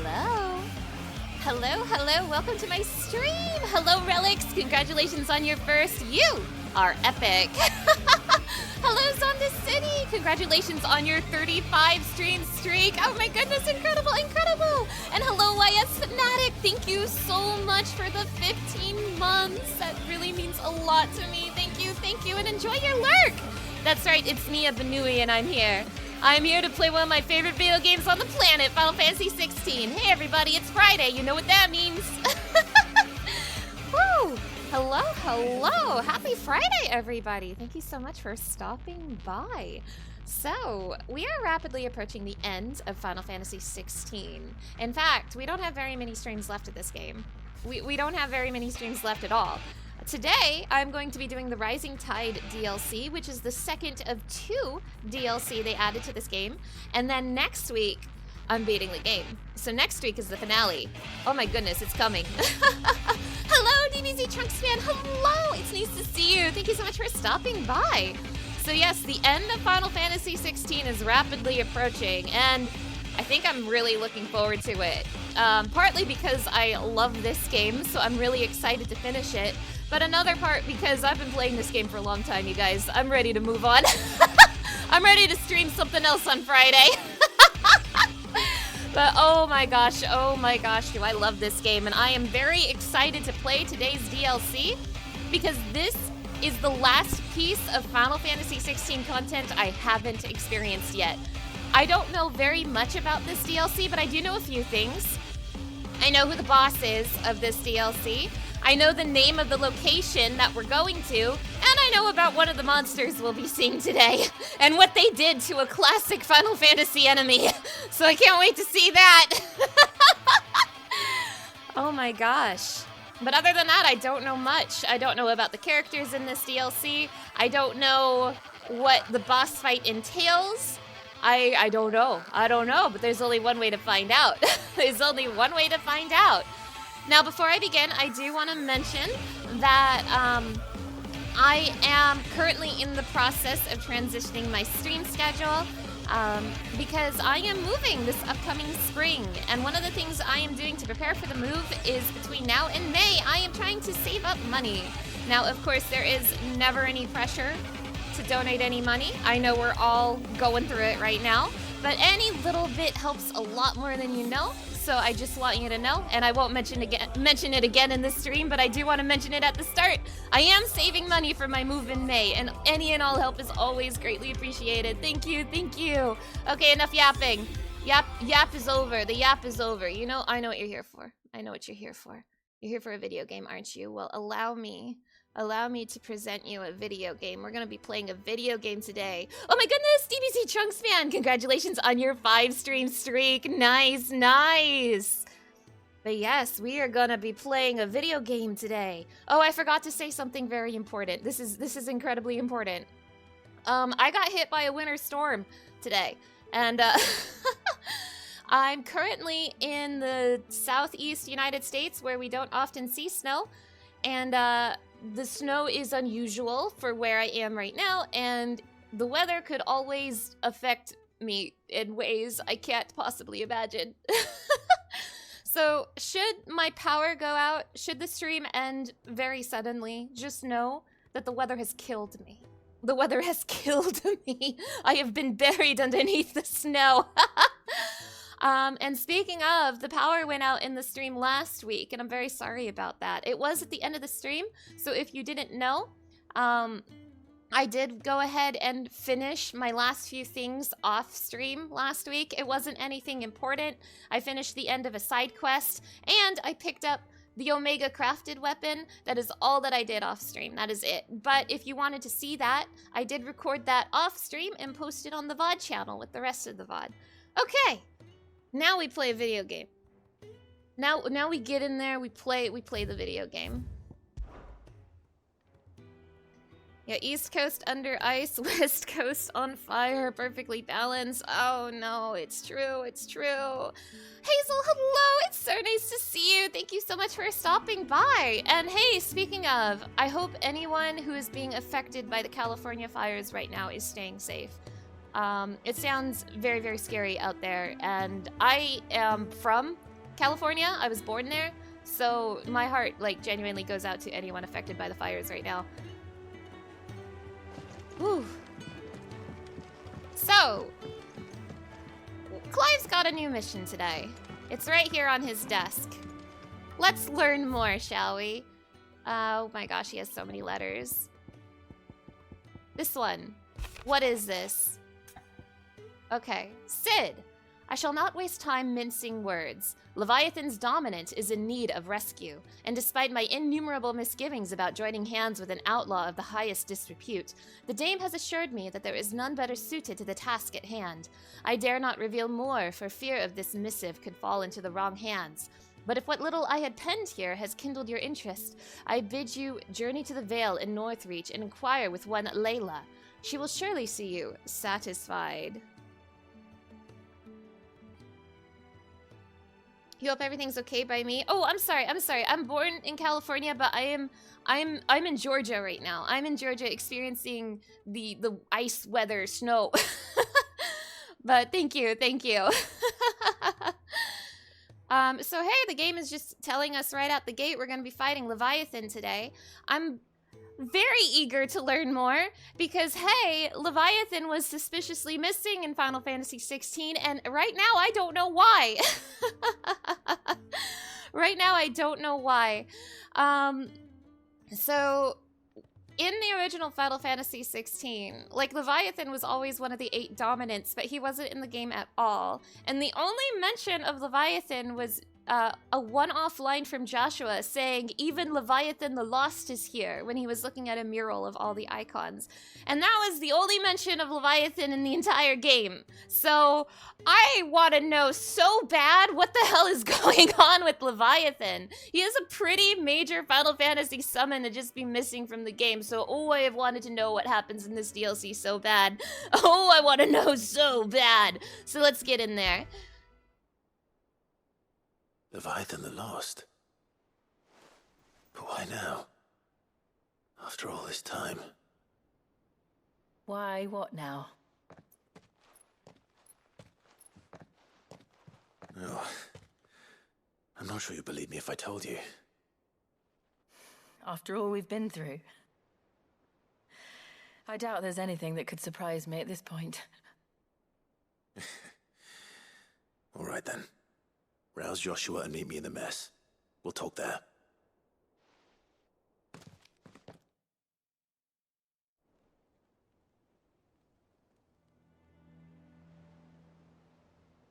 Hello. Hello, hello, welcome to my stream. Hello, Relics. Congratulations on your first. You are epic. Hello, Zonda City. Congratulations on your 35 stream streak. Oh my goodness, incredible, incredible. And hello, YS Fanatic. Thank you so much for the 15 months. That really means a lot to me. Thank you, and enjoy your lurk. That's right, it's me, Abanui, and I'm here. I'm here to play one of my favorite video games on the planet, Final Fantasy XVI. Hey everybody, it's Friday, you know what that means. Woo! Hello, hello! Happy Friday, everybody! Thank you so much for stopping by. So, we are rapidly approaching the end of Final Fantasy XVI. In fact, we don't have very many streams left of this game. We don't have very many streams left at all. Today, I'm going to be doing the Rising Tide DLC, which is the second of 2 DLC they added to this game. And then next week, I'm beating the game. So next week is the finale. Oh my goodness, it's coming. Hello, DBZ Trunks fan. Hello, it's nice to see you. Thank you so much for stopping by. So yes, the end of Final Fantasy XVI is rapidly approaching, and I think I'm really looking forward to it. Partly because I love this game, so I'm really excited to finish it. But another part because I've been playing this game for a long time, you guys. I'm ready to move on. I'm ready to stream something else on Friday. But oh my gosh, do I love this game. And I am very excited to play today's DLC because this is the last piece of Final Fantasy XVI content I haven't experienced yet. I don't know very much about this DLC, but I do know a few things. I know who the boss is of this DLC. I know the name of the location that we're going to, and I know about one of the monsters we'll be seeing today, and what they did to a classic Final Fantasy enemy. So I can't wait to see that. Oh my gosh. But other than that, I don't know much. I don't know about the characters in this DLC. I don't know what the boss fight entails. I don't know. I don't know, but there's only one way to find out. There's only one way to find out. Now, before I begin, I do want to mention that I am currently in the process of transitioning my stream schedule because I am moving this upcoming spring. And one of the things I am doing to prepare for the move is between now and May, I am trying to save up money. Now, of course, there is never any pressure to donate any money. I know we're all going through it right now, but any little bit helps a lot more than you know. So I just want you to know, and I won't mention it again in this stream, but I do want to mention it at the start. I am saving money for my move in May, and any and all help is always greatly appreciated. Thank you, thank you. Okay, enough yapping. Yap is over. The yap is over. You know, I know what you're here for. I know what you're here for. You're here for a video game, aren't you? Well, allow me to present you a video game. We're gonna be playing a video game today. Oh my goodness, DBC Trunks fan! Congratulations on your 5 stream streak. Nice, nice. But yes, we are gonna be playing a video game today. Oh, I forgot to say something very important. This is incredibly important. I got hit by a winter storm today, and I'm currently in the southeast United States where we don't often see snow, and the snow is unusual for where I am right now, and the weather could always affect me in ways I can't possibly imagine. So, should my power go out, should the stream end very suddenly, just know that the weather has killed me. The weather has killed me. I have been buried underneath the snow. And speaking of, the power went out in the stream last week, and I'm very sorry about that. It was at the end of the stream, so if you didn't know, I did go ahead and finish my last few things off stream last week. It wasn't anything important. I finished the end of a side quest, and I picked up the Omega crafted weapon. That is all that I did off stream. That is it. But if you wanted to see that, I did record that off stream and post it on the VOD channel with the rest of the VOD. Okay. Now we play a video game. Now we get in there, we play the video game. Yeah, East Coast under ice, West Coast on fire, perfectly balanced. Oh no, it's true, it's true. Hazel, hello, it's so nice to see you. Thank you so much for stopping by. And hey, speaking of, I hope anyone who is being affected by the California fires right now is staying safe. It sounds very, very scary out there, and I am from California. I was born there. So my heart, like, genuinely goes out to anyone affected by the fires right now. Whew. So, Clive's got a new mission today. It's right here on his desk. Let's learn more, shall we? Oh my gosh, he has so many letters. This one. What is this? Okay. Sid. I shall not waste time mincing words. Leviathan's dominant is in need of rescue, and despite my innumerable misgivings about joining hands with an outlaw of the highest disrepute, the dame has assured me that there is none better suited to the task at hand. I dare not reveal more for fear of this missive could fall into the wrong hands. But if what little I had penned here has kindled your interest, I bid you journey to the Vale in Northreach and inquire with one Layla. She will surely see you satisfied. You hope everything's okay by me. Oh, I'm sorry. I'm born in California, but I'm in Georgia right now. I'm in Georgia experiencing the ice weather, snow. But thank you. So hey, the game is just telling us right out the gate we're going to be fighting Leviathan today. I'm very eager to learn more because, hey, Leviathan was suspiciously missing in Final Fantasy XVI, and right now I don't know why. Right now I don't know why. So, in the original Final Fantasy XVI, like, Leviathan was always one of the 8 dominants, but he wasn't in the game at all. And the only mention of Leviathan was a one-off line from Joshua saying, "Even Leviathan the Lost is here," when he was looking at a mural of all the icons. And that was the only mention of Leviathan in the entire game. So I want to know so bad what the hell is going on with Leviathan. He is a pretty major Final Fantasy summon to just be missing from the game. So, oh, I have wanted to know what happens in this DLC so bad. Oh, I want to know so bad. So let's get in there. Leviathan the Lost? But why now? After all this time. Why, what now? Oh, I'm not sure you'd believe me if I told you. After all we've been through. I doubt there's anything that could surprise me at this point. All right then. Rouse Joshua and meet me in the mess. We'll talk there.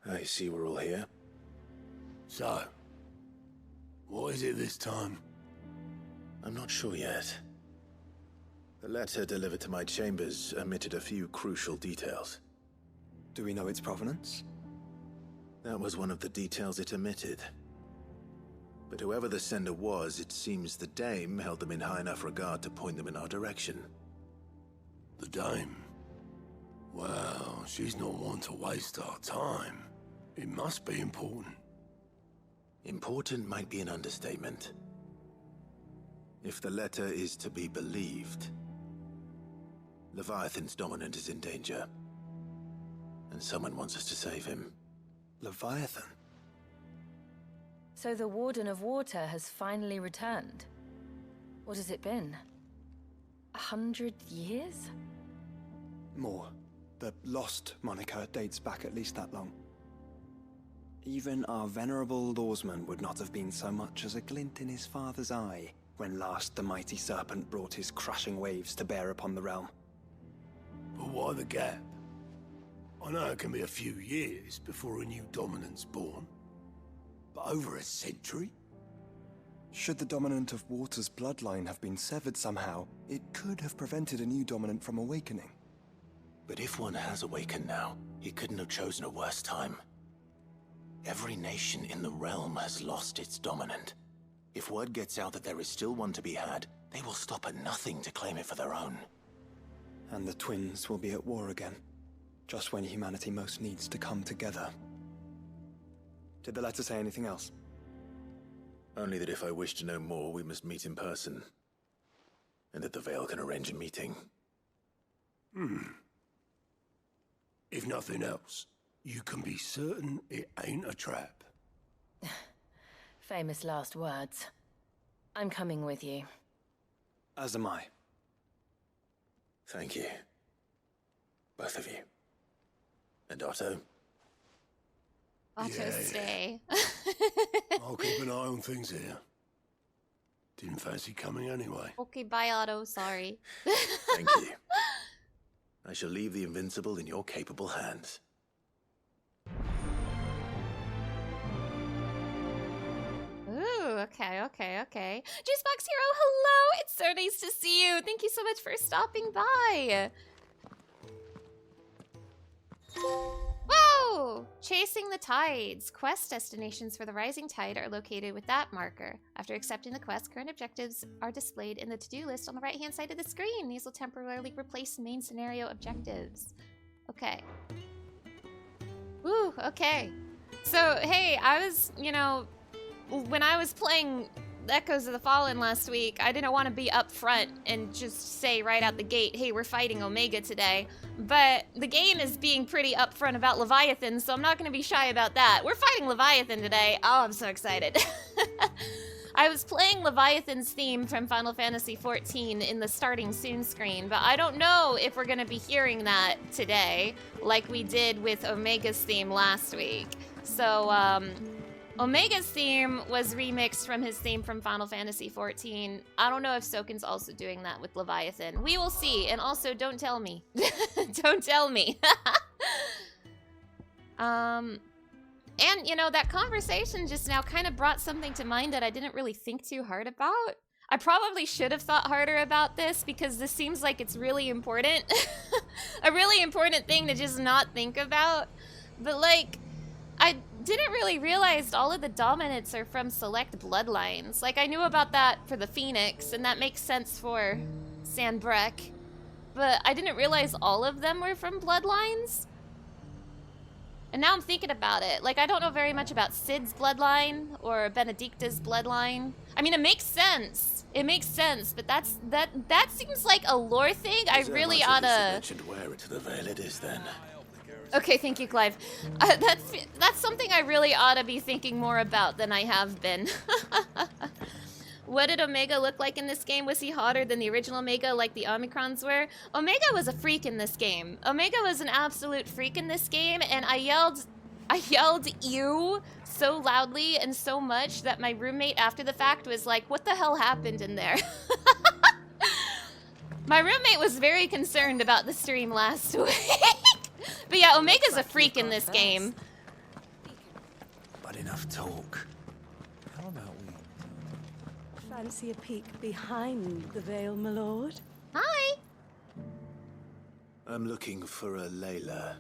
I see we're all here. So, what is it this time? I'm not sure yet. The letter delivered to my chambers omitted a few crucial details. Do we know its provenance? That was one of the details it omitted. But whoever the sender was, it seems the dame held them in high enough regard to point them in our direction. The dame? Well, she's not one to waste our time. It must be important. Important might be an understatement. If the letter is to be believed, Leviathan's dominant is in danger. And someone wants us to save him. Leviathan? So the Warden of Water has finally returned. What has it been? 100 years? More. The Lost moniker dates back at least that long. Even our venerable lawsman would not have been so much as a glint in his father's eye when last the mighty serpent brought his crushing waves to bear upon the realm. But why the gap? I know it can be a few years before a new dominant's born. But over a century? Should the dominant of Water's bloodline have been severed somehow, it could have prevented a new dominant from awakening. But if one has awakened now, he couldn't have chosen a worse time. Every nation in the realm has lost its dominant. If word gets out that there is still one to be had, they will stop at nothing to claim it for their own. And the twins will be at war again, just when humanity most needs to come together. Did the letter say anything else? Only that if I wish to know more, we must meet in person. And that the Vale can arrange a meeting. If nothing else, you can be certain it ain't a trap. Famous last words. I'm coming with you. As am I. Thank you. Both of you. And Otto. Otto, Yeah. stay. I'll keep an eye on things here. Didn't fancy coming anyway. Okay, bye, Otto. Sorry. Thank you. I shall leave the Invincible in your capable hands. Ooh, okay. Juicebox Hero, hello! It's so nice to see you. Thank you so much for stopping by. Whoa! Chasing the Tides. Quest destinations for the Rising Tide are located with that marker. After accepting the quest, current objectives are displayed in the to-do list on the right-hand side of the screen. These will temporarily replace main scenario objectives. Okay. Ooh, okay. So, hey, I was, when I was playing Echoes of the Fallen last week, I didn't want to be up front and just say right out the gate, hey, we're fighting Omega today. But the game is being pretty upfront about Leviathan, so I'm not going to be shy about that. We're fighting Leviathan today. Oh, I'm so excited. I was playing Leviathan's theme from Final Fantasy XIV in the starting soon screen, but I don't know if we're going to be hearing that today like we did with Omega's theme last week. So, Omega's theme was remixed from his theme from Final Fantasy XIV. I don't know if Soken's also doing that with Leviathan. We will see, and also don't tell me. Don't tell me. And, that conversation just now kind of brought something to mind that I didn't really think too hard about. I probably should have thought harder about this because this seems like it's really important. A really important thing to just not think about. But, I didn't really realize all of the dominants are from select bloodlines. I knew about that for the Phoenix, and that makes sense for Sanbreque. But I didn't realize all of them were from bloodlines. And now I'm thinking about it. I don't know very much about Cid's bloodline or Benedicta's bloodline. I mean, it makes sense. It makes sense, but that seems like a lore thing. I really oughta... mentioned wear it to the veil it is then. Okay, thank you, Clive. That's something I really ought to be thinking more about than I have been. What did Omega look like in this game? Was he hotter than the original Omega like the Omicrons were? Omega was a freak in this game. Omega was an absolute freak in this game, and I yelled "ew" so loudly and so much that my roommate after the fact was like, what the hell happened in there? My roommate was very concerned about the stream last week. But yeah, Omega's a freak in this game. But enough talk. How about we... Fancy a peek behind the veil, my lord? Hi. I'm looking for a Layla.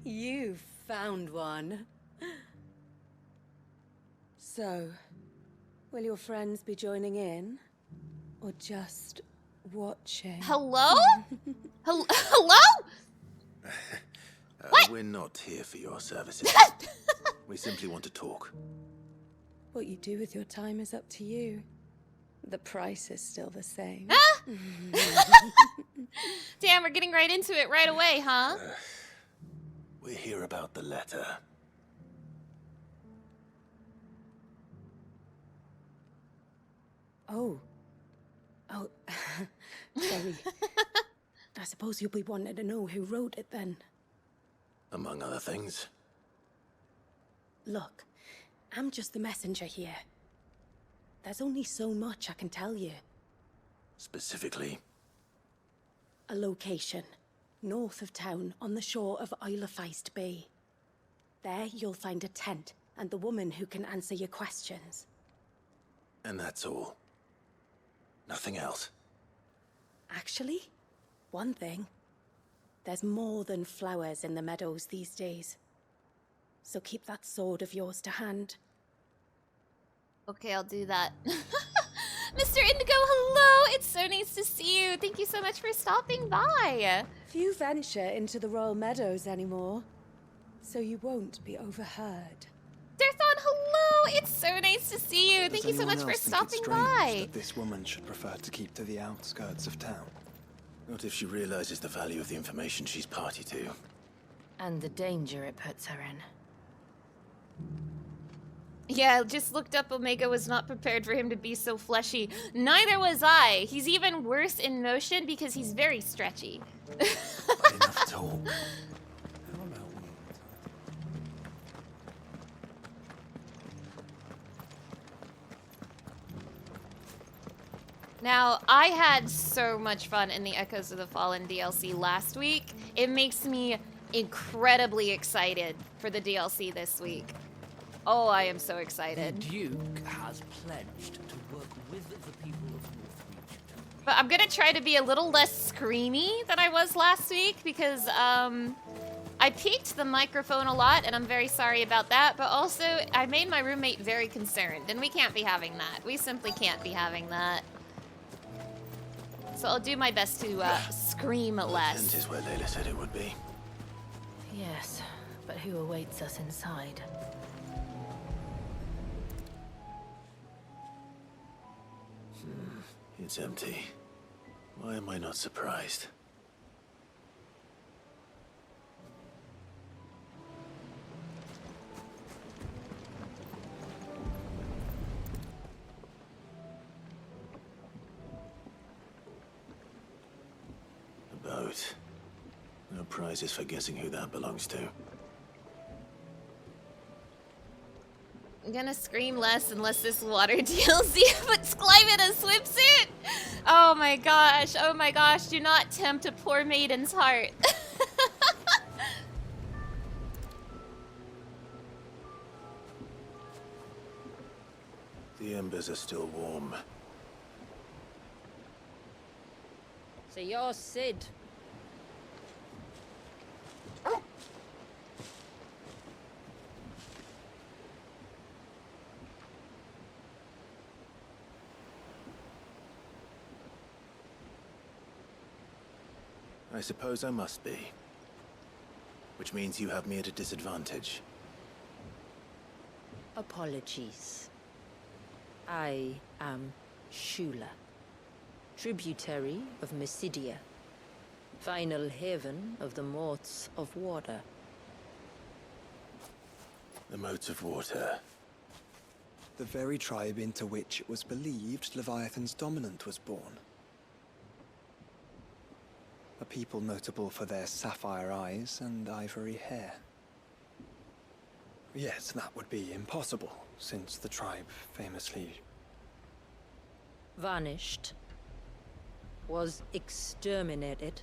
You found one. So, will your friends be joining in? Or just watching? Hello? Hello? What? We're not here for your services. We simply want to talk. What you do with your time is up to you. The price is still the same. Damn, we're getting right into it right away, huh? We're here about the letter. Oh, sorry. I suppose you'll be wanting to know who wrote it then. Among other things. Look, I'm just the messenger here. There's only so much I can tell you. Specifically. A location, north of town, on the shore of Isle of Feist Bay. There you'll find a tent and the woman who can answer your questions. And that's all. Nothing else. Actually, one thing. There's more than flowers in the meadows these days. So keep that sword of yours to hand. Okay, I'll do that. Mr. Indigo, hello! It's so nice to see you. Thank you so much for stopping by. Few venture into the Royal Meadows anymore, so you won't be overheard. Darthon, hello! It's so nice to see you. Thank you so much for stopping by. That this woman should prefer to keep to the outskirts of town. Not if she realizes the value of the information she's party to. And the danger it puts her in. Yeah, just looked up Omega was not prepared for him to be so fleshy. Neither was I. He's even worse in motion because he's very stretchy. Enough talk. How about we? Now, I had so much fun in the Echoes of the Fallen DLC last week. It makes me incredibly excited for the DLC this week. Oh, I am so The excited. Duke has pledged to work with the people of Northreach. But I'm gonna try to be a little less screamy than I was last week because I peaked the microphone a lot and I'm very sorry about that, but also I made my roommate very concerned and we can't be having that. We simply can't be having that. So I'll do my best to scream The tent less. is where Layla said it would be. Yes, but who awaits us inside? It's empty. Why am I not surprised? A boat. No prizes for guessing who that belongs to. I'm gonna scream less unless this water DLC puts Clive in a swimsuit. Oh my gosh, do not tempt a poor maiden's heart. The embers are still warm. So you're Sid. I suppose I must be. Which means you have me at a disadvantage. Apologies. I am Shula, tributary of Mysidia, final haven of the Motes of Water. The motes of water. The very tribe into which it was believed Leviathan's dominant was born. A people notable for their sapphire eyes and ivory hair. Yes, that would be impossible, since the tribe famously... Vanished. Was exterminated.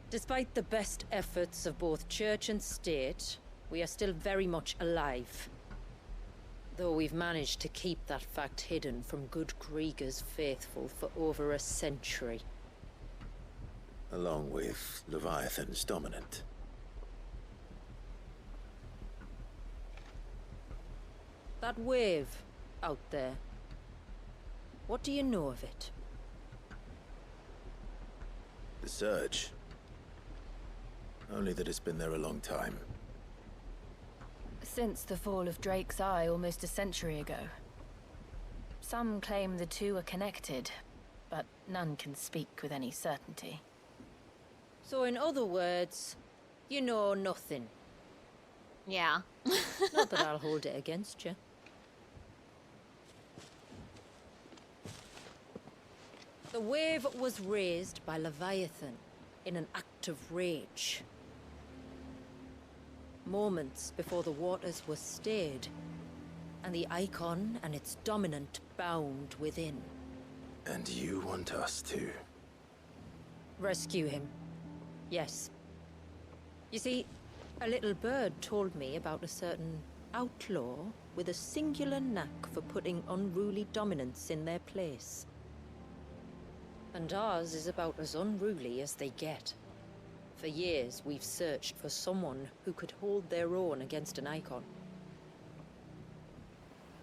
Despite the best efforts of both church and state, we are still very much alive. Though we've managed to keep that fact hidden from good Krieger's faithful for over a century. Along with Leviathan's dominant. That wave out there. What do you know of it? The surge. Only that it's been there a long time. Since the fall of Drake's Eye almost a century ago. Some claim the two are connected, but none can speak with any certainty. So in other words, you know nothing. Yeah. Not that I'll hold it against you. The wave was raised by Leviathan in an act of rage. Moments before the waters were stayed, and the icon and its dominant bound within. And you want us to? Rescue him. Yes. You see, a little bird told me about a certain outlaw with a singular knack for putting unruly dominants in their place. And ours is about as unruly as they get. For years, we've searched for someone who could hold their own against an icon.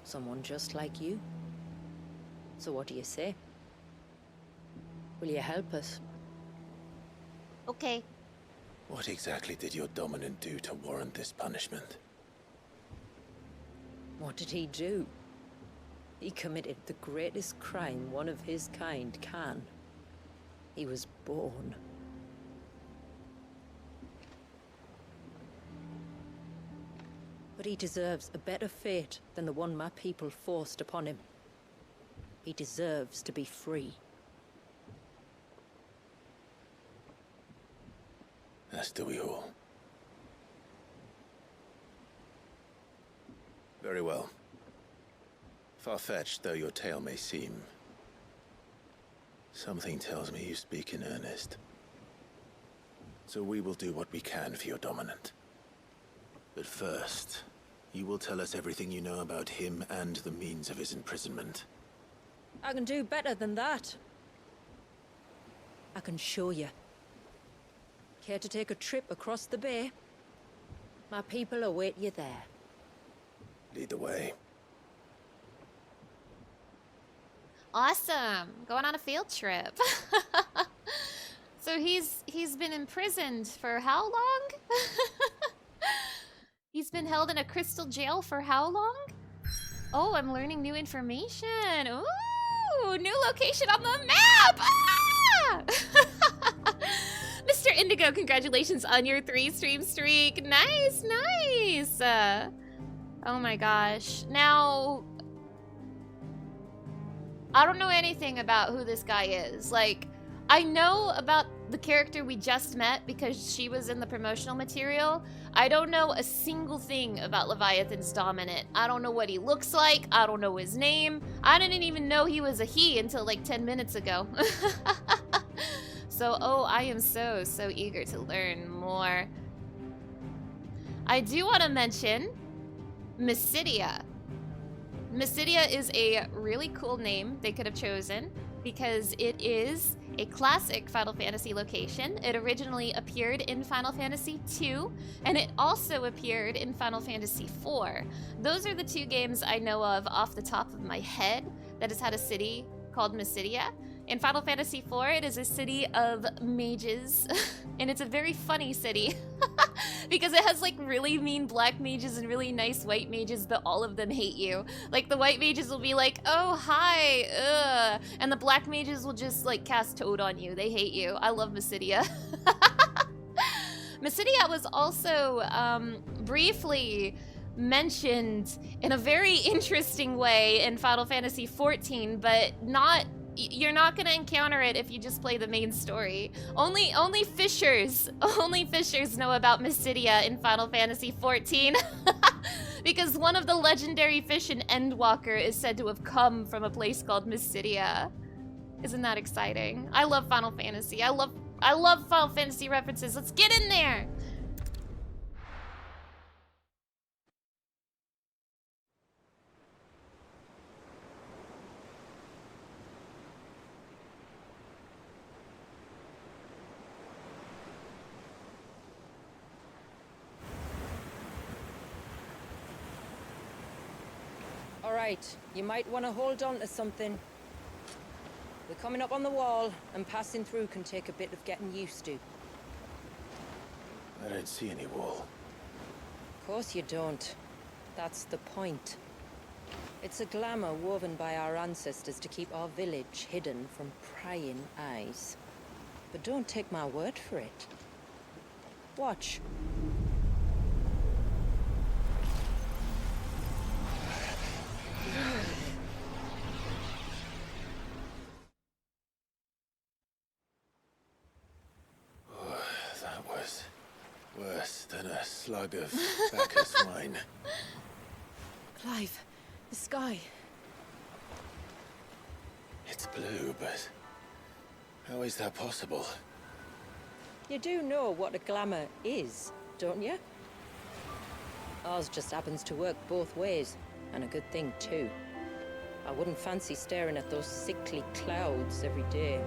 Someone just like you. So what do you say? Will you help us? Okay. What exactly did your dominant do to warrant this punishment? What did he do? He committed the greatest crime one of his kind can. He was born. But he deserves a better fate than the one my people forced upon him. He deserves to be free. As do we all. Very well. Far-fetched though your tale may seem, something tells me you speak in earnest. So we will do what we can for your dominant. But first, you will tell us everything you know about him and the means of his imprisonment. I can do better than that. I can show you. Care to take a trip across the bay? My people await you there. Lead the way. Awesome. Going on a field trip. So he's been imprisoned for how long? He's been held in a crystal jail for how long? Oh, I'm learning new information. Ooh, new location on the map! Ah! Mr. Indigo, congratulations on your 3-stream streak. Nice, nice. Oh my gosh. Now, I don't know anything about who this guy is. Like, I know about the character we just met because she was in the promotional material. I don't know a single thing about Leviathan's dominant. I don't know what he looks like. I don't know his name. I didn't even know he was a he until like 10 minutes ago. So, oh, I am so eager to learn more. I do want to mention Mysidia. Mysidia is a really cool name they could have chosen because it is a classic Final Fantasy location. It originally appeared in Final Fantasy II, and it also appeared in Final Fantasy IV. Those are the two games I know of off the top of my head that has had a city called Mysidia. In Final Fantasy IV, it is a city of mages, and it's a very funny city because it has like really mean black mages and really nice white mages, but all of them hate you. Like the white mages will be like, oh, hi, and the black mages will just like cast Toad on you. They hate you. I love Mysidia. Mysidia was also briefly mentioned in a very interesting way in Final Fantasy XIV, but you're not gonna encounter it if you just play the main story. Only fishers know about Mysidia in Final Fantasy XIV. Because one of the legendary fish in Endwalker is said to have come from a place called Mysidia. Isn't that exciting? I love Final Fantasy. I love Final Fantasy references. Let's get in there. Alright, you might want to hold on to something. We're coming up on the wall, and passing through can take a bit of getting used to. I don't see any wall. Of course you don't. That's the point. It's a glamour woven by our ancestors to keep our village hidden from prying eyes. But don't take my word for it. Watch. That was worse than a slug of Bacchus wine. Clive, the sky. It's blue, but how is that possible? You do know what a glamour is, don't you? Ours just happens to work both ways, and a good thing too. I wouldn't fancy staring at those sickly clouds every day.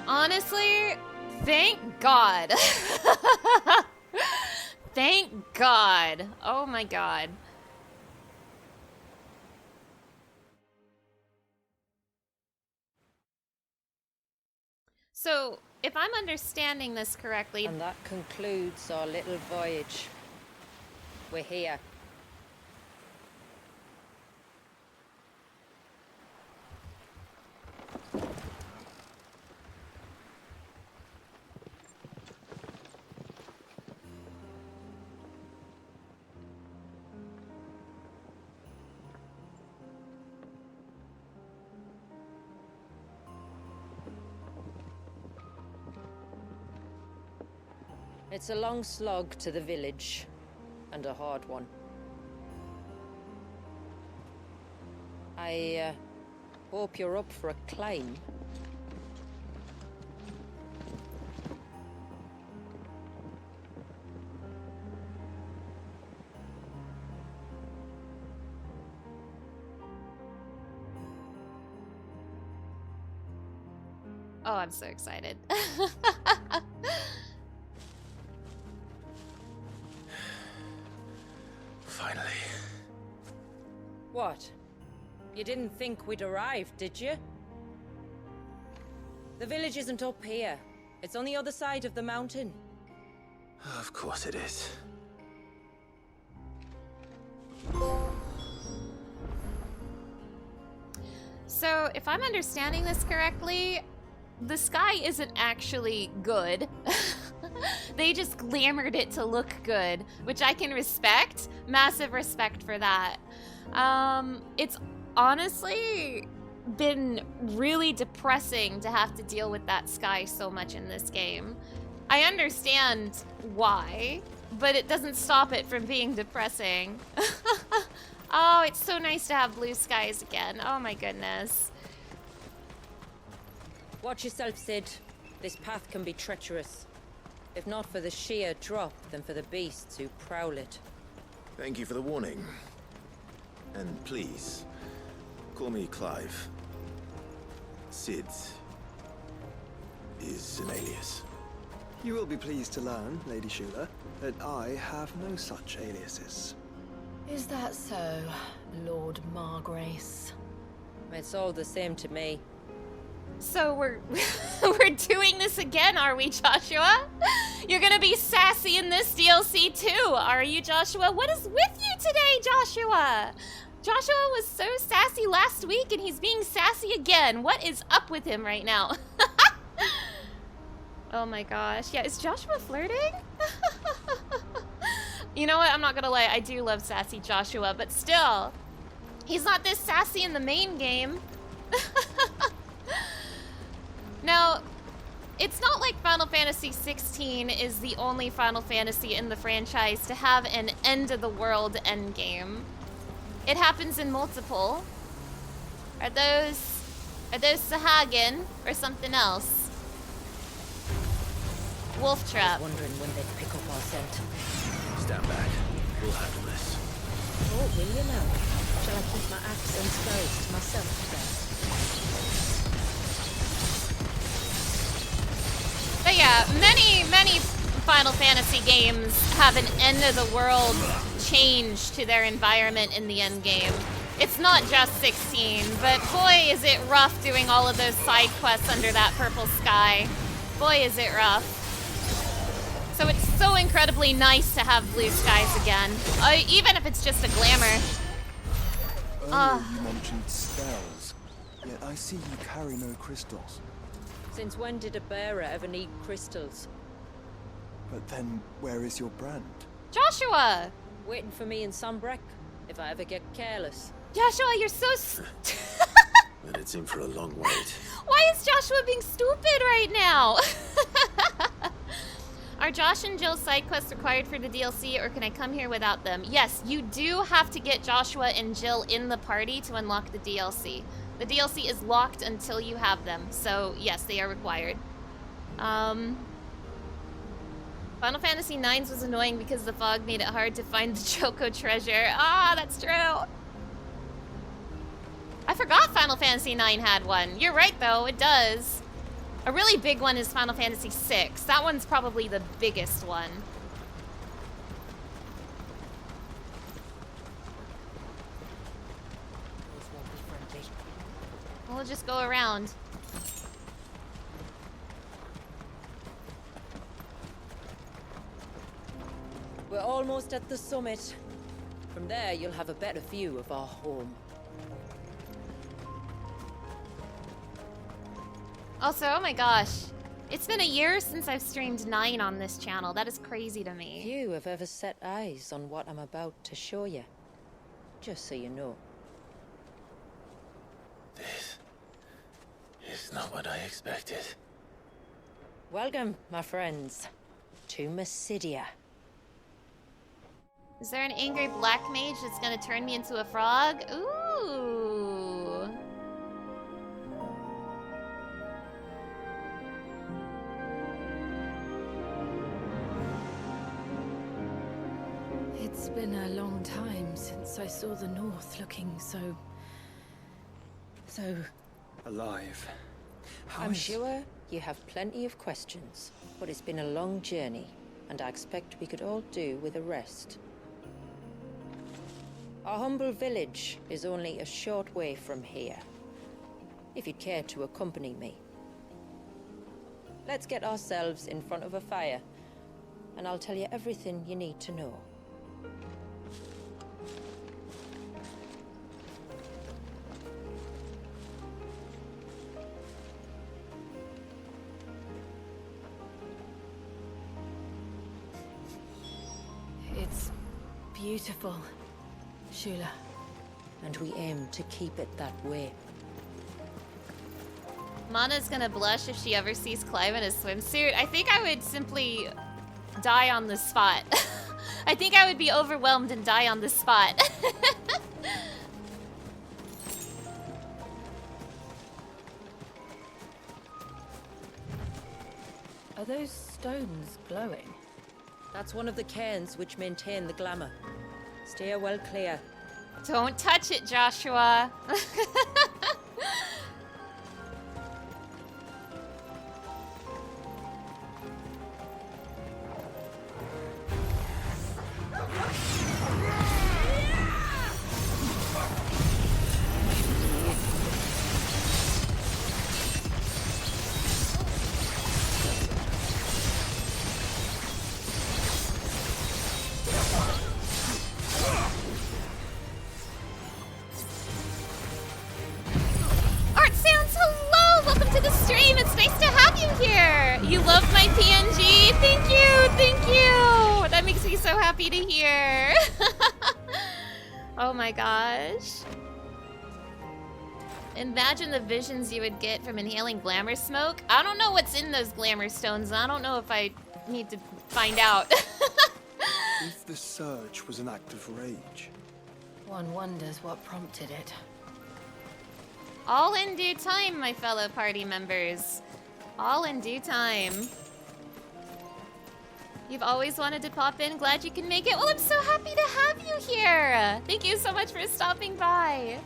Honestly, thank God. Thank God. Oh my God. So, if I'm understanding this correctly... And that concludes our little voyage. We're here. It's a long slog to the village, and a hard one. I hope you're up for a climb. Oh, I'm so excited. Finally. What? You didn't think we'd arrived, did you? The village isn't up here. It's on the other side of the mountain. Of course it is. So, if I'm understanding this correctly, the sky isn't actually good. They just glamored it to look good, which I can respect. Massive respect for that. It's honestly been really depressing to have to deal with that sky so much in this game. I understand why, but it doesn't stop it from being depressing. Oh, it's so nice to have blue skies again. Oh my goodness. Watch yourself, Sid. This path can be treacherous. If not for the sheer drop, then for the beasts who prowl it. Thank you for the warning. And please, call me Clive. Sid is an alias. You will be pleased to learn, Lady Shula, that I have no such aliases. Is that so, Lord Margrace? It's all the same to me. So we're doing this again, are we, Joshua? You're gonna be sassy in this DLC too, are you, Joshua? What is with you today, Joshua? Joshua was so sassy last week and he's being sassy again. What is up with him right now? Oh my gosh. Yeah, is Joshua flirting? You know what? I'm not gonna lie. I do love sassy Joshua, but still, he's not this sassy in the main game. Now, it's not like Final Fantasy XVI is the only Final Fantasy in the franchise to have an end-of-the-world endgame. It happens in multiple. Are those Sahagin or something else? Wolf I trap. was wondering when they'd pick up our scent. Stand back. We'll handle this. Oh, will you now? Shall I keep my axe and spells to myself today? But yeah, many Final Fantasy games have an end-of-the-world change to their environment in the end game. It's not just 16, but boy is it rough doing all of those side quests under that purple sky. Boy is it rough. So it's so incredibly nice to have blue skies again, even if it's just a glamour. Earlier you mentioned spells, yet I see you carry no crystals. Since when did a bearer ever need crystals? But then, where is your brand? Joshua! Waiting for me in Sunbreck, if I ever get careless. Joshua, you're so Then it's in for a long wait. Why is Joshua being stupid right now? Are Josh and Jill's side quests required for the DLC, or can I come here without them? Yes, you do have to get Joshua and Jill in the party to unlock the DLC. The DLC is locked until you have them, so yes, they are required. Final Fantasy IX was annoying because the fog made it hard to find the Choco treasure. Ah, that's true. I forgot Final Fantasy IX had one. You're right, though, it does. A really big one is Final Fantasy VI. That one's probably the biggest one. Those won't be friendly. We'll just go around. We're almost at the summit. From there, you'll have a better view of our home. Also, oh my gosh. It's been a year since I've streamed 9 on this channel. That is crazy to me. Few have ever set eyes on what I'm about to show you. Just so you know. This is not what I expected. Welcome, my friends, to Mysidia. Is there an angry black mage that's gonna turn me into a frog? Ooh. It's been a long time since I saw the North looking so Alive. How I'm is- sure you have plenty of questions, but it's been a long journey, and I expect we could all do with a rest. Our humble village is only a short way from here, if you'd care to accompany me. Let's get ourselves in front of a fire, and I'll tell you everything you need to know. It's beautiful, Shula. And we aim to keep it that way. Mana's gonna blush if she ever sees Clive in a swimsuit. I think I would simply die on the spot. I think I would be overwhelmed and die on the spot. Are those stones glowing? That's one of the cairns which maintain the glamour. Steer well clear. Don't touch it, Joshua. Art Sounds, hello! Welcome to the stream. It's nice to have you here. You love my PNG. Thank you, thank you. That makes me so happy to hear. Oh my gosh. Imagine the visions you would get from inhaling glamour smoke. I don't know what's in those glamour stones. I don't know if I need to find out. If the surge was an act of rage, One wonders what prompted it. All in due time, my fellow party members. All in due time. You've always wanted to pop in. Glad you can make it. Well, I'm so happy to have you here. Thank you so much for stopping by.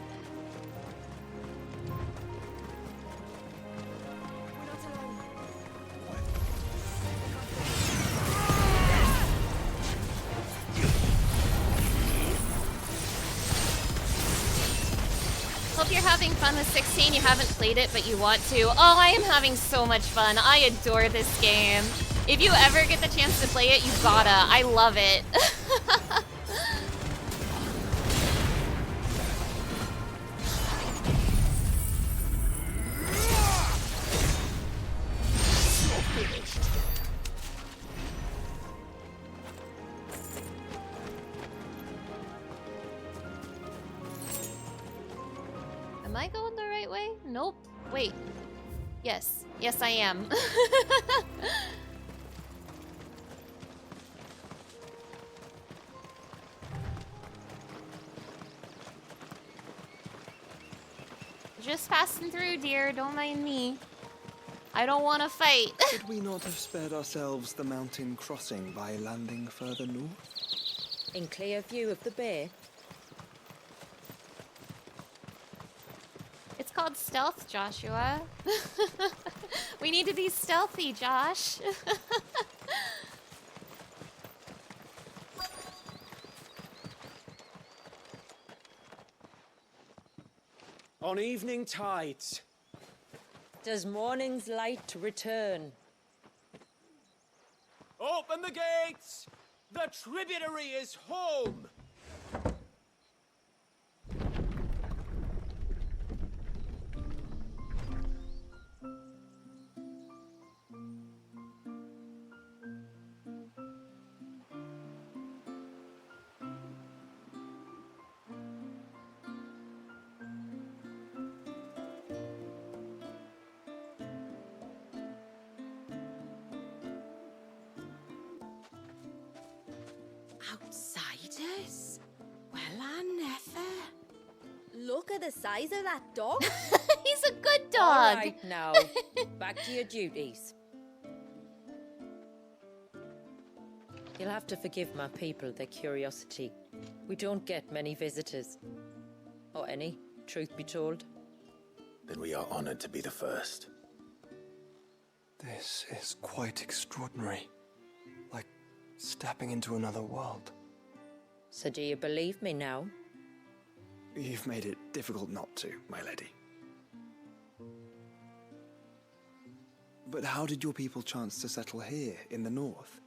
Hope you're having fun with 16. You haven't played it, but you want to. Oh, I am having so much fun. I adore this game. If you ever get the chance to play it, you gotta. I love it. Am I going the right way? Nope. Wait. Yes. Yes, I am. Just passing through, dear. Don't mind me. I don't want to fight. could we not have spared ourselves the mountain crossing by landing further north? In clear view of the bay. It's called stealth, Joshua. We need to be stealthy, Josh. On evening tides. Does morning's light return? Open the gates! The tributary is home! Outsiders? Well, I never. Look at the size of that dog. He's a good dog. All right, now, back to your duties. You'll have to forgive my people their curiosity. We don't get many visitors. Or any, truth be told. Then we are honored to be the first. This is quite extraordinary. Like stepping into another world. So do you believe me now? You've made it difficult not to, my lady. But how did your people chance to settle here in the north?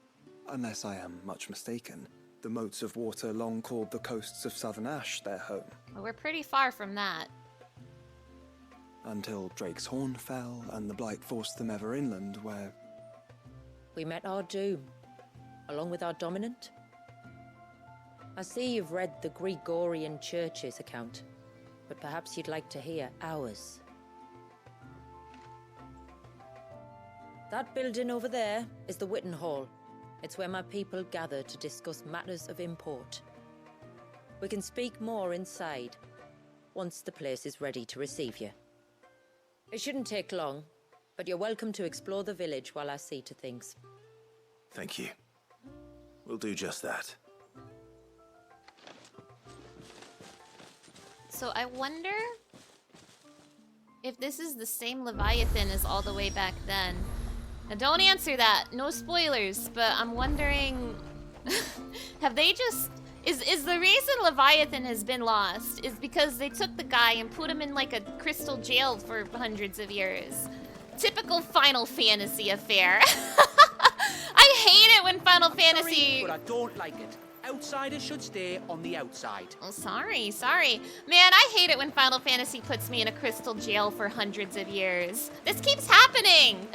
Unless I am much mistaken, the moats of water long called the coasts of southern Ash their home. Well, we're pretty far from that. Until Drake's Horn fell and the Blight forced them ever inland, where... We met our doom, along with our dominant. I see you've read the Gregorian Church's account, but perhaps you'd like to hear ours. That building over there is the Witten Hall. It's where my people gather to discuss matters of import. We can speak more inside, once the place is ready to receive you. It shouldn't take long, but you're welcome to explore the village while I see to things. Thank you. We'll do just that. So I wonder if this is the same Leviathan as all the way back then. Now don't answer that, no spoilers, but I'm wondering, have they just, is the reason Leviathan has been lost is because they took the guy and put him in like a crystal jail for hundreds of years. Typical Final Fantasy affair. I hate it when Final Fantasy... Sorry, but I don't like it. Outsiders should stay on the outside. Oh, sorry. Man, I hate it when Final Fantasy puts me in a crystal jail for hundreds of years. This keeps happening!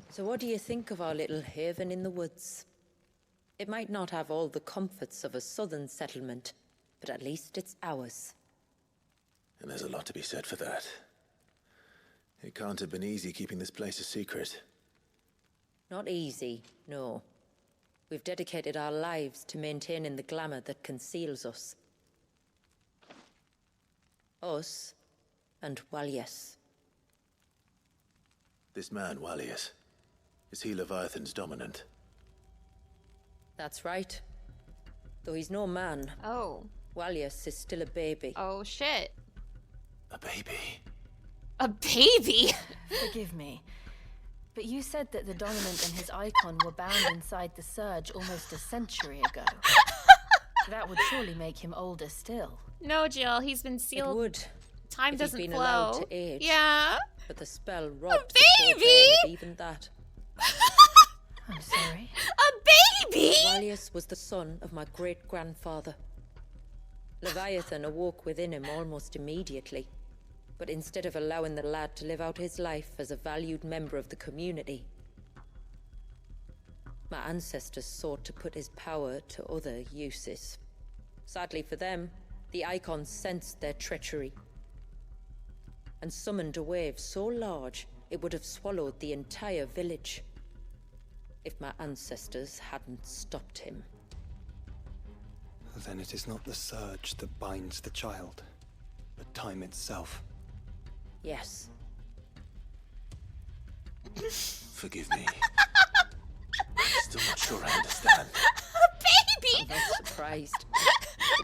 So what do you think of our little haven in the woods? It might not have all the comforts of a southern settlement, but at least it's ours. And there's a lot to be said for that. It can't have been easy keeping this place a secret. Not easy, no. We've dedicated our lives to maintaining the glamour that conceals us. Us and Walias. This man, Walias, is he Leviathan's dominant? That's right. Though he's no man, Oh. Walias is still a baby. Oh, shit. A baby? A baby? Forgive me, but you said that the dominant and his icon were bound inside the Surge almost a century ago. That would surely make him older still. No, Jill, he's been It sealed. would, Time if doesn't he'd been flow. allowed to age. Yeah. But the spell robbed the poor baby! bairn of even that. I'm sorry. A baby? Walias was the son of my great-grandfather. Leviathan awoke within him almost immediately. But instead of allowing the lad to live out his life as a valued member of the community, my ancestors sought to put his power to other uses. Sadly for them, the icons sensed their treachery and summoned a wave so large it would have swallowed the entire village if my ancestors hadn't stopped him. Then it is not the Surge that binds the child, but time itself. Yes. Forgive me. Still not sure I understand. A I'm baby? not surprised.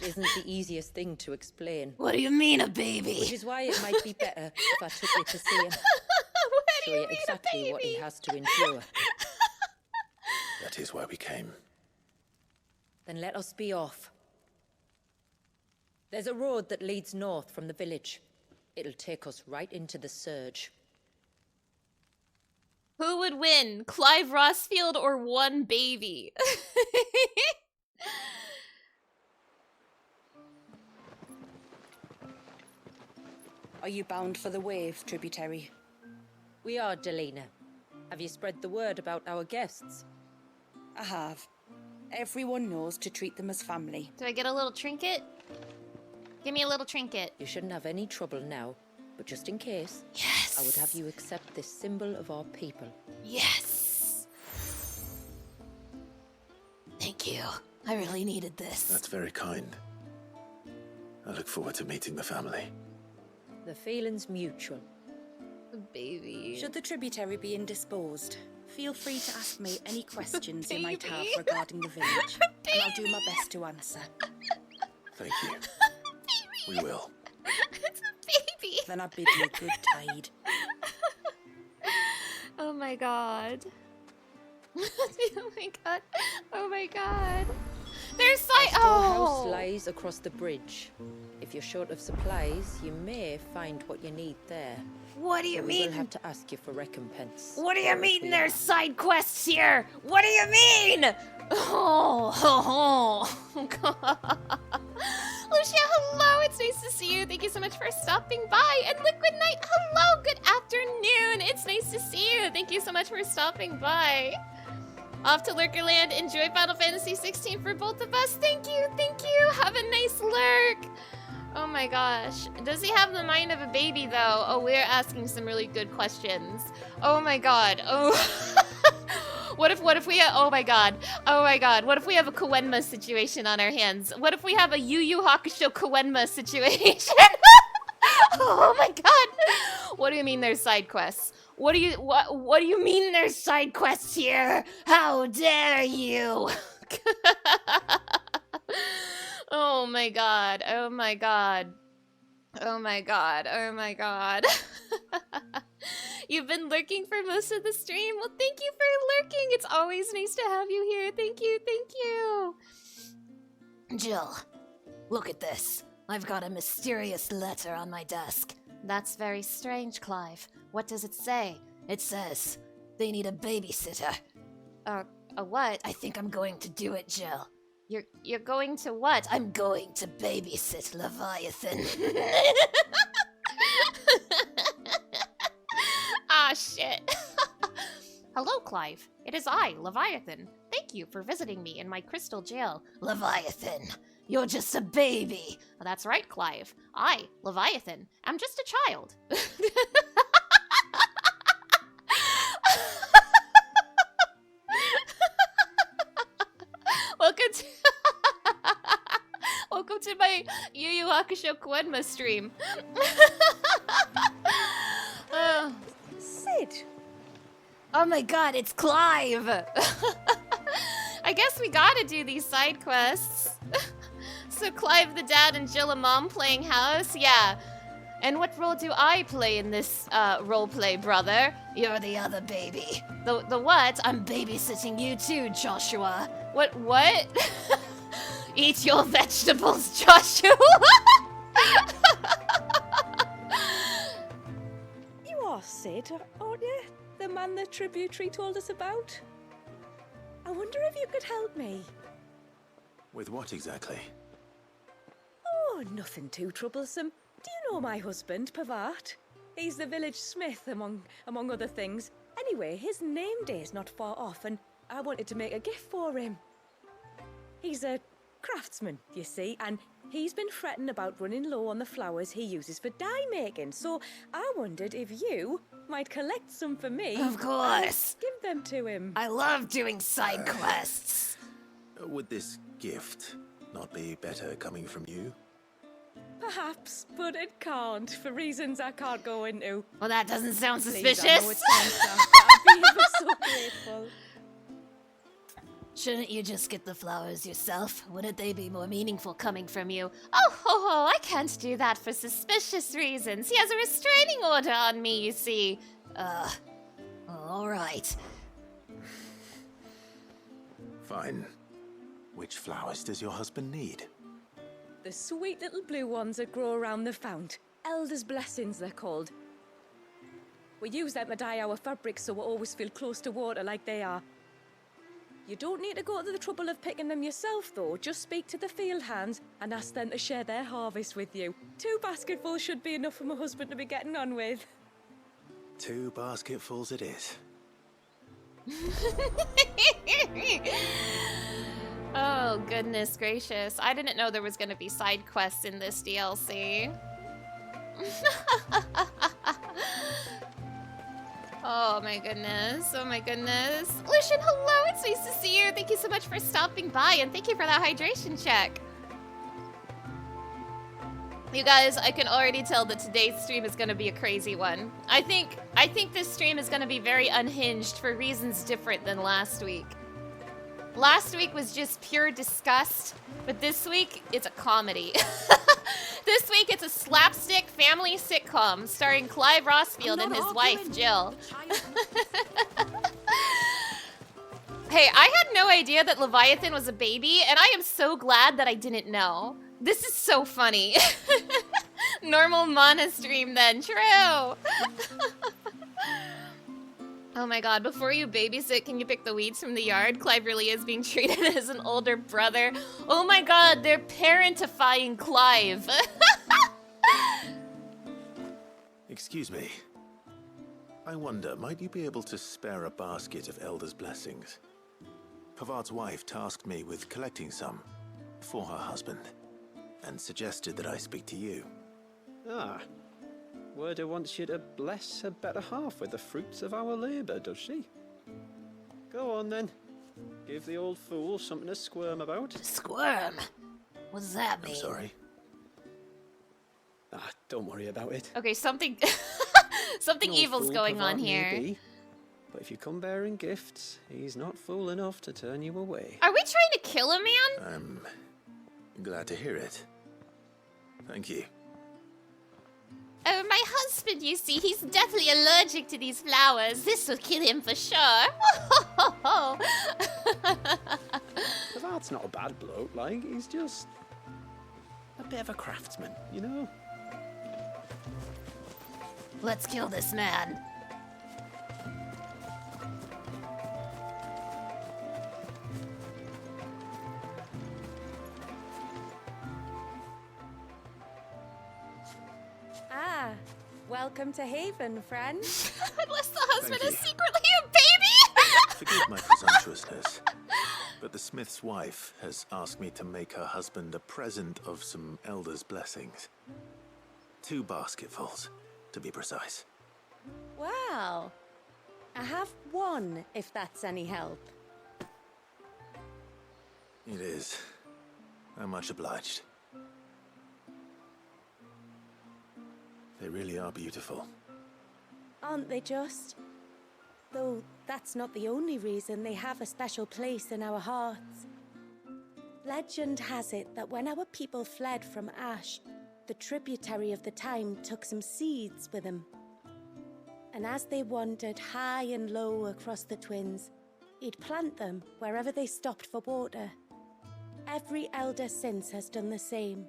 It isn't the easiest thing to explain. What do you mean, a baby? Which is why it might be better if I took you to see him. What do Show you you mean, exactly a baby? what he has to endure. That is why we came. Then let us be off. There's a road that leads north from the village. It'll take us right into the Surge. Who would win, Clive Rossfield or one baby? Are you bound for the wave, tributary? We are, Delina. Have you spread the word about our guests? I have. Everyone knows to treat them as family. Do I get a little trinket? Give me a little trinket. You shouldn't have any trouble now, but just in case, Yes. I would have you accept this symbol of our people. Yes. Thank you. I really needed this. That's very kind. I look forward to meeting the family. The feeling's mutual. Baby. Should the tributary be indisposed, feel free to ask me any questions you might have regarding the village, and I'll do my best to answer. Thank you. We will. It's a baby. Then I bid you a good tide. Oh my god. Oh my god. Oh my god. There's Our storehouse oh. lies across the bridge. If you're short of supplies, you may find what you need there. What do you We mean? will have to ask you for recompense. What do you Which mean we there's have. side quests here? What do you mean? Oh God. Lucia, hello. It's nice to see you. Thank you so much for stopping by. And Liquid Knight, hello. Good afternoon. It's nice to see you. Thank you so much for stopping by. Off to Lurkerland. Enjoy Final Fantasy 16 for both of us. Thank you. Thank you. Have a nice lurk. Oh my gosh. Does he have the mind of a baby though? Oh, we're asking some really good questions. Oh my god. Oh. What if we oh my god. Oh my god. What if we have a Koenma situation on our hands? What if we have a Yu Yu Hakusho Koenma situation? Oh my god. What do you mean there's side quests? What do you mean there's side quests here? How dare you? Oh my god. Oh my god. Oh my god. Oh my god. You've been lurking for most of the stream. Well, thank you for lurking. It's always nice to have you here. Thank you. Thank you. Jill, look at this. I've got a mysterious letter on my desk. That's very strange, Clive. What does it say? It says they need a babysitter. A what? I think I'm going to do it, Jill. You're going to what? I'm going to babysit Leviathan. Ah, shit. Hello, Clive. It is I, Leviathan. Thank you for visiting me in my crystal jail. Leviathan, you're just a baby. That's right, Clive. I, Leviathan, am just a child. Welcome to my Yu Yu Hakusho Koenma stream. Sid! Oh my god, it's Clive! I guess we gotta do these side quests. So Clive the dad and Jill a mom playing house? Yeah. And what role do I play in this roleplay, brother? You're the other baby. The what? I'm babysitting you too, Joshua. What? Eat your vegetables, Joshua! You are Sid, aren't you? The man the tributary told us about? I wonder if you could help me. With what exactly? Oh, nothing too troublesome. Do you know my husband, Pavat? He's the village smith, among other things. Anyway, his name day's not far off, and I wanted to make a gift for him. He's a craftsman, you see, and he's been fretting about running low on the flowers he uses for dye making, so I wondered if you might collect some for me. Of course. And give them to him. I love doing side quests. Would this gift not be better coming from you? Perhaps, but it can't, for reasons I can't go into. Well, that doesn't sound Please, suspicious. I know it sounds daft, but I'd be ever so grateful. Shouldn't you just get the flowers yourself? Wouldn't they be more meaningful coming from you? Oh, ho, ho, I can't do that for suspicious reasons. He has a restraining order on me, you see. All right. Fine. Which flowers does your husband need? The sweet little blue ones that grow around the fount. Elder's blessings, they're called. We use them to dye our fabrics so we always feel close to water like they are. You don't need to go to the trouble of picking them yourself, though. Just speak to the field hands and ask them to share their harvest with you. 2 basketfuls should be enough for my husband to be getting on with. 2 basketfuls it is. Oh, goodness gracious. I didn't know there was going to be side quests in this DLC. Oh my goodness. Oh my goodness. Lucian, hello. It's nice to see you. Thank you so much for stopping by, and thank you for that hydration check. You guys, I can already tell that today's stream is going to be a crazy one. I think this stream is going to be very unhinged for reasons different than last week. Last week was just pure disgust, but this week it's a comedy. This week it's a slapstick family sitcom starring Clive Rossfield and his wife, Jill. Hey, I had no idea that Leviathan was a baby, and I am so glad that I didn't know. This is so funny. Normal Mana stream then, true. Oh my god, before you babysit, can you pick the weeds from the yard? Clive really is being treated as an older brother. Oh my god, they're parentifying Clive. Excuse me. I wonder, might you be able to spare a basket of Elder's blessings? Pavart's wife tasked me with collecting some for her husband, and suggested that I speak to you. Ah. Werda wants you to bless her better half with the fruits of our labour, does she? Go on then. Give the old fool something to squirm about. Squirm? What does that mean? I'm sorry. Ah, don't worry about it. Okay, something No evil's fool going Pavart on may here. be, but if you come bearing gifts, he's not fool enough to turn you away. Are we trying to kill a man? I'm glad to hear it. Thank you. Oh, my husband, you see, he's deathly allergic to these flowers. This will kill him for sure. Pavart's not a bad bloke, like, he's just a bit of a craftsman, you know? Let's kill this man. Ah, welcome to Haven, friend. Unless the husband Thank is you. secretly a baby. Forgive my presumptuousness, but the smith's wife has asked me to make her husband a present of some Elder's blessings. 2 basketfuls, to be precise. Well, I have one, if that's any help. It is. I'm much obliged. They really are beautiful. Aren't they just? Though that's not the only reason they have a special place in our hearts. Legend has it that when our people fled from Ash, the tributary of the time took some seeds with them. And as they wandered high and low across the Twins, he'd plant them wherever they stopped for water. Every elder since has done the same.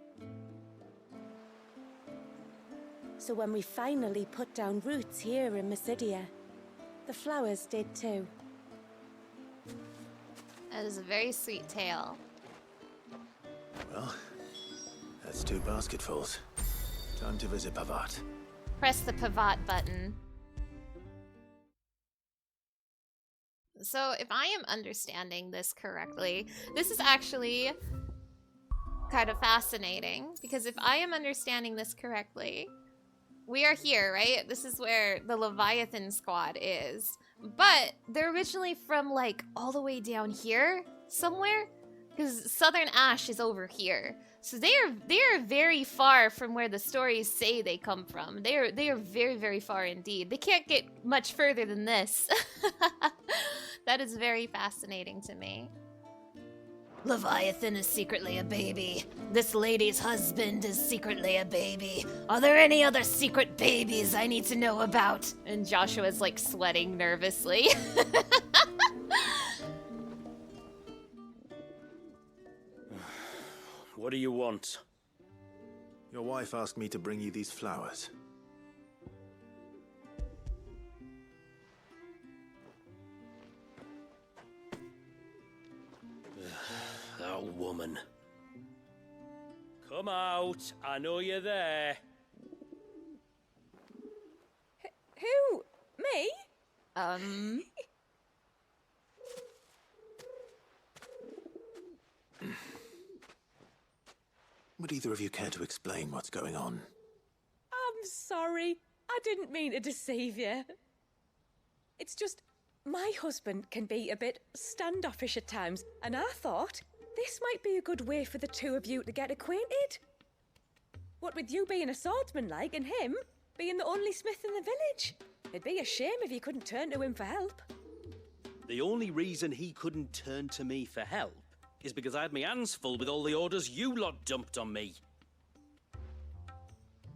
So when we finally put down roots here in Mysidia, the flowers did too. That is a very sweet tale. Well, that's 2 basketfuls. Time to visit Pavart. Press the pivot button. So, if I am understanding this correctly, this is actually kind of fascinating, because if I am understanding this correctly, we are here, right? This is where the Leviathan squad is. But they're originally from, like, all the way down here somewhere? Because Southern Ash is over here. So they are very far from where the stories say they come from. They are very, very far indeed. They can't get much further than this. That is very fascinating to me. Leviathan is secretly a baby. This lady's husband is secretly a baby. Are there any other secret babies I need to know about? And Joshua's like sweating nervously. What do you want? Your wife asked me to bring you these flowers. little woman. Come out. I know you're there. Who? Me? Would either of you care to explain what's going on? I'm sorry. I didn't mean to deceive you. It's just, my husband can be a bit standoffish at times, and I thought this might be a good way for the two of you to get acquainted. What with you being a swordsman like, and him being the only smith in the village. It'd be a shame if you couldn't turn to him for help. The only reason he couldn't turn to me for help is because I had my hands full with all the orders you lot dumped on me.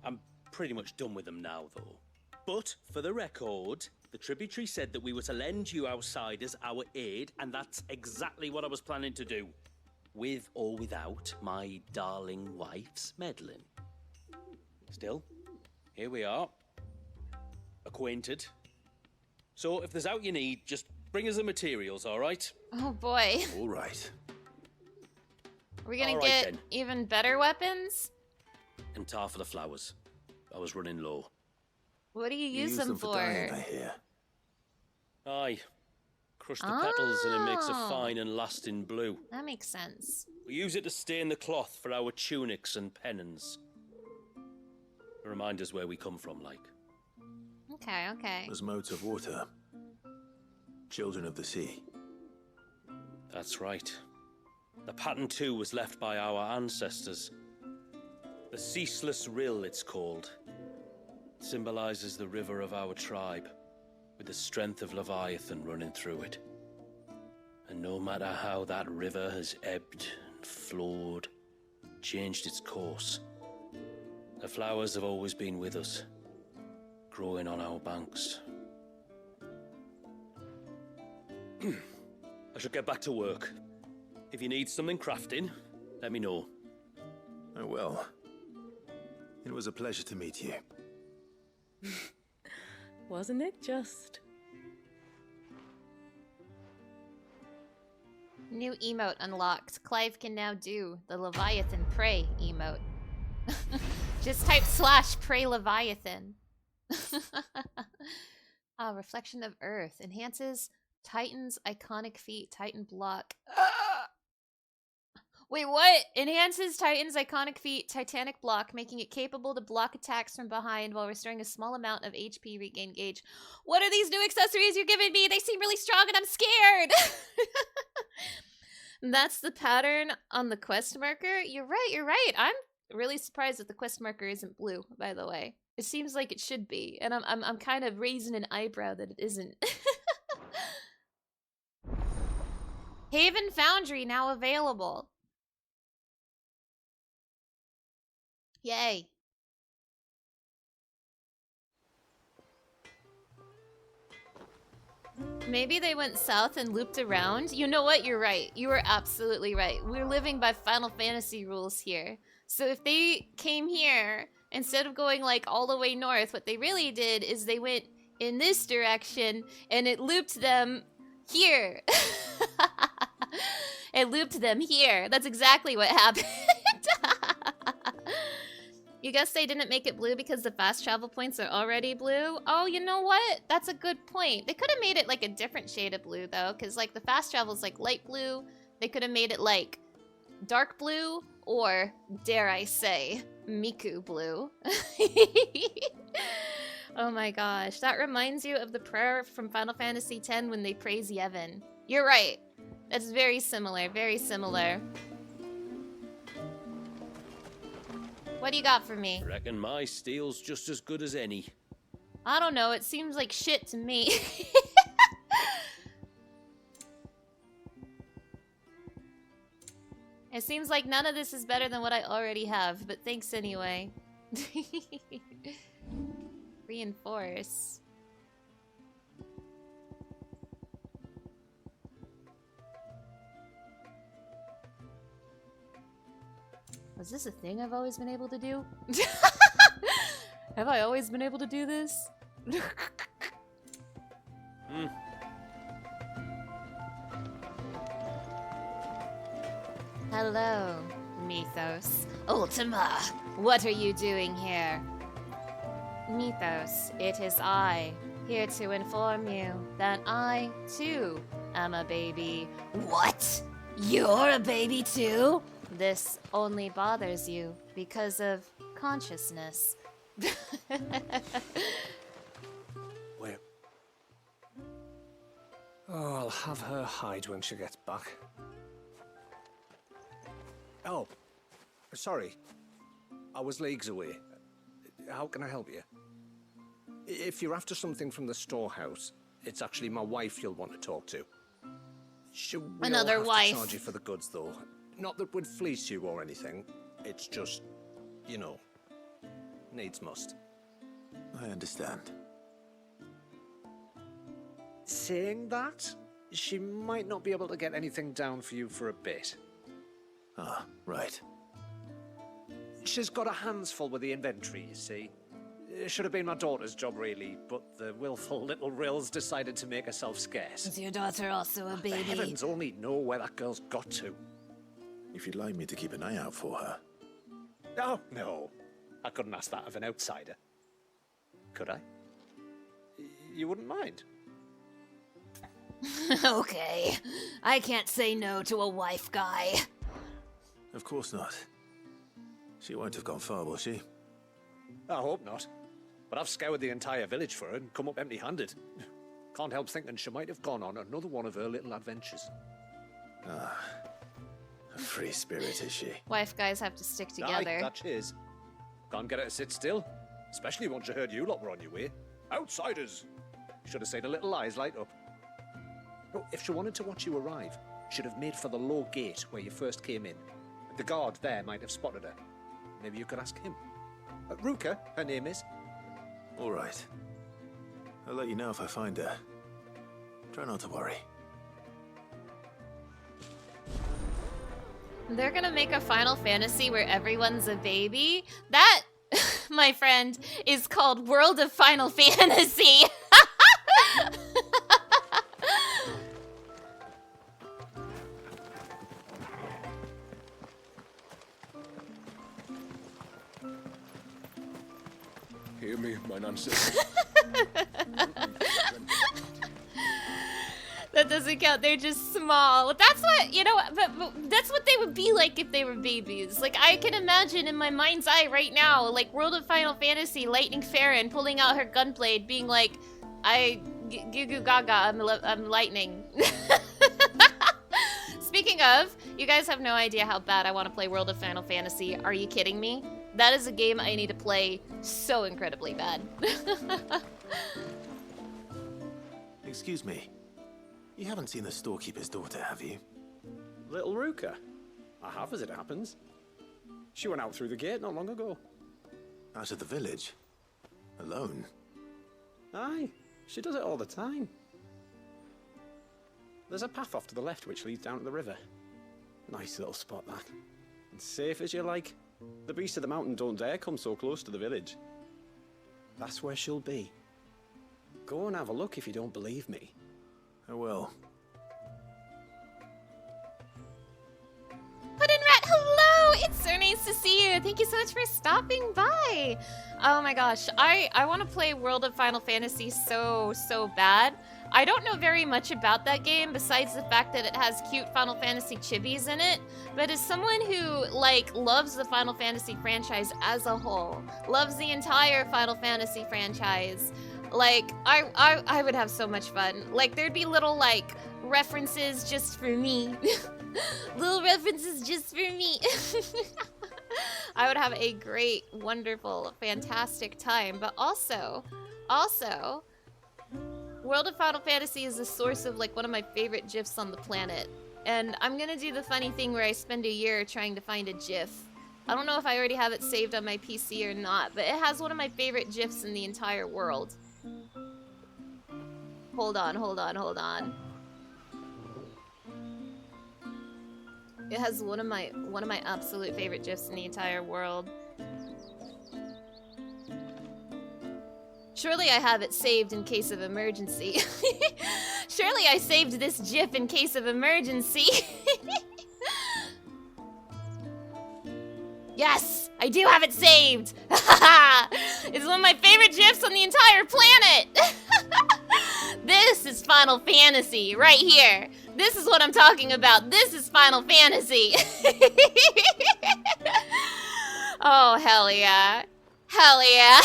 I'm pretty much done with them now, though. But, for the record, the tributary said that we were to lend you outsiders our aid, and that's exactly what I was planning to do. With or without my darling wife's meddling. Still, here we are. Acquainted. So, if there's out you need, just bring us the materials, all right? Oh boy. All right. We're gonna All right, get then. even better weapons? And tar for the flowers. I was running low. What do you use them for? dyeing, I hear. Aye. Crush the petals and it makes a Oh. fine and lasting blue. That makes sense. We use it to stain the cloth for our tunics and pennons. Remind us where we come from, like. Okay, okay. As modes of water. Children of the sea. That's right. The pattern too was left by our ancestors. The Ceaseless Rill, it's called. It symbolizes the river of our tribe, with the strength of Leviathan running through it. And no matter how that river has ebbed and flowed, changed its course, the flowers have always been with us, growing on our banks. I should get back to work. If you need something crafting, let me know. Oh well. It was a pleasure to meet you. Wasn't it just? New emote unlocked. Clive can now do the Leviathan Prey emote. Just type / Prey Leviathan. Reflection of Earth. Enhances Titan's iconic feat. Titan block. Wait, what? Enhances Titan's iconic feat, Titanic block, making it capable to block attacks from behind while restoring a small amount of HP regain gauge. What are these new accessories you're giving me? They seem really strong and I'm scared! That's the pattern on the quest marker? You're right. I'm really surprised that the quest marker isn't blue, by the way. It seems like it should be, and I'm kind of raising an eyebrow that it isn't. Haven Foundry now available. Yay. Maybe they went south and looped around. You know what? You're right. You are absolutely right. We're living by Final Fantasy rules here. So if they came here, instead of going like all the way north, what they really did is they went in this direction and it looped them here. It looped them here. That's exactly what happened. You guess they didn't make it blue because the fast travel points are already blue? Oh, you know what? That's a good point. They could have made it like a different shade of blue though, because like the fast travel is like light blue. They could have made it like dark blue, or dare I say, Miku blue. Oh my gosh, that reminds you of the prayer from Final Fantasy X when they praise Yevon. You're right. That's very similar, very similar. What do you got for me? Reckon my steel's just as good as any. I don't know, it seems like shit to me. It seems like none of this is better than what I already have, but thanks anyway. Reinforce. Was this a thing I've always been able to do? Have I always been able to do this? Hello, Mythos. Ultima, what are you doing here? Mythos, it is I, here to inform you that I, too, am a baby. What? You're a baby too? This only bothers you because of consciousness. Wait. Oh, I'll have her hide when she gets back. Oh, sorry. I was leagues away. How can I help you? If you're after something from the storehouse, it's actually my wife you'll want to talk to. Another have wife. To charge you for the goods, though. Not that we'd fleece you or anything. It's just, you know, needs must. I understand. Saying that, she might not be able to get anything down for you for a bit. Ah, right. She's got her hands full with the inventory, you see. It should have been my daughter's job, really, but the willful little Rills decided to make herself scarce. Is your daughter also a The baby? heavens only know where that girl's got to. If you'd like me to keep an eye out for her. Oh, no. I couldn't ask that of an outsider. Could I? You wouldn't mind? Okay. I can't say no to a wife guy. Of course not. She won't have gone far, will she? I hope not. But I've scoured the entire village for her and come up empty-handed. Can't help thinking she might have gone on another one of her little adventures. Ah. A free spirit, is she? Wife guys have to stick together. Aye, that she is. Can't get her to sit still. Especially once she heard you lot were on your way. Outsiders! Should have seen her little eyes light up. Oh, if she wanted to watch you arrive, she'd have made for the low gate where you first came in. The guard there might have spotted her. Maybe you could ask him. Ruka, her name is. All right. I'll let you know if I find her. Try not to worry. They're gonna make a Final Fantasy where everyone's a baby? That, my friend, is called World of Final Fantasy! Hear me, mine ancestors. That doesn't count, they're just small. That's what, you know, but that's what they would be like if they were babies. Like, I can imagine in my mind's eye right now, like, World of Final Fantasy, Lightning Farron pulling out her gunblade, being like, goo goo gaga, I'm lightning. Speaking of, you guys have no idea how bad I want to play World of Final Fantasy. Are you kidding me? That is a game I need to play so incredibly bad. Excuse me. You haven't seen the storekeeper's daughter, have you? Little Ruka? I have, as it happens. She went out through the gate not long ago. Out of the village? Alone? Aye, she does it all the time. There's a path off to the left which leads down to the river. Nice little spot, that. And safe as you like. The beasts of the mountain don't dare come so close to the village. That's where she'll be. Go and have a look if you don't believe me. I will. Puddin' Rat, hello! It's so nice to see you. Thank you so much for stopping by. Oh my gosh, I want to play World of Final Fantasy so bad. I don't know very much about that game besides the fact that it has cute Final Fantasy chibis in it, but as someone who, like, loves the Final Fantasy franchise as a whole, loves the entire Final Fantasy franchise, like, I would have so much fun. Like, there'd be little, like, references just for me. Little references just for me. I would have a great, wonderful, fantastic time, but also, World of Final Fantasy is the source of, like, one of my favorite GIFs on the planet. And I'm gonna do the funny thing where I spend a year trying to find a GIF. I don't know if I already have it saved on my PC or not, but it has one of my favorite GIFs in the entire world. Hold on. It has one of my absolute favorite GIFs in the entire world. Surely I have it saved in case of emergency. Surely I saved this GIF in case of emergency. Yes, I do have it saved. It's one of my favorite GIFs on the entire planet. This is Final Fantasy right here. This is what I'm talking about. This is Final Fantasy. Oh, hell yeah. Hell yeah.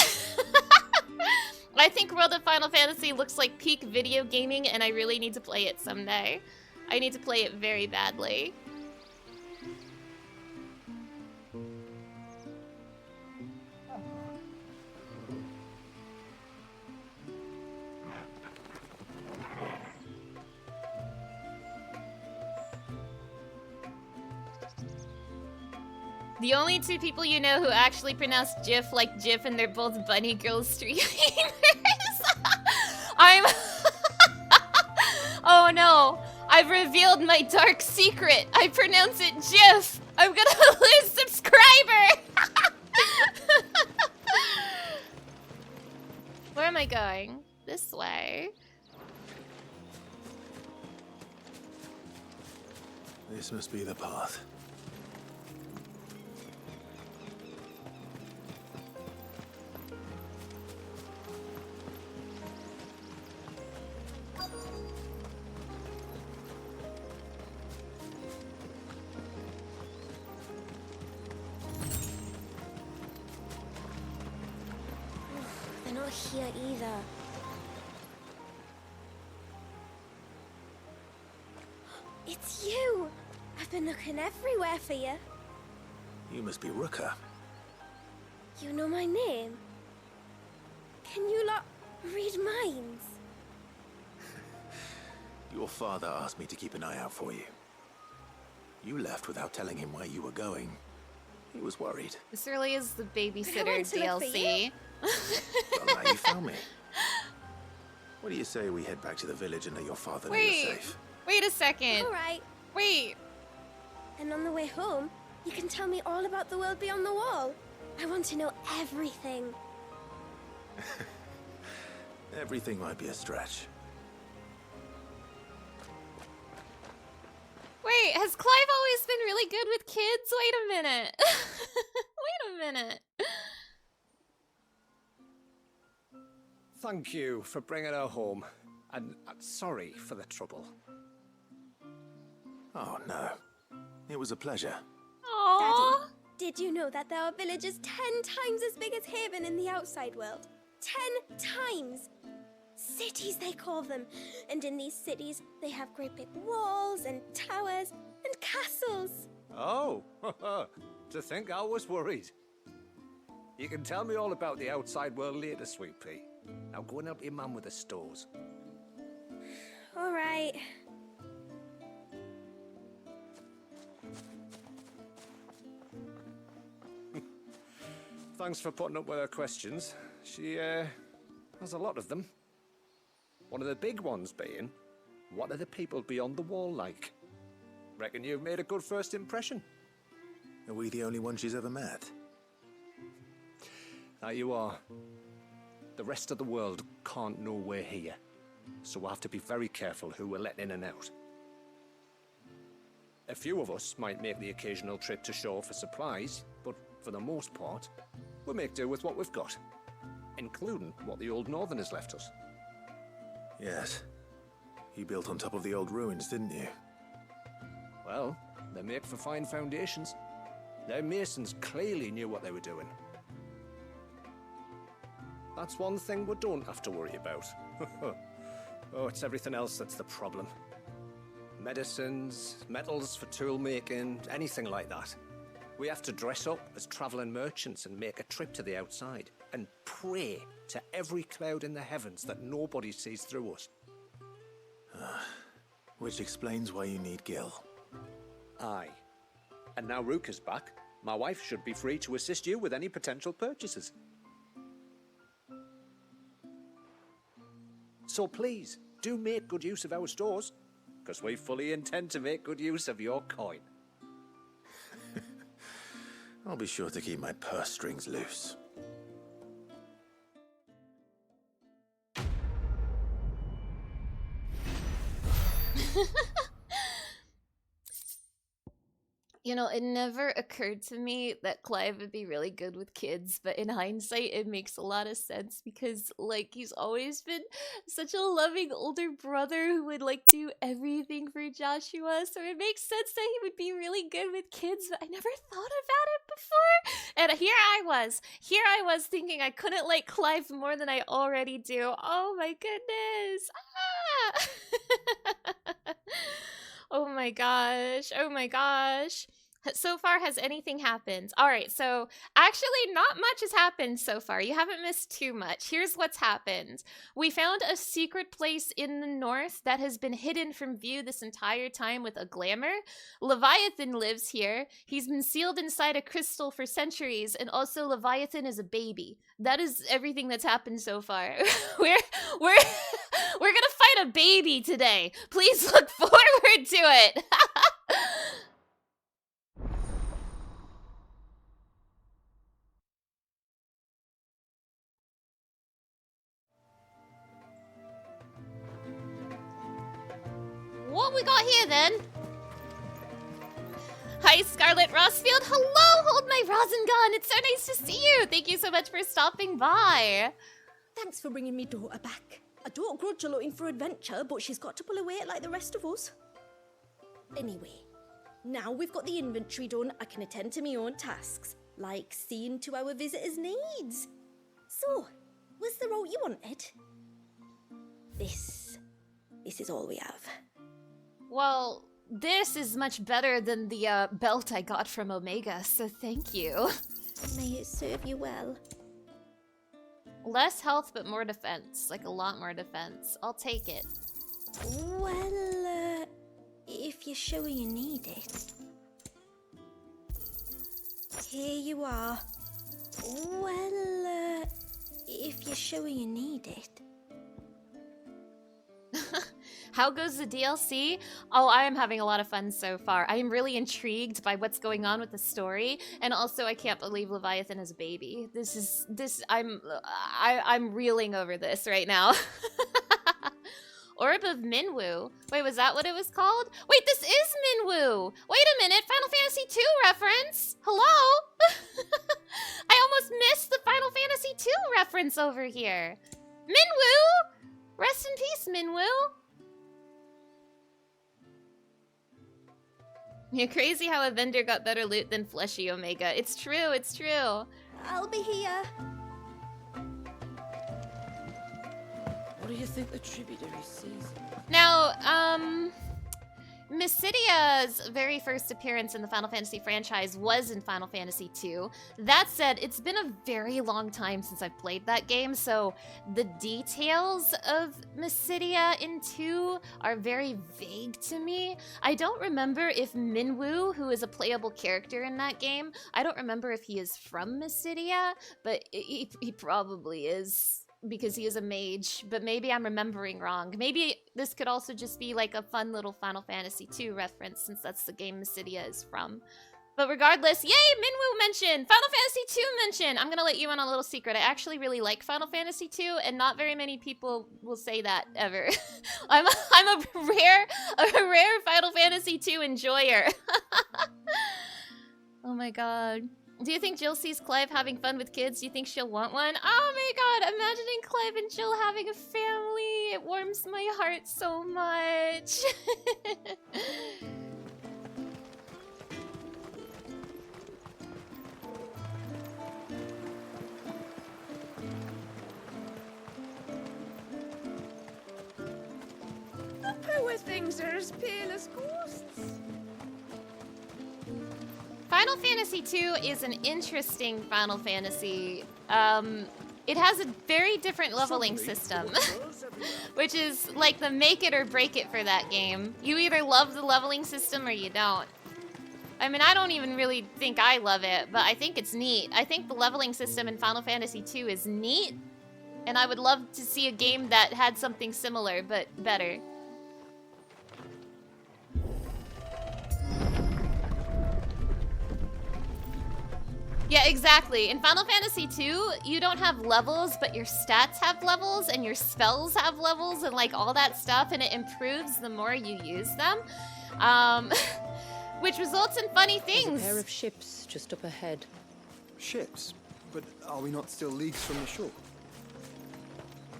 I think World of Final Fantasy looks like peak video gaming, and I really need to play it someday. I need to play it very badly. The only two people you know who actually pronounce GIF like GIF, and they're both bunny girls streamers. I'm... Oh no, I've revealed my dark secret. I pronounce it GIF. I'm gonna lose subscriber. Where am I going? This way. This must be the path. They're not here either. It's you! I've been looking everywhere for you. You must be Ruka. You know my name? Can you lot read minds? Your father asked me to keep an eye out for you. You left without telling him where you were going. He was worried. This really is the babysitter went to look for DLC. Well, now you found me. What do you say we head back to the village and let your father know you're Wait, safe? wait a second. All right. Wait. And on the way home, you can tell me all about the world beyond the wall. I want to know everything. Everything might be a stretch. Wait, has Clive always been really good with kids? Wait a minute. Wait a minute. Thank you for bringing her home. And sorry for the trouble. Oh, no. It was a pleasure. Aww. Daddy, did you know that there are villages 10 times as big as Haven in the outside world? 10 times! Cities, they call them. And in these cities, they have great big walls and towers and castles. Oh, to think I was worried. You can tell me all about the outside world later, Sweet Pea. Now go and help your mum with the stores. All right. Thanks for putting up with her questions. She, has a lot of them. One of the big ones being, what are the people beyond the wall like? Reckon you've made a good first impression. Are we the only ones she's ever met? Now you are. The rest of the world can't know we're here, so we'll have to be very careful who we're letting in and out. A few of us might make the occasional trip to shore for supplies, but for the most part, we'll make do with what we've got, including what the old Northerners left us. Yes. You built on top of the old ruins, didn't you? Well, they make for fine foundations. Their masons clearly knew what they were doing. That's one thing we don't have to worry about. Oh, it's everything else that's the problem. Medicines, metals for tool making, anything like that. We have to dress up as traveling merchants and make a trip to the outside and pray to every cloud in the heavens that nobody sees through us. Which explains why you need Gil. Aye. And now Ruka's back, my wife should be free to assist you with any potential purchases. So please, do make good use of our stores, because we fully intend to make good use of your coin. I'll be sure to keep my purse strings loose. You know, it never occurred to me that Clive would be really good with kids, but in hindsight, it makes a lot of sense because, like, he's always been such a loving older brother who would, like, do everything for Joshua, so it makes sense that he would be really good with kids, but I never thought about it before. And here I was thinking I couldn't like Clive more than I already do. Oh my goodness. Ah! Oh my gosh. Oh my gosh. So far, has anything happened? All right, so actually not much has happened so far. You haven't missed too much. Here's what's happened. We found a secret place in the north that has been hidden from view this entire time with a glamour. Leviathan lives here. He's been sealed inside a crystal for centuries, and also Leviathan is a baby. That is everything that's happened so far. We're gonna fight a baby today. Please look forward to it. What we got here then? Hi, Scarlett Rossfield. Hello, hold my rosin gun. It's so nice to see you. Thank you so much for stopping by. Thanks for bringing me daughter back. I don't grudge her looking for adventure, but she's got to pull her weight like the rest of us. Anyway, now we've got the inventory done, I can attend to my own tasks, like seeing to our visitors' needs. So, was the route you wanted? This is all we have. Well, this is much better than the belt I got from Omega, so thank you. May it serve you well. Less health, but more defense. Like a lot more defense. I'll take it. Well, if you're sure you need it. Here you are. Well, if you're sure you need it. How goes the DLC? Oh, I am having a lot of fun so far. I am really intrigued by what's going on with the story, and also I can't believe Leviathan is a baby. I'm reeling over this right now. Orb of Minwu. Wait, was that what it was called? Wait, this is Minwu! Wait a minute, Final Fantasy II reference! Hello? I almost missed the Final Fantasy II reference over here. Minwu! Rest in peace, Minwu. You're crazy how a vendor got better loot than Fleshy Omega. It's true, it's true. I'll be here. What do you think the tributary sees? Now, Mysidia's very first appearance in the Final Fantasy franchise was in Final Fantasy II. That said, it's been a very long time since I've played that game, so the details of Mysidia in 2 are very vague to me. I don't remember if Minwu, who is a playable character in that game, I don't remember if he is from Mysidia, but he probably is, because he is a mage, but maybe I'm remembering wrong. Maybe this could also just be like a fun little Final Fantasy II reference, since that's the game Mysidia is from. But regardless, yay, Minwu mention! Final Fantasy II mention! I'm gonna let you in on a little secret. I actually really like Final Fantasy II, and not very many people will say that ever. I'm a rare Final Fantasy II enjoyer. Oh my god. Do you think Jill sees Clive having fun with kids? Do you think she'll want one? Oh my god, imagining Clive and Jill having a family. It warms my heart so much. The poor things are as pale as ghosts. Final Fantasy II is an interesting Final Fantasy. It has a very different leveling system, which is like the make it or break it for that game. You either love the leveling system or you don't. I mean, I don't even really think I love it, but I think it's neat. I think the leveling system in Final Fantasy II is neat, and I would love to see a game that had something similar, but better. Yeah, exactly. In Final Fantasy II, you don't have levels, but your stats have levels, and your spells have levels, and like all that stuff, and it improves the more you use them. which results in funny There's things. a pair of ships just up ahead. Ships? But are we not still leagues from the shore?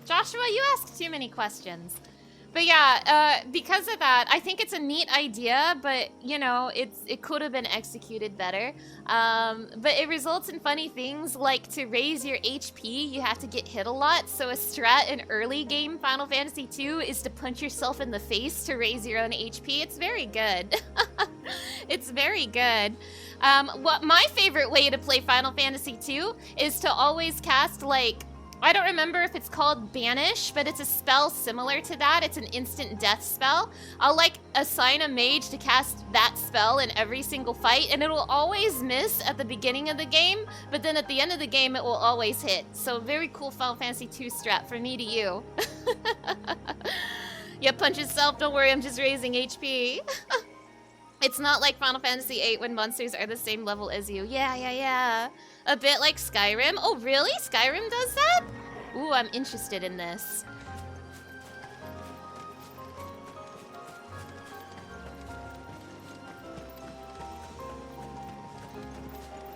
Joshua, you ask too many questions. But yeah, because of that, I think it's a neat idea, but you know, it could have been executed better. But it results in funny things like to raise your HP, you have to get hit a lot. So a strat in early game Final Fantasy II is to punch yourself in the face to raise your own HP. It's very good. It's very good. What my favorite way to play Final Fantasy II is to always cast like, I don't remember if it's called Banish, but it's a spell similar to that. It's an instant death spell. I'll like assign a mage to cast that spell in every single fight, and it will always miss at the beginning of the game, but then at the end of the game, it will always hit. So very cool Final Fantasy II strat from me to you. Yeah, punch yourself, don't worry, I'm just raising HP. It's not like Final Fantasy VIII when monsters are the same level as you. Yeah. A bit like Skyrim. Oh, really? Skyrim does that? Ooh, I'm interested in this.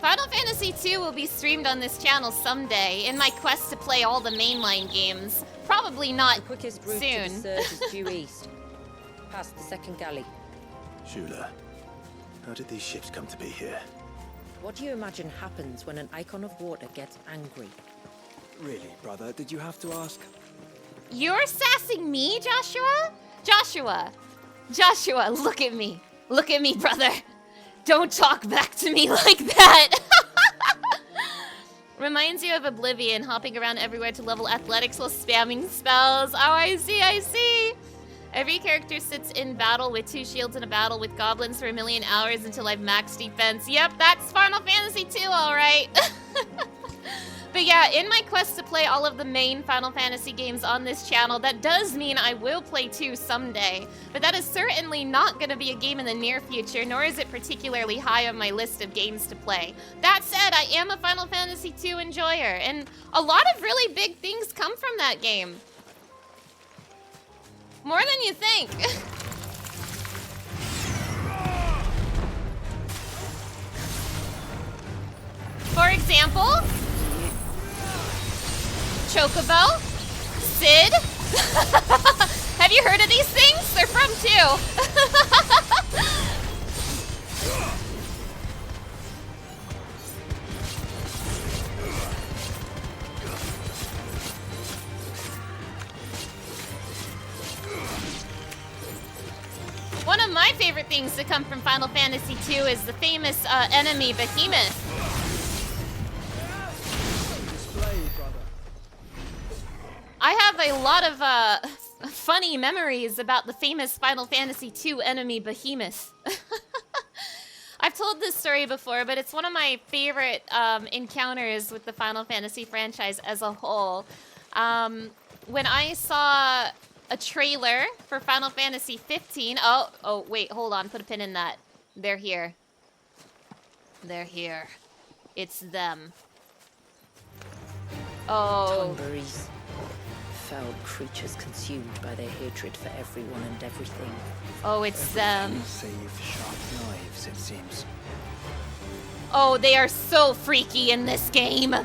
Final Fantasy II will be streamed on this channel someday in my quest to play all the mainline games. Probably not The quickest route soon. to the surge is due east, past the second galley. Shula, how did these ships come to be here? What do you imagine happens when an icon of water gets angry? Really, brother, did you have to ask? You're sassing me, Joshua? Joshua, look at me. Look at me, brother. Don't talk back to me like that. Reminds you of Oblivion, hopping around everywhere to level athletics while spamming spells. Oh, I see. Every character sits in battle with 2 shields in a battle with goblins for 1,000,000 hours until I've maxed defense. Yep, that's Final Fantasy II, all right. But yeah, in my quest to play all of the main Final Fantasy games on this channel, that does mean I will play 2 someday. But that is certainly not going to be a game in the near future, nor is it particularly high on my list of games to play. That said, I am a Final Fantasy II enjoyer, and a lot of really big things come from that game. More than you think. For example, Chocobo, Sid. Have you heard of these things? They're from 2. One of my favorite things to come from Final Fantasy II is the famous enemy Behemoth. I have a lot of funny memories about the famous Final Fantasy II enemy Behemoth. I've told this story before, but it's one of my favorite encounters with the Final Fantasy franchise as a whole. When I saw a trailer for Final Fantasy 15. Oh, wait, hold on. Put a pin in that. They're here. They're here. It's them. Oh. Tonberries. Foul creatures consumed by their hatred for everyone and everything. Oh, it's them. Save sharp knives, it seems. Oh, they are so freaky in this game.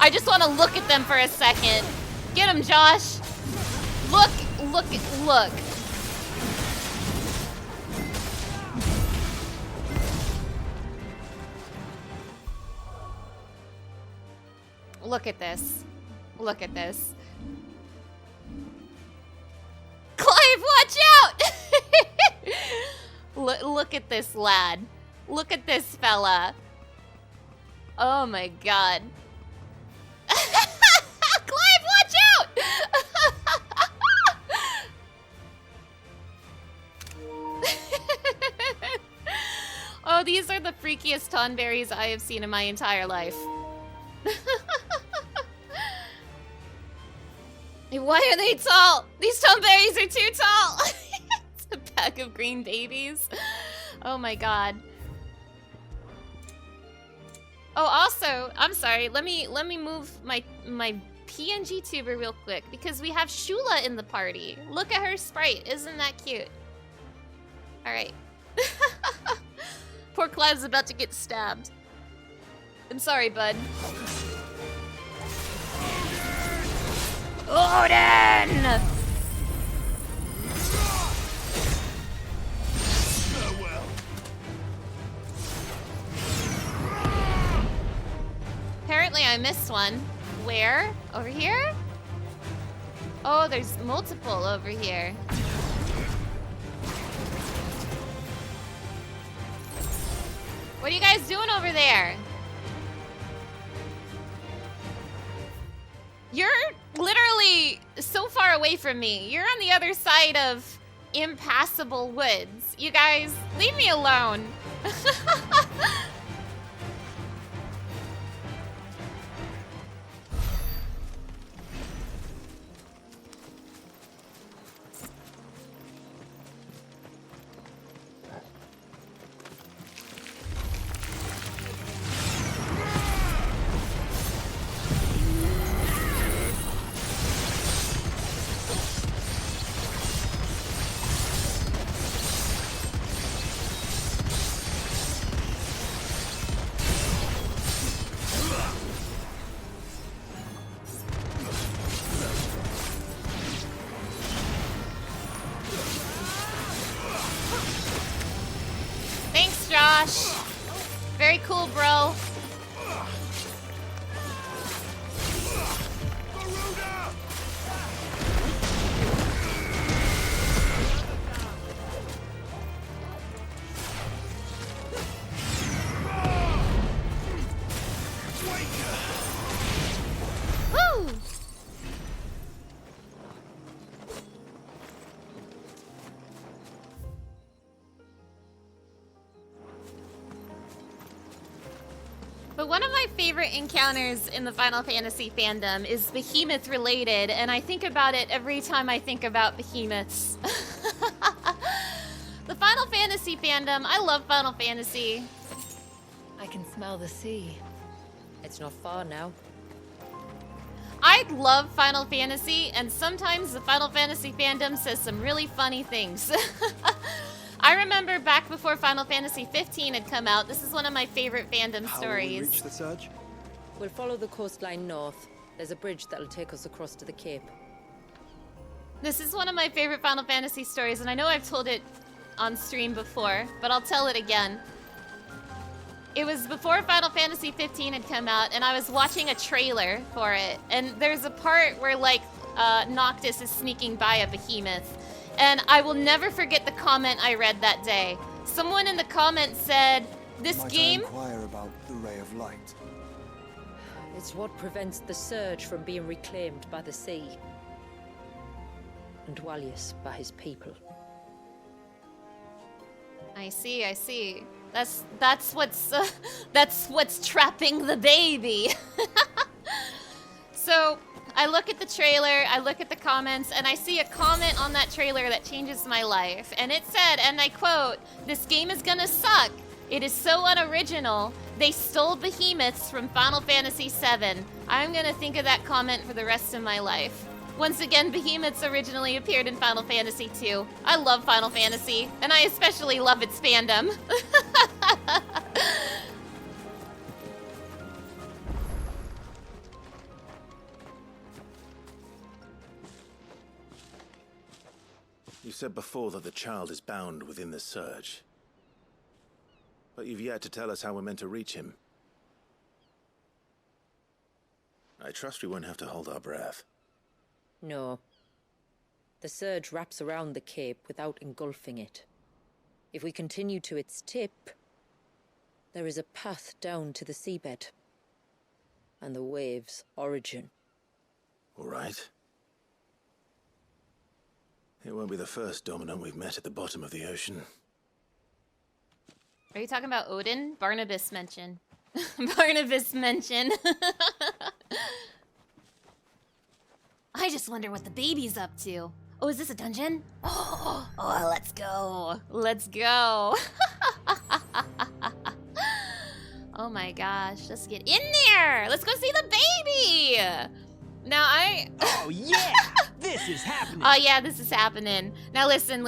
I just want to look at them for a second. Get him, Josh. Look. Look at this. Look at this. Clive, watch out! Look at this lad. Look at this fella. Oh my god. Clive, watch out! Oh, these are the freakiest tonberries I have seen in my entire life. Why are they tall? These tonberries are too tall. It's a pack of green babies. Oh my god. Oh, also, I'm sorry. Let me move my PNG tuber real quick because we have Shula in the party. Look at her sprite. Isn't that cute? All right. Poor Clive's about to get stabbed. I'm sorry, bud. Odin! Apparently I missed one. Where? Over here? Oh, there's multiple over here. What are you guys doing over there? You're literally so far away from me. You're on the other side of impassable woods. You guys, leave me alone. Thanks, Josh. Very cool, bro. Woo! But one of my favorite encounters in the Final Fantasy fandom is Behemoth related, and I think about it every time I think about behemoths. The Final Fantasy fandom, I love Final Fantasy. I can smell the sea. It's not far now. I love Final Fantasy, and sometimes the Final Fantasy fandom says some really funny things. I remember back before Final Fantasy 15 had come out, this is one of my favorite fandom How stories. will we reach the surge? We'll follow the coastline north. There's a bridge that'll take us across to the Cape. This is one of my favorite Final Fantasy stories, and I know I've told it on stream before, but I'll tell it again. It was before Final Fantasy 15 had come out, and I was watching a trailer for it, and there's a part where, like, Noctis is sneaking by a behemoth, and I will never forget the comment I read that day. Someone in the comment said, this Might game... I inquire about the ray of light? It's what prevents the surge from being reclaimed by the sea. And Dwalius by his people. I see, I see. That's what's trapping the baby. So, I look at the trailer, I look at the comments, and I see a comment on that trailer that changes my life. And it said, and I quote, "This game is gonna suck. It is so unoriginal. They stole behemoths from Final Fantasy VII. I'm gonna think of that comment for the rest of my life." Once again, behemoths originally appeared in Final Fantasy II. I love Final Fantasy, and I especially love its fandom. You said before that the child is bound within the surge. But you've yet to tell us how we're meant to reach him. I trust we won't have to hold our breath. No. The surge wraps around the Cape without engulfing it. If we continue to its tip, there is a path down to the seabed. And the wave's origin. All right. It won't be the first dominant we've met at the bottom of the ocean. Are you talking about Odin? Barnabas mention. Barnabas mention. I just wonder what the baby's up to. Oh, is this a dungeon? Oh, let's go. Let's go. Oh my gosh, let's get in there. Let's go see the baby. Now Oh yeah! This is happening. Oh yeah, this is happening. Now listen.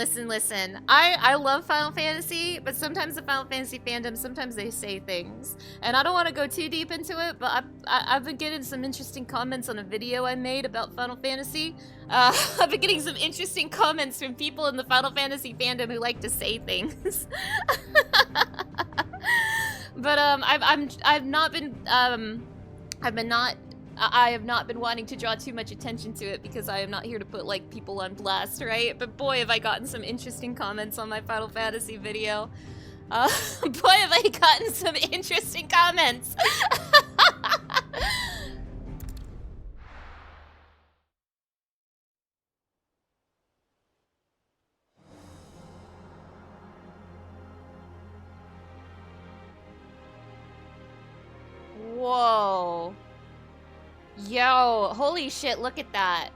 I love Final Fantasy, but sometimes the Final Fantasy fandom, sometimes they say things. And I don't want to go too deep into it, but I've been getting some interesting comments on a video I made about Final Fantasy. I've been getting some interesting comments from people in the Final Fantasy fandom who like to say things. But I have not been wanting to draw too much attention to it because I am not here to put like people on blast, right? But boy, have I gotten some interesting comments on my Final Fantasy video. Boy, have I gotten some interesting comments. Whoa. Yo, holy shit, look at that.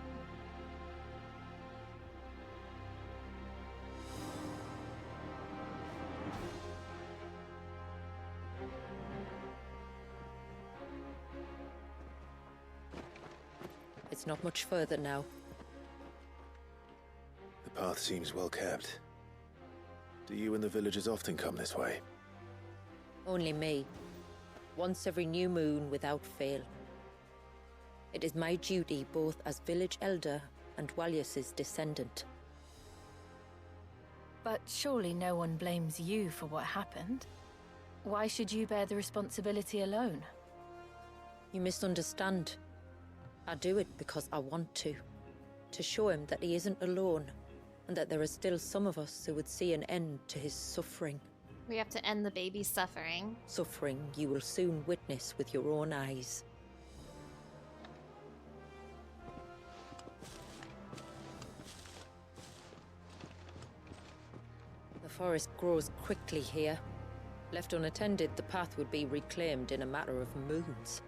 It's not much further now. The path seems well kept. Do you and the villagers often come this way? Only me. Once every new moon without fail. It is my duty both as village elder and Walius's descendant. But surely no one blames you for what happened. Why should you bear the responsibility alone? You misunderstand. I do it because I want to. To show him that he isn't alone, and that there are still some of us who would see an end to his suffering. We have to end the baby's suffering. Suffering you will soon witness with your own eyes. The forest grows quickly here. Left unattended, the path would be reclaimed in a matter of moons.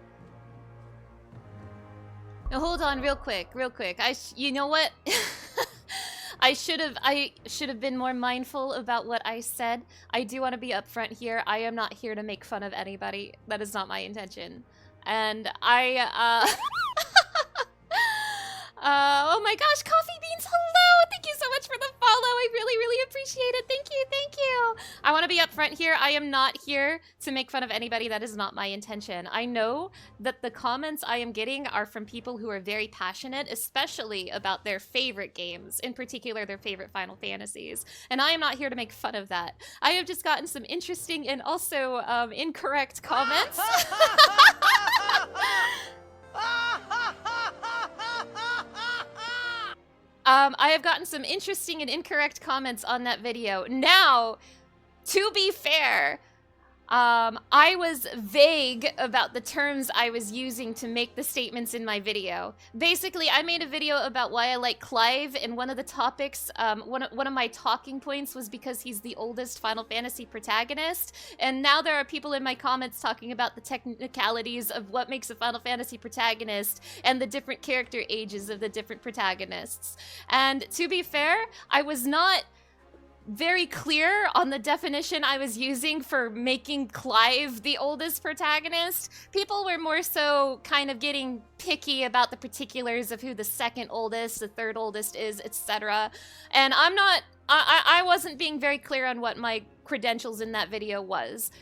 Now hold on, real quick. You know what? I should have been more mindful about what I said. I do want to be upfront here. I am not here to make fun of anybody. That is not my intention. And oh my gosh, Coffee Beans, hello! Thank you so much for the follow. I really, really appreciate it. Thank you. I want to be upfront here. I am not here to make fun of anybody. That is not my intention. I know that the comments I am getting are from people who are very passionate, especially about their favorite games, in particular their favorite Final Fantasies. And I am not here to make fun of that. I have just gotten some interesting and also incorrect comments. I have gotten some interesting and incorrect comments on that video. Now, to be fair, I was vague about the terms I was using to make the statements in my video. Basically, I made a video about why I like Clive, and one of the topics, one of my talking points was because he's the oldest Final Fantasy protagonist, and now there are people in my comments talking about the technicalities of what makes a Final Fantasy protagonist and the different character ages of the different protagonists. And to be fair, I was not very clear on the definition I was using for making Clive the oldest protagonist. People were more so kind of getting picky about the particulars of who the second oldest, the third oldest is, etc. And I wasn't being very clear on what my credentials in that video was.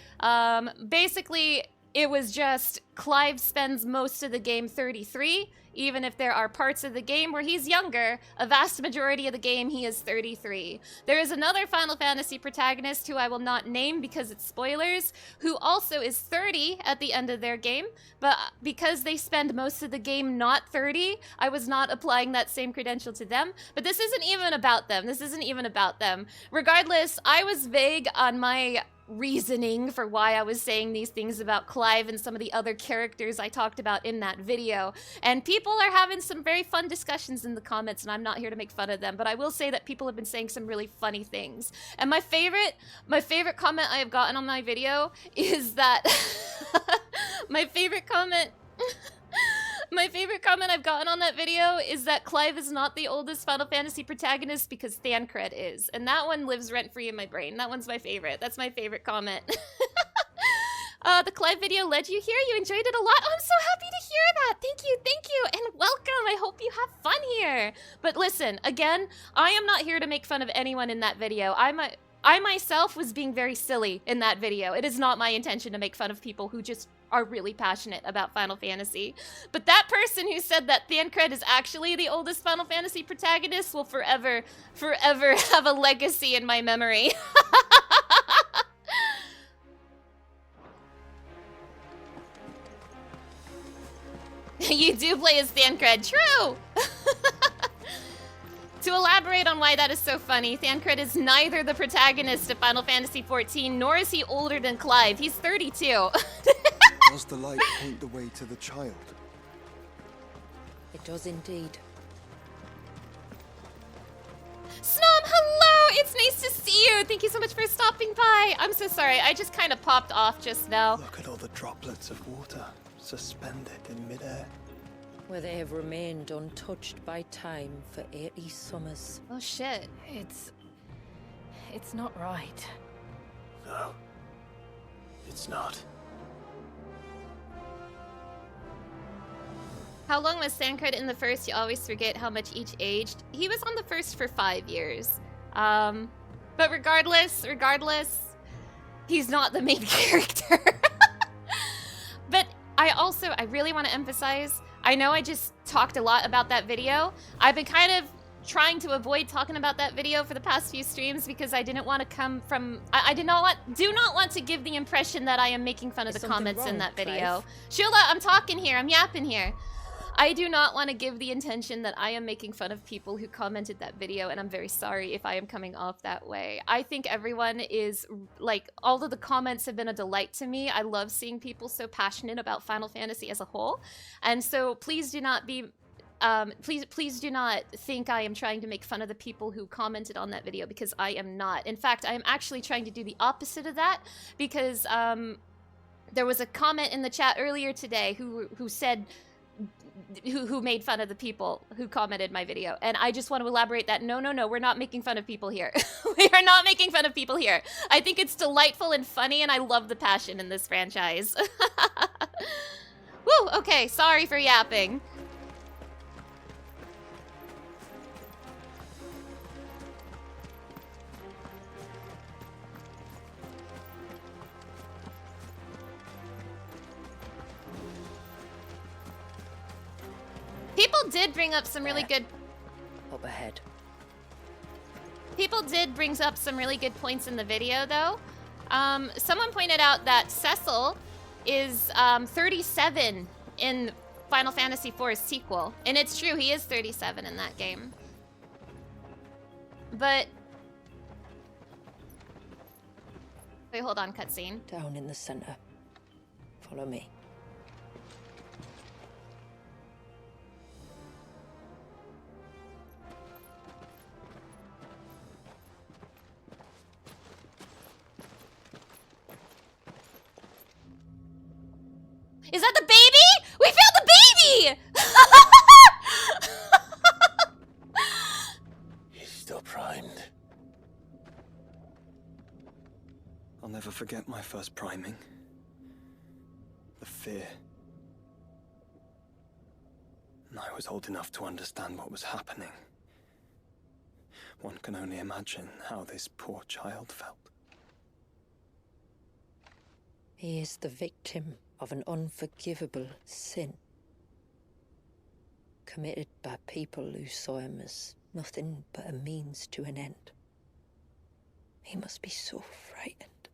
Basically, it was just Clive spends most of the game 33, even if there are parts of the game where he's younger. A vast majority of the game he is 33. There is another Final Fantasy protagonist who I will not name because it's spoilers, who also is 30 at the end of their game, but because they spend most of the game not 30, I was not applying that same credential to them. But this isn't even about them. Regardless, I was vague on my reasoning for why I was saying these things about Clive and some of the other characters I talked about in that video. And people are having some very fun discussions in the comments, and I'm not here to make fun of them, but I will say that people have been saying some really funny things. And my favorite comment I have gotten on my video is that my favorite comment I've gotten on that video is that Clive is not the oldest Final Fantasy protagonist because Thancred is. And that one lives rent-free in my brain. That one's my favorite. That's my favorite comment. The Clive video led you here. You enjoyed it a lot. Oh, I'm so happy to hear that. Thank you, and welcome. I hope you have fun here. But listen, again, I am not here to make fun of anyone in that video. I myself was being very silly in that video. It is not my intention to make fun of people who just are really passionate about Final Fantasy. But that person who said that Thancred is actually the oldest Final Fantasy protagonist will forever have a legacy in my memory. You do play as Thancred, true! To elaborate on why that is so funny, Thancred is neither the protagonist of Final Fantasy XIV, nor is he older than Clive. He's 32. Does the light point the way to the child? It does indeed. Snom, hello! It's nice to see you! Thank you so much for stopping by. I'm so sorry, I just kind of popped off just now. Look at all the droplets of water suspended in midair. Where they have remained untouched by time for 80 summers. Oh shit. It's not right. No. It's not. How long was Thancred in the first? You always forget how much each aged. He was on the first for 5 years. But regardless, he's not the main character. But I really want to emphasize, I know I just talked a lot about that video. I've been kind of trying to avoid talking about that video for the past few streams because I didn't want to come from, I do not want to give the impression that I am making fun of the comments in that video. Shula, I'm talking here, I'm yapping here. I do not want to give the intention that I am making fun of people who commented that video, and I'm very sorry if I am coming off that way. I think everyone is, like, all of the comments have been a delight to me. I love seeing people so passionate about Final Fantasy as a whole. And so please do not be, please do not think I am trying to make fun of the people who commented on that video, because I am not. In fact, I am actually trying to do the opposite of that, because there was a comment in the chat earlier today who said, who made fun of the people who commented my video. And I just want to elaborate that no, we're not making fun of people here. We are not making fun of people here. I think it's delightful and funny, and I love the passion in this franchise. Woo, okay, sorry for yapping. People did bring up some really good... Up ahead. People did bring up some really good points in the video, though. Someone pointed out that Cecil is 37 in Final Fantasy IV's sequel. And it's true, he is 37 in that game. But... Wait, hold on, cutscene. Down in the center. Follow me. Is that the baby? We found the baby! He's still primed. I'll never forget my first priming. The fear. And I was old enough to understand what was happening. One can only imagine how this poor child felt. He is the victim of an unforgivable sin, committed by people who saw him as nothing but a means to an end. He must be so frightened.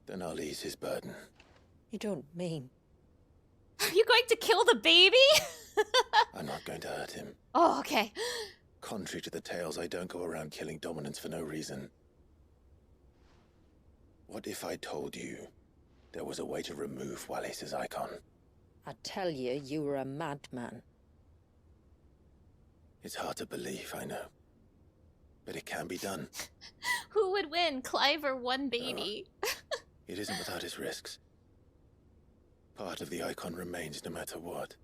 Then I'll ease his burden. You don't mean... Are you going to kill the baby? I'm not going to hurt him. Oh, okay. Contrary to the tales, I don't go around killing dominants for no reason. What if I told you there was a way to remove Wallis' icon? I tell you, you were a madman. It's hard to believe, I know. But it can be done. Who would win, Clive or one baby? It isn't without its risks. Part of the icon remains no matter what.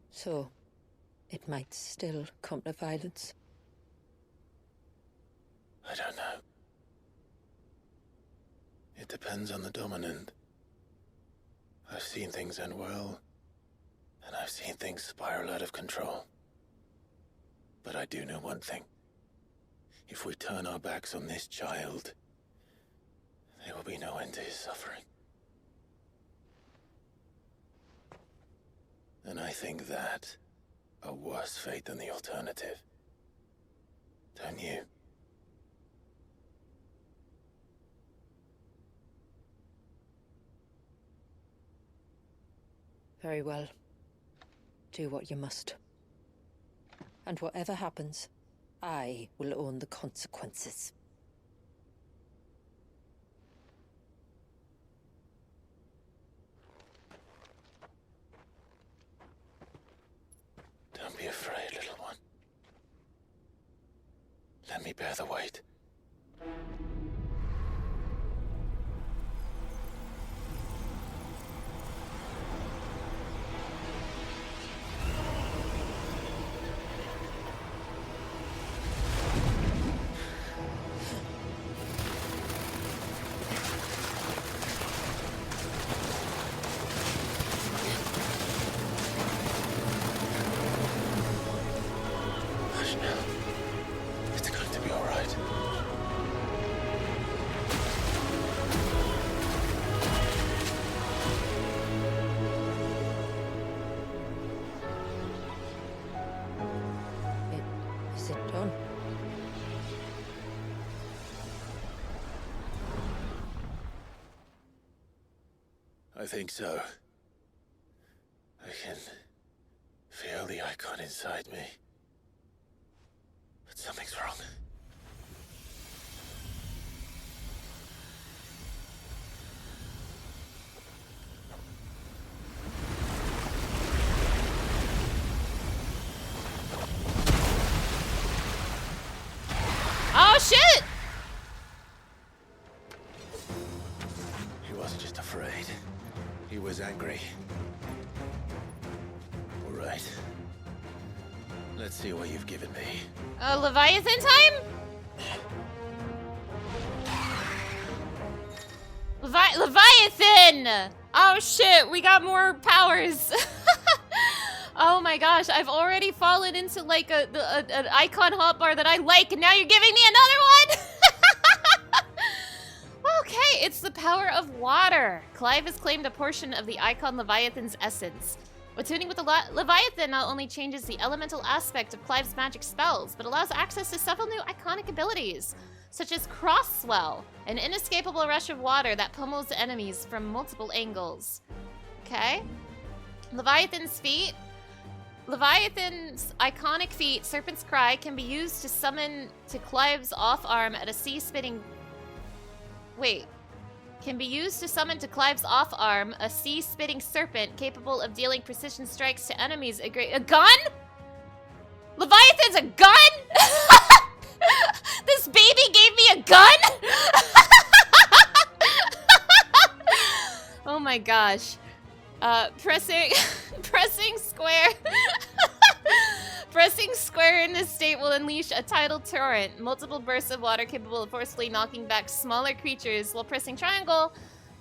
So, it might still come to violence. I don't know. It depends on the dominant. I've seen things end well, and I've seen things spiral out of control. But I do know one thing. If we turn our backs on this child, there will be no end to his suffering. And I think that a worse fate than the alternative. Don't you? Very well. Do what you must. And whatever happens, I will own the consequences. Don't be afraid, little one. Let me bear the weight. It's going to be all right. Is it done? I think so. I can feel the icon inside me. But something's wrong. Oh shit! He wasn't just afraid. He was angry. All right. Let's see what you've given me. Leviathan time? Leviathan! Oh shit, we got more powers. Oh my gosh, I've already fallen into like an icon hotbar that I like, and now you're giving me another one? Okay, it's the power of water. Clive has claimed a portion of the icon Leviathan's essence. Attuning with the Leviathan not only changes the elemental aspect of Clive's magic spells, but allows access to several new iconic abilities, such as Crosswell, an inescapable rush of water that pummels enemies from multiple angles. Okay. Leviathan's feat. Leviathan's iconic feat, Serpent's Cry, can be used to summon to Clive's off arm at a sea-spitting... Wait. Can be used to summon to Clive's off arm a sea-spitting serpent capable of dealing precision strikes to enemies. A gun? Leviathan's a gun? This baby gave me a gun? Oh my gosh. Pressing square. Pressing square in this state will unleash a tidal torrent, multiple bursts of water capable of forcefully knocking back smaller creatures, while pressing triangle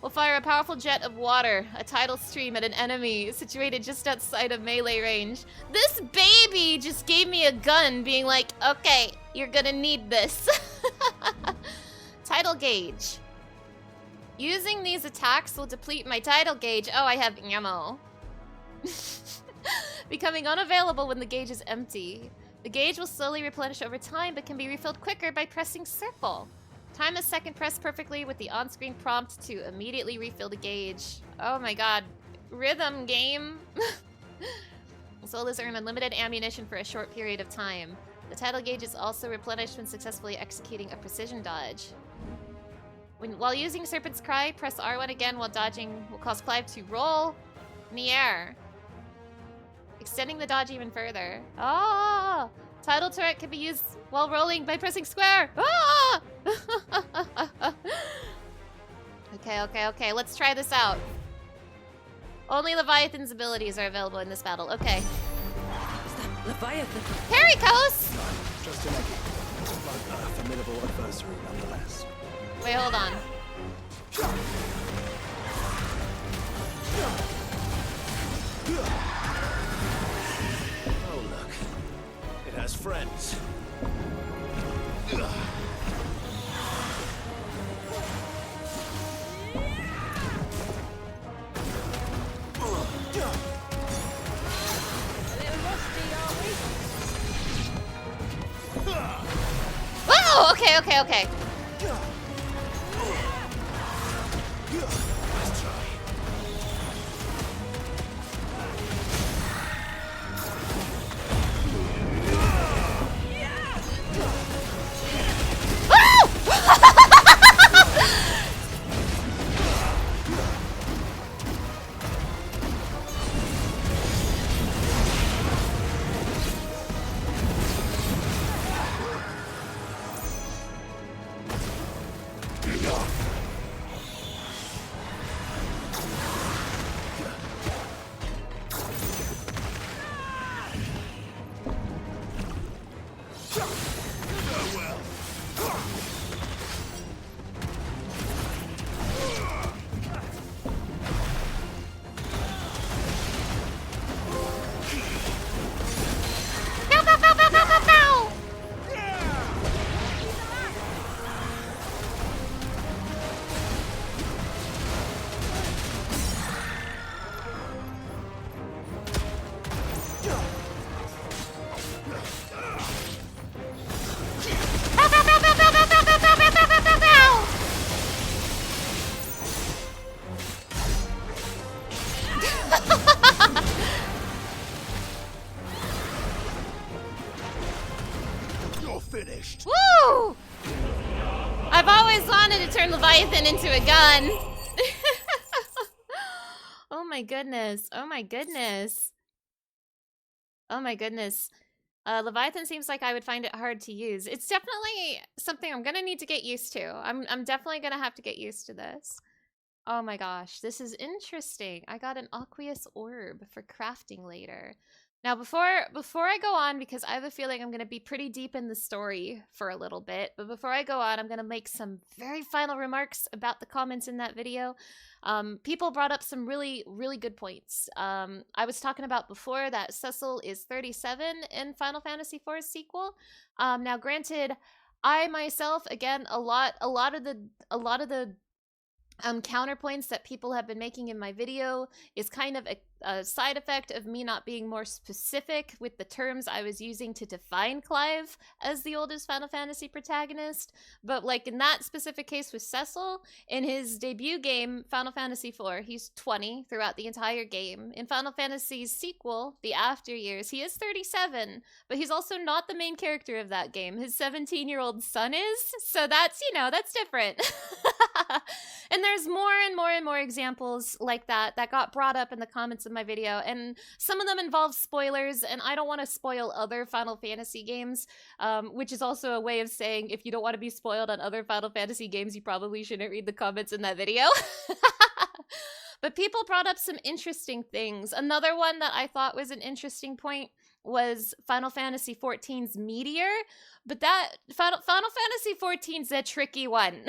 will fire a powerful jet of water, a tidal stream at an enemy situated just outside of melee range. This baby just gave me a gun, being like, okay, you're gonna need this. Tidal gauge. Using these attacks will deplete my tidal gauge. Oh, I have ammo. Becoming unavailable when the gauge is empty. The gauge will slowly replenish over time, but can be refilled quicker by pressing circle. Time a second press perfectly with the on-screen prompt to immediately refill the gauge. Oh my god. Rhythm game. Solos earn unlimited ammunition for a short period of time. The tidal gauge is also replenished when successfully executing a precision dodge. While using Serpent's Cry, press R1 again while dodging will cause Clive to roll in the air, extending the dodge even further. Ah! Tidal turret can be used while rolling by pressing square. Ah! Okay. Let's try this out. Only Leviathan's abilities are available in this battle. Okay. Is that Leviathan? Pericos! Just a formidable adversary nonetheless. Wait, hold on. Oh, look. It has friends. Oh, okay, okay, okay. Let's try. Bow, bow, bow, bow, bow, bow, bow. Bow, bow, bow, bow, bow, bow, bow, bow, bow, bow, bow, bow, bow. You're finished. Woo! I've always wanted to turn Leviathan into a gun. Oh my goodness. Oh my goodness. Oh my goodness. Leviathan seems like I would find it hard to use. It's definitely something I'm gonna need to get used to. I'm definitely gonna have to get used to this. Oh my gosh, this is interesting. I got an aqueous orb for crafting later. Now, before I go on, because I have a feeling I'm going to be pretty deep in the story for a little bit, but before I go on, I'm going to make some very final remarks about the comments in that video. People brought up some really, really good points. I was talking about before that Cecil is 37 in Final Fantasy IV's sequel. Now, granted, I myself, again, a lot of the counterpoints that people have been making in my video is kind of a side effect of me not being more specific with the terms I was using to define Clive as the oldest Final Fantasy protagonist. But like in that specific case with Cecil, in his debut game, Final Fantasy IV, he's 20 throughout the entire game. In Final Fantasy's sequel, The After Years, he is 37, but he's also not the main character of that game. His 17-year-old son is, so that's, you know, that's different. And there's more and more and more examples like that got brought up in the comments of my video, and some of them involve spoilers, and I don't want to spoil other Final Fantasy games, which is also a way of saying if you don't want to be spoiled on other Final Fantasy games, you probably shouldn't read the comments in that video. But people brought up some interesting things. Another one that I thought was an interesting point was Final Fantasy XIV's Meteor, but that Final Fantasy XIV's a tricky one.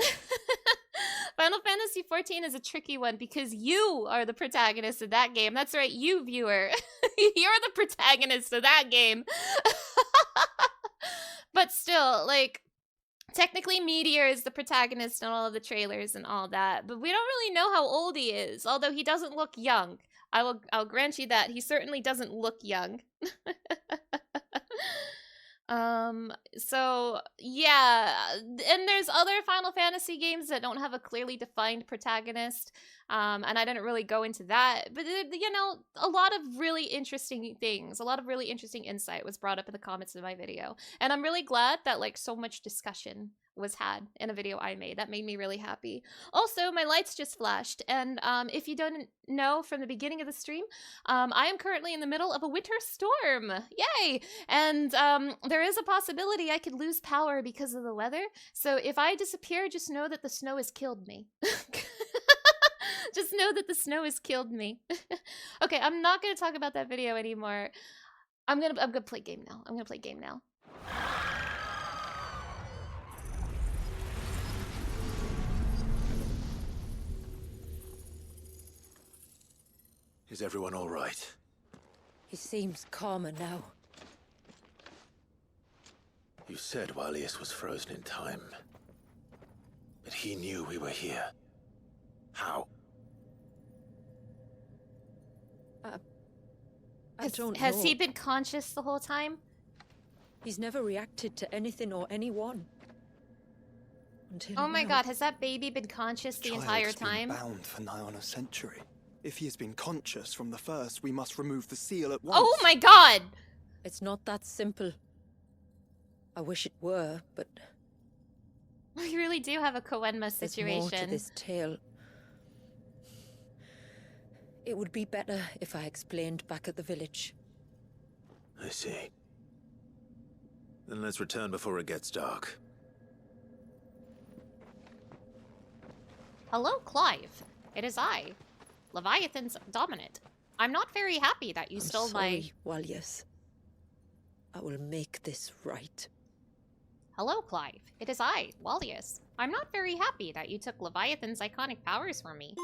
Final Fantasy XIV is a tricky one because you are the protagonist of that game. That's right, you viewer. You're the protagonist of that game. But still, like, technically Meteor is the protagonist in all of the trailers and all that, but we don't really know how old he is, although he doesn't look young. I'll grant you that. He certainly doesn't look young. So yeah, and there's other Final Fantasy games that don't have a clearly defined protagonist, and I didn't really go into that, but you know, a lot of really interesting things, a lot of really interesting insight was brought up in the comments of my video, and I'm really glad that like so much discussion was had in a video I made. That made me really happy. Also, my lights just flashed, and if you don't know from the beginning of the stream, I am currently in the middle of a winter storm. Yay! And there is a possibility I could lose power because of the weather. So if I disappear, just know that the snow has killed me. Just know that the snow has killed me. Okay, I'm not gonna talk about that video anymore. I'm gonna play game now. I'm gonna play game now. Is everyone all right? He seems calmer now. You said Walius was frozen in time. But he knew we were here. How? I don't know. Has he been conscious the whole time? He's never reacted to anything or anyone. Until Oh my now. god, has that baby been conscious the entire time? Been bound for nigh on a century. If he has been conscious from the first, we must remove the seal at once. Oh my god! It's not that simple. I wish it were, but We really do have a Coenma situation. there's more to this tale. It would be better if I explained back at the village. I see. Then let's return before it gets dark. Hello, Clive. It is I, Leviathan's dominant. I'm not very happy that you stole sorry, Walius. I will make this right. Hello, Clive. It is I, Walius. I'm not very happy that you took Leviathan's iconic powers from me.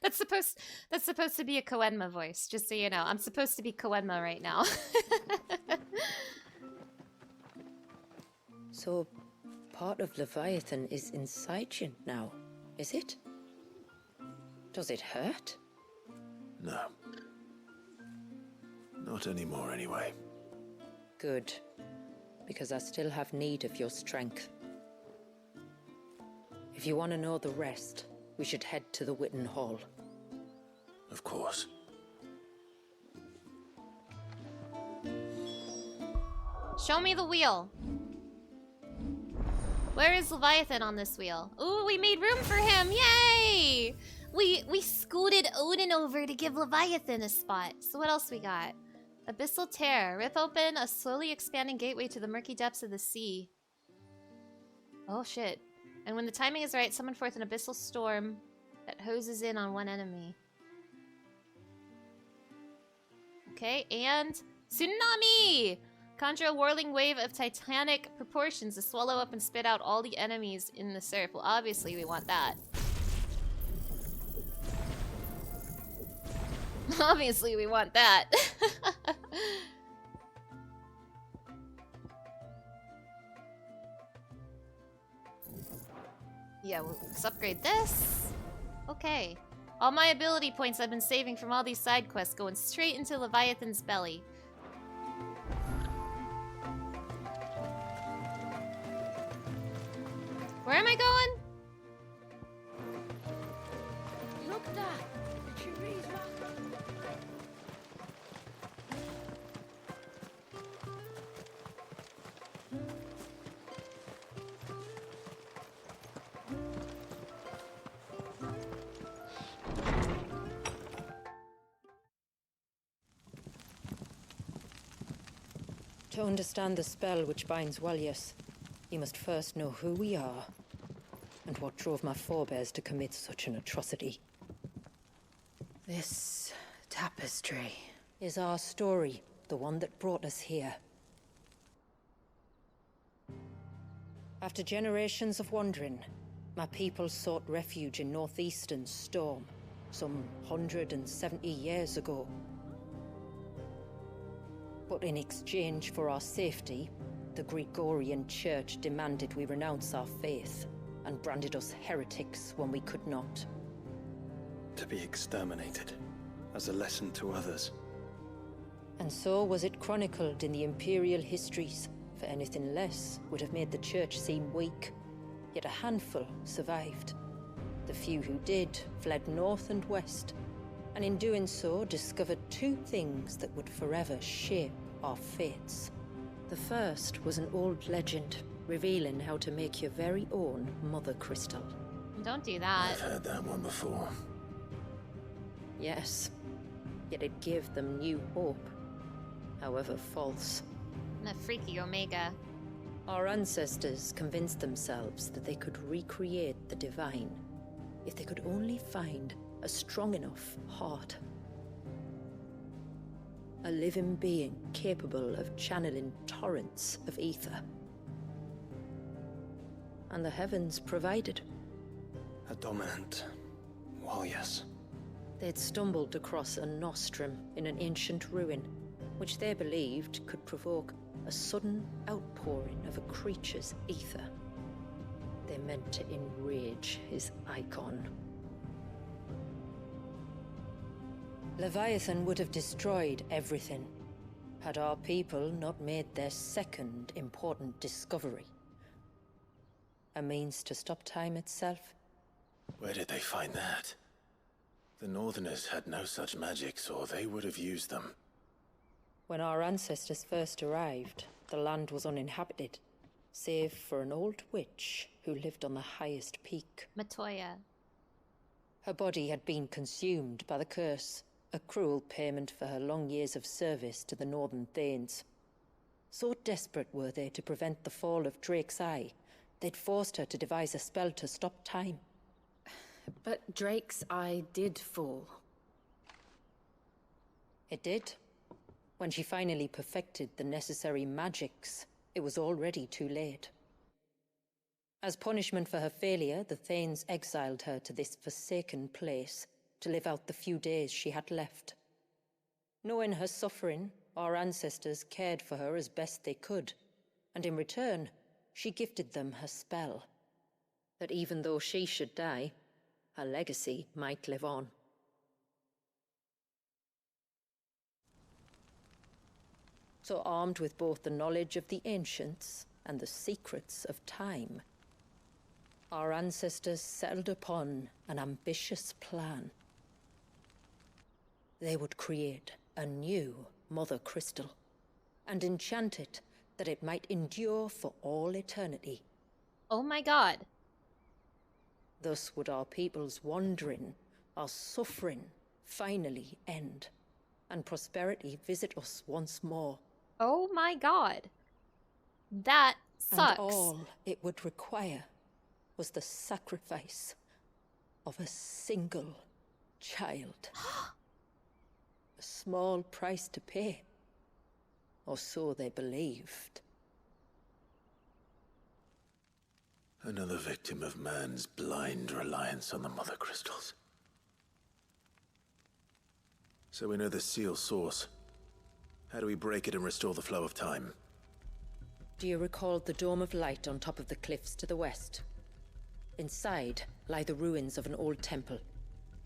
That's supposed to be a Coenma voice, just so you know. I'm supposed to be Coenma right now. So, part of Leviathan is inside you now, is it? Does it hurt? No. Not anymore, anyway. Good. Because I still have need of your strength. If you want to know the rest, we should head to the Witten Hall. Of course. Show me the wheel. Where is Leviathan on this wheel? Ooh, we made room for him! Yay! We scooted Odin over to give Leviathan a spot. So what else we got? Abyssal Tear. Rip open a slowly expanding gateway to the murky depths of the sea. Oh shit. And when the timing is right, summon forth an abyssal storm that hoses in on one enemy. Okay, and Tsunami! Conjure a whirling wave of titanic proportions to swallow up and spit out all the enemies in the surf. Well, obviously we want that. Obviously we want that. Yeah, let's upgrade this. Okay. All my ability points I've been saving from all these side quests going straight into Leviathan's belly. Where am I going? Look, Dad. The trees back. To understand the spell which binds Walius, you must first know who we are, and what drove my forebears to commit such an atrocity. This tapestry is our story, the one that brought us here. After generations of wandering, my people sought refuge in northeastern Storm, some 170 years ago. But in exchange for our safety, the Gregorian Church demanded we renounce our faith and branded us heretics when we could not. To be exterminated, as a lesson to others. And so was it chronicled in the imperial histories, for anything less would have made the Church seem weak. Yet a handful survived. The few who did fled north and west, and in doing so discovered two things that would forever shape our fates. The first was an old legend, revealing how to make your very own Mother Crystal. Don't do that. I've heard that one before. Yes, yet it gave them new hope, however false. And a freaky Omega. Our ancestors convinced themselves that they could recreate the divine if they could only find a strong enough heart. A living being capable of channeling torrents of ether. And the heavens provided. A dominant. Well, yes. They'd stumbled across a nostrum in an ancient ruin, which they believed could provoke a sudden outpouring of a creature's ether. They meant to enrage his icon. Leviathan would have destroyed everything, had our people not made their second important discovery. A means to stop time itself. Where did they find that? The Northerners had no such magics, or they would have used them. When our ancestors first arrived, the land was uninhabited, save for an old witch who lived on the highest peak. Matoya. Her body had been consumed by the curse, a cruel payment for her long years of service to the Northern Thanes. So desperate were they to prevent the fall of Drake's Eye, they'd forced her to devise a spell to stop time. But Drake's Eye did fall. It did. When she finally perfected the necessary magics, it was already too late. As punishment for her failure, the Thanes exiled her to this forsaken place to live out the few days she had left. Knowing her suffering, our ancestors cared for her as best they could, and in return, she gifted them her spell. That even though she should die, her legacy might live on. So armed with both the knowledge of the ancients and the secrets of time, our ancestors settled upon an ambitious plan. They would create a new Mother Crystal, and enchant it that it might endure for all eternity. Oh my god. Thus would our people's wandering, our suffering, finally end, and prosperity visit us once more. Oh my god. That sucks. And all it would require was the sacrifice of a single child. A small price to pay, or so they believed. Another victim of man's blind reliance on the Mother Crystals. So we know the seal's source. How do we break it and restore the flow of time? Do you recall the dome of light on top of the cliffs to the west? Inside lie the ruins of an old temple.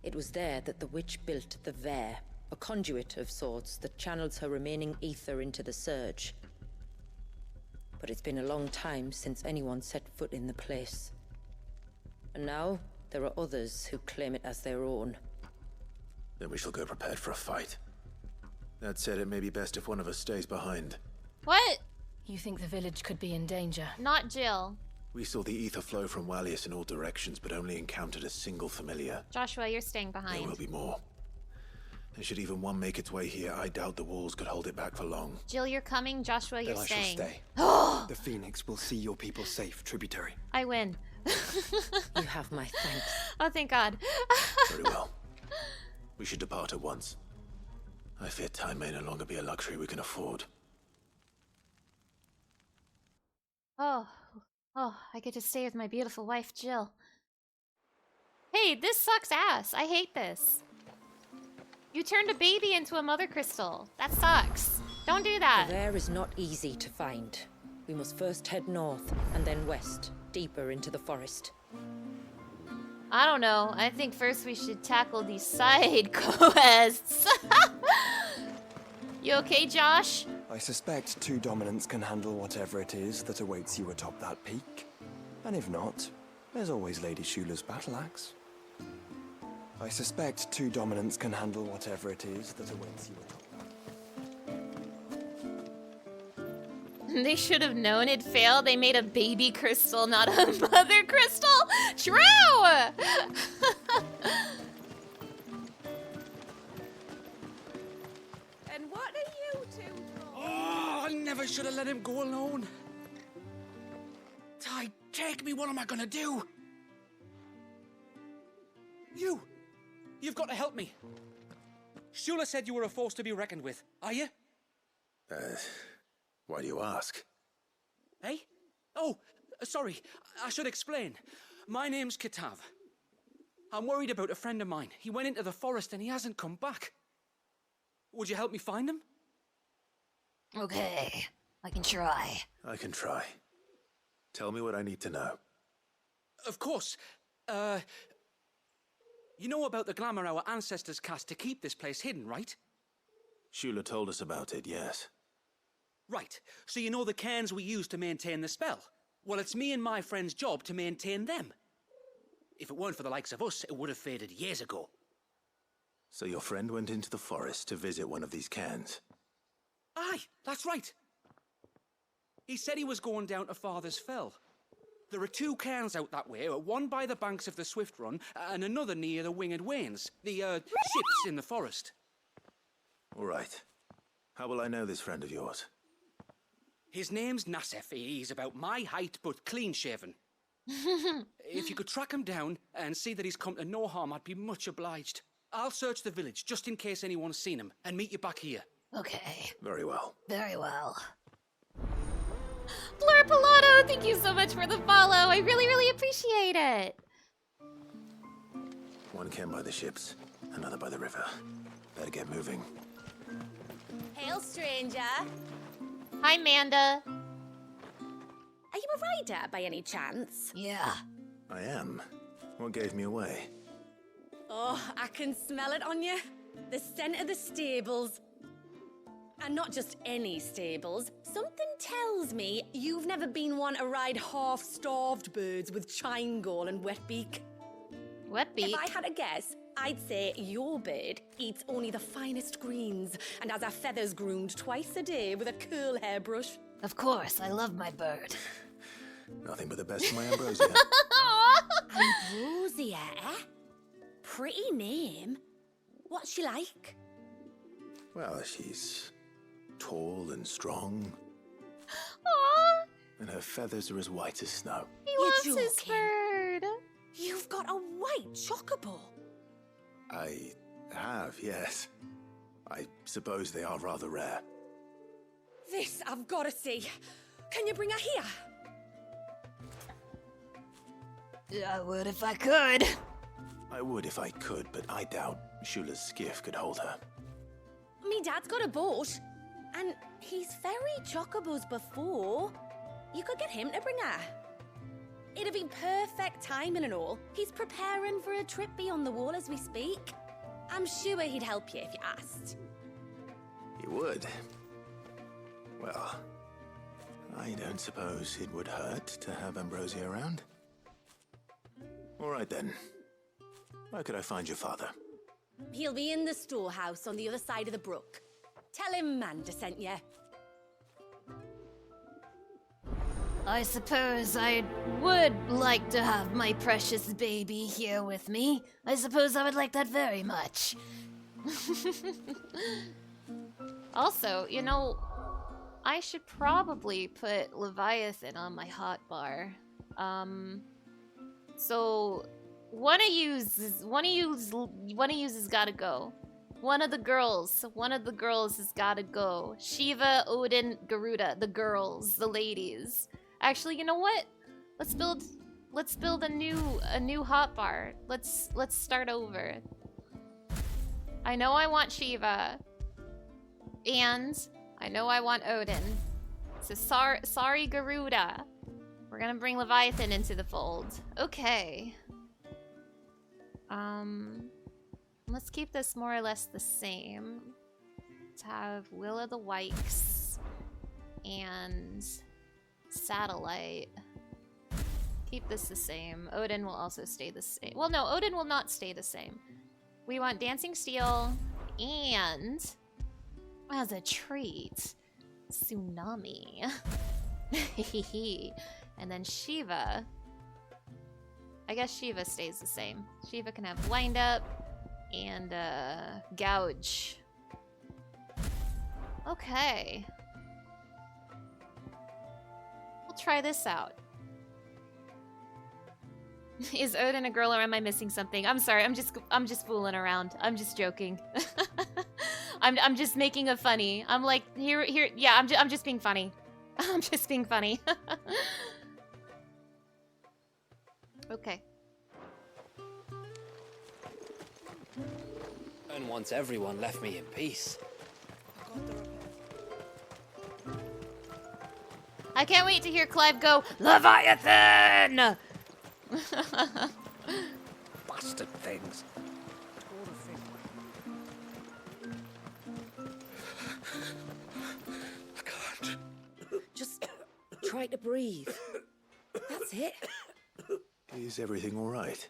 It was there that the witch built the Vare, a conduit of sorts that channels her remaining ether into the surge. But it's been a long time since anyone set foot in the place. And now, there are others who claim it as their own. Then we shall go prepared for a fight. That said, it may be best if one of us stays behind. What? You think the village could be in danger? Not Jill. We saw the ether flow from Wallius in all directions, but only encountered a single familiar. Joshua, you're staying behind. There will be more. And should even one make its way here, I doubt the walls could hold it back for long. Jill, you're coming. Joshua, you're Then staying. I shall stay. The Phoenix will see your people safe, tributary. I win. You have my thanks. Oh, thank God. Very well. We should depart at once. I fear time may no longer be a luxury we can afford. Oh, I get to stay with my beautiful wife, Jill. Hey, this sucks ass. I hate this. You turned a baby into a Mother Crystal. That sucks. Don't do that. The Vare is not easy to find. We must first head north and then west, deeper into the forest. I don't know. I think first we should tackle these side quests. You okay, Josh? I suspect two dominants can handle whatever it is that awaits you atop that peak. And if not, there's always Lady Shula's battle axe. I suspect two dominants can handle whatever it is that awaits you atop that. They should have known it'd fail. They made a baby crystal, not a mother crystal. True! And what are you two doing? Oh, I never should have let him go alone. Ty, take me. What am I gonna do? You've got to help me. Shula said you were a force to be reckoned with. Are you? Why do you ask? Eh? Oh, sorry. I should explain. My name's Kitav. I'm worried about a friend of mine. He went into the forest and he hasn't come back. Would you help me find him? Okay, I can try. I can try. Tell me what I need to know. Of course. You know about the glamour our ancestors cast to keep this place hidden, right? Shula told us about it, yes. Right. So you know the cairns we use to maintain the spell? Well, it's me and my friend's job to maintain them. If it weren't for the likes of us, it would have faded years ago. So your friend went into the forest to visit one of these cairns? Aye, that's right. He said he was going down to Father's Fell. There are 2 cairns out that way, one by the banks of the Swift Run, and another near the Winged Wains, the, ships in the forest. All right. How will I know this friend of yours? His name's Nassef. He's about my height, but clean-shaven. If you could track him down and see that he's come to no harm, I'd be much obliged. I'll search the village, just in case anyone's seen him, and meet you back here. Okay. Very well. Very well. Blur Pilato, thank you so much for the follow. I really, really appreciate it. One cairn by the ships, another by the river. Better get moving. Hail, stranger. Hi, Manda. Are you a rider by any chance? Yeah. I am. What gave me away? Oh, I can smell it on you. The scent of the stables. And not just any stables. Something tells me you've never been one to ride half-starved birds with chine-gall and wet beak. Wet beak? If I had a guess, I'd say your bird eats only the finest greens and has her feathers groomed twice a day with a curl hairbrush. Of course, I love my bird. Nothing but the best of my ambrosia. Ambrosia, eh? Pretty name. What's she like? Well, she's tall and strong. Aww. And her feathers are as white as snow. He loves his bird. You've got a white chocobo. I have, yes. I suppose they are rather rare. This I've got to see. Can you bring her here? I would if I could. I would if I could, but I doubt Shula's skiff could hold her. Me dad's got a boat. And he's ferried chocobos before. You could get him to bring her. It'd be perfect timing and all. He's preparing for a trip beyond the wall as we speak. I'm sure he'd help you if you asked. He would. Well, I don't suppose it would hurt to have Ambrosia around. All right then. Where could I find your father? He'll be in the storehouse on the other side of the brook. Tell him Manda sent you. I suppose I would like to have my precious baby here with me. I suppose I would like that very much. Also, you know, I should probably put Leviathan on my hotbar. So one of you's has gotta go. One of the girls has gotta go. Shiva, Odin, Garuda, the girls, the ladies. Actually, you know what? Let's build a new hotbar. Let's start over. I know I want Shiva. And I know I want Odin. So sorry Garuda. We're gonna bring Leviathan into the fold. Okay. Let's keep this more or less the same. Let's have Will of the Wykes and Satellite. Keep this the same. Odin will also stay the same. Well, no, Odin will not stay the same. We want Dancing Steel and, as a treat, Tsunami. And then Shiva. I guess Shiva stays the same. Shiva can have Wind Up and Gouge. Okay. We'll try this out. Is Odin a girl or am I missing something? I'm sorry, I'm just fooling around. I'm just joking. I'm just making a funny. I'm like, here, yeah, I'm just being funny. I'm just being funny. Okay. And once everyone left me in peace. I can't wait to hear Clive go, Leviathan! Bastard things. I can't. Just try to breathe. That's it. Is everything all right?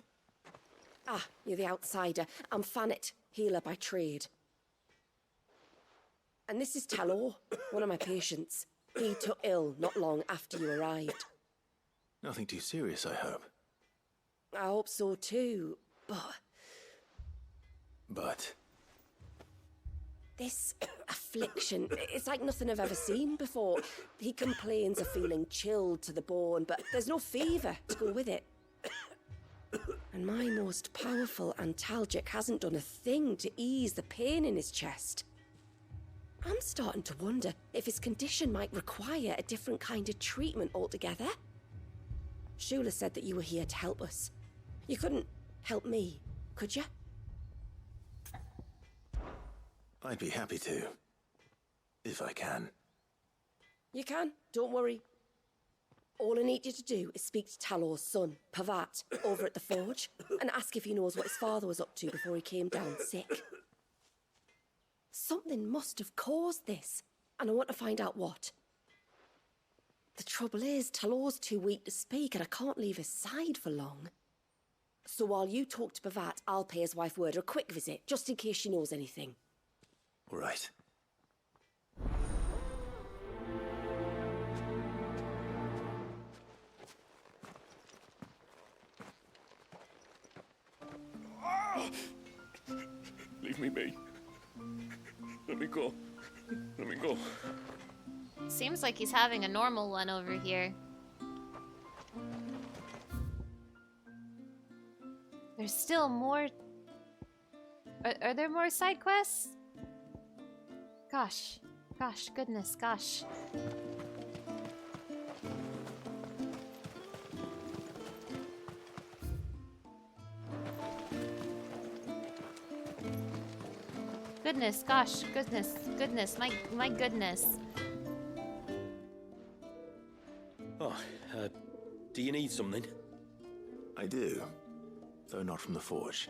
Ah, you're the outsider. I'm Fannet, healer by trade. And this is Talor, one of my patients. He took ill not long after you arrived. Nothing too serious, I hope. I hope so too, but... But... This affliction, it's like nothing I've ever seen before. He complains of feeling chilled to the bone, but there's no fever to go with it. And my most powerful antalgic hasn't done a thing to ease the pain in his chest. I'm starting to wonder if his condition might require a different kind of treatment altogether. Shula said that you were here to help us. You couldn't help me, could you? I'd be happy to. If I can. You can, don't worry. All I need you to do is speak to Talor's son, Pavat, over at the forge, and ask if he knows what his father was up to before he came down sick. Something must have caused this, and I want to find out what. The trouble is, Talor's too weak to speak, and I can't leave his side for long. So while you talk to Pavat, I'll pay his wife word a quick visit, just in case she knows anything. All right. Leave me be. Let me go. Let me go. Seems like he's having a normal one over here. There's still more... Are there more side quests? Gosh. Gosh, goodness, gosh. Goodness, gosh, goodness, goodness, my goodness. Oh, do you need something? I do, though not from the forge.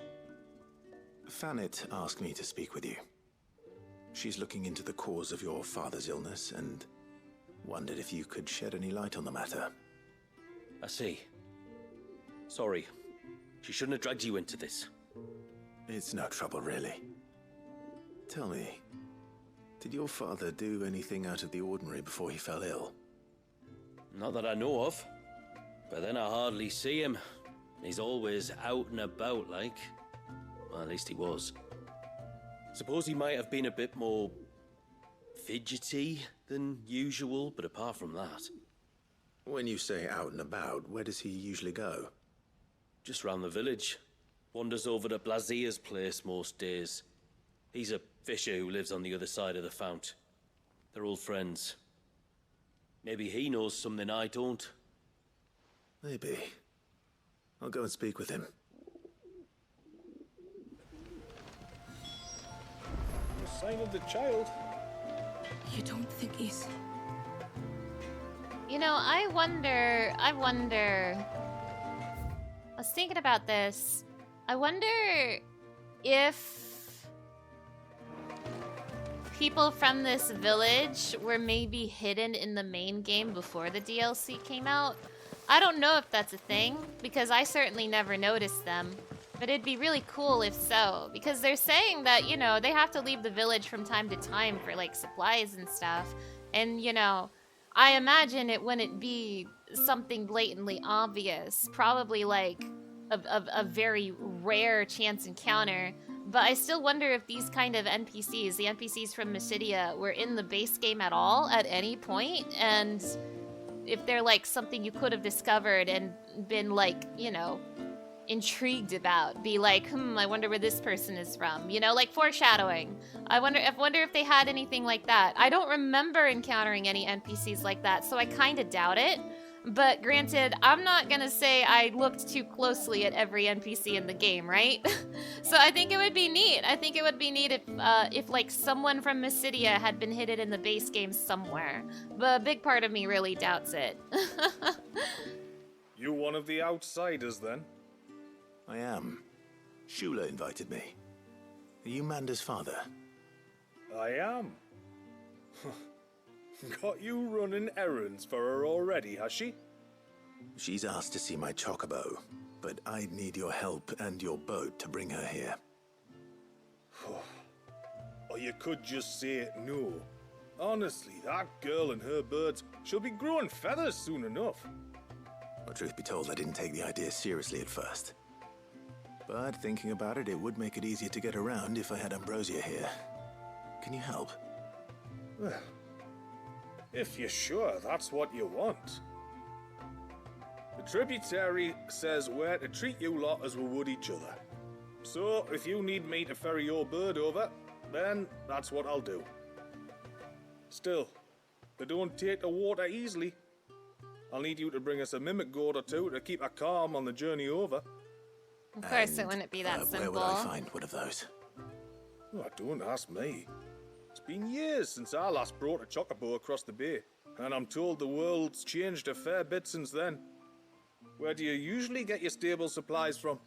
Fannet asked me to speak with you. She's looking into the cause of your father's illness and wondered if you could shed any light on the matter. I see. Sorry. She shouldn't have dragged you into this. It's no trouble, really. Tell me, did your father do anything out of the ordinary before he fell ill? Not that I know of. But then I hardly see him. He's always out and about, like. Well, at least he was. Suppose he might have been a bit more fidgety than usual, but apart from that... When you say out and about, where does he usually go? Just round the village. Wanders over to Blazia's place most days. He's a fisher who lives on the other side of the fount. They're old friends. Maybe he knows something I don't. Maybe. I'll go and speak with him. The sign of the child. You don't think he's... You know, I wonder... I was thinking about this. I wonder if people from this village were maybe hidden in the main game before the DLC came out. I don't know if that's a thing, because I certainly never noticed them. But it'd be really cool if so, because they're saying that, you know, they have to leave the village from time to time for, like, supplies and stuff. And, you know, I imagine it wouldn't be something blatantly obvious. Probably, like, a very rare chance encounter. But I still wonder if these kind of NPCs, the NPCs from Mysidia, were in the base game at all at any point, and if they're, like, something you could have discovered and been, like, you know, intrigued about. Be like, I wonder where this person is from. You know, like foreshadowing. I wonder if they had anything like that. I don't remember encountering any NPCs like that, so I kind of doubt it. But granted, I'm not gonna say I looked too closely at every NPC in the game, right? So I think it would be neat. I think it would be neat if like someone from Mysidia had been hidden in the base game somewhere. But a big part of me really doubts it. You one of the outsiders, then? I am. Shula invited me. Are you Manda's father? I am. Got you running errands for her already, has she? She's asked to see my chocobo, but I'd need your help and your boat to bring her here. Or you could just say no. Honestly, that girl and her birds, she'll be growing feathers soon enough. Well, truth be told, I didn't take the idea seriously at first. But thinking about it, it would make it easier to get around if I had Ambrosia here. Can you help? Well, if you're sure that's what you want. The tributary says we're to treat you lot as we would each other. So, if you need me to ferry your bird over, then that's what I'll do. Still, they don't take the water easily. I'll need you to bring us a mimic gourd or two to keep her calm on the journey over. Of course, it wouldn't be that simple. Where would I find one of those? Oh, don't ask me. It's been years since I last brought a chocobo across the bay, and I'm told the world's changed a fair bit since then. Where do you usually get your stable supplies from?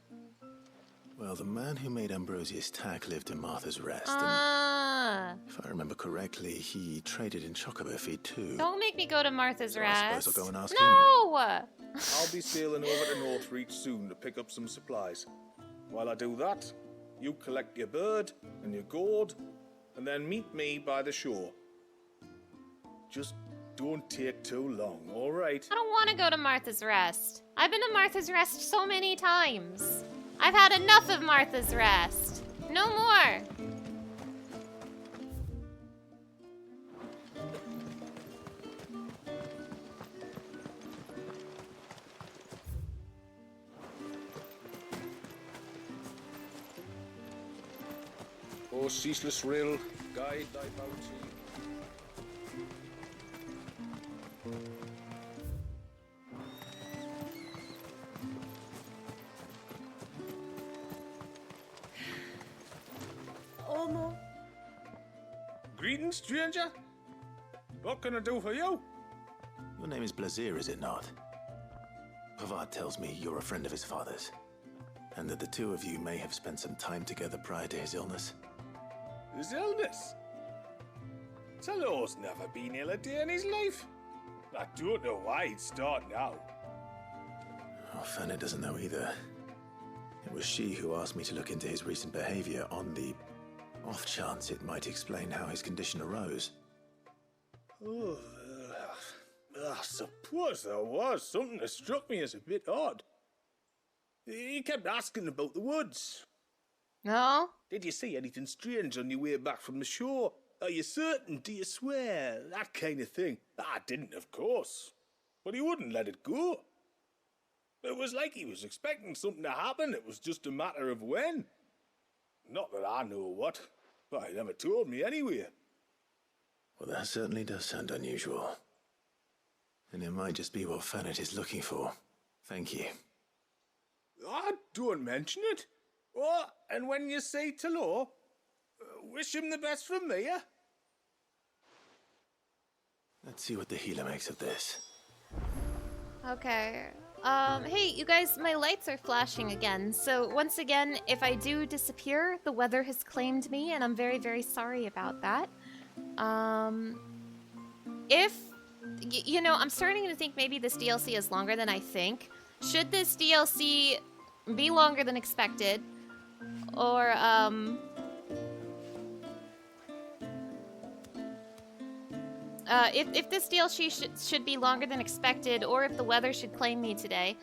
Well, the man who made Ambrosia's tack lived in Martha's Rest, and if I remember correctly, he traded in chocobo feed too. Don't make me go to Martha's Rest. I suppose I'll go and ask him. No! I'll be sailing over to Northreach soon to pick up some supplies. While I do that, you collect your bird and your gourd, and then meet me by the shore. Just don't take too long, all right? I don't want to go to Martha's Rest. I've been to Martha's Rest so many times. I've had enough of Martha's Rest. No more. O ceaseless rill, guide thy bounty. Almost. Greetings, stranger. What can I do for you? Your name is Blazir, is it not? Pavad tells me you're a friend of his father's, and that the two of you may have spent some time together prior to his illness. His illness? Talor's never been ill a day in his life. I don't know why he'd start now. Oh, Fenna doesn't know either. It was she who asked me to look into his recent behavior on the off chance it might explain how his condition arose. Oh, I suppose there was something that struck me as a bit odd. He kept asking about the woods. No? Did you see anything strange on your way back from the shore? Are you certain? Do you swear? That kind of thing. I didn't, of course. But he wouldn't let it go. It was like he was expecting something to happen. It was just a matter of when. Not that I know what, but he never told me anyway. Well, that certainly does sound unusual. And it might just be what Fennet is looking for. Thank you. Don't mention it. Oh, and when you say Talor, wish him the best from me, yeah? Let's see what the healer makes of this. Okay. Hey, you guys, my lights are flashing again. So once again, if I do disappear, the weather has claimed me, and I'm very, very sorry about that. You know, I'm starting to think maybe this DLC is longer than I think. Should this DLC be longer than expected, or, if this DLC should be longer than expected, or if the weather should claim me today,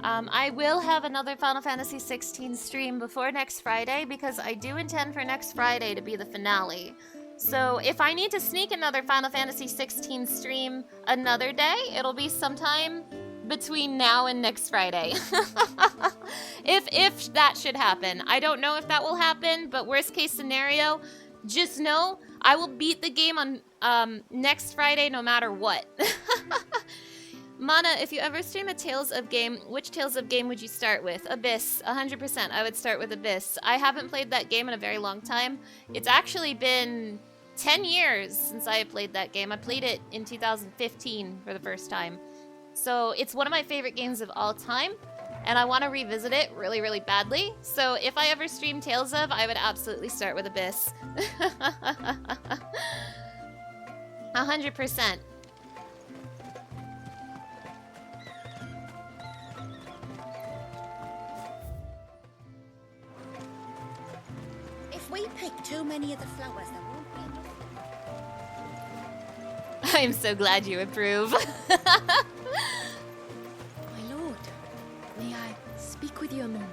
I will have another Final Fantasy XVI stream before next Friday, because I do intend for next Friday to be the finale. So if I need to sneak another Final Fantasy XVI stream another day, it'll be sometime between now and next Friday. if that should happen. I don't know if that will happen, but worst case scenario, just know I will beat the game on next Friday no matter what. Mana, if you ever stream a Tales of game, which Tales of game would you start with? Abyss, 100%. I would start with Abyss. I haven't played that game in a very long time. It's actually been 10 years since I played that game. I played it in 2015 for the first time. So it's one of my favorite games of all time, and I want to revisit it really, really badly. So if I ever stream Tales of, I would absolutely start with Abyss. 100%. If we pick too many of the flowers, there won't be enough. I'm so glad you approve. My lord, may I speak with you a moment?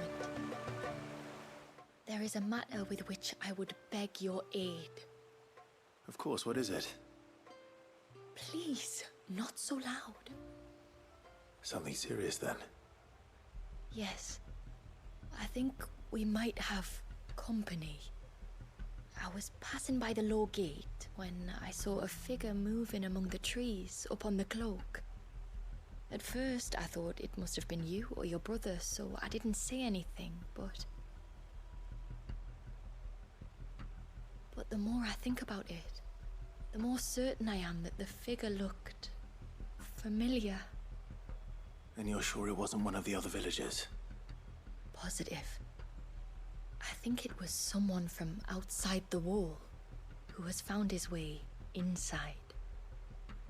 There is a matter with which I would beg your aid. Of course, what is it? Please, not so loud. Something serious then. Yes, I think we might have company. I was passing by the low gate when I saw a figure moving among the trees up on the cloak. At first, I thought it must have been you or your brother, so I didn't say anything, but the more I think about it, the more certain I am that the figure looked familiar. And you're sure it wasn't one of the other villagers? Positive. I think it was someone from outside the wall who has found his way inside.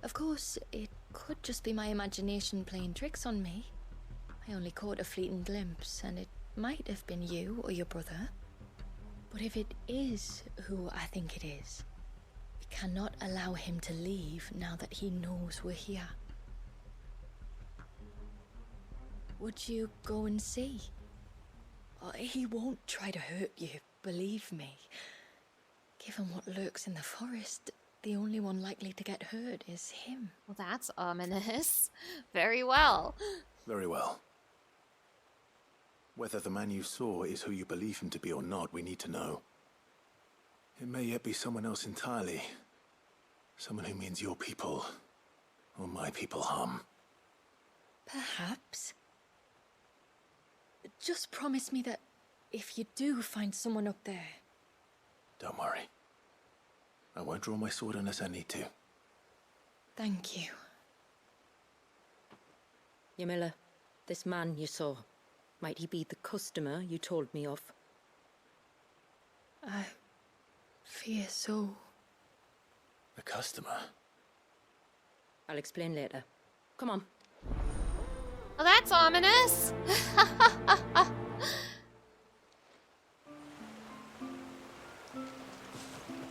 Of course, it could just be my imagination playing tricks on me. I only caught a fleeting glimpse, and it might have been you or your brother. But if it is who I think it is, we cannot allow him to leave now that he knows we're here. Would you go and see? He won't try to hurt you, believe me. Given what lurks in the forest, the only one likely to get hurt is him. Well, that's ominous. Very well. Very well. Whether the man you saw is who you believe him to be or not, we need to know. It may yet be someone else entirely. Someone who means your people, or my people, harm. Perhaps. Just promise me that if you do find someone up there... Don't worry. I won't draw my sword unless I need to. Thank you. Ymilla, this man you saw, might he be the customer you told me of? I fear so. The customer? I'll explain later. Come on. Well, that's ominous.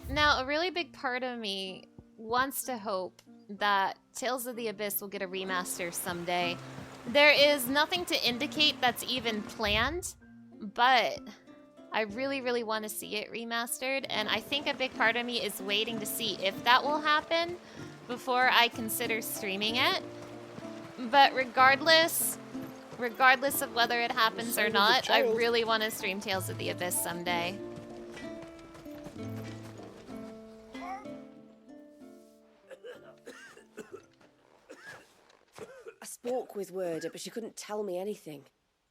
Now, a really big part of me wants to hope that Tales of the Abyss will get a remaster someday. There is nothing to indicate that's even planned, but I really, really want to see it remastered, and I think a big part of me is waiting to see if that will happen before I consider streaming it. But regardless of whether it happens or not, I really want to stream Tales of the Abyss someday. I spoke with Werder, but she couldn't tell me anything.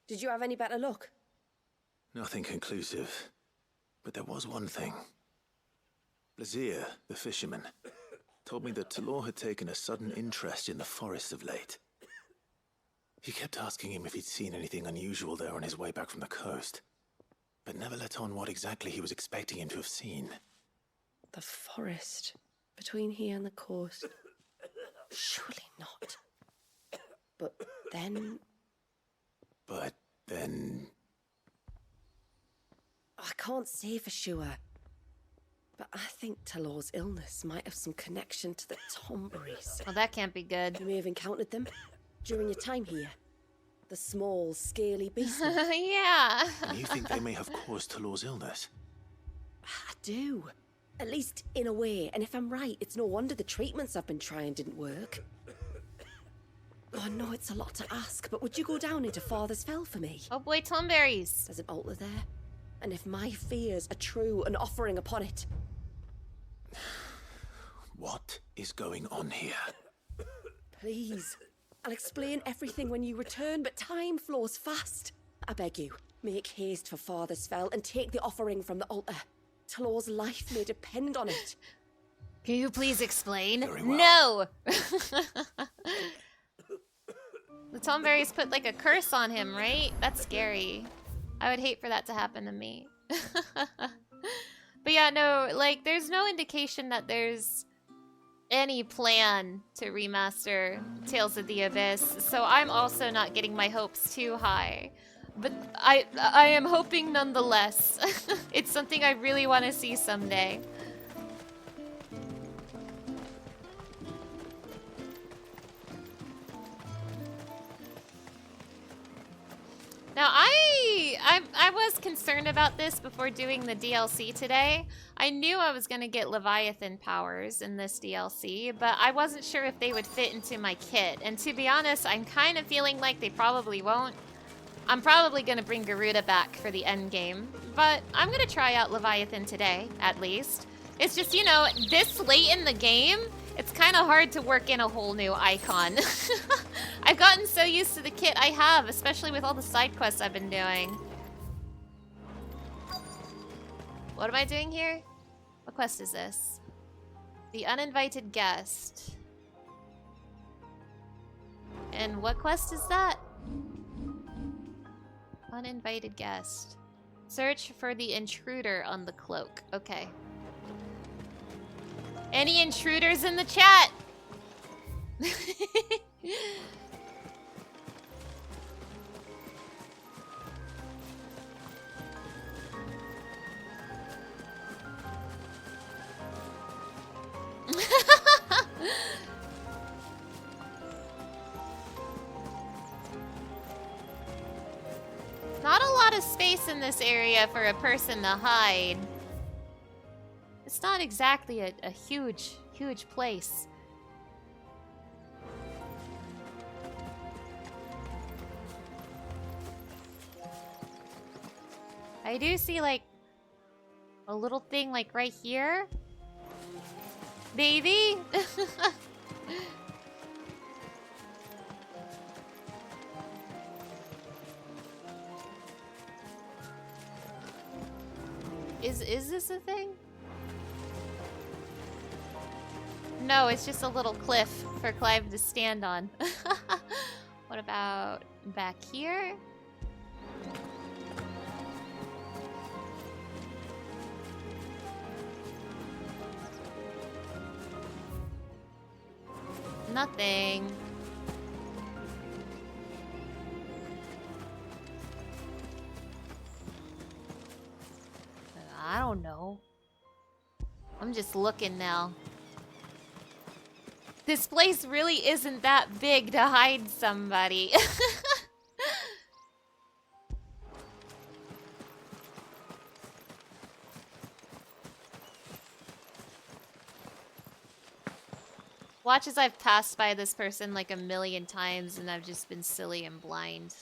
Did you have any better luck? Nothing conclusive. But there was one thing. Blazir, the fisherman, told me that Talor had taken a sudden interest in the forest of late. He kept asking him if he'd seen anything unusual there on his way back from the coast, but never let on what exactly he was expecting him to have seen. The forest between here and the coast. Surely not. But then... I can't say for sure. But I think Talor's illness might have some connection to the Tomberries. Well, that can't be good. You may have encountered them during your time here. The small, scaly beasts. Yeah. And you think they may have caused Talor's illness? I do. At least in a way. And if I'm right, it's no wonder the treatments I've been trying didn't work. Oh, I know it's a lot to ask, but would you go down into Father's Fell for me? Oh boy, Tomberries. There's an altar there. And if my fears are true, an offering upon it. What is going on here? Please, I'll explain everything when you return, but time flows fast. I beg you, make haste for Father's Fell and take the offering from the altar. Tlor's life may depend on it. Can you please explain? Very well. No! The Tomberries put like a curse on him, right? That's scary. I would hate for that to happen to me. But yeah, no, like there's no indication that there's any plan to remaster Tales of the Abyss, so I'm also not getting my hopes too high. But I am hoping nonetheless. It's something I really want to see someday. Now, I was concerned about this before doing the DLC today. I knew I was going to get Leviathan powers in this DLC, but I wasn't sure if they would fit into my kit. And to be honest, I'm kind of feeling like they probably won't. I'm probably going to bring Garuda back for the end game, but I'm going to try out Leviathan today, at least. It's just, you know, this late in the game, it's kind of hard to work in a whole new icon. I've gotten so used to the kit I have, especially with all the side quests I've been doing. What am I doing here? What quest is this? The uninvited guest. And what quest is that? Uninvited guest. Search for the intruder on the cloak. Okay. Any intruders in the chat? Not a lot of space in this area for a person to hide. It's not exactly a huge place. I do see like a little thing like right here. Baby? Is this a thing? No, it's just a little cliff for Clive to stand on. What about back here? Nothing. I don't know. I'm just looking now. This place really isn't that big to hide somebody. Watch as I've passed by this person like a million times and I've just been silly and blind.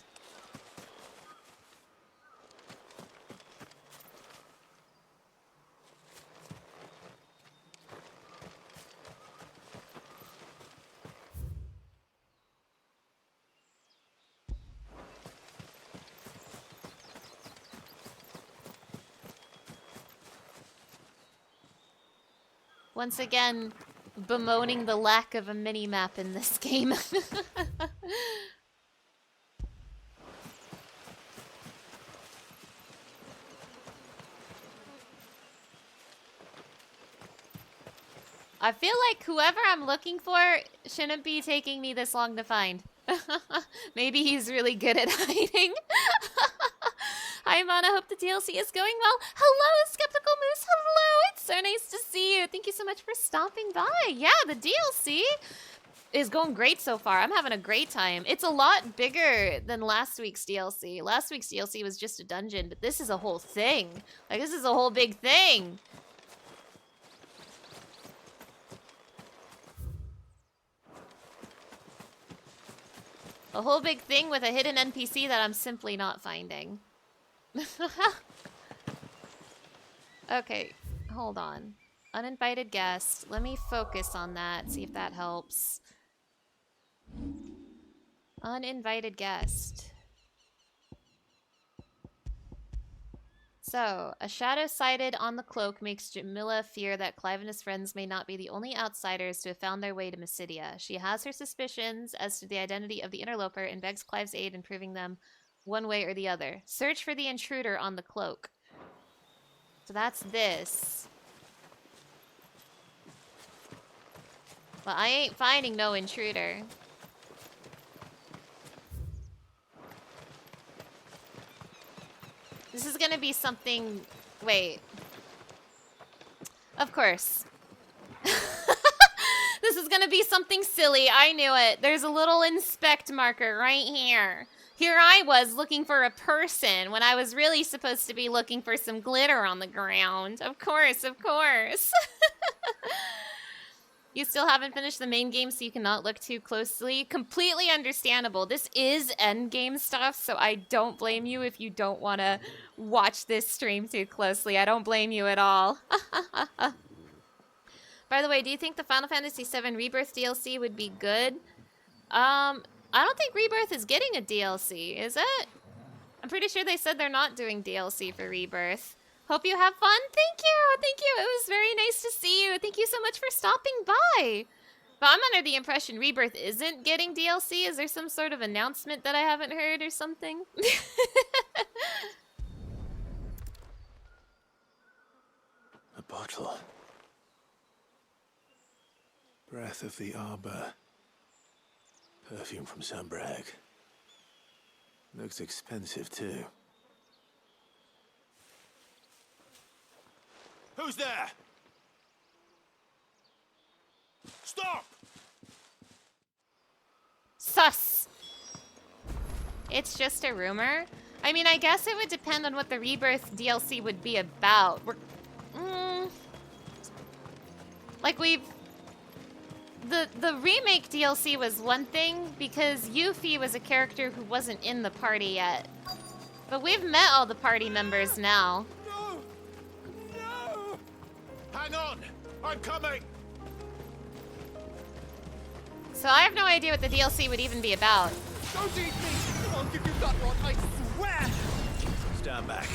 Once again, bemoaning the lack of a mini-map in this game. I feel like whoever I'm looking for shouldn't be taking me this long to find. Maybe he's really good at hiding. Hi, Mana. Hope the DLC is going well. Hello, Skeptical Moose. Hello. It's so nice to see you. Thank you so much for stopping by. Yeah, the DLC is going great so far. I'm having a great time. It's a lot bigger than last week's DLC. Last week's DLC was just a dungeon, but this is a whole thing. Like, this is a whole big thing. A whole big thing with a hidden NPC that I'm simply not finding. Okay, hold on. Uninvited guest. Let me focus on that, see if that helps. Uninvited guest. So, a shadow sighted on the cloak makes Jamila fear that Clive and his friends may not be the only outsiders to have found their way to Mysidia. She has her suspicions as to the identity of the interloper and begs Clive's aid in proving them one way or the other. Search for the intruder on the cloak. So that's this. Well, I ain't finding no intruder. This is gonna be something... Wait. Of course. This is gonna be something silly. I knew it. There's a little inspect marker right here. Here I was looking for a person when I was really supposed to be looking for some glitter on the ground. Of course, of course. You still haven't finished the main game, so you cannot look too closely. Completely understandable. This is endgame stuff, so I don't blame you if you don't want to watch this stream too closely. I don't blame you at all. By the way, do you think the Final Fantasy VII Rebirth DLC would be good? I don't think Rebirth is getting a DLC, is it? I'm pretty sure they said they're not doing DLC for Rebirth. Hope you have fun. Thank you. Thank you. It was very nice to see you. Thank you so much for stopping by. But I'm under the impression Rebirth isn't getting DLC. Is there some sort of announcement that I haven't heard or something? A bottle. Breath of the Arbor. Perfume from Sambrag. Looks expensive too. Who's there? Stop! Sus! It's just a rumor? I mean, I guess it would depend on what the Rebirth DLC would be about. Like, The remake DLC was one thing, because Yuffie was a character who wasn't in the party yet. But we've met all the party members now. No! No! Hang on! I'm coming! So I have no idea what the DLC would even be about. Don't eat me! I'll give you that rot, I swear! Stand back.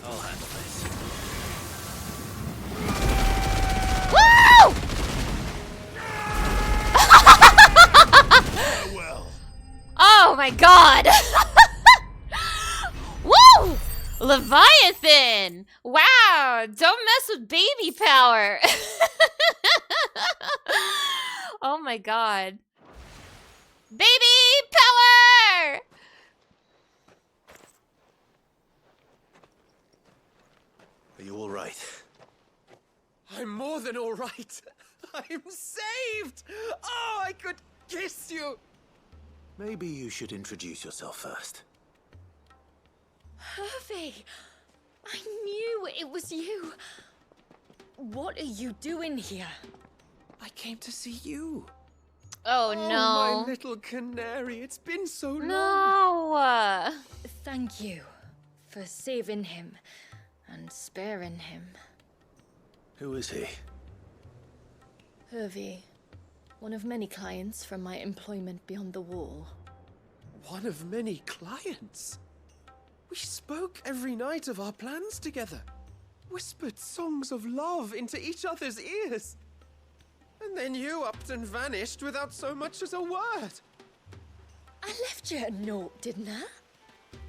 I'll handle this. Woo! Well. Oh my god! Woo! Leviathan! Wow! Don't mess with baby power! Oh my god. Baby power! Are you all right? I'm more than all right. I'm saved! Oh, I could kiss you! Maybe you should introduce yourself first. Hervey! I knew it was you. What are you doing here? I came to see you. Oh no. My little canary, it's been so long. No! Thank you for saving him and sparing him. Who is he? Hervey, one of many clients from my employment beyond the wall. One of many clients? We spoke every night of our plans together. Whispered songs of love into each other's ears. And then you upped and vanished without so much as a word. I left you a note, didn't I?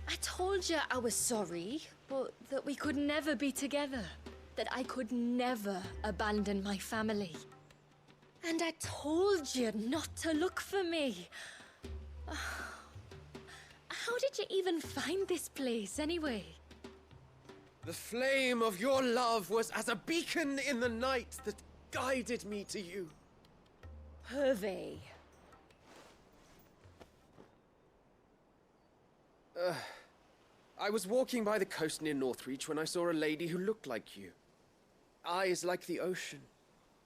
I told you I was sorry, but that we could never be together. That I could never abandon my family. And I told you not to look for me. How did you even find this place, anyway? The flame of your love was as a beacon in the night that guided me to you. Hervey. I was walking by the coast near Northreach when I saw a lady who looked like you. Eyes like the ocean.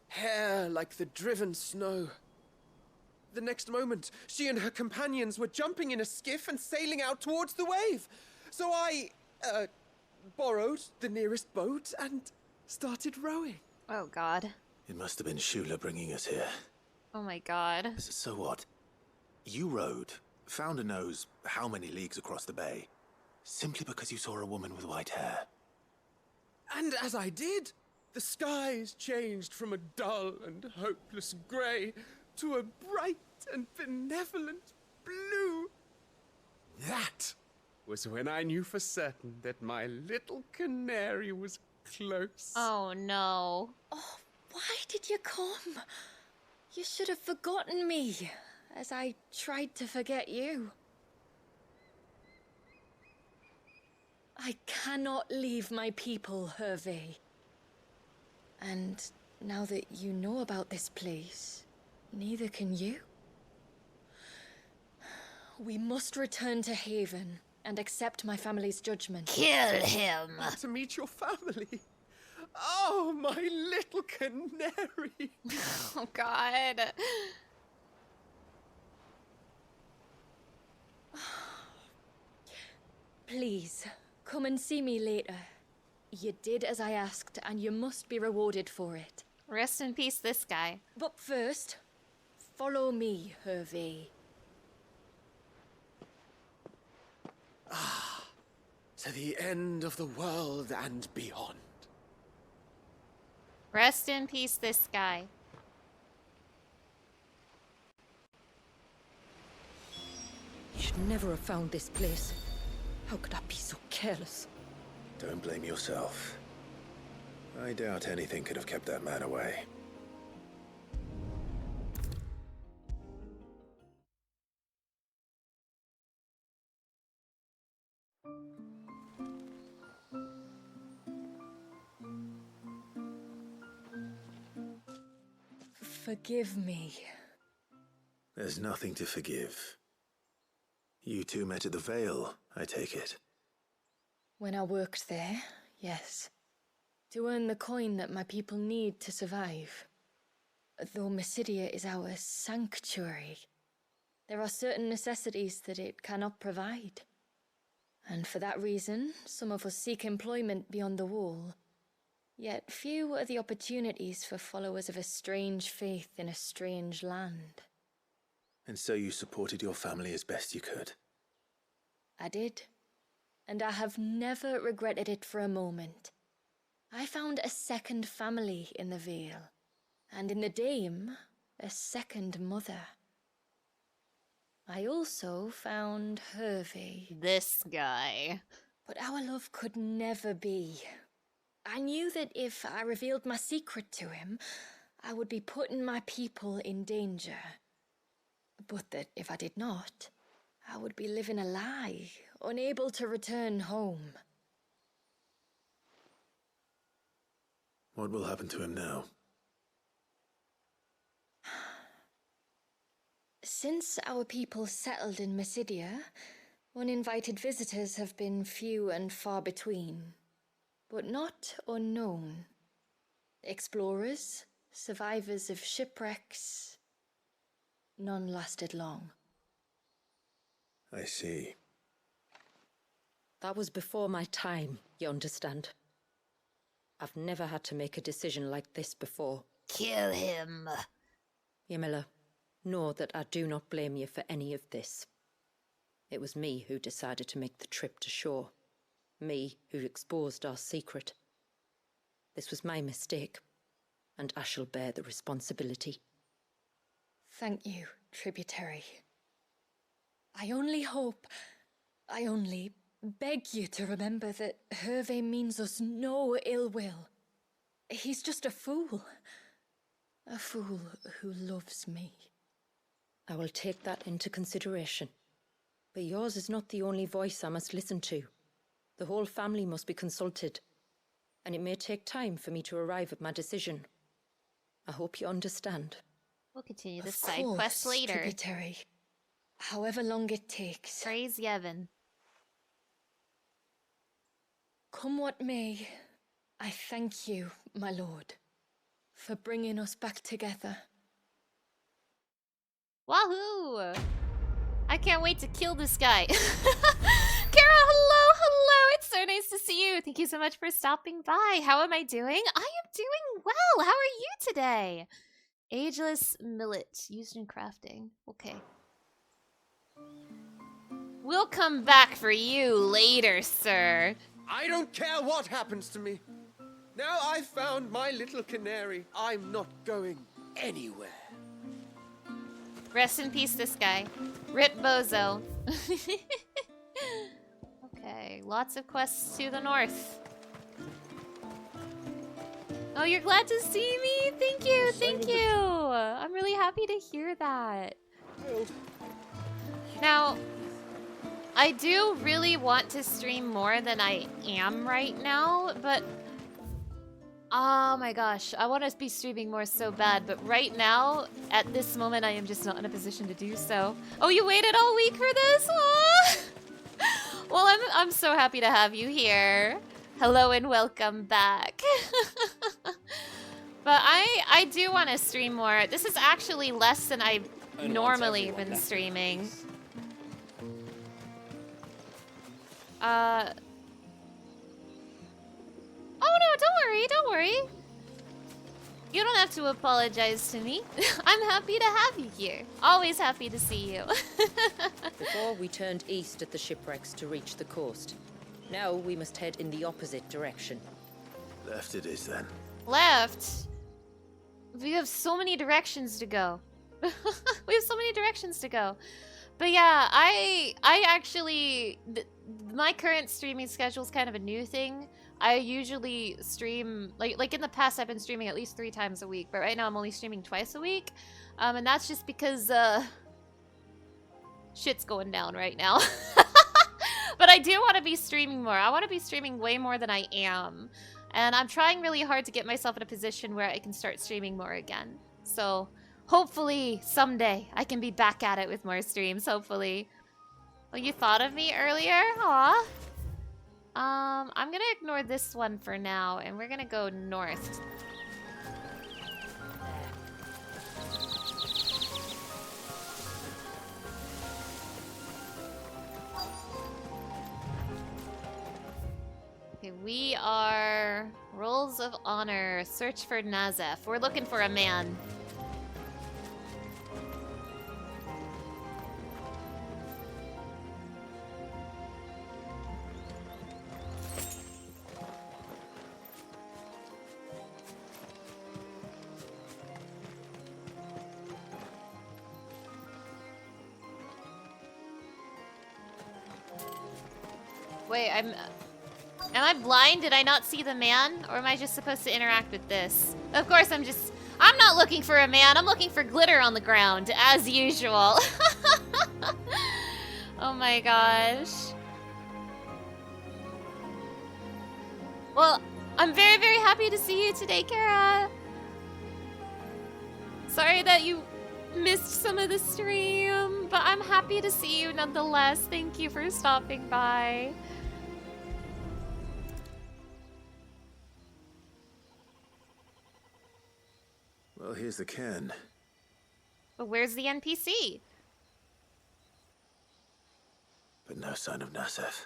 Hair like the driven snow. The next moment, she and her companions were jumping in a skiff and sailing out towards the wave. So I, borrowed the nearest boat and started rowing. Oh god. It must have been Shula bringing us here. Oh my god. So what? You rowed found a nose how many leagues across the bay, simply because you saw a woman with white hair. And as I did, the skies changed from a dull and hopeless grey to a bright and benevolent blue. That was when I knew for certain that my little canary was close. Oh no. Oh, why did you come? You should have forgotten me, as I tried to forget you. I cannot leave my people, Hervé. And now that you know about this place, neither can you. We must return to Haven and accept my family's judgment. Kill him! To meet your family. Oh, my little canary. Oh, God. Please, come and see me later. You did as I asked, and you must be rewarded for it. Rest in peace, this guy. But first, follow me, Hervé. To the end of the world and beyond. Rest in peace, this guy. You should never have found this place. How could I be so careless? Don't blame yourself. I doubt anything could have kept that man away. Forgive me. There's nothing to forgive. You two met at the Vale, I take it. When I worked there, yes. To earn the coin that my people need to survive. Though Mysidia is our sanctuary, there are certain necessities that it cannot provide. And for that reason, some of us seek employment beyond the wall. Yet few are the opportunities for followers of a strange faith in a strange land. And so you supported your family as best you could? I did. And I have never regretted it for a moment. I found a second family in the Vale, and in the Dame, a second mother. I also found Hervé. This guy. But our love could never be. I knew that if I revealed my secret to him, I would be putting my people in danger. But that if I did not, I would be living a lie, unable to return home. What will happen to him now? Since our people settled in Mysidia, uninvited visitors have been few and far between, but not unknown. Explorers, survivors of shipwrecks, none lasted long. I see. That was before my time, you understand? I've never had to make a decision like this before. Kill him. Yamila, know that I do not blame you for any of this. It was me who decided to make the trip to shore. Me who exposed our secret. This was my mistake, and I shall bear the responsibility. Thank you, tributary. I only beg you to remember that Hervé means us no ill will. He's just a fool. A fool who loves me. I will take that into consideration. But yours is not the only voice I must listen to. The whole family must be consulted, and it may take time for me to arrive at my decision. I hope you understand. We'll continue this side quest later. Tributary. However long it takes. Praise Yevon. Come what may, I thank you, my lord, for bringing us back together. Wahoo! I can't wait to kill this guy. Kara, hello! It's so nice to see you. Thank you so much for stopping by. How am I doing? I am doing well. How are you today? Ageless millet used in crafting. Okay. We'll come back for you later, sir. I don't care what happens to me. Now I've found my little canary, I'm not going anywhere. Rest in peace, this guy. Rip Bozo. Okay, lots of quests to the north. Oh, you're glad to see me? Thank you, thank you. I'm really happy to hear that. Now, I do really want to stream more than I am right now, but oh my gosh, I want to be streaming more so bad, but right now, at this moment, I am just not in a position to do so. Oh, you waited all week for this? Aww. Well, I'm so happy to have you here. Hello and welcome back. But I do want to stream more. This is actually less than I've normally been streaming. Oh no, don't worry. You don't have to apologize to me. I'm happy to have you here. Always happy to see you. Before we turned east at the shipwrecks to reach the coast. Now we must head in the opposite direction. Left it is then. Left? We have so many directions to go. We have so many directions to go. But yeah, I actually... my current streaming schedule is kind of a new thing. I usually stream... Like in the past, I've been streaming at least 3 times a week. But right now, I'm only streaming twice a week. And that's just because... shit's going down right now. But I do want to be streaming more. I want to be streaming way more than I am. And I'm trying really hard to get myself in a position where I can start streaming more again. So hopefully someday I can be back at it with more streams, hopefully. Well, you thought of me earlier? Aw. I'm gonna ignore this one for now, and we're gonna go north. Okay, we are Rolls of Honor, search for Nazef. We're looking for a man. Wait, am I blind? Did I not see the man? Or am I just supposed to interact with this? Of course, I'm not looking for a man. I'm looking for glitter on the ground, as usual. Oh my gosh. Well, I'm very, very happy to see you today, Kara. Sorry that you missed some of the stream, but I'm happy to see you nonetheless. Thank you for stopping by. Well, here's the cairn. But where's the NPC? But no sign of Nasef.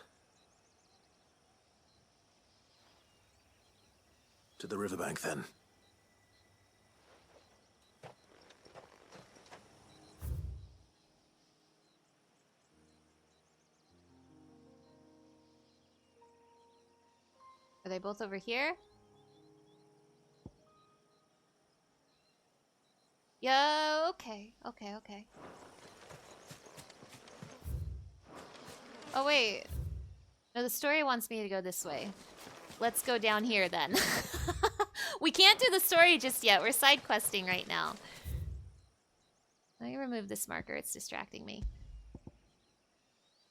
To the riverbank, then. Are they both over here? Yeah, okay. Oh, wait. No, the story wants me to go this way. Let's go down here, then. We can't do the story just yet. We're side questing right now. Let me remove this marker. It's distracting me.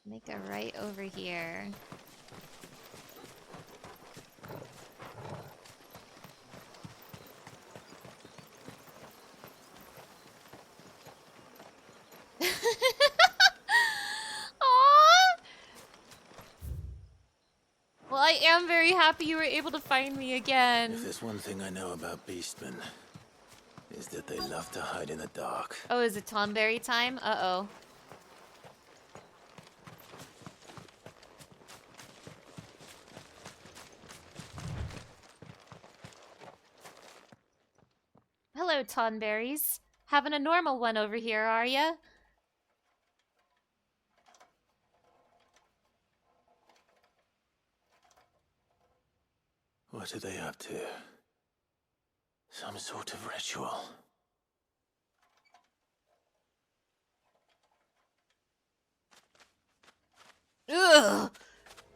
Make a right over here. Well, I am very happy you were able to find me again. If there's one thing I know about beastmen, is that they love to hide in the dark. Oh, is it Tonberry time? Uh-oh. Hello, Tonberries. Having a normal one over here, are ya? What are they up to? Some sort of ritual. Ugh.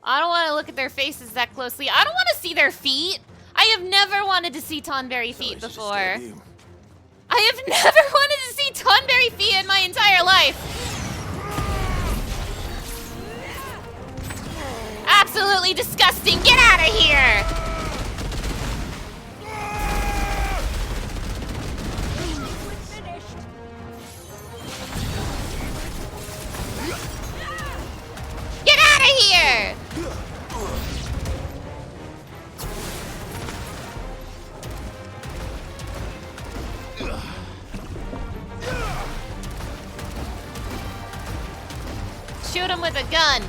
I don't want to look at their faces that closely. I don't want to see their feet. I have never wanted to see Tonberry feet before. I have never wanted to see Tonberry feet in my entire life. Absolutely disgusting. Get out of here. Get out of here! Shoot him with a gun.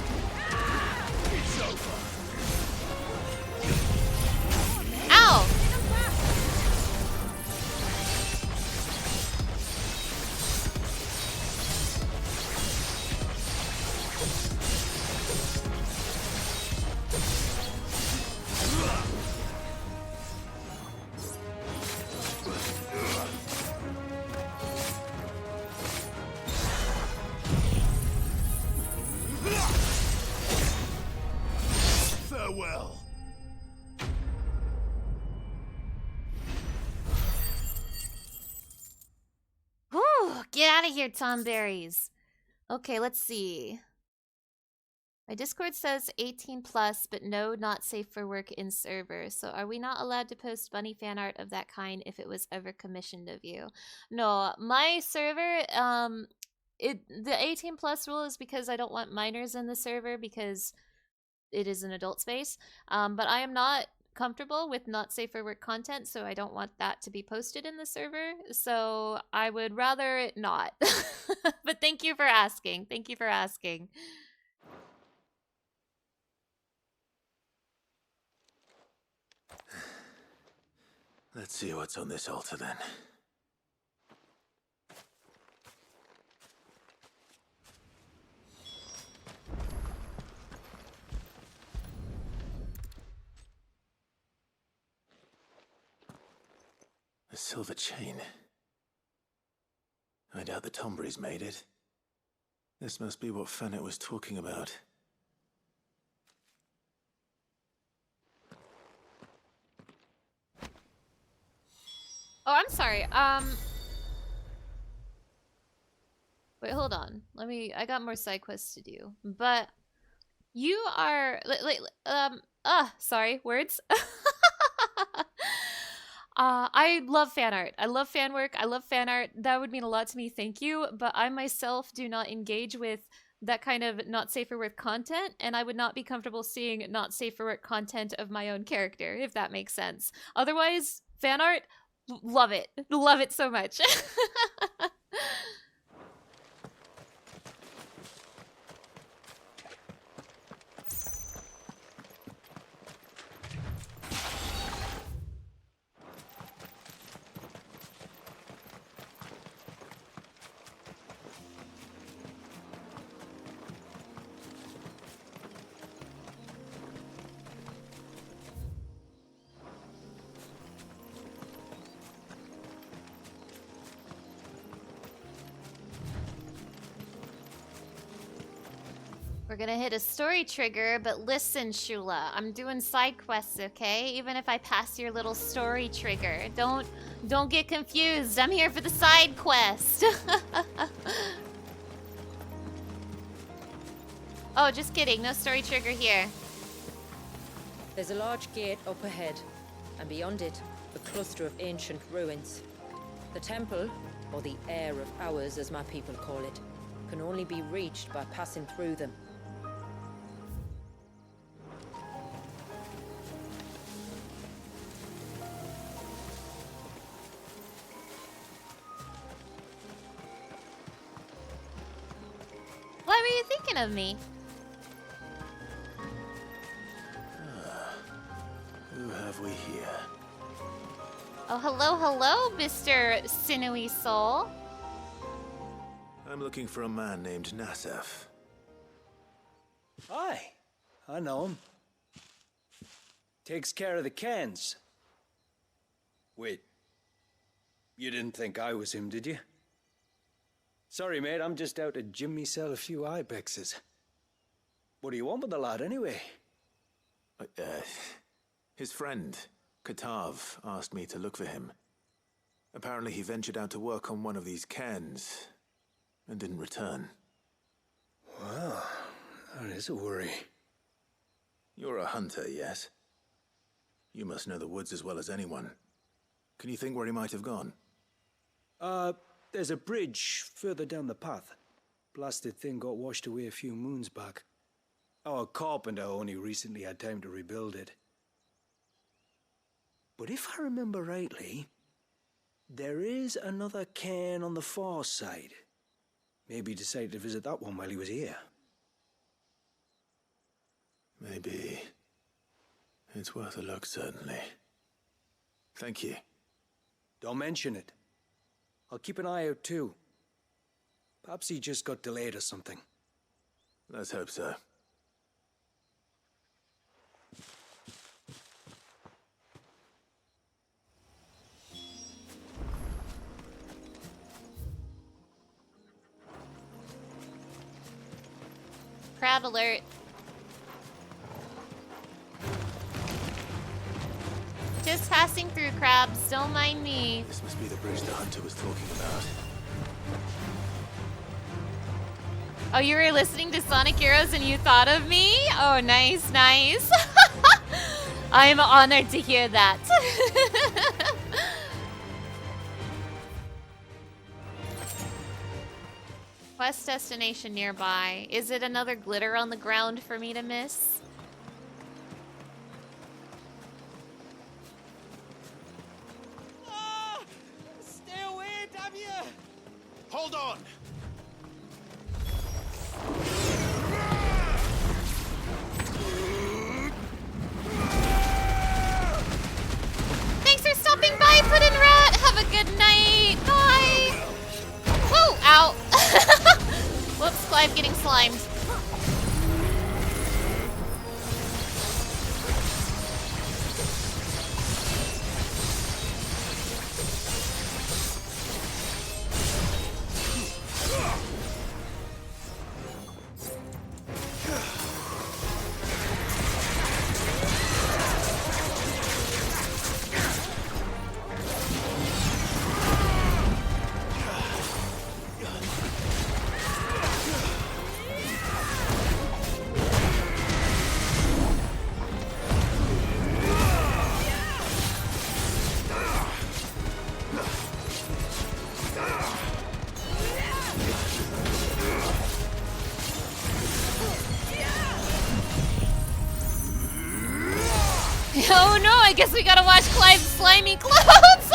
Ow! Farewell. Whew, get out of here, Tonberries. Okay, let's see. My Discord says 18 plus, but no, not safe for work in server. So are we not allowed to post bunny fan art of that kind if it was ever commissioned of you? No, my server, the 18 plus rule is because I don't want minors in the server because it is an adult space. But I am not comfortable with not safe for work content, so I don't want that to be posted in the server. So I would rather not. But thank you for asking. Thank you for asking. Let's see what's on this altar then. A silver chain. I doubt the Tomberries made it. This must be what Fennec was talking about. Oh, I'm sorry. Wait, hold on. I got more side quests to do. But you are sorry, words. I love fan art. I love fan work. I love fan art. That would mean a lot to me. Thank you. But I myself do not engage with that kind of not safe for work content, and I would not be comfortable seeing not safe for work content of my own character, if that makes sense. Otherwise, fan art, love it. Love it so much. We're gonna hit a story trigger, but listen, Shula, I'm doing side quests, okay? Even if I pass your little story trigger. Don't get confused. I'm here for the side quest. Oh, just kidding. No story trigger here. There's a large gate up ahead, and beyond it, a cluster of ancient ruins. The temple, or the Heir of Hours as my people call it, can only be reached by passing through them. Why were you thinking of me? Who have we here? Oh, hello, Mr. Sinewy Soul. I'm looking for a man named Nassef. Hi, I know him. Takes care of the cans. Wait. You didn't think I was him, did you? Sorry, mate, I'm just out to jimmy sell a few ibexes. What do you want with the lad, anyway? His friend, Katav, asked me to look for him. Apparently he ventured out to work on one of these cans and didn't return. Well, that is a worry. You're a hunter, yes? You must know the woods as well as anyone. Can you think where he might have gone? There's a bridge further down the path. Blasted thing got washed away a few moons back. Our carpenter only recently had time to rebuild it. But if I remember rightly, there is another cairn on the far side. Maybe he decided to visit that one while he was here. Maybe. It's worth a look, certainly. Thank you. Don't mention it. I'll keep an eye out too. Perhaps he just got delayed or something. Let's hope so. Crab alert. Just passing through, crabs. Don't mind me. This must be the bridge the hunter was talking about. Oh, you were listening to Sonic Heroes and you thought of me? Oh, nice, nice. I am honored to hear that. Quest destination nearby. Is it another glitter on the ground for me to miss? Stay away, damn you! Hold on! Thanks for stopping by, Puddin' Rat! Have a good night! Bye! Whoa! Ow! Whoops, Clive getting slimed. Oh no, I guess we gotta watch Clive's slimy clothes!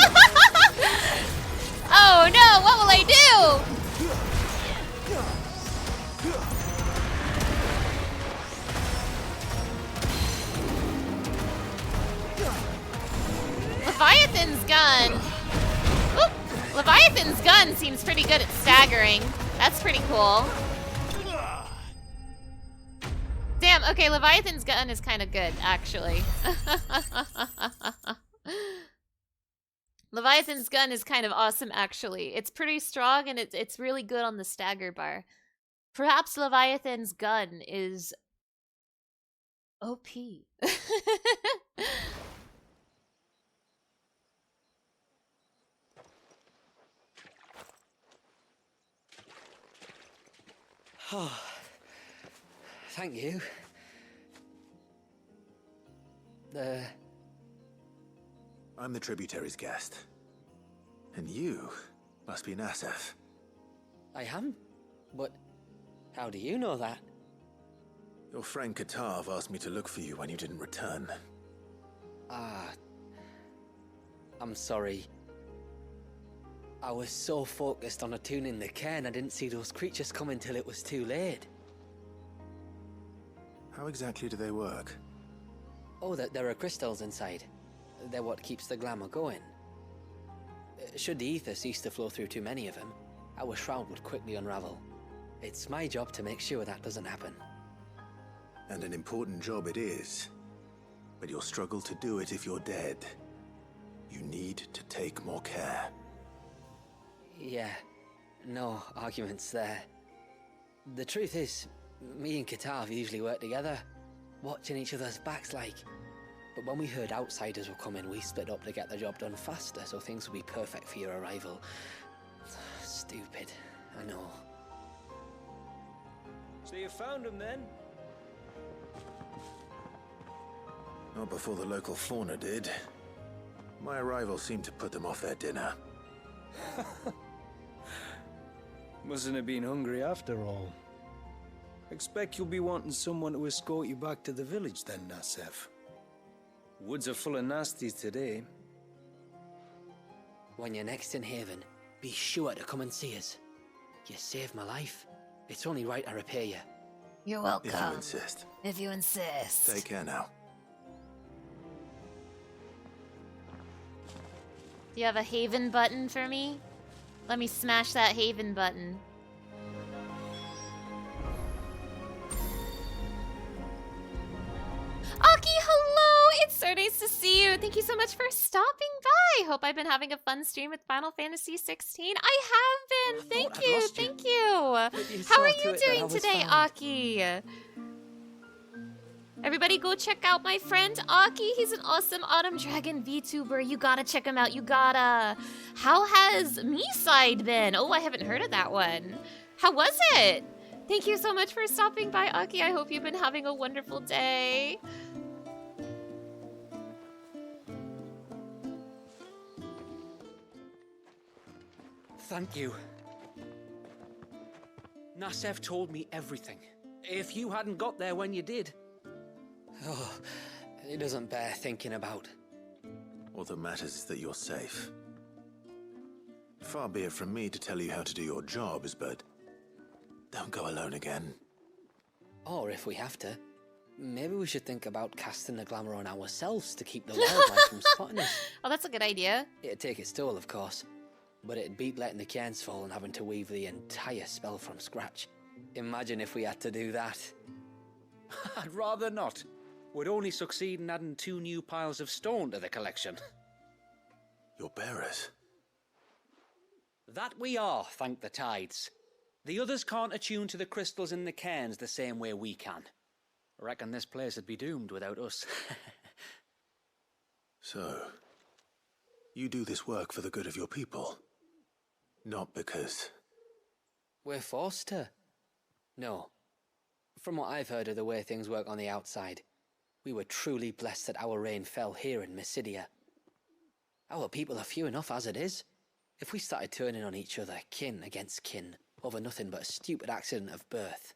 Oh no, what will I do? Leviathan's gun. Oop. Leviathan's gun seems pretty good at staggering. That's pretty cool. Damn, okay, Leviathan's gun is kind of good, actually. Leviathan's gun is kind of awesome, actually. It's pretty strong, and it's really good on the stagger bar. Perhaps Leviathan's gun is OP. Oh, thank you. I'm the tributary's guest. And you must be Nassef. I am? But how do you know that? Your friend Katav asked me to look for you when you didn't return. Ah, I'm sorry. I was so focused on attuning the cairn, I didn't see those creatures coming till it was too late. How exactly do they work? Oh, there are crystals inside. They're what keeps the glamour going. Should the ether cease to flow through too many of them, our shroud would quickly unravel. It's my job to make sure that doesn't happen. And an important job it is. but you'll struggle to do it if you're dead. You need to take more care. Yeah, no arguments there. The truth is, me and Katav usually work together, watching each other's backs like. But when we heard outsiders were coming, we split up to get the job done faster, so things would be perfect for your arrival. Stupid, I know. So you found him then? Not before the local fauna did. My arrival seemed to put them off their dinner. Mustn't have been hungry after all. Expect you'll be wanting someone to escort you back to the village then, Nasef. Woods are full of nasties today. When you're next in Haven, be sure to come and see us. You saved my life. It's only right I repair you. You're welcome. If you insist. If you insist. Take care now. Do you have a Haven button for me? Let me smash that Haven button. Aki, hello! It's so nice to see you. Thank you so much for stopping by. Hope I've been having a fun stream with Final Fantasy 16. I have been. Thank you. Thank you. How are you doing today, Aki? Everybody go check out my friend Aki. He's an awesome Autumn Dragon VTuber. You gotta check him out. You gotta. How has Me-Side been? Oh, I haven't heard of that one. How was it? Thank you so much for stopping by, Aki. I hope you've been having a wonderful day. Thank you. Nasef told me everything. If you hadn't got there when you did. Oh, it doesn't bear thinking about. All that matters is that you're safe. Far be it from me to tell you how to do your jobs, but don't go alone again. Or if we have to, maybe we should think about casting the glamour on ourselves to keep the wildlife from spotting us. Oh, that's a good idea. It'd take its toll, of course, but it'd beat letting the cairns fall and having to weave the entire spell from scratch. Imagine if we had to do that. I'd rather not. We'd only succeed in adding 2 new piles of stone to the collection. Your bearers? That we are, thank the tides. The others can't attune to the crystals in the cairns the same way we can. I reckon this place would be doomed without us. So, you do this work for the good of your people? Not because... We're forced to. No. From what I've heard of the way things work on the outside, we were truly blessed that our rain fell here in Mysidia. Our people are few enough as it is. If we started turning on each other, kin against kin, over nothing but a stupid accident of birth,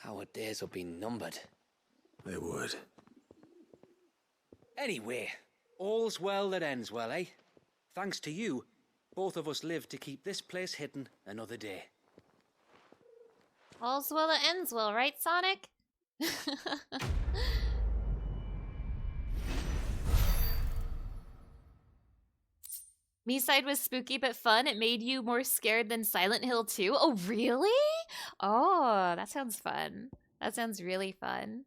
our days would be numbered. They would. Anyway, all's well that ends well, eh? Thanks to you, both of us lived to keep this place hidden another day. All's well that ends well, right, Sonic? Me-Side was spooky but fun. It made you more scared than Silent Hill 2. Oh, really? Oh, that sounds fun. That sounds really fun.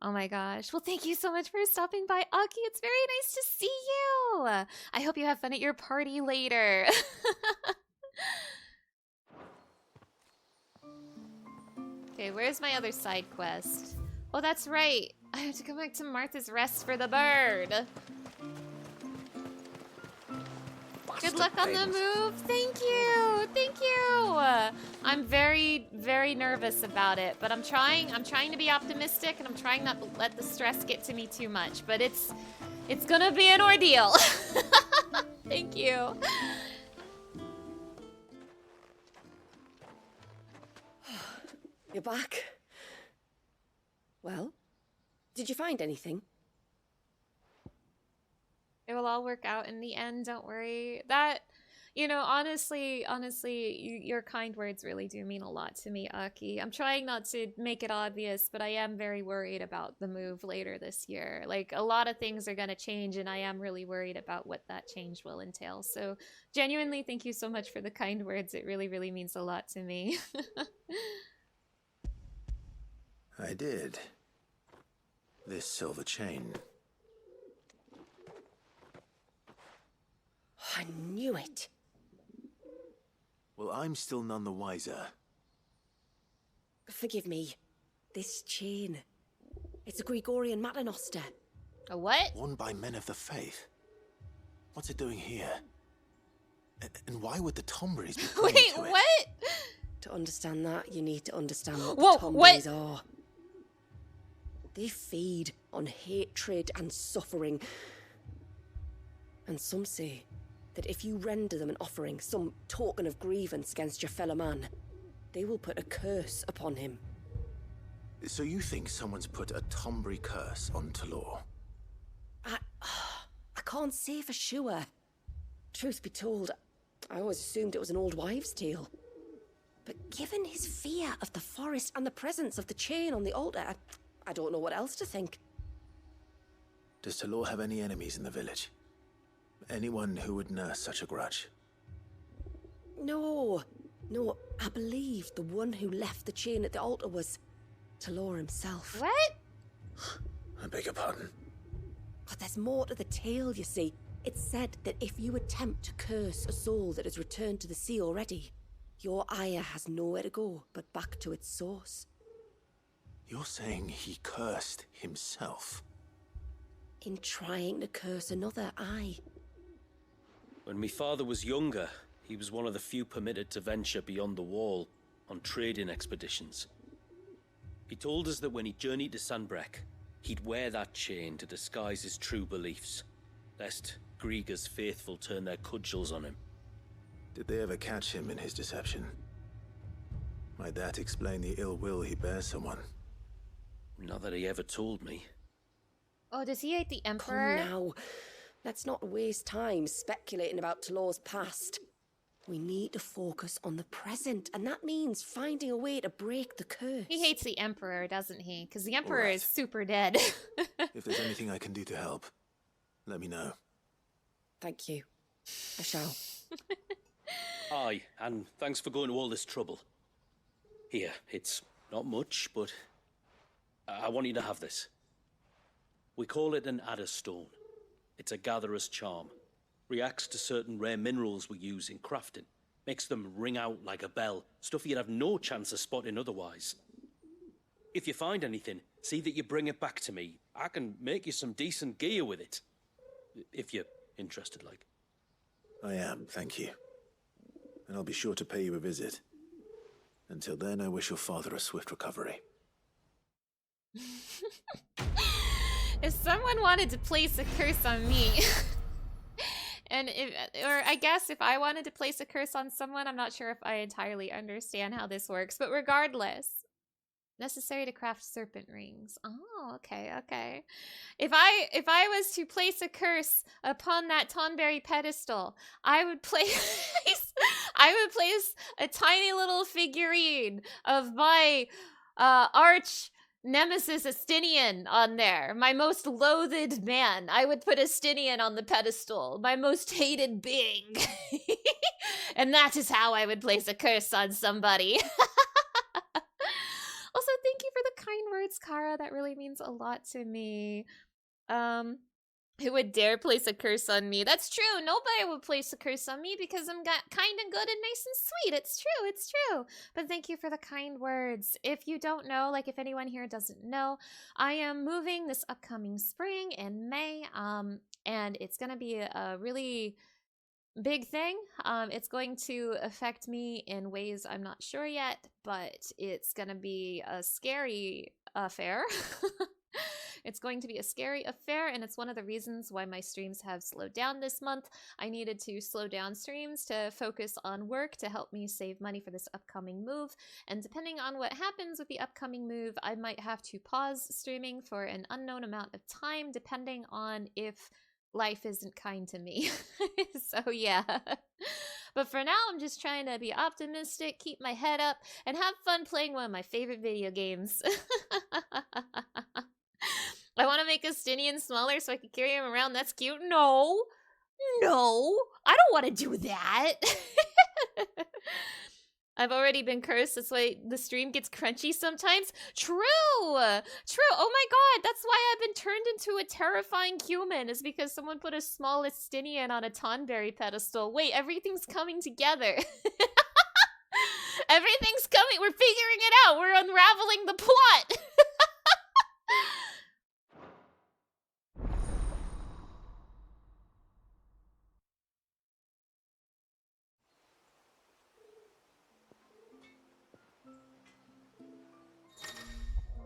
Oh my gosh. Well, thank you so much for stopping by, Aki. It's very nice to see you. I hope you have fun at your party later. Okay, where's my other side quest? Oh, that's right. I have to go back to Martha's Rest for the bird. Good luck on the move. Thank you. Thank you. I'm very, very nervous about it, but I'm trying to be optimistic, and I'm trying not to let the stress get to me too much, but it's gonna be an ordeal. Thank you. You're back. Well, did you find anything? It will all work out in the end, don't worry. That, you know, honestly, your kind words really do mean a lot to me, Aki. I'm trying not to make it obvious, but I am very worried about the move later this year. Like, a lot of things are going to change, and I am really worried about what that change will entail. So, genuinely, thank you so much for the kind words. It really, really means a lot to me. I did. This silver chain. I knew it. Well, I'm still none the wiser. Forgive me. This chain. It's a Gregorian Maternoster. A what? Worn by men of the faith. What's it doing here? And why would the Tombries be clinging Wait, to it? what? To understand that, you need to understand what Whoa, the Tombries are. They feed on hatred and suffering. And some say that if you render them an offering, some token of grievance against your fellow man, they will put a curse upon him. So you think someone's put a Tombry curse on Talor? I can't say for sure. Truth be told, I always assumed it was an old wives' tale. But given his fear of the forest and the presence of the chain on the altar, I don't know what else to think. Does Talor have any enemies in the village? Anyone who would nurse such a grudge? No, I believe the one who left the chain at the altar was Talor himself. What? I beg your pardon. But there's more to the tale, you see. It's said that if you attempt to curse a soul that has returned to the sea already, your ire has nowhere to go but back to its source. You're saying he cursed himself? In trying to curse another, aye. When my father was younger, he was one of the few permitted to venture beyond the wall on trading expeditions. He told us that when he journeyed to Sanbreque, he'd wear that chain to disguise his true beliefs, lest Grieger's faithful turn their cudgels on him. Did they ever catch him in his deception? Might that explain the ill will he bears someone? Not that he ever told me. Oh, does he hate the Emperor? Come now. Let's not waste time speculating about Talor's past. We need to focus on the present, and that means finding a way to break the curse. He hates the Emperor, doesn't he? Because the Emperor Alright. is super dead. If there's anything I can do to help, let me know. Thank you. I shall. Aye, and thanks for going to all this trouble. Here, it's not much, but I want you to have this. We call it an Adder Stone. It's a gatherer's charm. Reacts to certain rare minerals we use in crafting. Makes them ring out like a bell, stuff you'd have no chance of spotting otherwise. If you find anything, see that you bring it back to me. I can make you some decent gear with it. If you're interested, like. I am, thank you. And I'll be sure to pay you a visit. Until then, I wish your father a swift recovery. If someone wanted to place a curse on me, or I guess if I wanted to place a curse on someone, I'm not sure if I entirely understand how this works, but regardless, necessary to craft serpent rings. Oh, okay. If I was to place a curse upon that Tonberry pedestal, I would place a tiny little figurine of my arch Nemesis Astinian on there. My most loathed man. I would put Astinian on the pedestal. My most hated being. And that is how I would place a curse on somebody. Also, thank you for the kind words, Kara. That really means a lot to me. Who would dare place a curse on me? That's true. Nobody would place a curse on me because I'm kind and good and nice and sweet. It's true. But thank you for the kind words. If you don't know, like if anyone here doesn't know, I am moving this upcoming spring in May. And it's going to be a really big thing. It's going to affect me in ways I'm not sure yet, but it's going to be a scary affair. It's going to be a scary affair, and it's one of the reasons why my streams have slowed down this month. I needed to slow down streams to focus on work to help me save money for this upcoming move, and depending on what happens with the upcoming move, I might have to pause streaming for an unknown amount of time, depending on if life isn't kind to me. So yeah. But for now, I'm just trying to be optimistic, keep my head up, and have fun playing one of my favorite video games. I want to make Astinian smaller so I can carry him around. That's cute. No, I don't want to do that. I've already been cursed. That's why the stream gets crunchy sometimes. True! True! Oh my god, that's why I've been turned into a terrifying human, is because someone put a small Estinian on a Tonberry pedestal. Wait, everything's coming together. Everything's coming. We're figuring it out. We're unraveling the plot.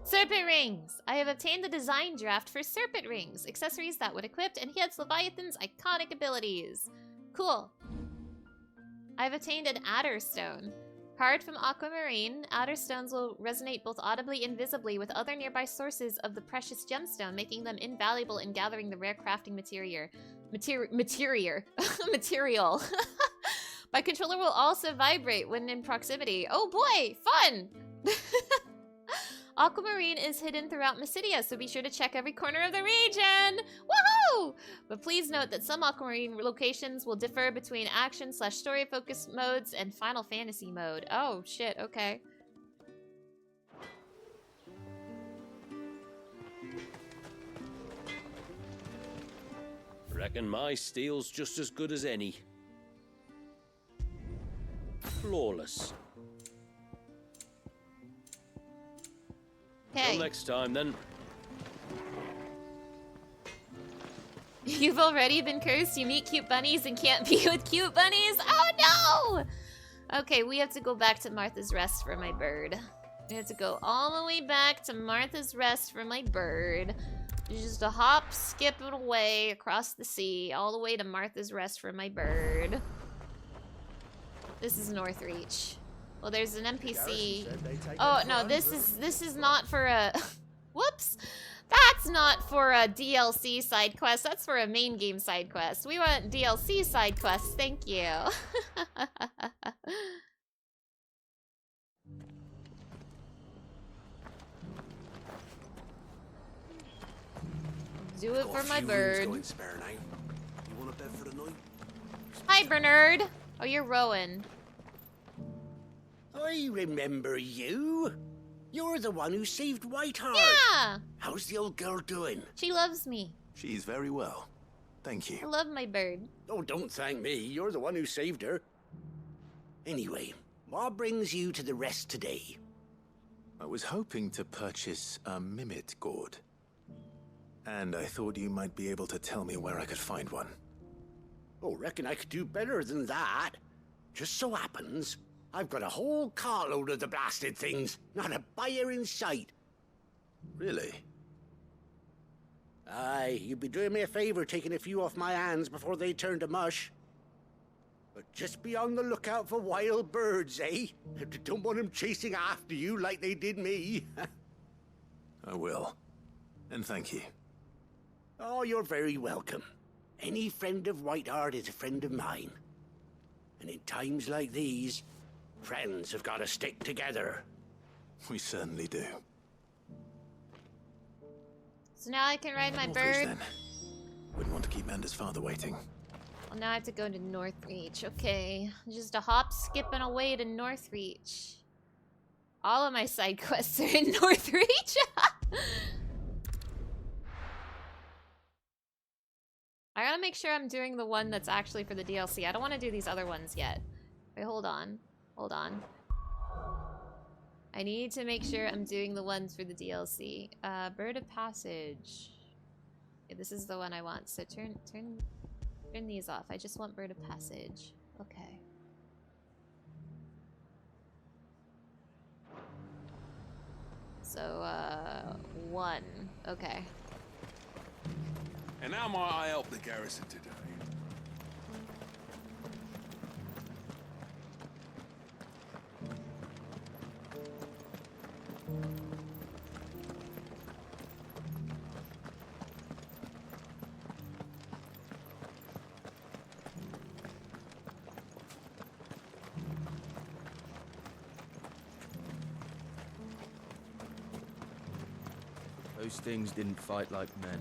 Serpent rings! I have obtained the design draft for serpent rings, accessories that would equip and enhance Leviathan's iconic abilities. Cool. I've obtained an Adder Stone. Carved from aquamarine, Adder Stones will resonate both audibly and visibly with other nearby sources of the precious gemstone, making them invaluable in gathering the rare crafting material. My controller will also vibrate when in proximity. Oh boy, fun! Aquamarine is hidden throughout Mysidia, so be sure to check every corner of the region! Woohoo! But please note that some Aquamarine locations will differ between action/story focused modes and Final Fantasy mode. Oh, shit, okay. Reckon my steel's just as good as any. Flawless. Okay. Till next time, then. You've already been cursed. You meet cute bunnies and can't be with cute bunnies. Oh no! Okay, we have to go back to Martha's Rest for my bird. We have to go all the way back to Martha's Rest for my bird. Just a hop, skip it away across the sea, all the way to Martha's Rest for my bird. This is Northreach. Well, there's an NPC. Oh no, this is not for a. Whoops, that's not for a DLC side quest. That's for a main game side quest. We want DLC side quests. Thank you. Do it for my bird. Hi, Bernard. Oh, you're Rowan. I remember you. You're the one who saved Whiteheart. Yeah. How's the old girl doing? She loves me. She's very well. Thank you. I love my bird. Oh, don't thank me. You're the one who saved her. Anyway, what brings you to the rest today? I was hoping to purchase a Mimit gourd. And I thought you might be able to tell me where I could find one. Oh, reckon I could do better than that. Just so happens, I've got a whole carload of the blasted things. Not a buyer in sight. Really? Aye, you'd be doing me a favor taking a few off my hands before they turn to mush. But just be on the lookout for wild birds, eh? Don't want them chasing after you like they did me. I will. And thank you. Oh, you're very welcome. Any friend of Whiteheart is a friend of mine. And in times like these, friends have got to stick together. We certainly do. So now I can ride my Northreach, bird. then. Wouldn't want to keep Manda's father waiting. Well, now I have to go to Northreach. Okay. Just a hop, skip, and away to Northreach. All of my side quests are in Northreach. I gotta make sure I'm doing the one that's actually for the DLC. I don't want to do these other ones yet. Wait, hold on. Hold on. I need to make sure I'm doing the ones for the DLC. Bird of Passage. Okay, this is the one I want. So turn these off. I just want Bird of Passage. Okay. So, 1. Okay. And how might I help the garrison today? Those things didn't fight like men.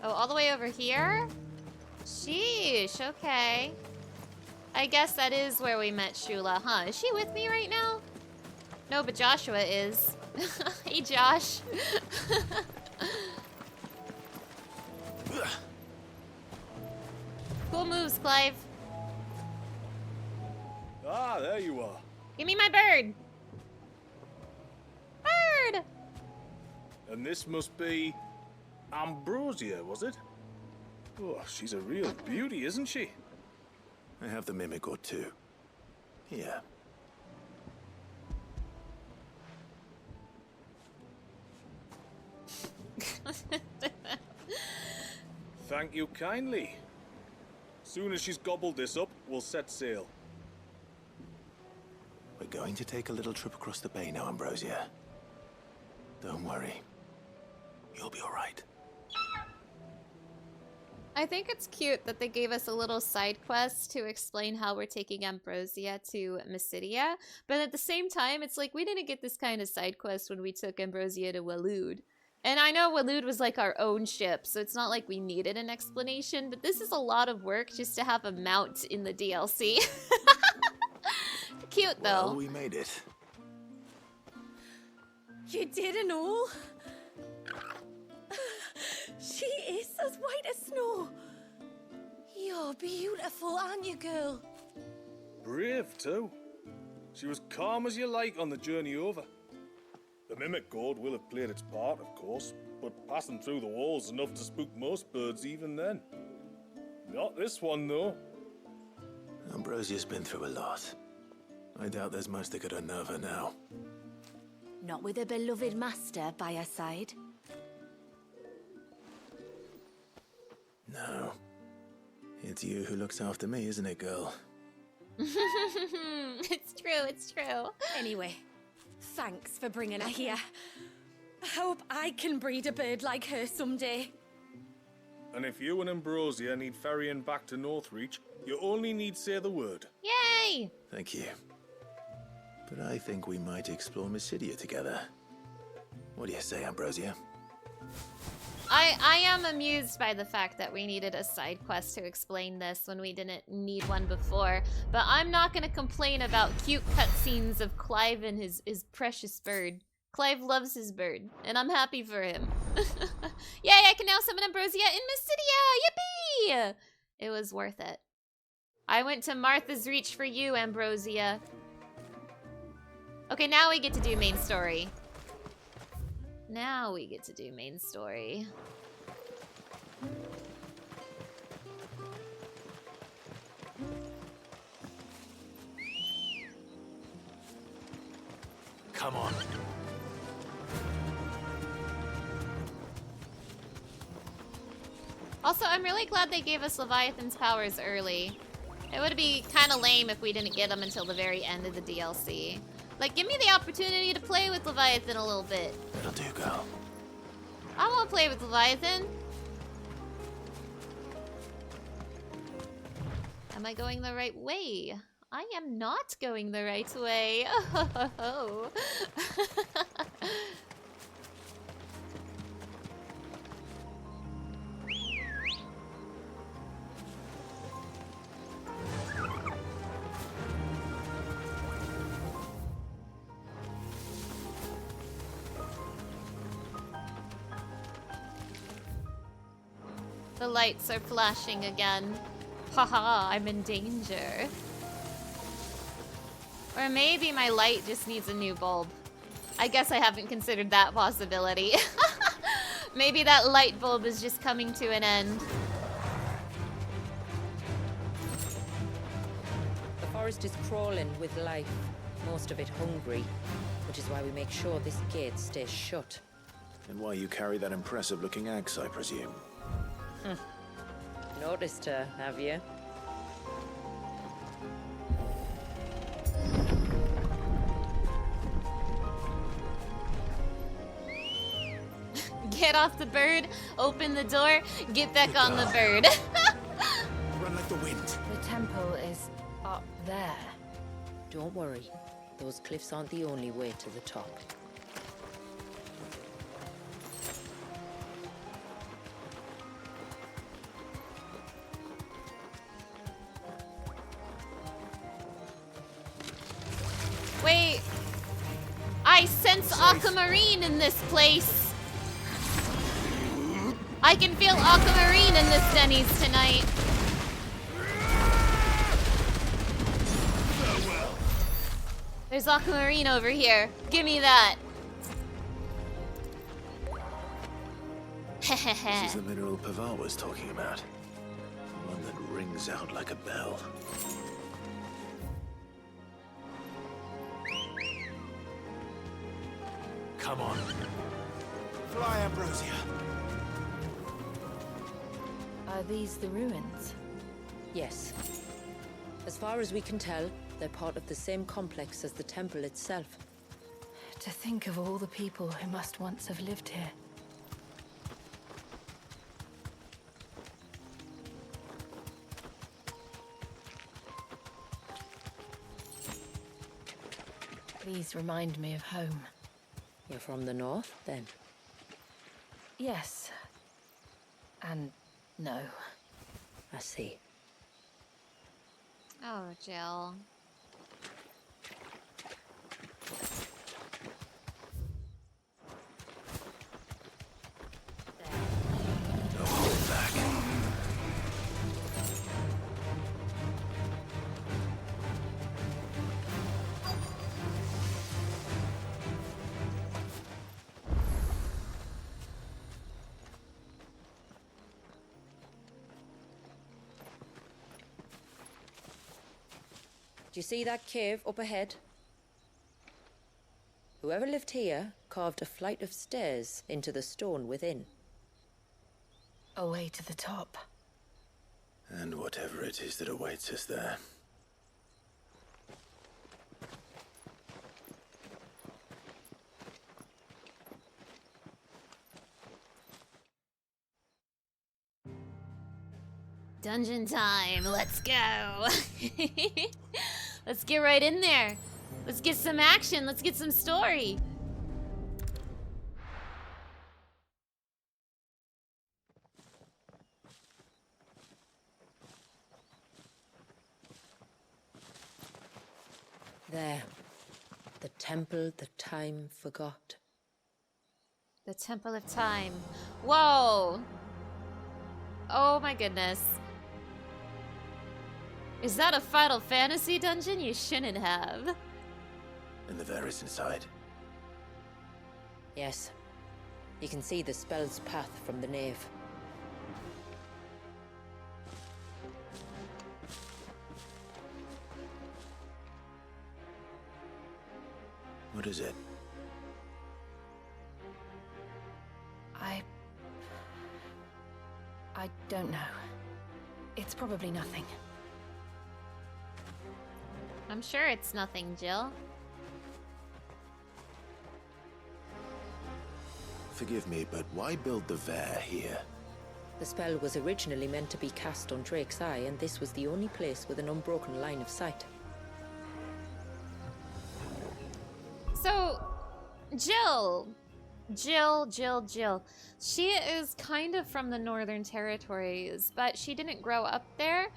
Oh, all the way over here? Sheesh, okay. I guess that is where we met Shula, huh? Is she with me right now? No, but Joshua is. Hey, Josh. Cool moves, Clive. Ah, there you are. Give me my bird. Bird! And this must be Ambrosia, was it? Oh, she's a real beauty, isn't she? I have the mimic or two. Here. Thank you kindly. Soon as she's gobbled this up, we'll set sail. We're going to take a little trip across the bay now, Ambrosia. Don't worry. You'll be all right. I think it's cute that they gave us a little side quest to explain how we're taking Ambrosia to Mysidia, but at the same time, it's like we didn't get this kind of side quest when we took Ambrosia to Waloed. And I know Waloed was like our own ship, so it's not like we needed an explanation, but this is a lot of work just to have a mount in the DLC. Cute, though. Well, we made it. You didn't all? She is as white as snow. You're beautiful, aren't you, girl? Brave, too. She was calm as you like on the journey over. The mimic gourd will have played its part, of course, but passing through the walls is enough to spook most birds even then. Not this one, though. Ambrosia's been through a lot. I doubt there's much that could unnerve her now. Not with a beloved master by her side. No. It's you who looks after me, isn't it, girl? It's true, it's true. Anyway, thanks for bringing her here. I hope I can breed a bird like her someday. And if you and Ambrosia need ferrying back to Northreach, you only need say the word. Yay! Thank you. But I think we might explore Mysidia together. What do you say, Ambrosia? I am amused by the fact that we needed a side quest to explain this when we didn't need one before, but I'm not going to complain about cute cutscenes of Clive and his precious bird. Clive loves his bird, and I'm happy for him. Yay, I can now summon Ambrosia in Mysidia! Yippee! It was worth it. I went to Martha's Reach for you, Ambrosia. Okay, now we get to do main story. Now we get to do main story. Come on. Also, I'm really glad they gave us Leviathan's powers early. It would be kind of lame if we didn't get them until the very end of the DLC. Like, give me the opportunity to play with Leviathan a little bit. It'll do, girl. I won't play with Leviathan. Am I going the right way? I am not going the right way. Oh. The lights are flashing again. Haha, I'm in danger. Or maybe my light just needs a new bulb. I guess I haven't considered that possibility. Maybe that light bulb is just coming to an end. The forest is crawling with life, most of it hungry, which is why we make sure this gate stays shut. And why you carry that impressive-looking axe, I presume. Noticed her, have you? Get off the bird, open the door, get back on the bird. Run like the wind. The temple is up there. Don't worry. Those cliffs aren't the only way to the top. sense aquamarine in this place. I can feel aquamarine in this Denny's tonight. There's aquamarine over here. Give me that. This is the mineral Paval was talking about. One that rings out like a bell. Come on. Fly, Ambrosia. Are these the ruins? Yes. As far as we can tell, they're part of the same complex as the temple itself. To think of all the people who must once have lived here. These remind me of home. You're from the north, then? Yes. And no. I see. Oh, Jill. No hold back. Do you see that cave up ahead? Whoever lived here carved a flight of stairs into the stone within. A way to the top. And whatever it is that awaits us there. Dungeon time, let's go. Let's get right in there. Let's get some action, let's get some story. There. The temple the time forgot. The Temple of Time. Whoa. Oh my goodness. Is that a Final Fantasy dungeon? You shouldn't have. And the Varys inside. Yes. You can see the spell's path from the nave. What is it? I don't know. It's probably nothing. I'm sure it's nothing, Jill. Forgive me, but why build the Vare here? The spell was originally meant to be cast on Drake's Eye, and this was the only place with an unbroken line of sight. So, Jill. She is kind of from the Northern Territories, but she didn't grow up there.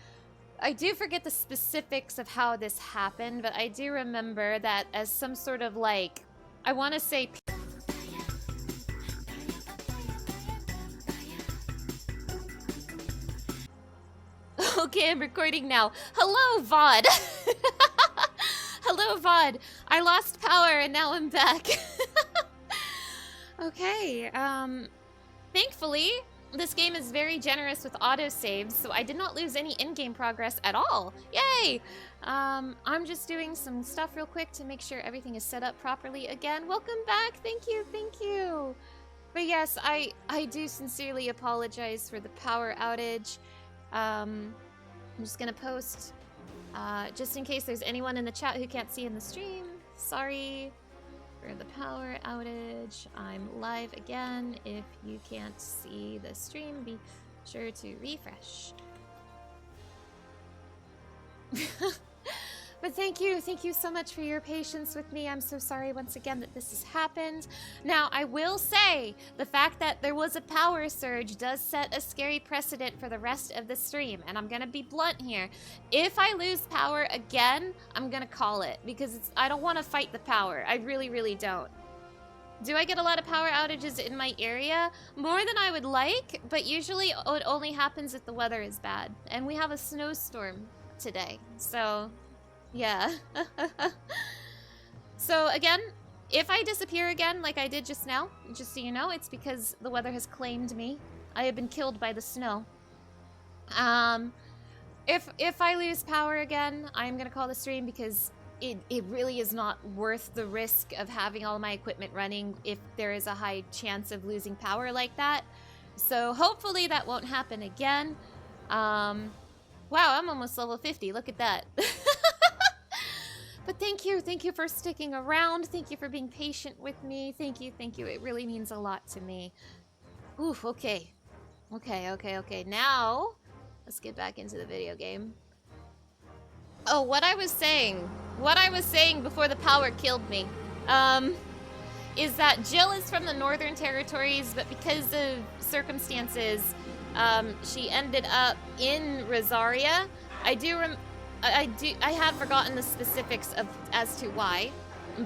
I do forget the specifics of how this happened, but I do remember that as some sort of like, I want to say... Okay, I'm recording now. Hello, VOD. Hello, VOD. I lost power and now I'm back. Okay, thankfully, this game is very generous with autosaves, so I did not lose any in-game progress at all. Yay! I'm just doing some stuff real quick to make sure everything is set up properly again. Welcome back. Thank you. But yes, I do sincerely apologize for the power outage. I'm just gonna post, just in case there's anyone in the chat who can't see in the stream. Sorry for the power outage. I'm live again. If you can't see the stream, be sure to refresh. But thank you so much for your patience with me. I'm so sorry once again that this has happened. Now, I will say, the fact that there was a power surge does set a scary precedent for the rest of the stream, and I'm gonna be blunt here. If I lose power again, I'm gonna call it, because I don't want to fight the power. I really don't. Do I get a lot of power outages in my area? More than I would like, but usually it only happens if the weather is bad. And we have a snowstorm today, so yeah. So again, if I disappear again like I did just now, just so you know, it's because the weather has claimed me. I have been killed by the snow. If I lose power again, I'm gonna call the stream because it really is not worth the risk of having all my equipment running if there is a high chance of losing power like that. So hopefully that won't happen again. Wow, I'm almost level 50, look at that. But thank you for sticking around. Thank you for being patient with me. Thank you, it really means a lot to me. Oof, okay. Okay, now, let's get back into the video game. Oh, what I was saying before the power killed me, is that Jill is from the Northern Territories, but because of circumstances, she ended up in Rosaria. I have forgotten the specifics as to why,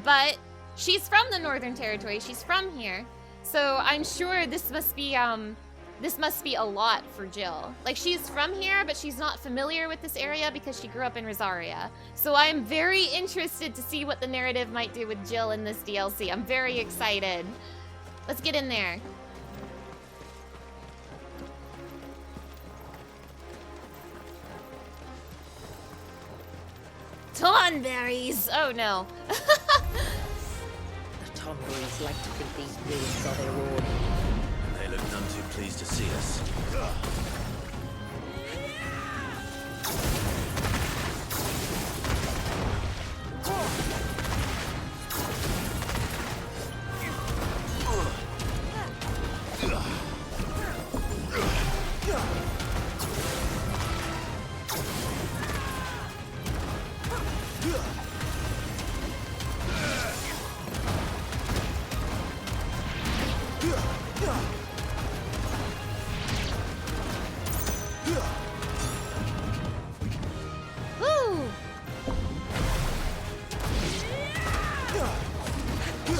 but she's from the Northern Territory. She's from here, so I'm sure this must be a lot for Jill. Like, she's from here, but she's not familiar with this area because she grew up in Rosaria. So I'm very interested to see what the narrative might do with Jill in this DLC. I'm very excited. Let's get in there. Tonberries! Oh no. The Tonberries like to think these ruins are their own. They look none too pleased to see us.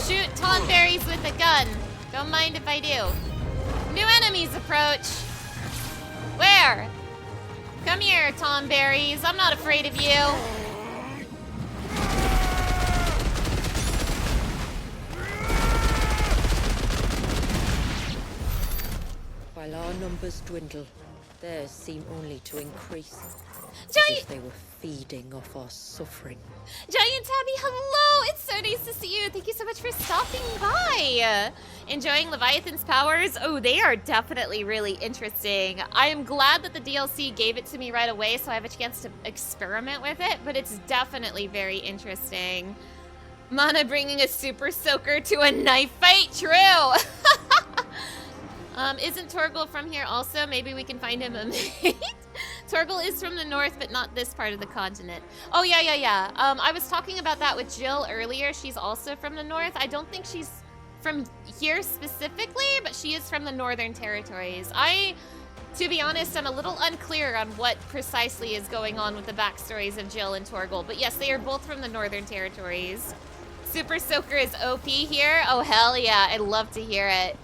Shoot Tonberries with a gun. Don't mind if I do. New enemies approach. Where? Come here, Tonberries. I'm not afraid of you. While our numbers dwindle, theirs seem only to increase. As Giant- if they were feeding off our suffering. Giant Tabby, hello! It's so nice to see you. Thank you so much for stopping by. Enjoying Leviathan's powers? Oh, they are definitely really interesting. I am glad that the DLC gave it to me right away so I have a chance to experiment with it, but it's definitely very interesting. Mana bringing a super soaker to a knife fight? True! Isn't Torgal from here also? Maybe we can find him a mate. Torgal is from the north, but not this part of the continent. Oh, yeah. I was talking about that with Jill earlier. She's also from the north. I don't think she's from here specifically, but she is from the Northern Territories. To be honest, I'm a little unclear on what precisely is going on with the backstories of Jill and Torgal. But yes, they are both from the Northern Territories. Super Soaker is OP here. Oh, hell yeah. I'd love to hear it.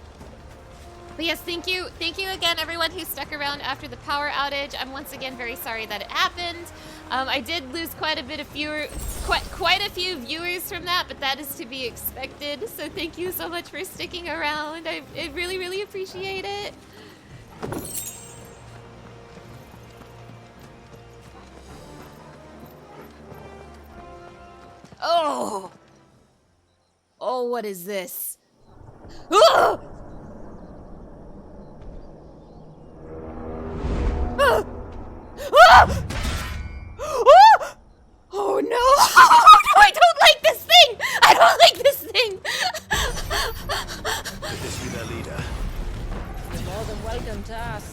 But yes, thank you again, everyone who stuck around after the power outage. I'm once again very sorry that it happened. I did lose quite a few viewers from that, but that is to be expected. So thank you so much for sticking around. I really, really appreciate it. Oh, what is this? Oh! Oh no! Oh no! I don't like this thing! I don't like this thing! Could this be their leader? You're more than welcome to ask.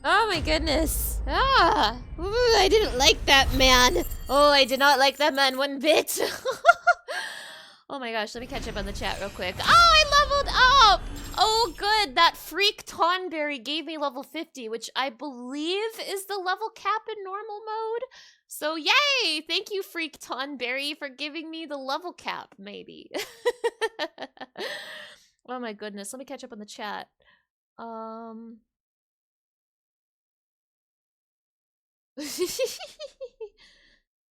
Oh my goodness. Ah, ooh, I didn't like that man. Oh, I did not like that man one bit. Oh my gosh, let me catch up on the chat real quick. Oh, I leveled up! Oh, good. That freak Tonberry gave me level 50, which I believe is the level cap in normal mode. So yay! Thank you, freak Tonberry, for giving me the level cap, maybe. Oh my goodness, let me catch up on the chat.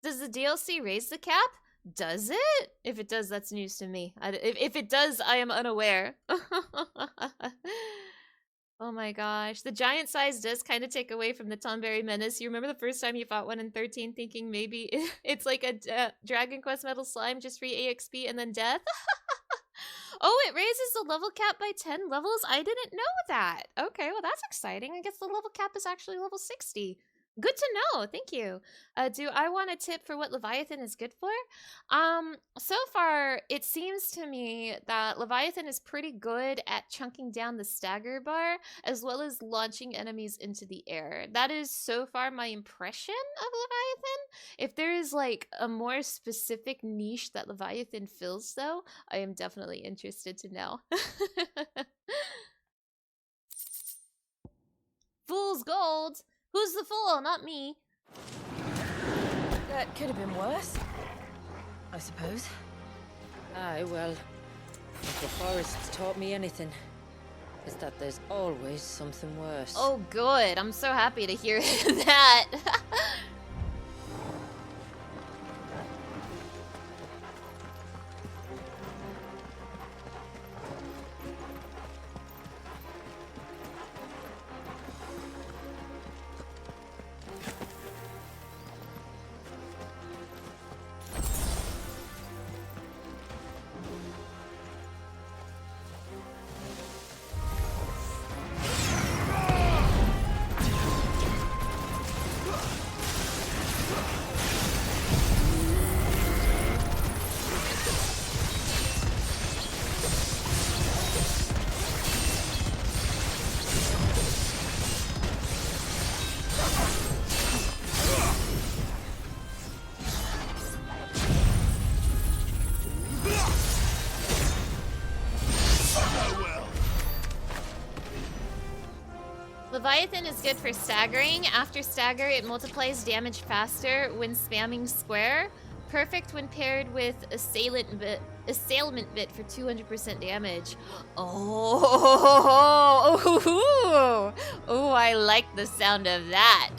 Does the DLC raise the cap? Does it? If it does, that's news to me. If it does, I am unaware. Oh my gosh. The giant size does kind of take away from the Tonberry menace. You remember the first time you fought one in 13 thinking maybe it's like a Dragon Quest Metal Slime, just free EXP and then death? Oh, it raises the level cap by 10 levels? I didn't know that. Okay, well that's exciting. I guess the level cap is actually level 60. Good to know. Thank you. Do I want a tip for what Leviathan is good for? So far, it seems to me that Leviathan is pretty good at chunking down the stagger bar, as well as launching enemies into the air. That is so far my impression of Leviathan. If there is like a more specific niche that Leviathan fills, though, I am definitely interested to know. Fool's gold! Who's the fool? Not me. That could have been worse, I suppose. Aye, well, if the forest's taught me anything, it's that there's always something worse. Oh, good. I'm so happy to hear that. Leviathan is good for staggering. After stagger, it multiplies damage faster when spamming square. Perfect when paired with assailment bit for 200% damage. Oh, I like the sound of that.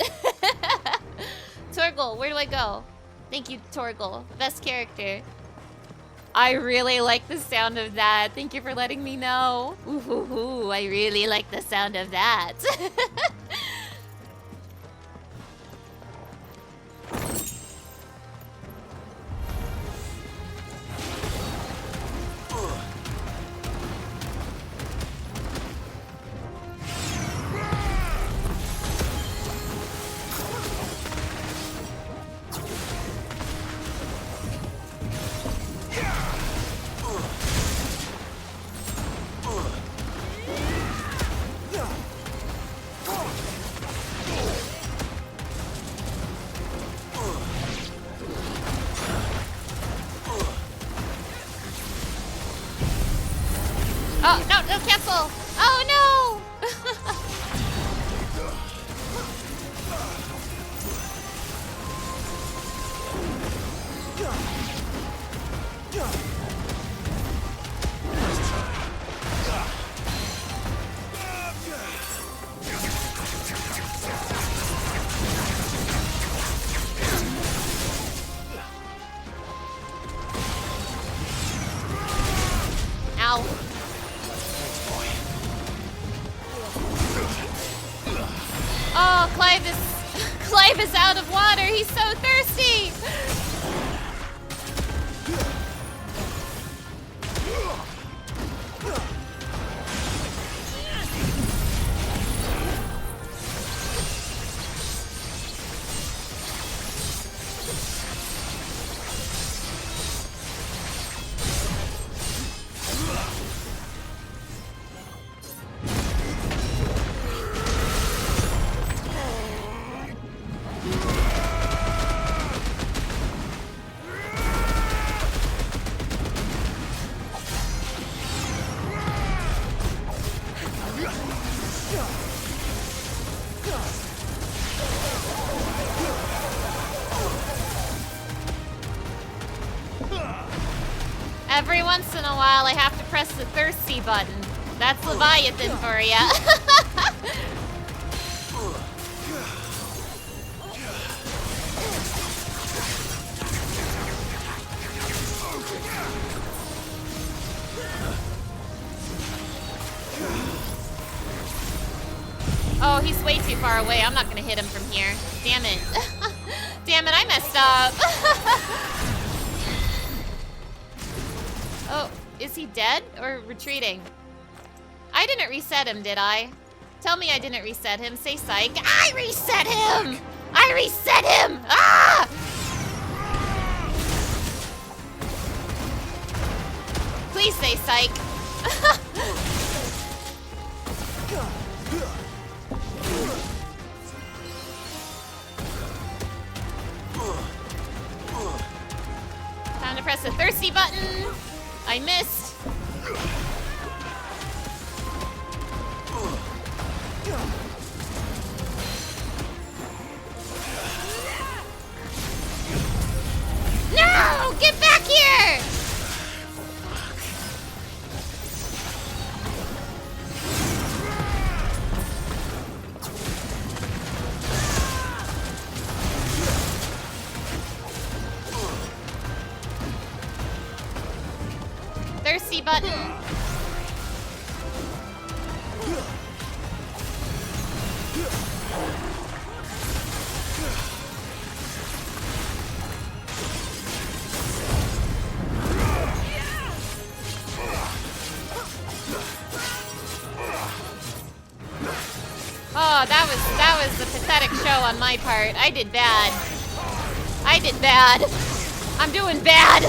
Torgal, where do I go? Thank you, Torgal. Best character. I really like the sound of that. Thank you for letting me know. Ooh, I really like the sound of that. Oh, no, no, cancel! Oh, no! Ow. Oh, Clive is out of water. He's so thirsty. Every once in a while, I have to press the thirsty button. That's Leviathan for ya. Oh, he's way too far away. I'm not gonna hit him from here. Damn it. Damn it, I messed up. Oh, is he dead or retreating? I didn't reset him, did I? Tell me I didn't reset him. Say psych. I reset him! I reset him! Ah! Please say psych. Time to press the thirsty button. I missed. No! Get back here! Thirsty button. Oh, that was a pathetic show on my part. I did bad. I did bad. I'm doing bad.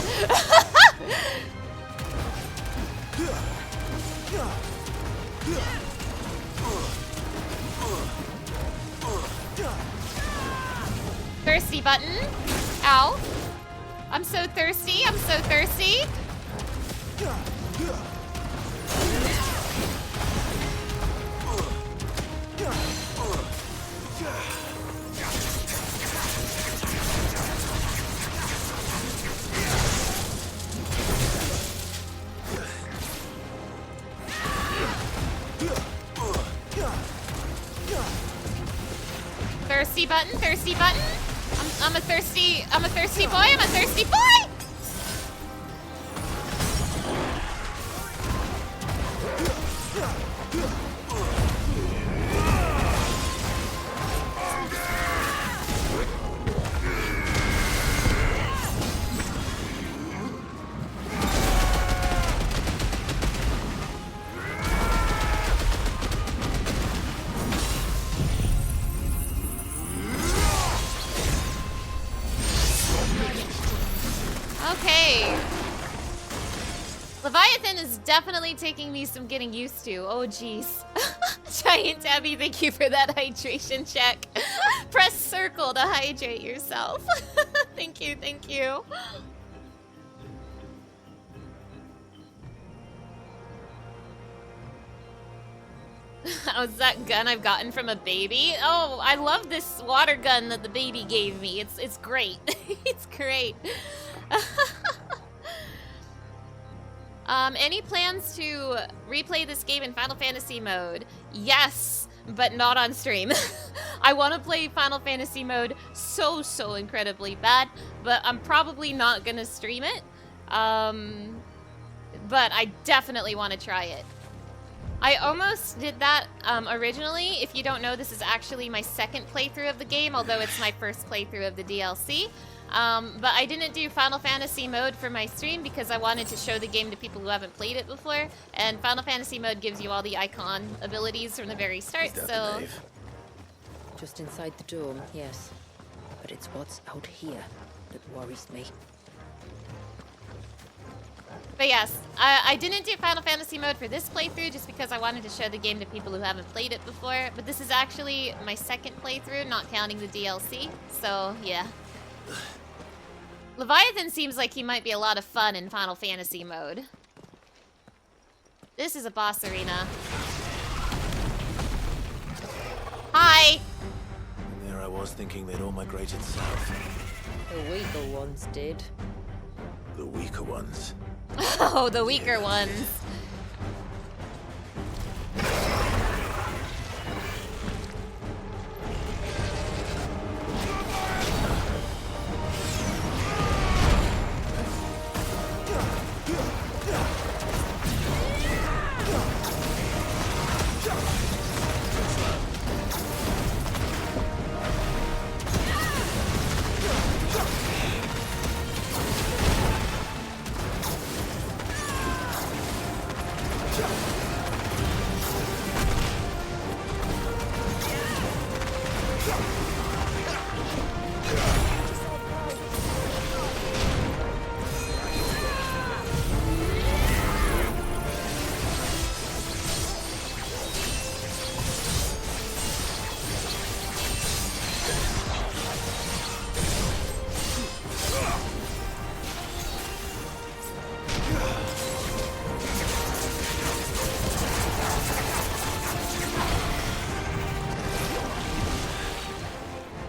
Thirsty button. Ow. I'm so thirsty. I'm so thirsty. Thirsty button, thirsty button. I'm a thirsty boy, I'm a thirsty boy! Okay. Leviathan is definitely taking me some getting used to. Oh, jeez. Giant Tabby, thank you for that hydration check. Press circle to hydrate yourself. Thank you, thank you. How's that gun I've gotten from a baby? Oh, I love this water gun that the baby gave me. It's great. It's great. Any plans to replay this game in Final Fantasy mode? Yes, but not on stream. I want to play Final Fantasy mode so incredibly bad, but I'm probably not gonna stream it. But I definitely want to try it. I almost did that originally. If you don't know, this is actually my second playthrough of the game, although it's my first playthrough of the DLC. But I didn't do Final Fantasy mode for my stream because I wanted to show the game to people who haven't played it before. And Final Fantasy mode gives you all the icon abilities from the very start, so... Just inside the dome, yes. But it's what's out here that worries me. But yes, I didn't do Final Fantasy mode for this playthrough just because I wanted to show the game to people who haven't played it before. But this is actually my second playthrough, not counting the DLC. So, yeah. Leviathan seems like he might be a lot of fun in Final Fantasy mode. This is a boss arena. Hi! And there I was thinking they'd all migrated south. The weaker ones did. The weaker ones. Oh, the weaker ones.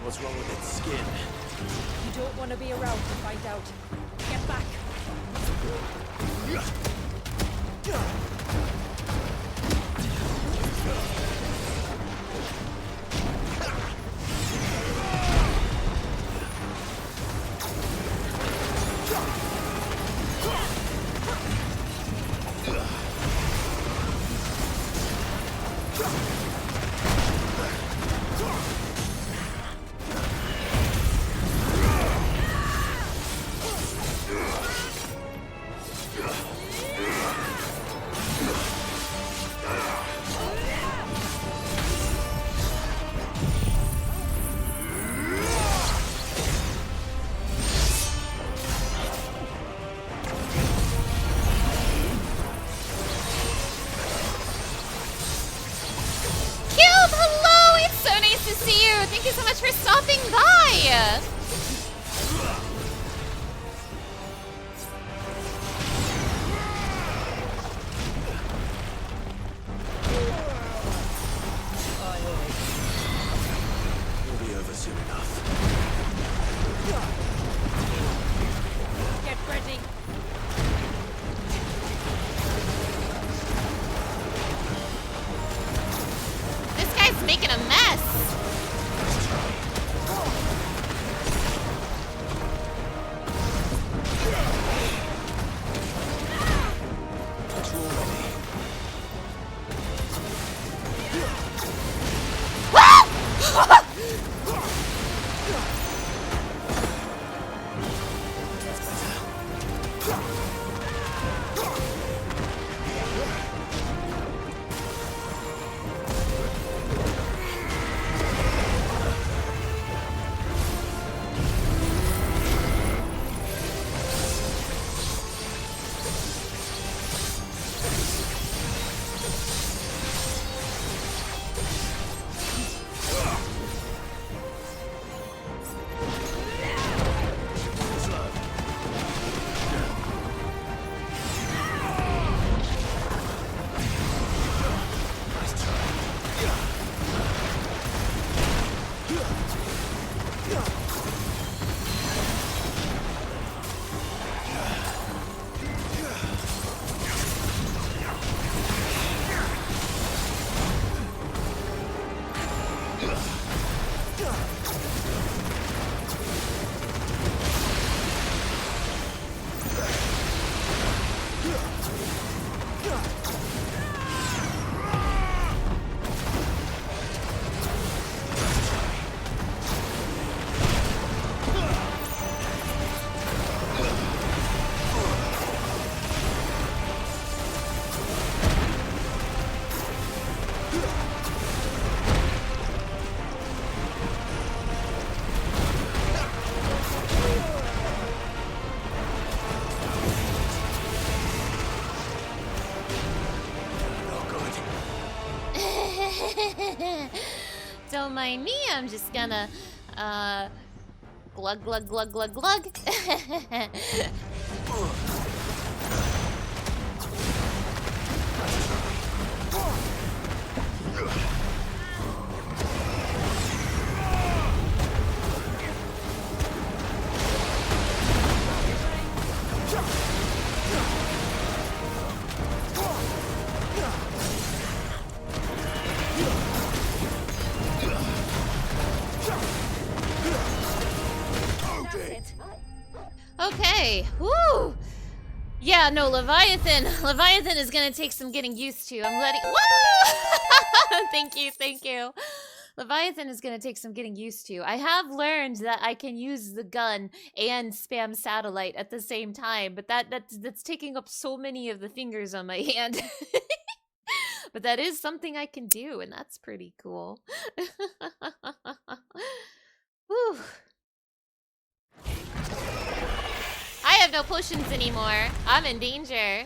What's wrong with its skin? You don't want to be around to find out. Get back. Cube, hello! It's so nice to see you! Thank you so much for stopping by! It'll be over soon enough. Get ready. This guy's making a mess! Don't mind me, I'm just gonna, glug, glug, glug, glug, glug. Okay, woo! Yeah, no, Leviathan is gonna take some getting used to. I'm letting. Woo! Thank you. Leviathan is gonna take some getting used to. I have learned that I can use the gun and spam satellite at the same time, but that's taking up so many of the fingers on my hand. But that is something I can do, and that's pretty cool. Whew. I have no potions anymore. I'm in danger.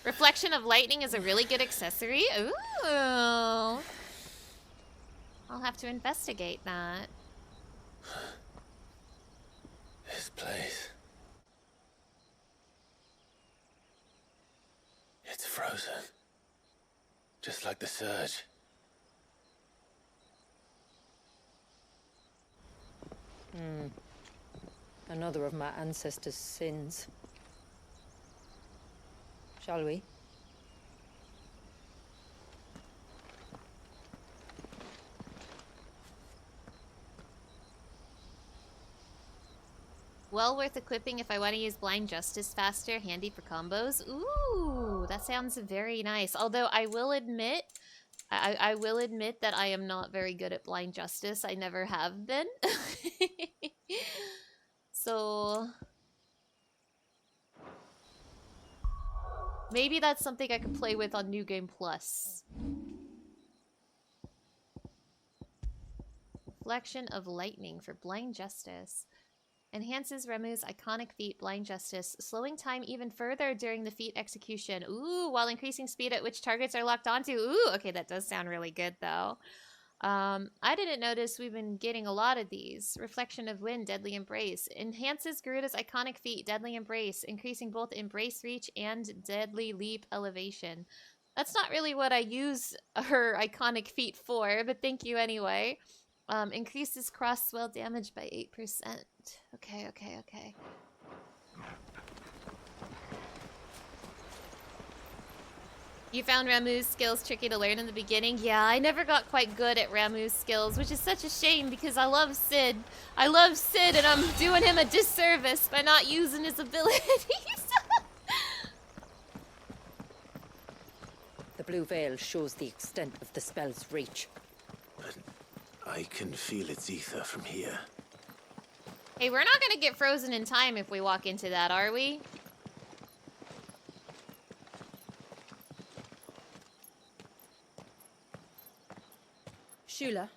Reflection of lightning is a really good accessory. Ooh. I'll have to investigate that. This place. It's frozen. Just like the surge. Another of my ancestors' sins. Shall we? Well worth equipping if I want to use Blind Justice faster, handy for combos. Ooh, that sounds very nice. Although I will admit, I will admit that I am not very good at Blind Justice. I never have been. So maybe that's something I could play with on New Game Plus. Reflection of Lightning for Blind Justice. Enhances Remu's iconic feat, Blind Justice, slowing time even further during the feat execution. Ooh, while increasing speed at which targets are locked onto. Ooh, okay, that does sound really good, though. I didn't notice we've been getting a lot of these. Reflection of Wind, Deadly Embrace. Enhances Garuda's iconic feat, Deadly Embrace, increasing both Embrace Reach and Deadly Leap Elevation. That's not really what I use her iconic feat for, but thank you anyway. Increases cross swell damage by 8%. Okay. You found Ramu's skills tricky to learn in the beginning? Yeah, I never got quite good at Ramu's skills, which is such a shame because I love Sid. And I'm doing him a disservice by not using his abilities. The blue veil shows the extent of the spell's reach. But I can feel its ether from here. Hey, we're not gonna get frozen in time if we walk into that, are we? Shula,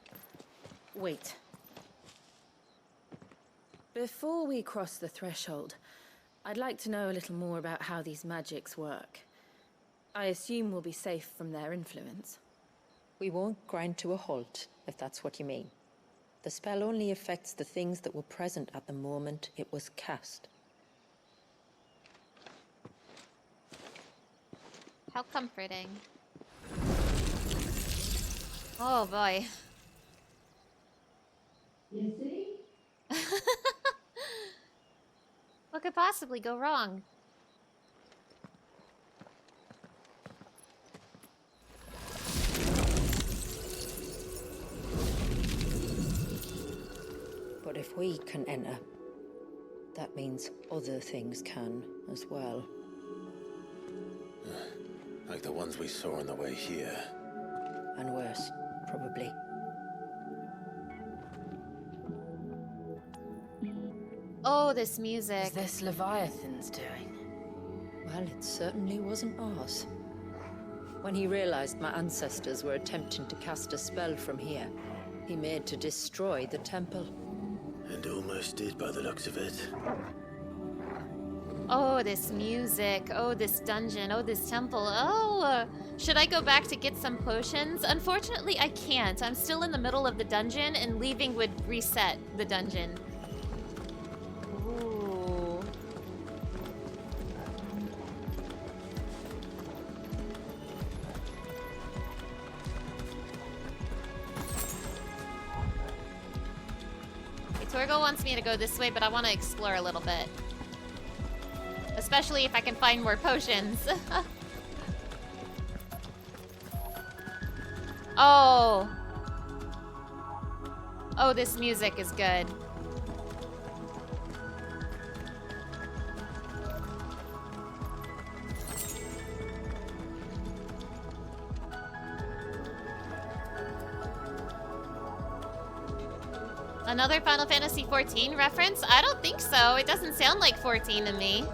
wait. Before we cross the threshold, I'd like to know a little more about how these magics work. I assume we'll be safe from their influence. We won't grind to a halt, if that's what you mean. The spell only affects the things that were present at the moment it was cast. How comforting. Oh boy. You see? What could possibly go wrong? But if we can enter, that means other things can as well. Like the ones we saw on the way here. And worse, probably. Oh, this music. Is this Leviathan's doing? Well, it certainly wasn't ours. When he realized my ancestors were attempting to cast a spell from here, he made to destroy the temple. And almost did by the looks of it. Oh, this music. Oh, this dungeon. Oh, this temple. Oh, should I go back to get some potions? Unfortunately, I can't. I'm still in the middle of the dungeon, and leaving would reset the dungeon. Ooh. Okay, Torgo wants me to go this way, but I want to explore a little bit. Especially if I can find more potions. Oh. Oh, this music is good. Another Final Fantasy XIV reference? I don't think so. It doesn't sound like 14 to me.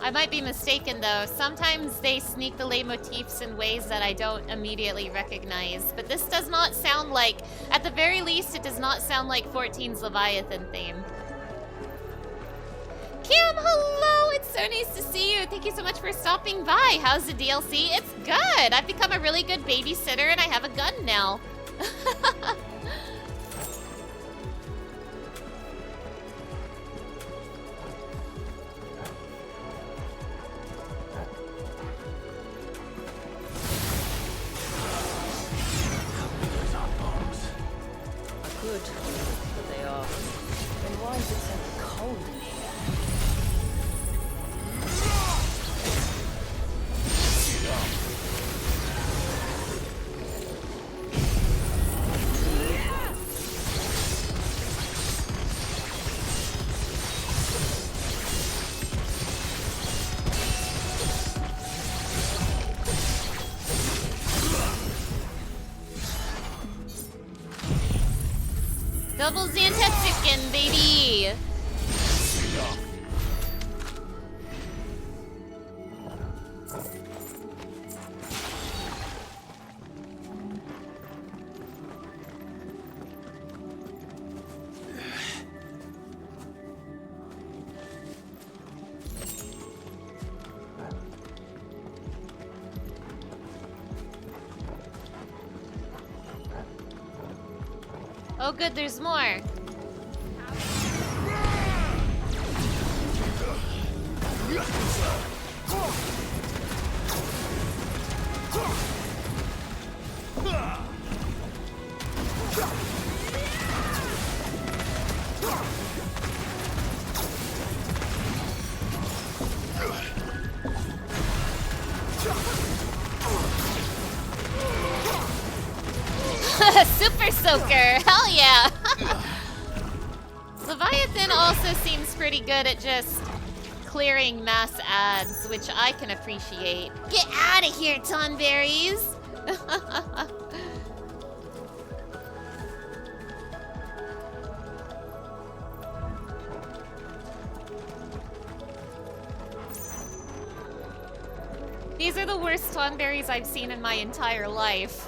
I might be mistaken though. Sometimes they sneak the leitmotifs in ways that I don't immediately recognize. But this does not sound like, at the very least, it does not sound like 14's Leviathan theme. Kim, hello! It's so nice to see you. Thank you so much for stopping by. How's the DLC? It's good. I've become a really good babysitter and I have a gun now. Good, but they are. Then why is it so cold in here? Double Xantetsuken, baby! Oh good, there's more. Super Soaker! Hell yeah! Leviathan also seems pretty good at just clearing mass ads, which I can appreciate. Get out of here, Tonberries! These are the worst Tonberries I've seen in my entire life.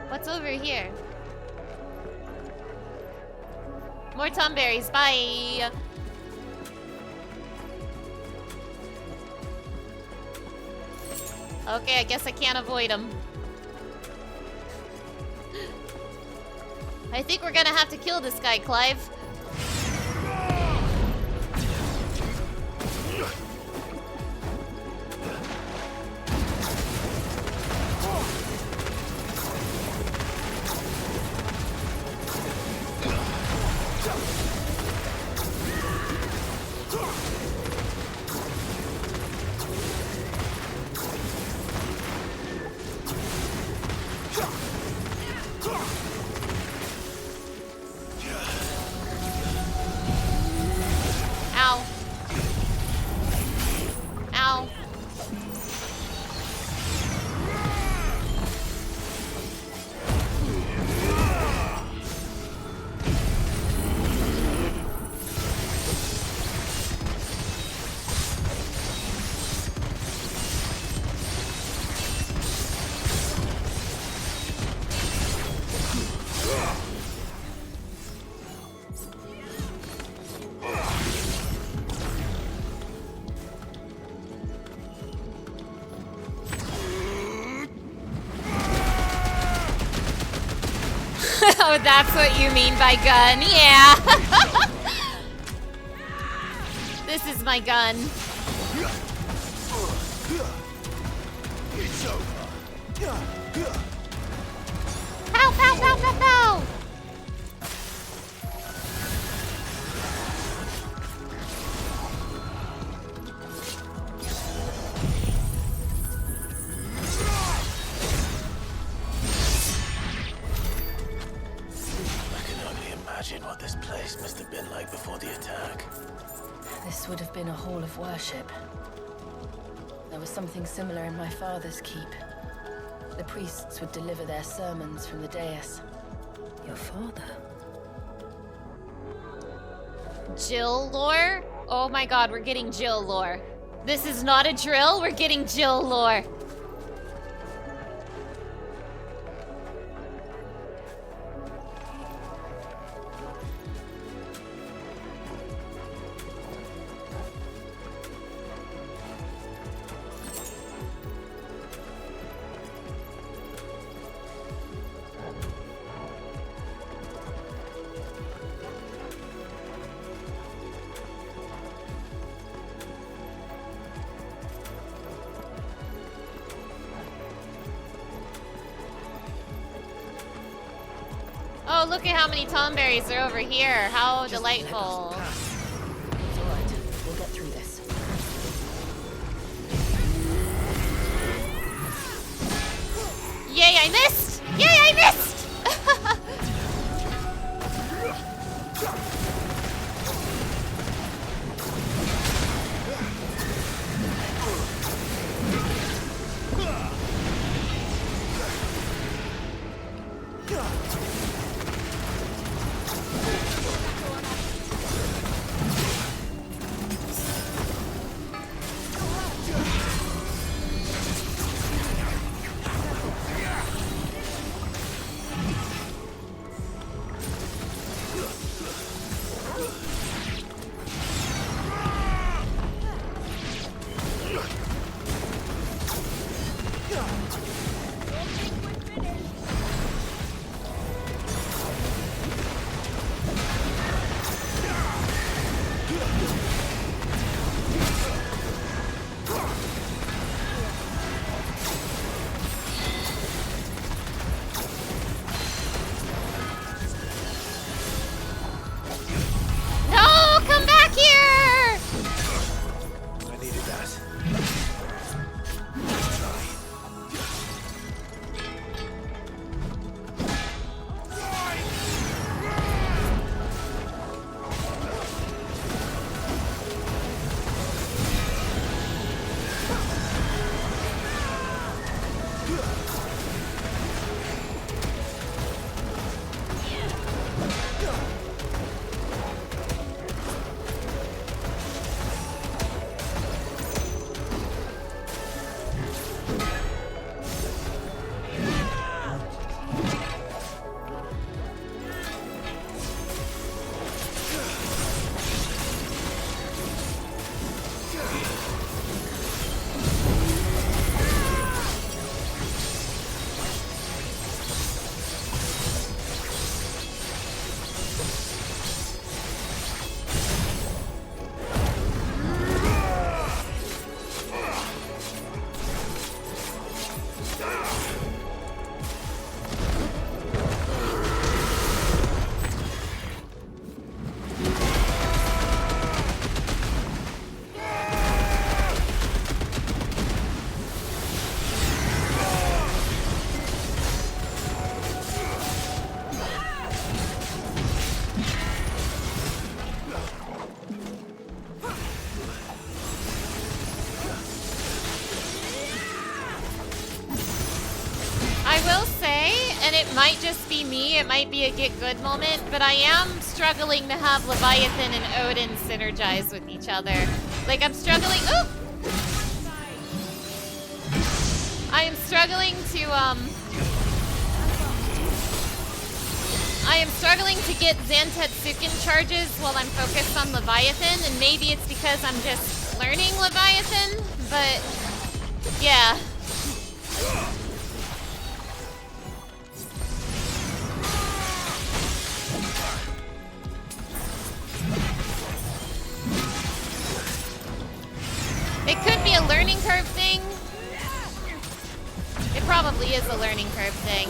What's over here? More Tonberries, bye! Okay, I guess I can't avoid them. I think we're gonna have to kill this guy, Clive. Ow. Ow. Oh, that's what you mean by gun. Yeah. This is my gun. It's over. Pow, pow, pow, pow, pow. I can only imagine what this place must have been like before the attack. This would have been a hall of worship. There was something similar in my father's keep. The priests would deliver their sermons from the dais. Your father? Jill lore? Oh my god, we're getting Jill lore. This is not a drill, we're getting Jill lore. Oh, look at how many tomberries are over here. How delightful. It's all right. We'll get through this. Yay, I missed! Yay, I missed! No, come back here! I needed that. I will say, and it might just be me, it might be a get good moment, but I am struggling to have Leviathan and Odin synergize with each other. Like, I'm struggling. Oh! I am struggling to get Zantetsuken charges while I'm focused on Leviathan, and maybe it's because I'm just learning Leviathan, but yeah. a learning curve thing? It probably is a learning curve thing.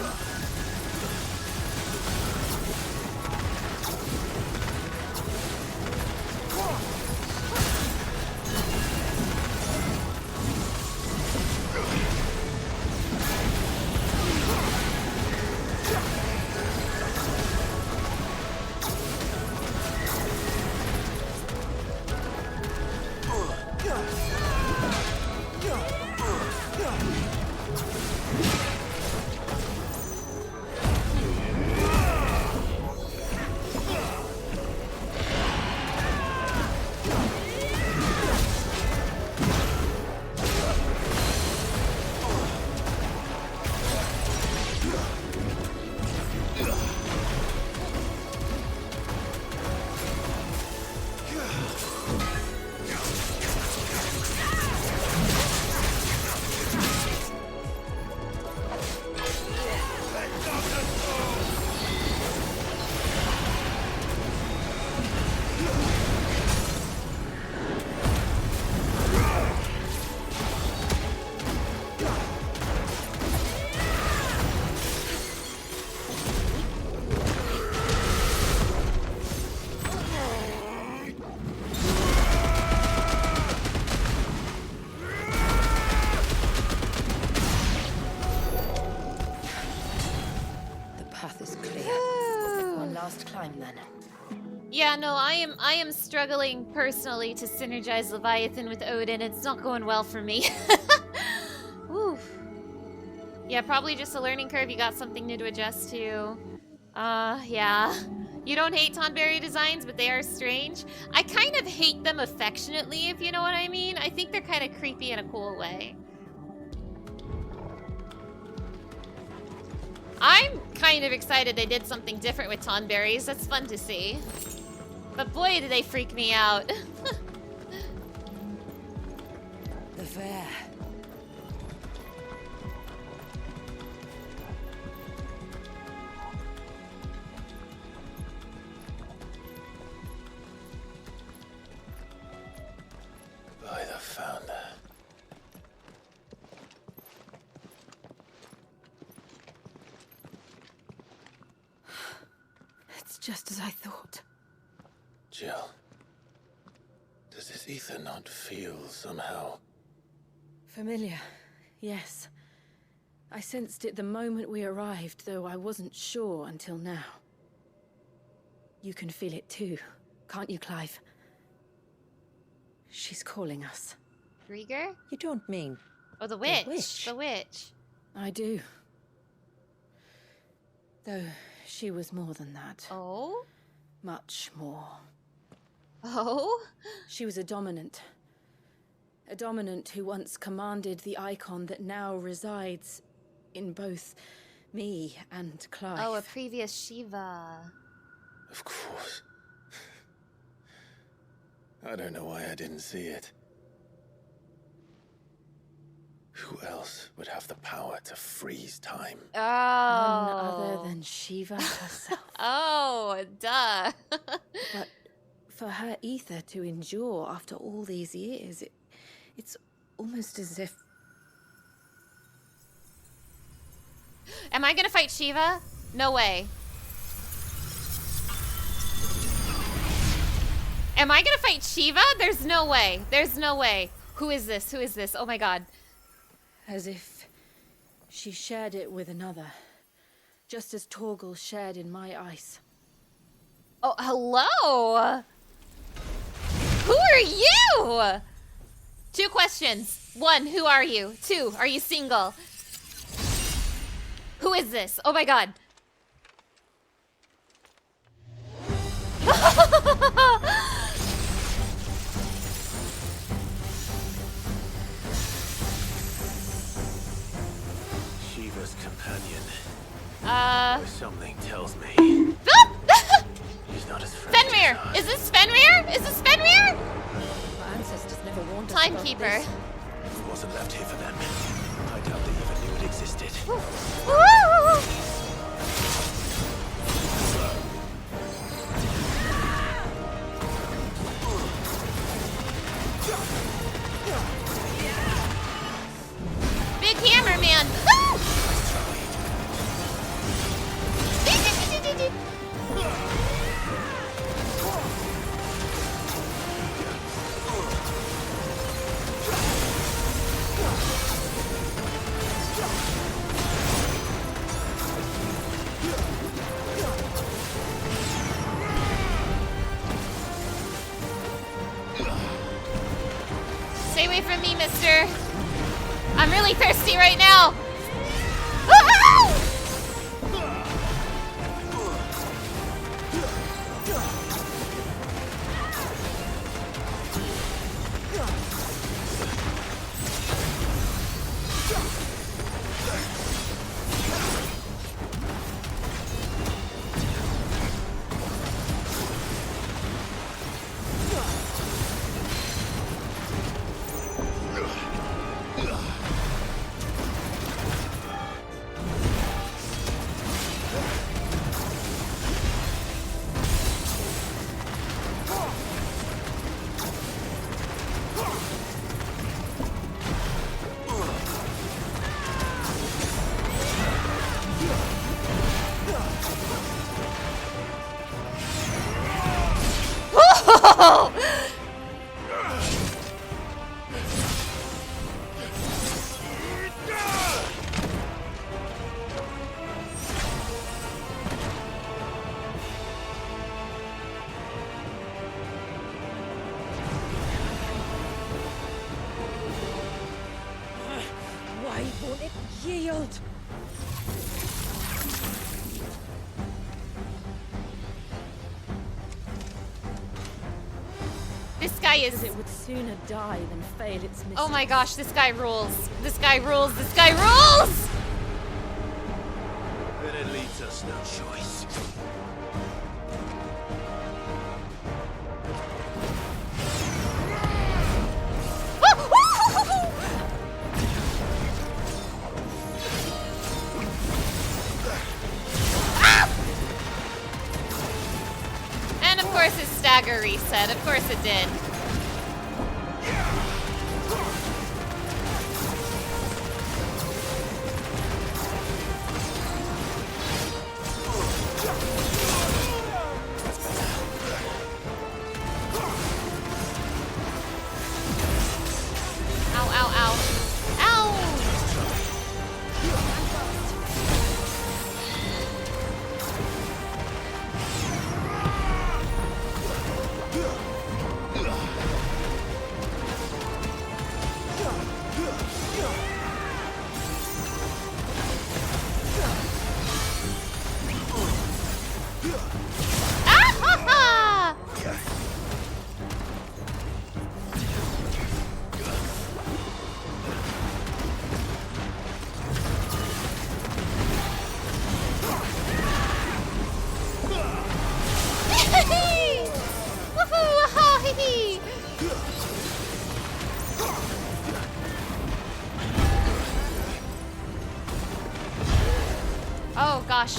Yeah, no, I am struggling personally to synergize Leviathan with Odin. It's not going well for me. Whew. Yeah, probably just a learning curve. You got something new to adjust to. Yeah. You don't hate Tonberry designs, but they are strange. I kind of hate them affectionately, if you know what I mean. I think they're kind of creepy in a cool way. I'm kind of excited they did something different with Tonberries. That's fun to see. But boy, did they freak me out. The fair. By the founder. It's just as I thought. Jill, does this ether not feel somehow? Familiar, yes. I sensed it the moment we arrived, though I wasn't sure until now. You can feel it too, can't you, Clive? She's calling us. Rieger? You don't mean... Oh, the witch. The witch. I do. Though she was more than that. Oh? Much more. Oh? She was a dominant. A dominant who once commanded the icon that now resides in both me and Clive. Oh, a previous Shiva. Of course. I don't know why I didn't see it. Who else would have the power to freeze time? Oh. None other than Shiva herself. Oh, duh. But for her ether to endure after all these years, it's almost as if... Am I gonna fight Shiva? No way. Am I gonna fight Shiva? There's no way. There's no way. Who is this? Who is this? Oh my god. As if she shared it with another. Just as Torgal shared in my ice. Oh, hello! Who are you? 2 questions. 1, who are you? 2, are you single? Who is this? Oh my god. Shiva's companion. Something tells me. He's not as friendly. Fenrir! Is this Fenrir? Is this Fenrir? My ancestors never warned us Timekeeper. about this. It wasn't left here for them. I doubt they even knew it existed. man. Stay away from me, mister. I'm really thirsty right now. Why won't it yield? This guy is. It would sooner die than fail its mission. Oh my gosh, this guy rules. This guy rules. This guy rules! Then it leaves us no choice. And of course his stagger reset. Of course it did. Ow, ow, ow. Ow! Ah, ha, ha! Woohoo! Aha! Hee hee! Oh gosh.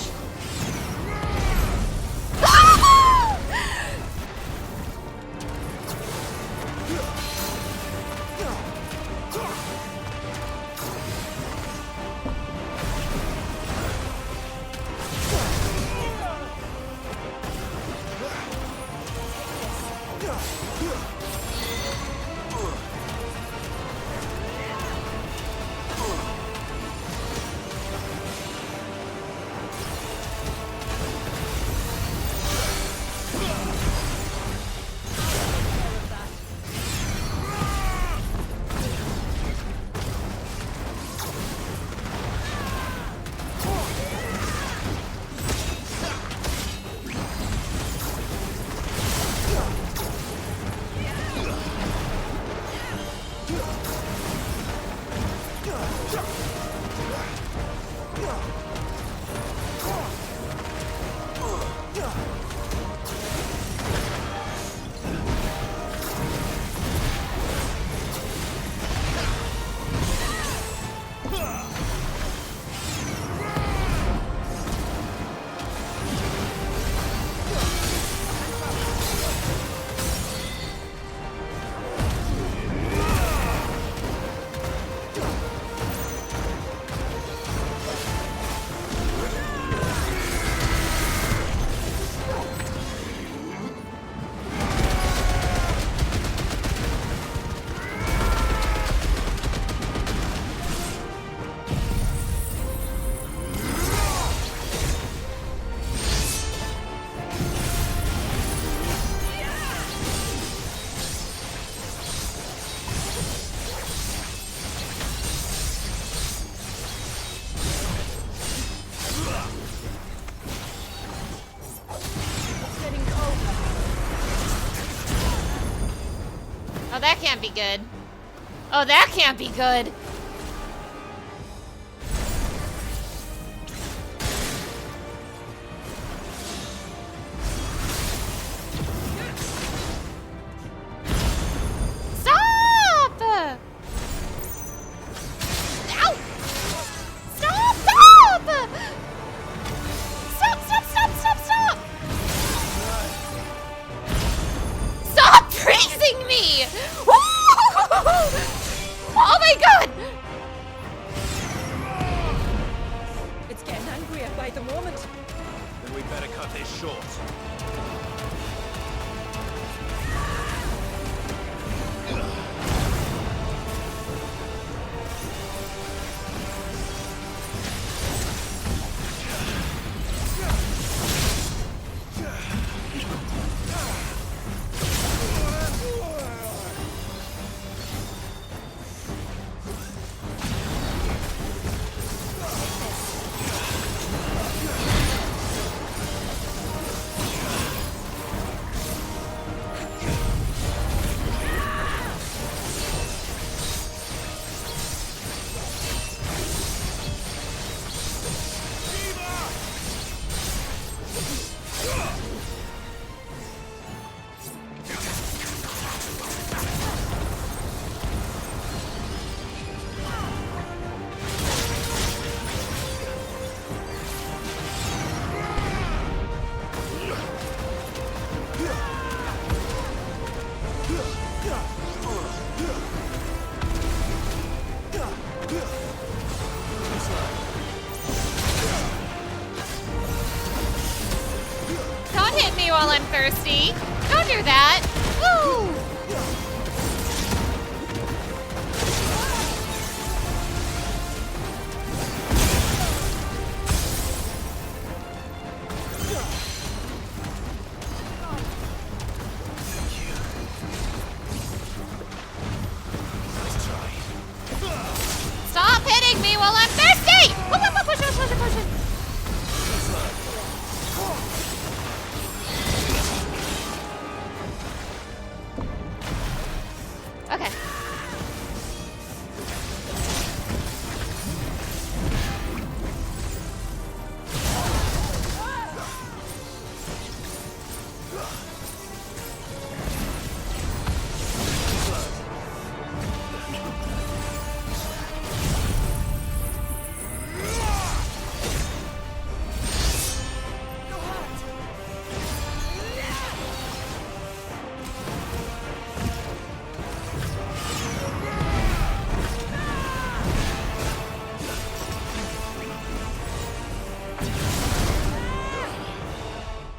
that can't be good. Oh, that can't be good. Stop! Ow! Stop! Stop! Stop, stop, stop, stop, stop! Stop praising me! Oh my god! It's getting angrier by the moment. Then we better cut this short. Don't hit me while I'm thirsty. Don't do that. Woo! Stop hitting me while I'm thirsty! Push it, push it, push it. Okay.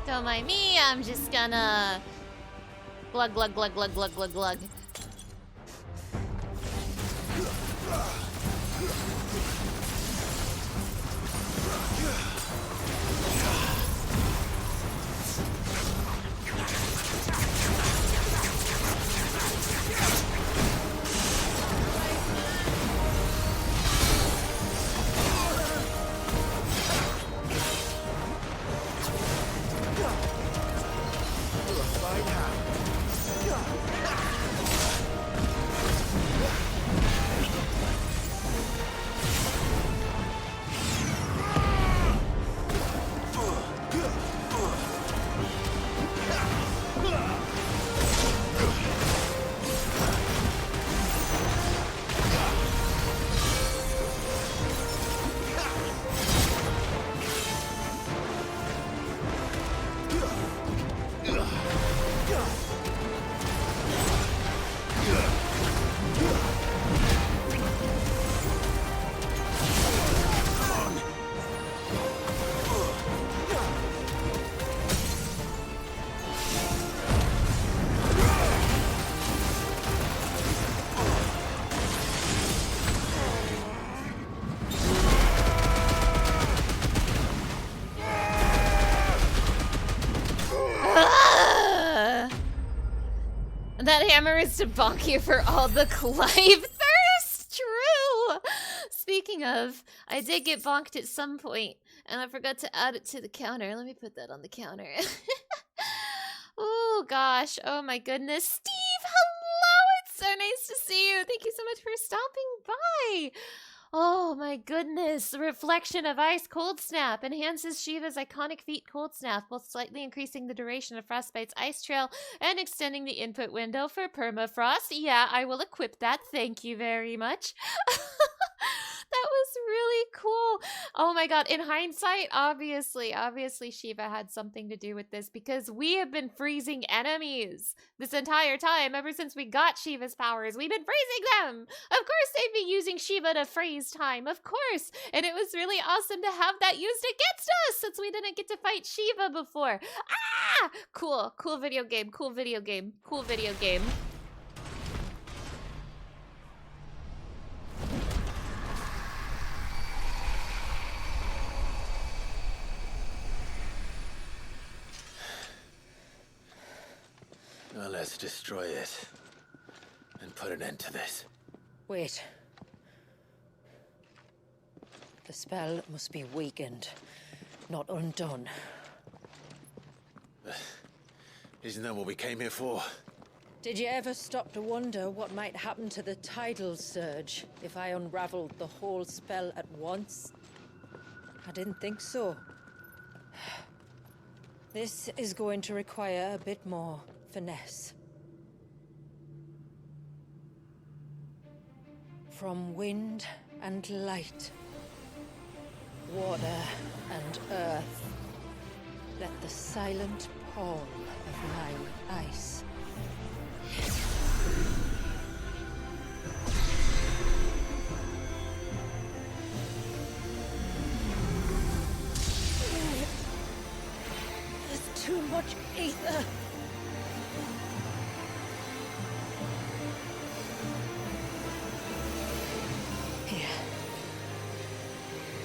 Don't mind me, I'm just gonna glug glug glug glug glug glug glug. That hammer is to bonk you for all the Clive thirst. True. Speaking of, I did get bonked at some point, and I forgot to add it to the counter. Let me put that on the counter. Oh gosh. Oh my goodness. Steve, hello. It's so nice to see you. Thank you so much for stopping by. Oh my goodness. Reflection of Ice Cold Snap enhances Shiva's iconic feat Cold Snap, while slightly increasing the duration of Frostbite's Ice Trail and extending the input window for permafrost. Yeah, I will equip that. Thank you very much. That was really cool. Oh my god, in hindsight, obviously Shiva had something to do with this, because we have been freezing enemies this entire time. Ever since we got Shiva's powers, we've been freezing them. Of course they'd be using Shiva to freeze time, of course. And it was really awesome to have that used against us, since we didn't get to fight Shiva before. Ah! Cool video game, cool video game. Now let's destroy it and put an end to this. Wait. The spell must be weakened, not undone. Isn't that what we came here for? Did you ever stop to wonder what might happen to the tidal surge if I unraveled the whole spell at once? I didn't think so. This is going to require a bit more finesse. From wind and light, water and earth, let the silent pall of my ice. There's too much ether. Here.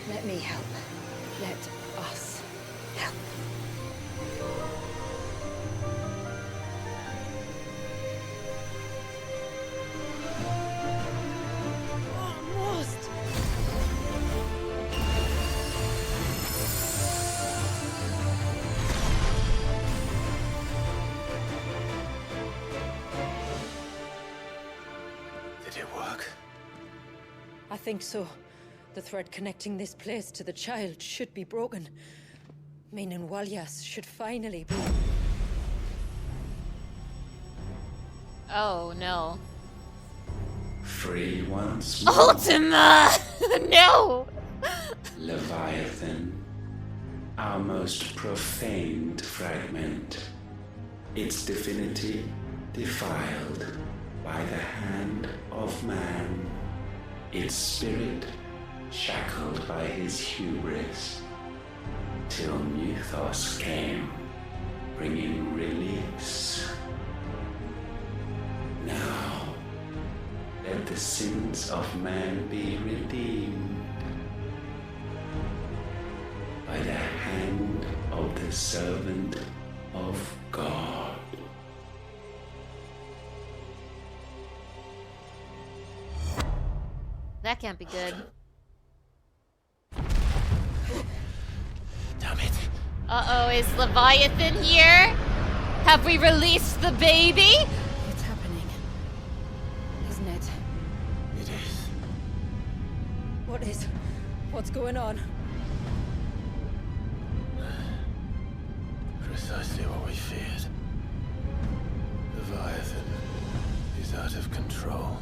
Let me help. Let us help. Almost. Did it work? I think so. The thread connecting this place to the child should be broken. Meaning Walyas should finally be... Oh no. Free once more. Ultima! No! Leviathan, our most profaned fragment. Its divinity defiled by the hand of man. Its spirit shackled by his hubris. Till Mythos came, bringing release. Now, let the sins of man be redeemed by the hand of the servant of God. That can't be good. Damn it. Uh-oh, is Leviathan here? Have we released the baby? It's happening. Isn't it? It is. What is? What's going on? Precisely what we feared. Leviathan is out of control.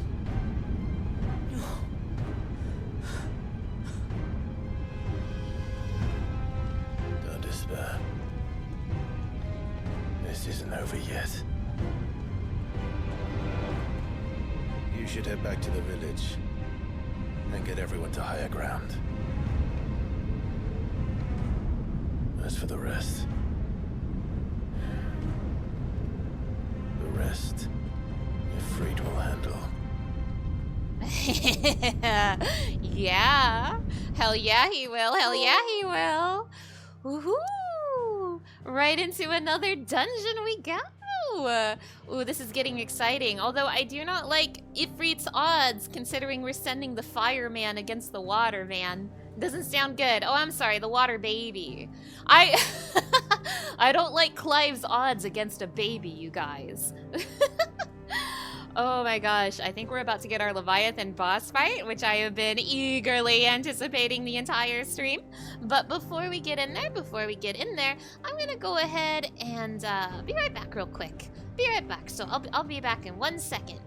Don't despair. This isn't over yet. You should head back to the village and get everyone to higher ground. As for the rest, Ifrit will handle. Yeah. Hell yeah, he will. Hell yeah, he will. Woohoo! Right into another dungeon we go. Ooh, this is getting exciting. Although I do not like Ifrit's odds, considering we're sending the fireman against the water man. Doesn't sound good. Oh, I'm sorry, the water baby. I don't like Clive's odds against a baby, you guys. Oh my gosh, I think we're about to get our Leviathan boss fight, which I have been eagerly anticipating the entire stream. But before we get in there, I'm gonna go ahead and be right back real quick. Be right back, so I'll be back in 1 second.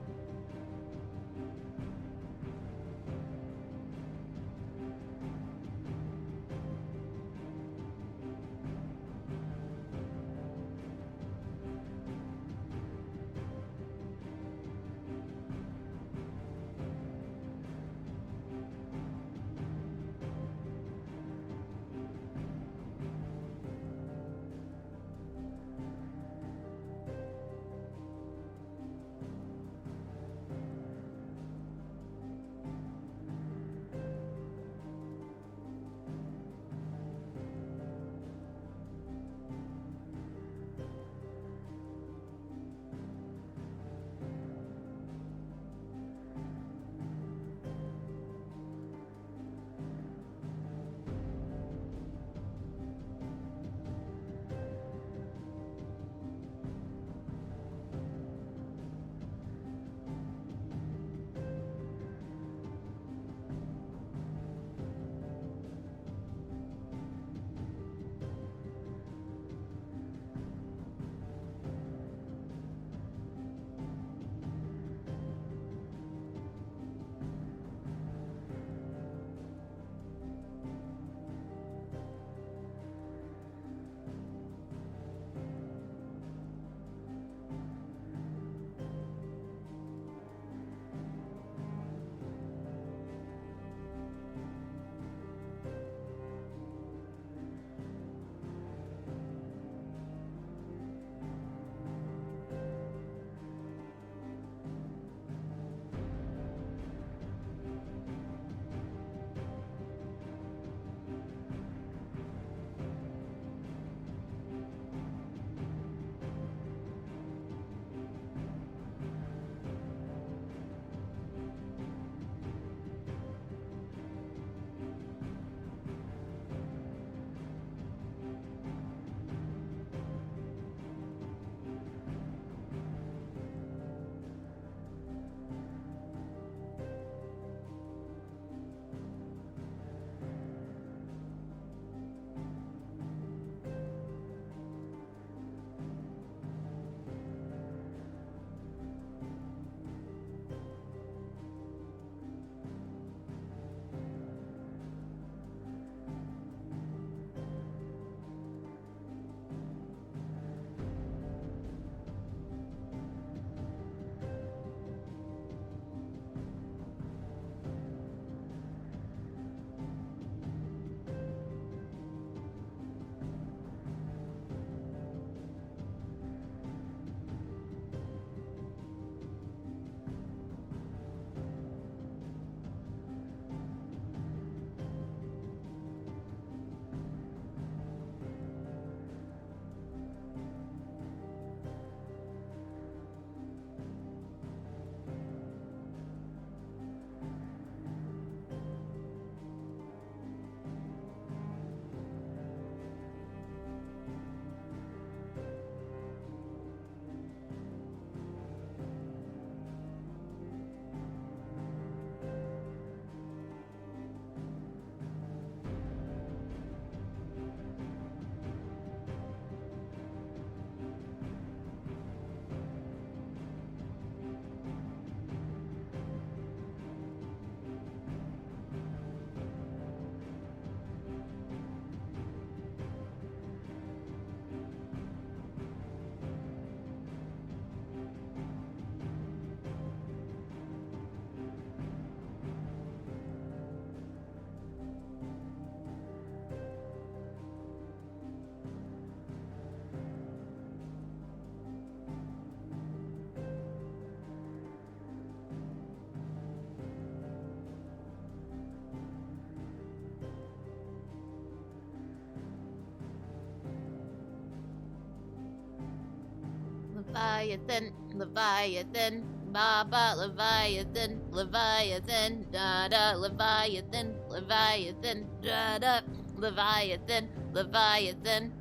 Leviathan, Leviathan, Baba, Leviathan, Leviathan, da Leviathan, Leviathan, da Leviathan, Leviathan.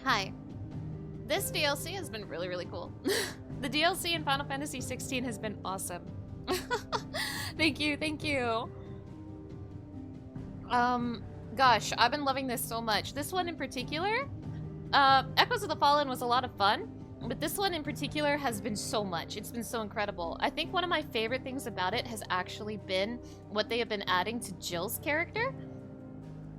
Hi. This DLC has been really, really cool. The DLC in Final Fantasy 16 has been awesome. Thank you, thank you. Gosh, I've been loving this so much. This one in particular, Echoes of the Fallen was a lot of fun, but this one in particular has been so much. It's been so incredible. I think one of my favorite things about it has actually been what they have been adding to Jill's character.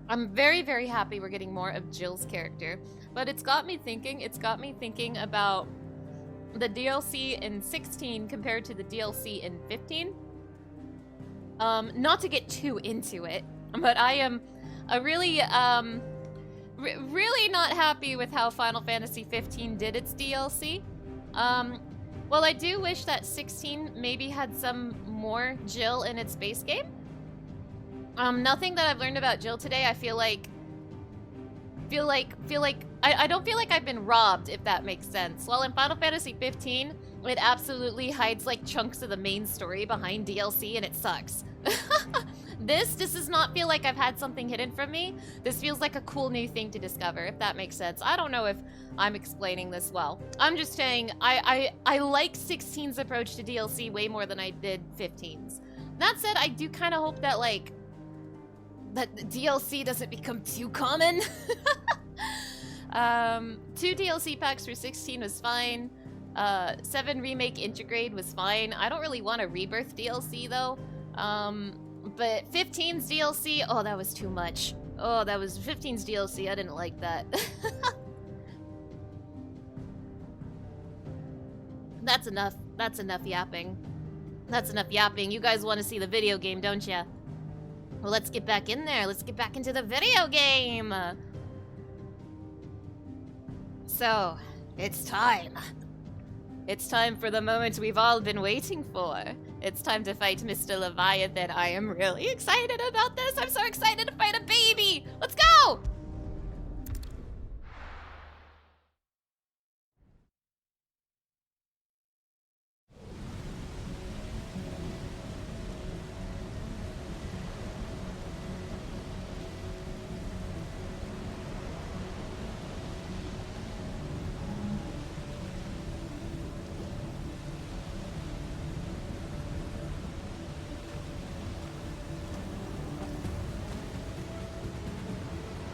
I'm very, very happy we're getting more of Jill's character, but it's got me thinking about the DLC in 16 compared to the DLC in 15. Not to get too into it, but I am really not happy with how Final Fantasy 15 did its DLC. Well, I do wish that 16 maybe had some more Jill in its base game. Nothing that I've learned about Jill today, I feel like I don't feel like I've been robbed, if that makes sense. While in Final Fantasy 15, it absolutely hides like chunks of the main story behind DLC and it sucks. This does not feel like I've had something hidden from me. This feels like a cool new thing to discover, if that makes sense. I don't know if I'm explaining this well. I'm just saying I like 16's approach to DLC way more than I did 15's. That said, I do kind of hope that like that DLC doesn't become too common. 2 DLC packs for 16 was fine. 7 Remake Intergrade was fine. I don't really want a Rebirth DLC though. But 15's DLC, oh, that was too much. Oh, that was 15's DLC. I didn't like that. That's enough. That's enough yapping. That's enough yapping. You guys want to see the video game, don't ya? Well, let's get back in there. Let's get back into the video game. So, it's time. It's time for the moment we've all been waiting for. It's time to fight Mr. Leviathan. I am really excited about this. I'm so excited to fight a baby. Let's go!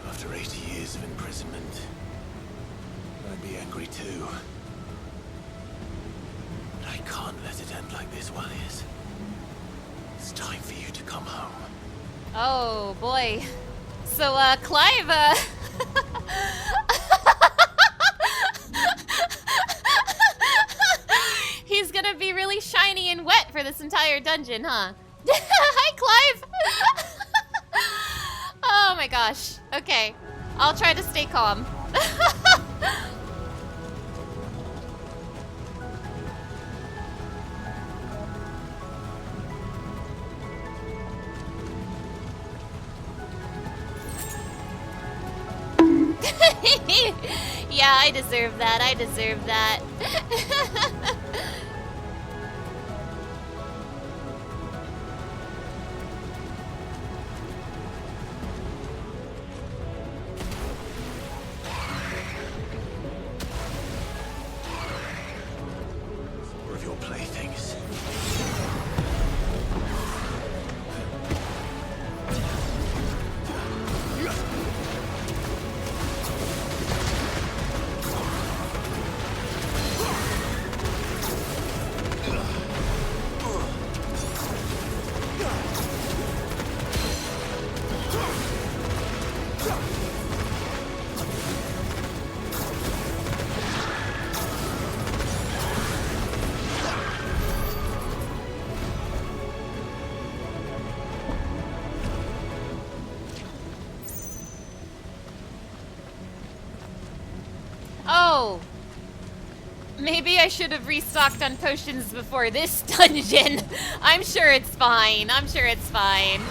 After 80 years of imprisonment, I'd be angry too. But I can't let it end like this, Wallius. It's time for you to come home. Oh, boy. So, Clive, he's gonna be really shiny and wet for this entire dungeon, huh? Hi, Clive! Oh my gosh. Okay. I'll try to stay calm. Yeah, I deserve that. I deserve that. More of your playthings. Oh. Maybe I should have restocked on potions before this dungeon. I'm sure it's fine. I'm sure it's fine.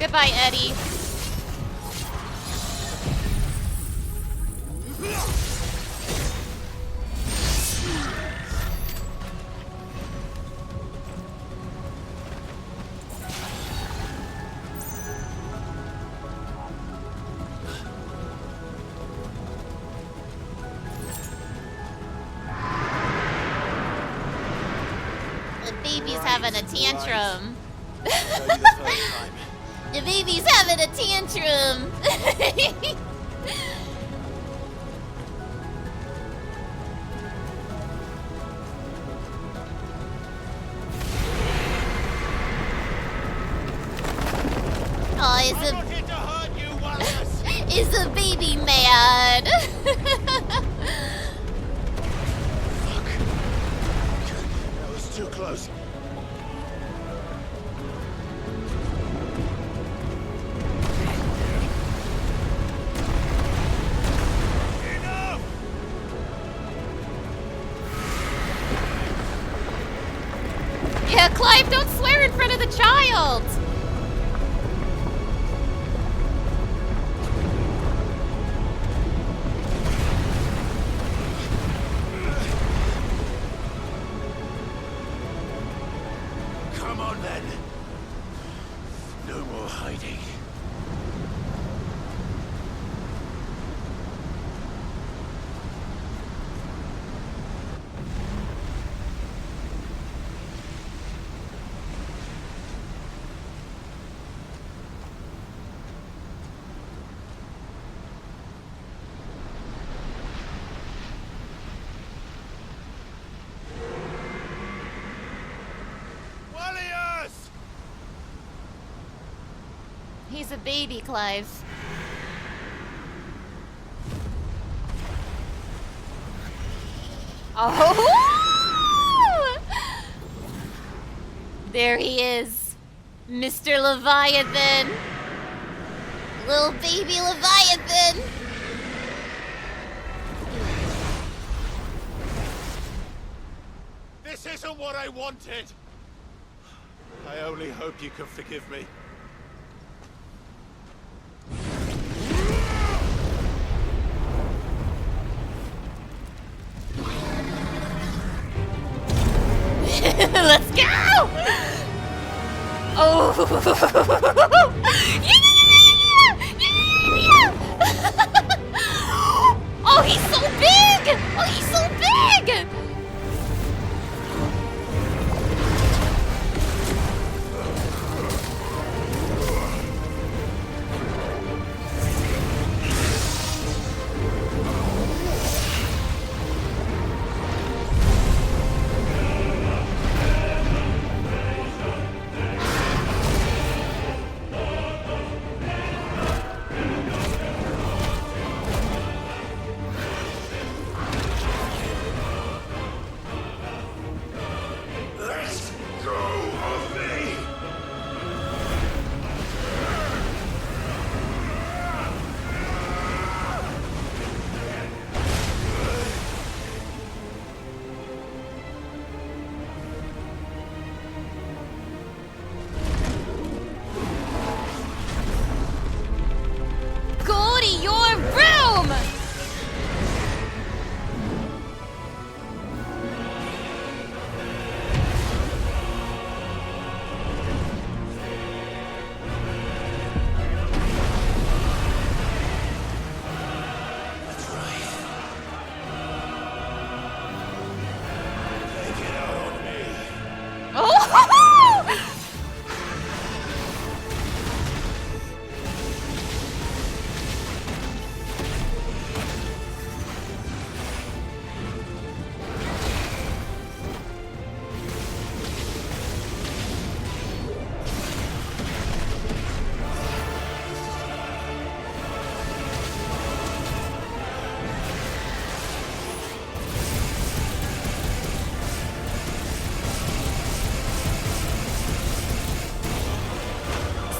Goodbye, Eddie. baby's having a tantrum. Tell you the first time. The baby's having a tantrum. Oh, is the baby mad? That was too close. Yeah, Clive, don't swear in front of the child. Come on then. No more hiding. He's a baby, Clive. Oh! There he is. Mr. Leviathan. Little baby Leviathan. This isn't what I wanted. I only hope you can forgive me. Let's go! Oh! Yeah! Oh, he's so big! Oh, he's so big! Go to your room! That's right. Take it out on me. Oh!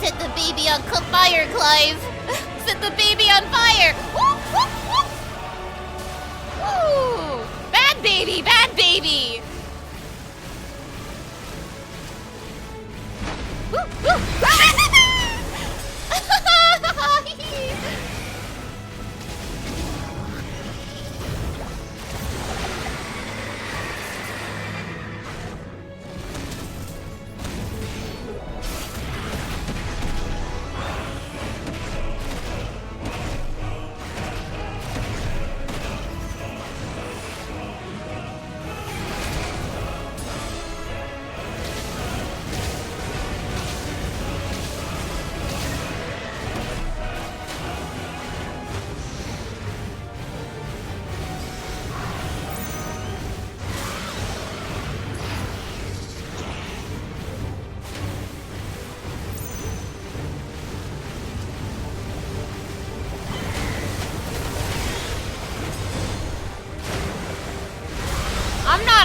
Set the baby on fire, Clive! Set the baby on fire! Woo, woo, woo. Ooh. Bad baby! Bad baby! Woo, woo.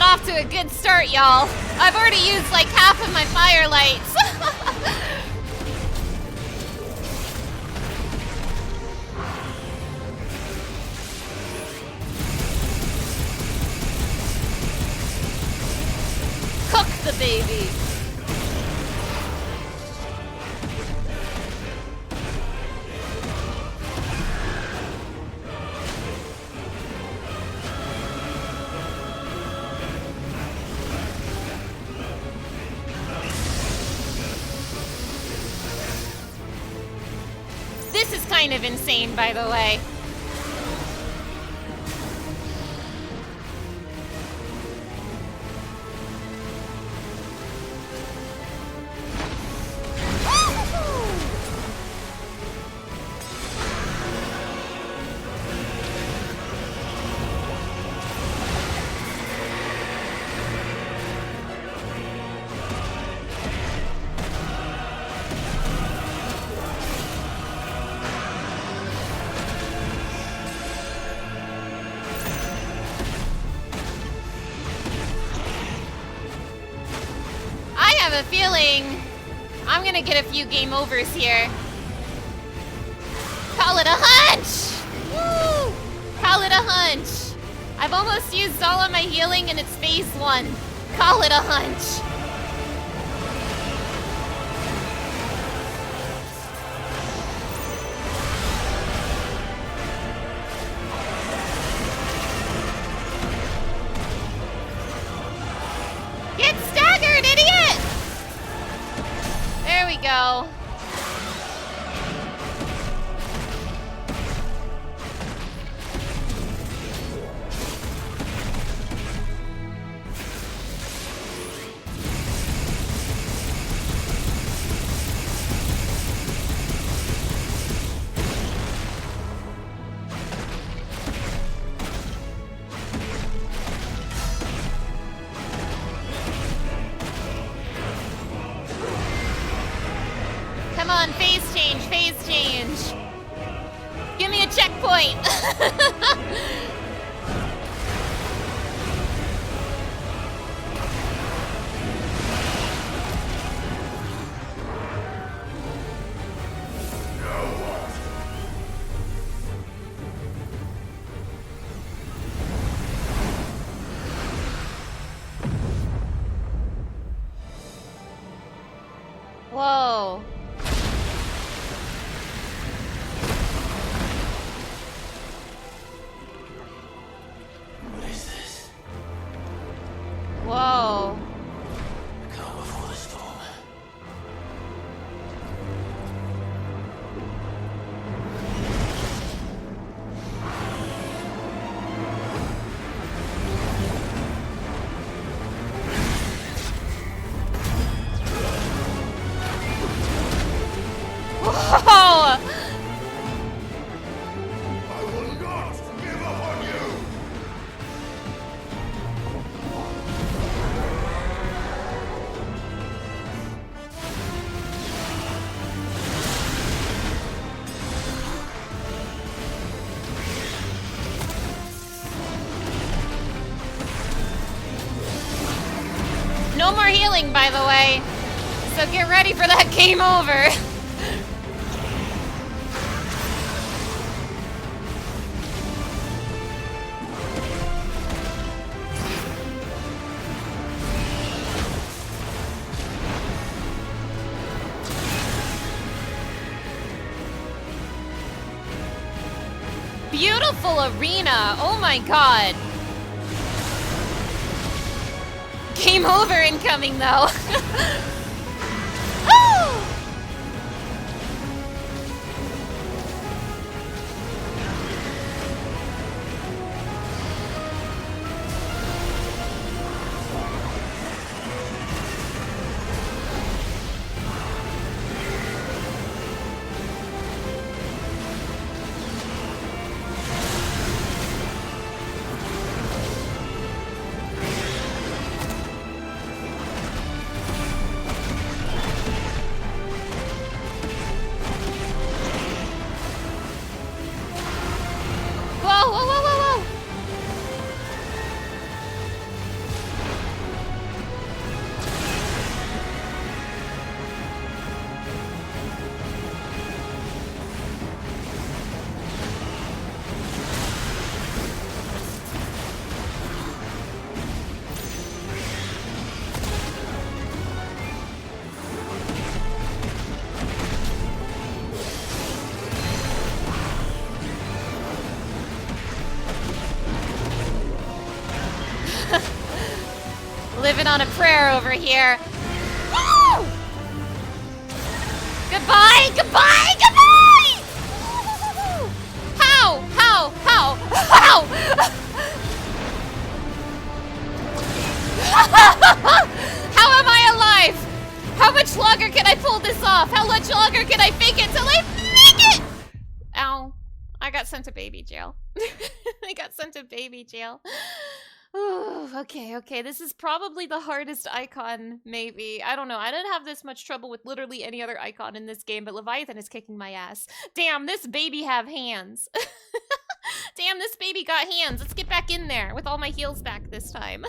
off to a good start, y'all. I've already used like half of my firelights. Cook the baby. This is kind of insane, by the way. I have a feeling I'm gonna get a few game overs here. Call it a hunch! Woo! Call it a hunch. I've almost used all of my healing and it's phase 1. Call it a hunch. Get staggered, idiot! There we go. Come on, phase change, phase change. Give me a checkpoint. Whoa. What is this? Whoa. The calm before the storm. Whoa! I will not give up on you! No more healing, by the way. So get ready for that game over. Beautiful arena. Oh my god. Game over incoming though. Woo! Living on a prayer over here. Woo! Goodbye, goodbye, goodbye! How? How? How? How? How am I alive? How much longer can I pull this off? How much longer can I fake it till I make it? Ow. I got sent to baby jail. I got sent to baby jail. Ooh, okay. This is probably the hardest icon, maybe. I don't know. I didn't have this much trouble with literally any other icon in this game, but Leviathan is kicking my ass. Damn, this baby have hands. Damn, this baby got hands. Let's get back in there with all my heals back this time.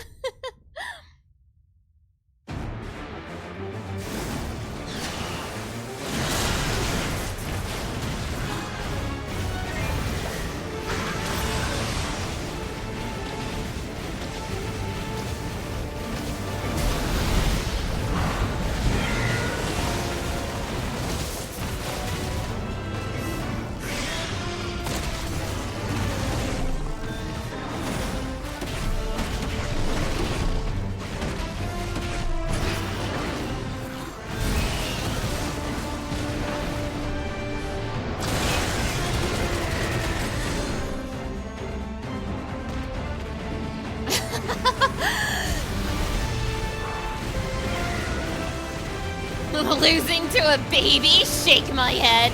Losing to a baby? Shake my head.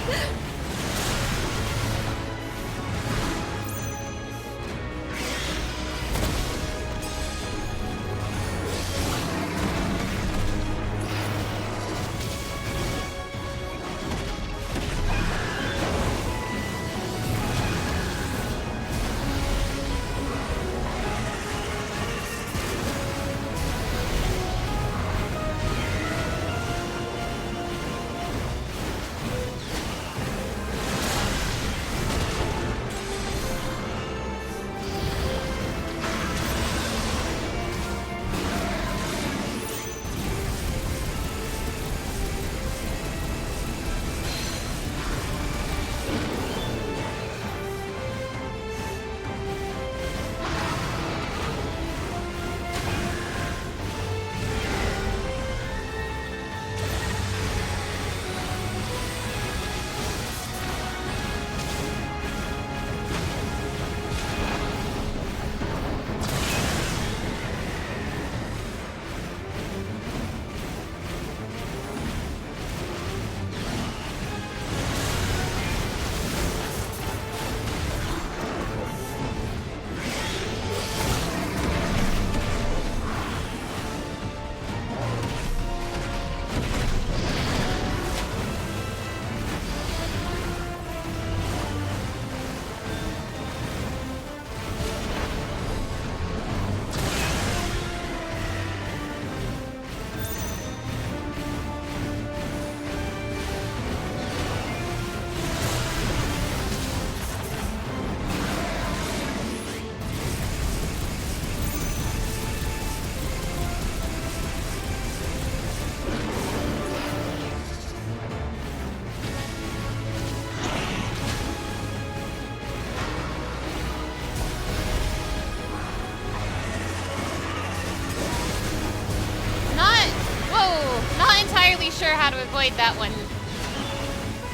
Sure how to avoid that one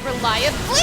reliably.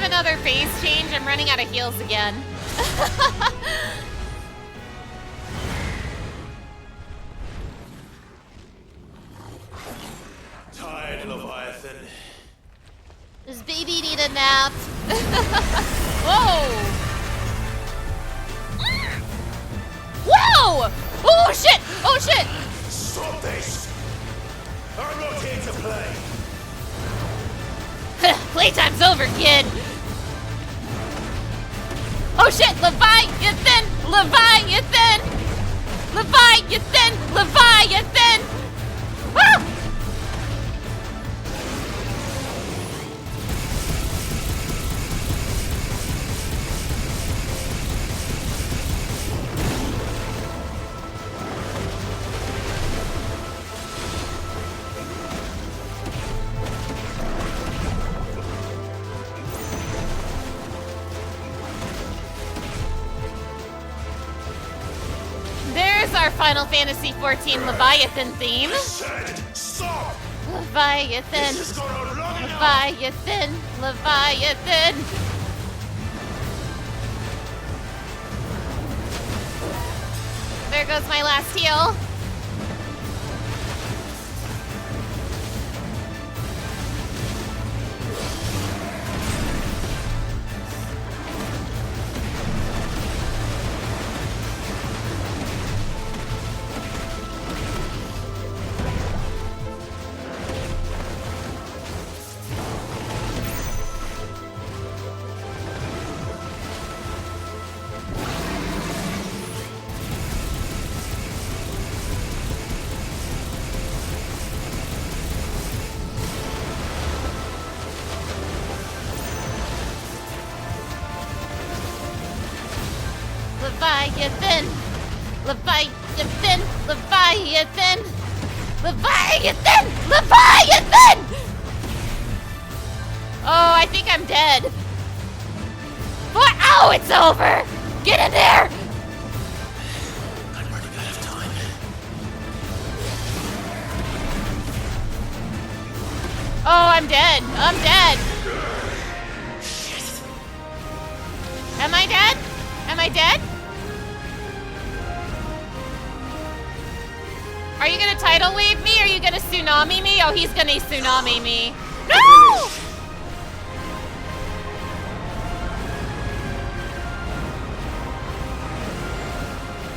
Another phase change. I'm running out of heals again. Tired, Leviathan. Does baby need a nap? Whoa! Whoa! Oh shit! Oh shit! Stop this! I'm not here to play. Playtime's over, kid! Oh shit! Leviathan! Leviathan! Leviathan! Leviathan! Ah! There's our Final Fantasy XIV Leviathan theme. Stop! Leviathan. Leviathan. Leviathan. There goes my last heal. Leviathan! Leviathan! Leviathan! Leviathan! Leviathan! Oh, I think I'm dead. What? Oh, it's over! Get in there! I'm running out of time. Oh, I'm dead. I'm dead. Shit. Am I dead? Am I dead? Are you gonna tidal wave me? Or are you gonna tsunami me? Oh, he's gonna tsunami me. No!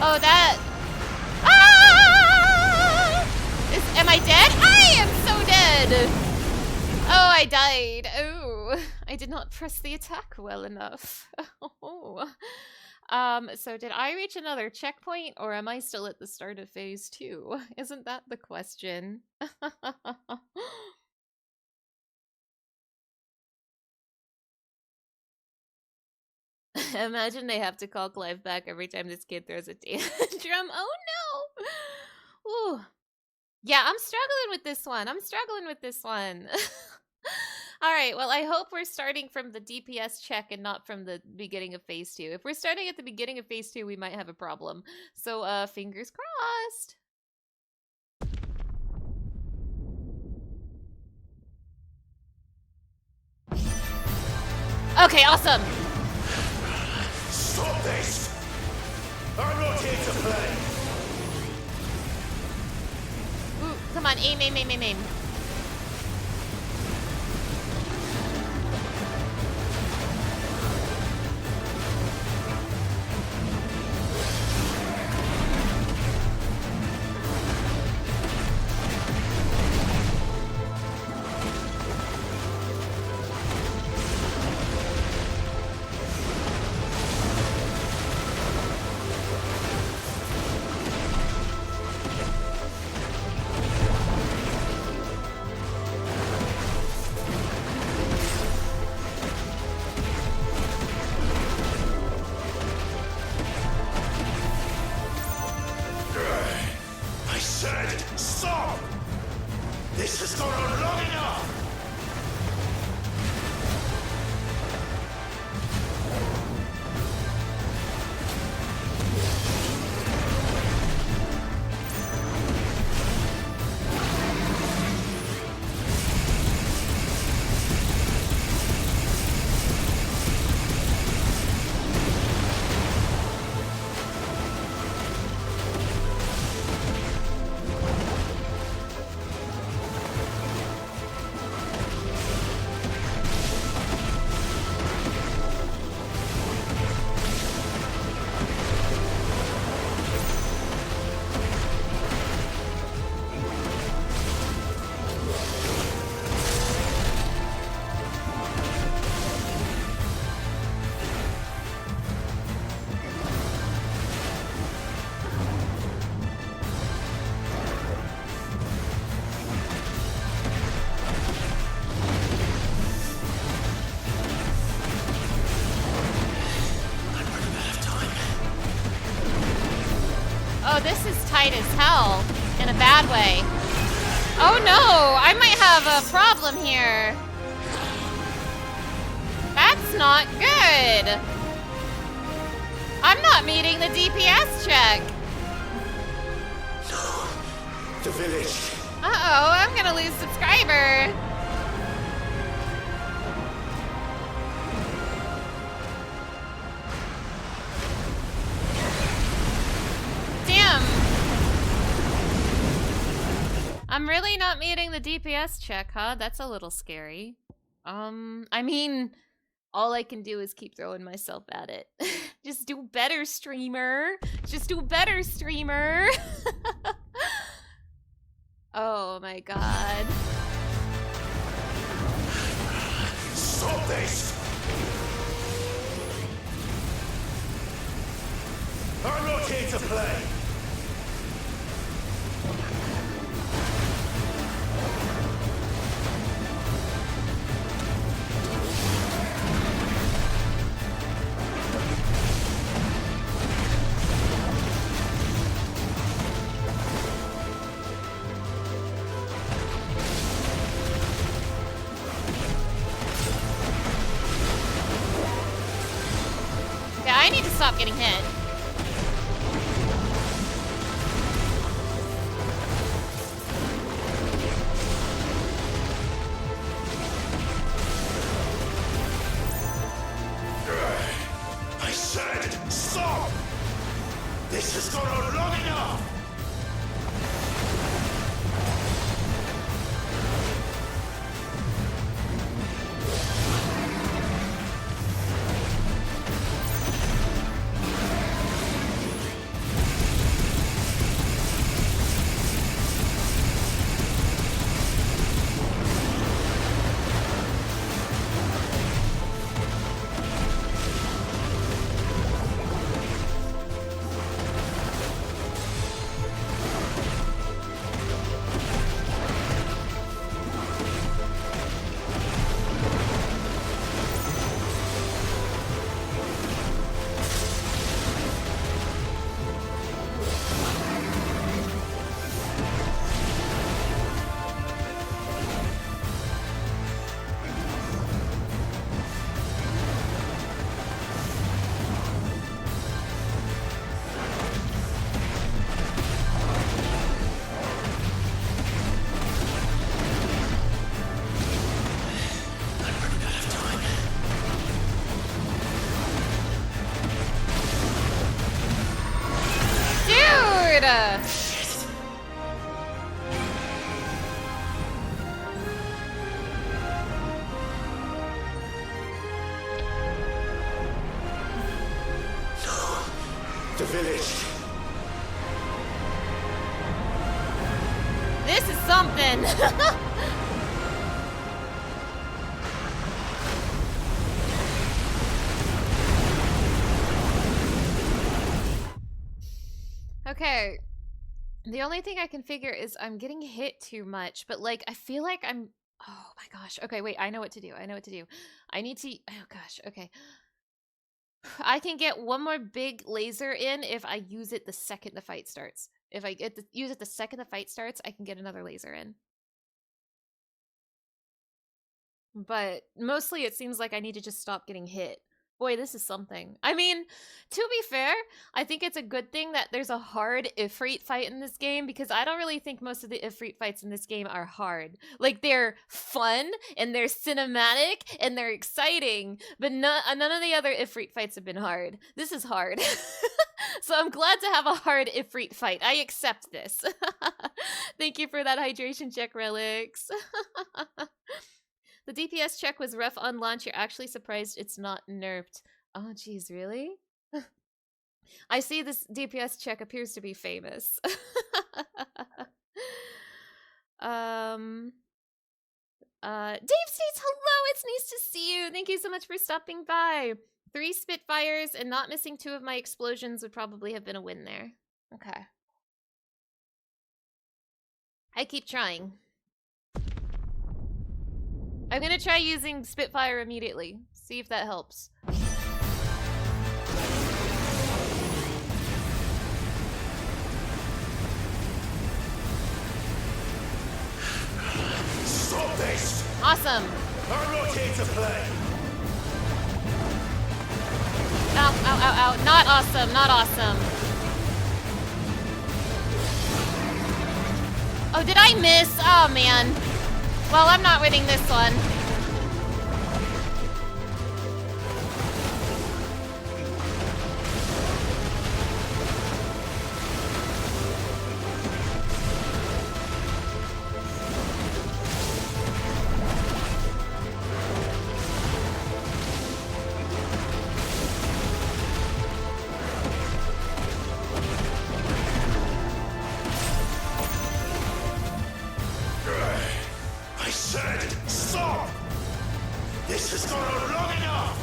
Oh, that. Ah! Am I dead? I am so dead. Oh, I died. Oh, I did not press the attack well enough. Oh. So did I reach another checkpoint, or am I still at the start of phase 2? Isn't that the question? Imagine they have to call Clive back every time this kid throws a tantrum. Oh no! Ooh. Yeah, I'm struggling with this one. Alright, well, I hope we're starting from the DPS check and not from the beginning of phase 2. If we're starting at the beginning of phase 2, we might have a problem. So, fingers crossed. Okay, awesome. Stop this! I'm not here to play! Ooh, come on, aim, aim, aim, aim, aim. tight as hell in a bad way. Oh no, I might have a problem here. That's not good. I'm not meeting the DPS check. No, the village. Uh-oh, I'm gonna lose subscriber. Damn. I'm really not meeting the DPS check, huh? That's a little scary. I mean, all I can do is keep throwing myself at it. Just do better, streamer. Just do better, streamer. Oh my god. Stop this! I'm not here to play. Yeah, I need to stop getting hit. I said stop! This has gone on long enough! The village. This is something. Okay. The only thing I can figure is I'm getting hit too much, but like I feel like I'm oh my gosh. Okay, wait, I know what to do. I know what to do. I need to oh gosh, okay. I can get one more big laser in if I use it the second the fight starts. If I use it the second the fight starts, I can get another laser in. But mostly it seems like I need to just stop getting hit. Boy, this is something. I mean, to be fair, I think it's a good thing that there's a hard Ifrit fight in this game because I don't really think most of the Ifrit fights in this game are hard. Like, they're fun, and they're cinematic, and they're exciting, but none of the other Ifrit fights have been hard. This is hard. So I'm glad to have a hard Ifrit fight. I accept this. Thank you for that hydration check, Relics. The DPS check was rough on launch. You're actually surprised it's not nerfed. Oh, geez, really? I see this DPS check appears to be famous. Dave states, hello, it's nice to see you. Thank you so much for stopping by. 3 Spitfires and not missing 2 of my explosions would probably have been a win there. Okay. I keep trying. I'm gonna try using Spitfire immediately. See if that helps. Awesome. I'm not here to play. Ow, ow, ow, ow. Not awesome, not awesome. Oh, did I miss? Oh, man. Well, I'm not winning this one. I said stop! This has gone on long enough!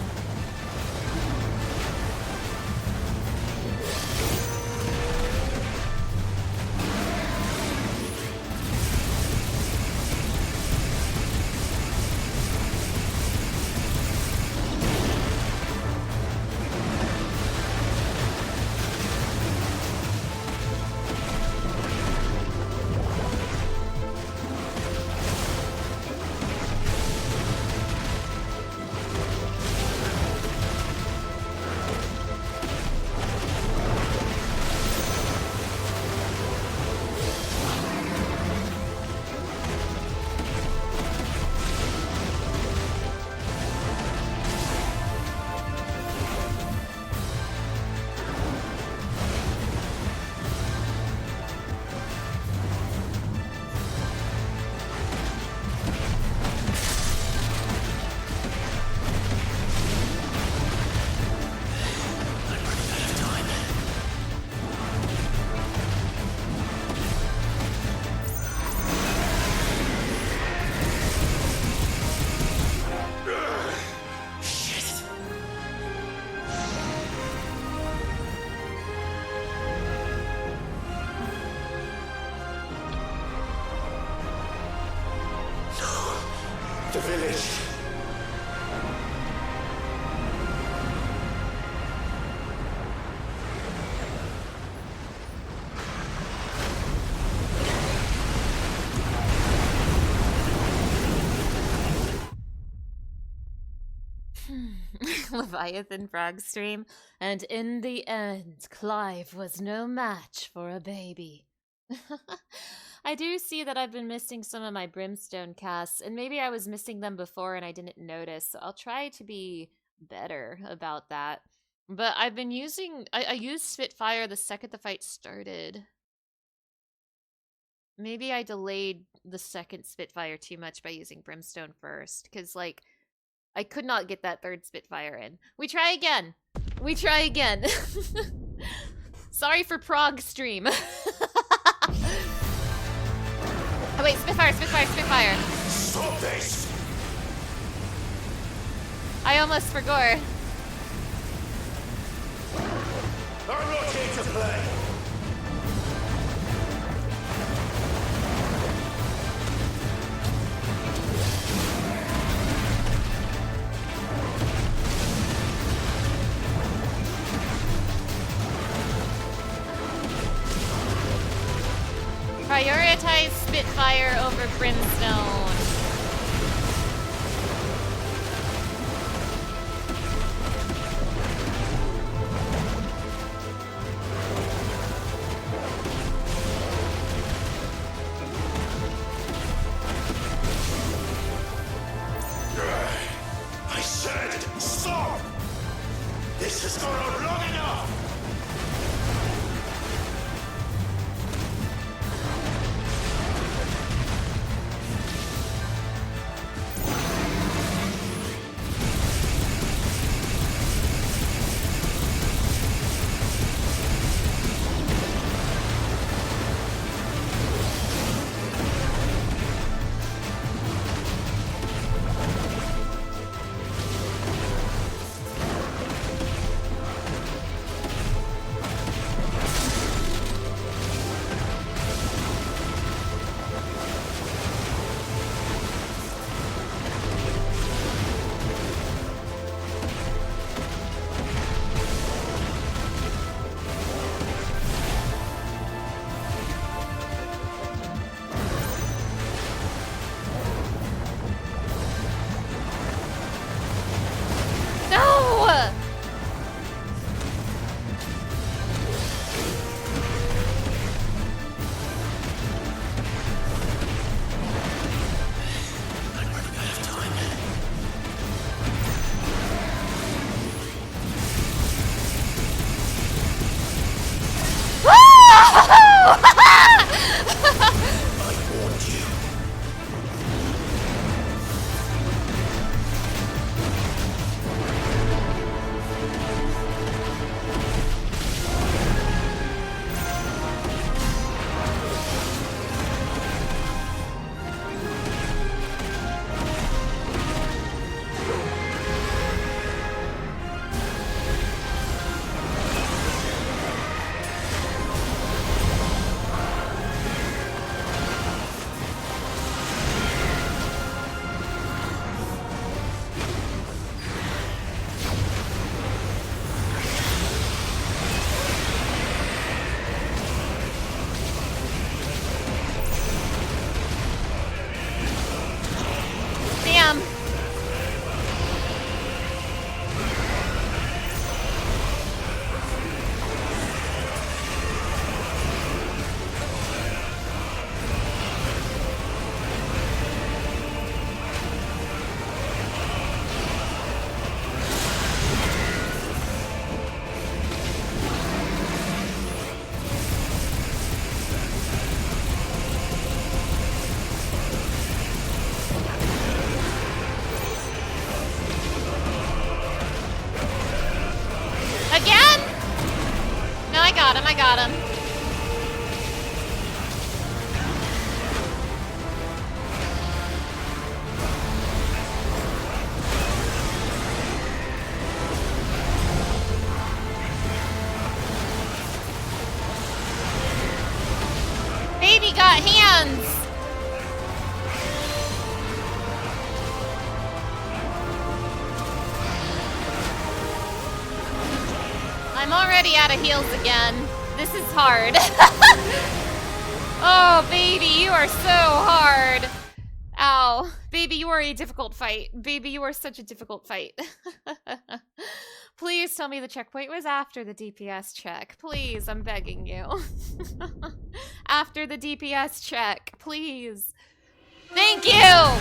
The village. Leviathan Frog stream. And in the end, Clive was no match for a baby. I do see that I've been missing some of my Brimstone casts, and maybe I was missing them before and I didn't notice, so I'll try to be better about that. But I've been using... I used Spitfire the second the fight started. Maybe I delayed the second Spitfire too much by using Brimstone first, because, like, I could not get that third Spitfire in. We try again! We try again! Sorry for Prague stream. Oh wait, Spitfire, Spitfire, Spitfire. Stop this! I almost forgot. I'm not here to play! Prioritize Spitfire over Brimstone. I said stop! This has gone on long enough! got him, I got him. Baby got hands! I'm already out of heals again. This is hard. Oh, baby, you are so hard. Ow. Baby, you are a difficult fight. Baby, you are such a difficult fight. Please tell me the checkpoint was after the DPS check. Please, I'm begging you. After the DPS check, please. Thank you!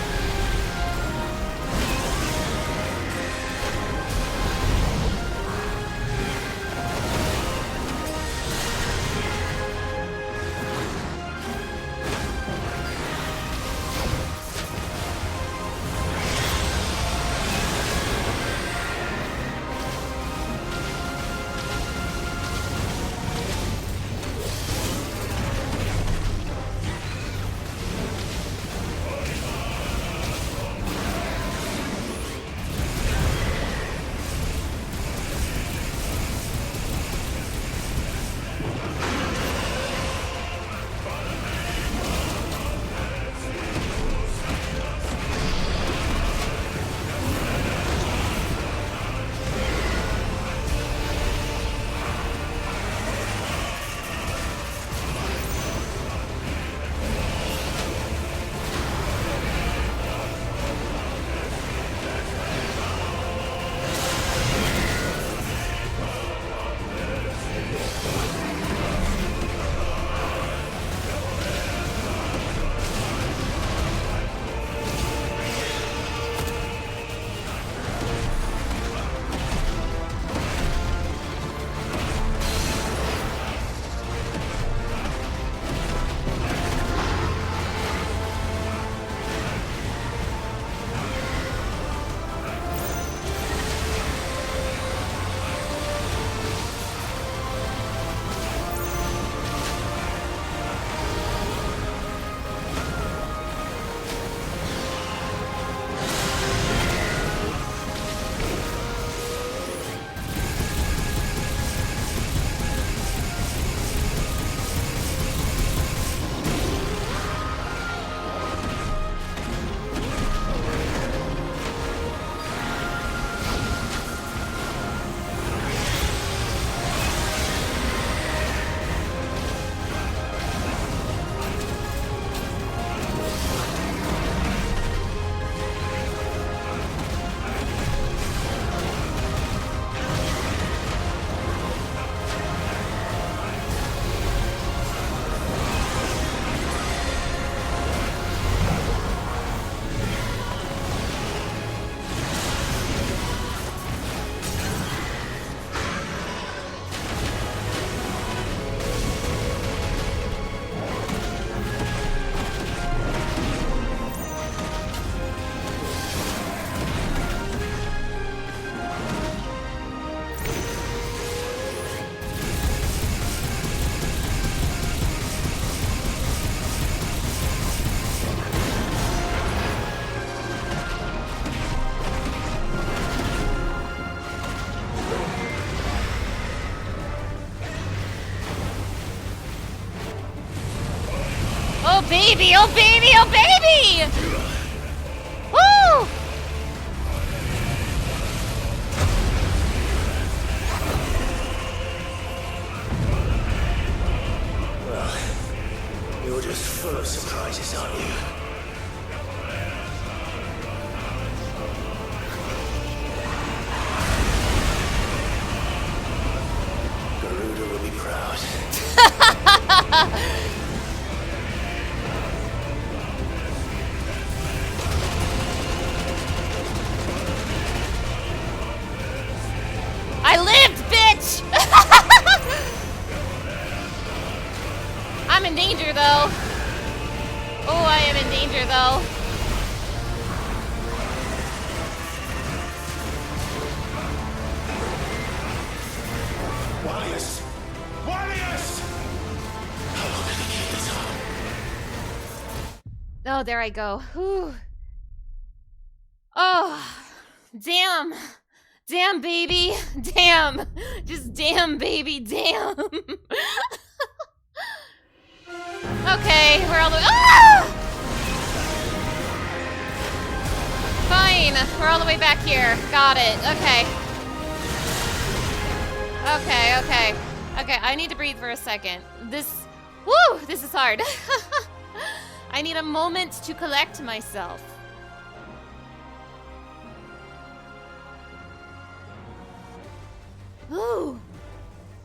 baby! Oh, baby! Oh, baby! Woo! Well, you're just full of surprises, aren't you? Garuda will be proud. I lived, bitch! I'm in danger, though. Oh, I am in danger, though. Warriors! Warriors! Oh, there I go. Whew. Oh, damn. Damn, baby. Damn. Just damn, baby. Damn. Okay, we're all the way. Ah! Fine. We're all the way back here. Got it. Okay. Okay. Okay, I need to breathe for a second. This is hard. I need a moment to collect myself. Ooh.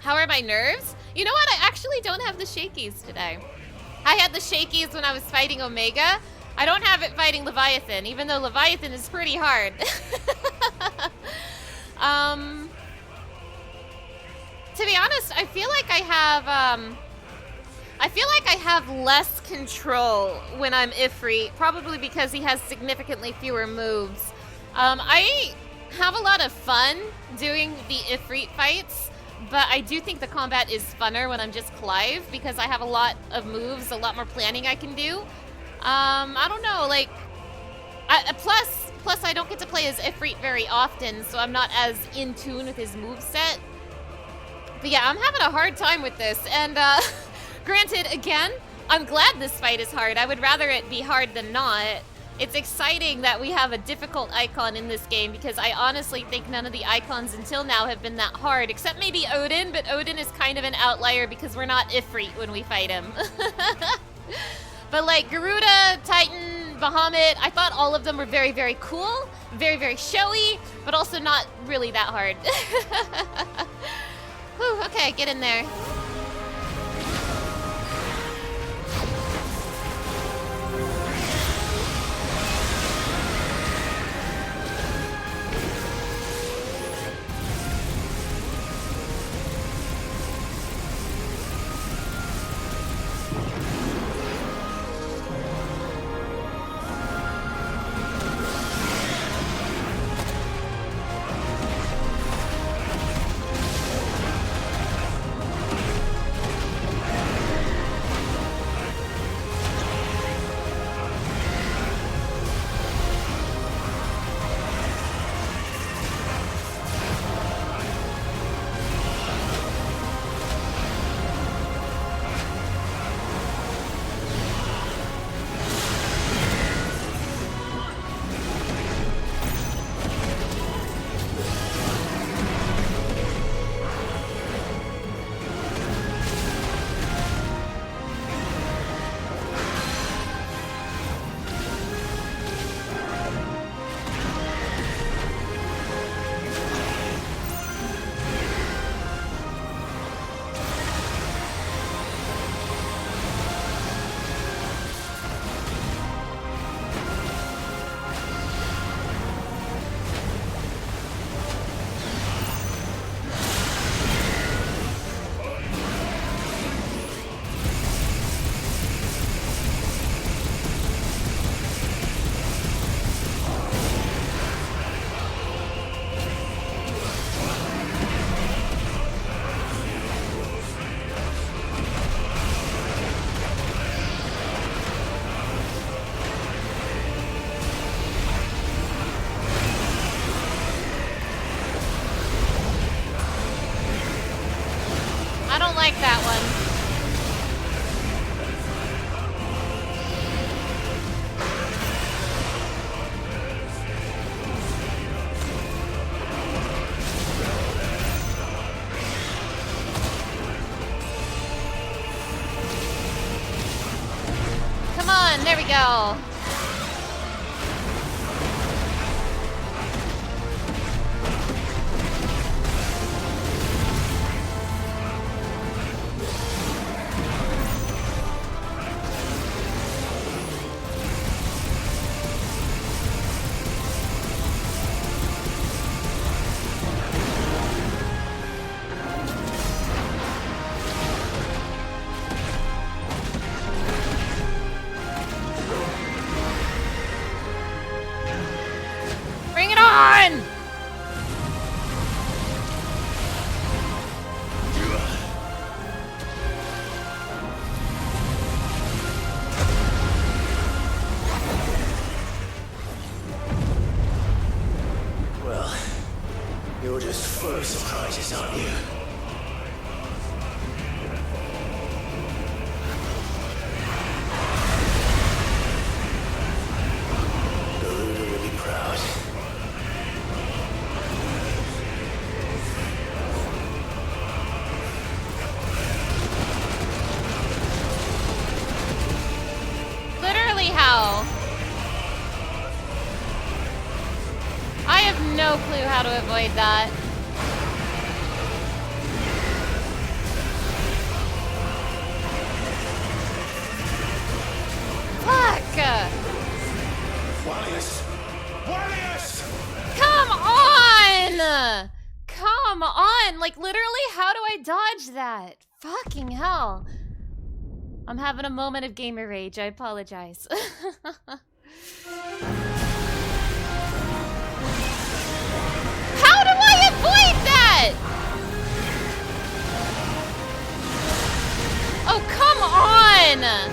How are my nerves? You know what? I actually don't have the shakies today. I had the shakies when I was fighting Omega. I don't have it fighting Leviathan, even though Leviathan is pretty hard. To be honest, I feel like I have less control when I'm Ifrit, probably because he has significantly fewer moves. I have a lot of fun doing the Ifrit fights, but I do think the combat is funner when I'm just Clive because I have a lot of moves, a lot more planning I can do. I don't know, like, plus I don't get to play as Ifrit very often, so I'm not as in tune with his moveset. But yeah, I'm having a hard time with this, and granted, again, I'm glad this fight is hard. I would rather it be hard than not. It's exciting that we have a difficult icon in this game because I honestly think none of the icons until now have been that hard, except maybe Odin, but Odin is kind of an outlier because we're not Ifrit when we fight him. But like Garuda, Titan, Bahamut, I thought all of them were very, very cool, very, very showy, but also not really that hard. Whew, okay, get in there. Like that one. Come on, there we go. You're just full of surprises, aren't you? Garuda will be proud. Literally how? I have no clue how to avoid that. Fuck! Warriors! Warriors! Come on! Come on! Like, literally, how do I dodge that? Fucking hell. I'm having a moment of gamer rage. I apologize. How do I avoid that? Oh, come on!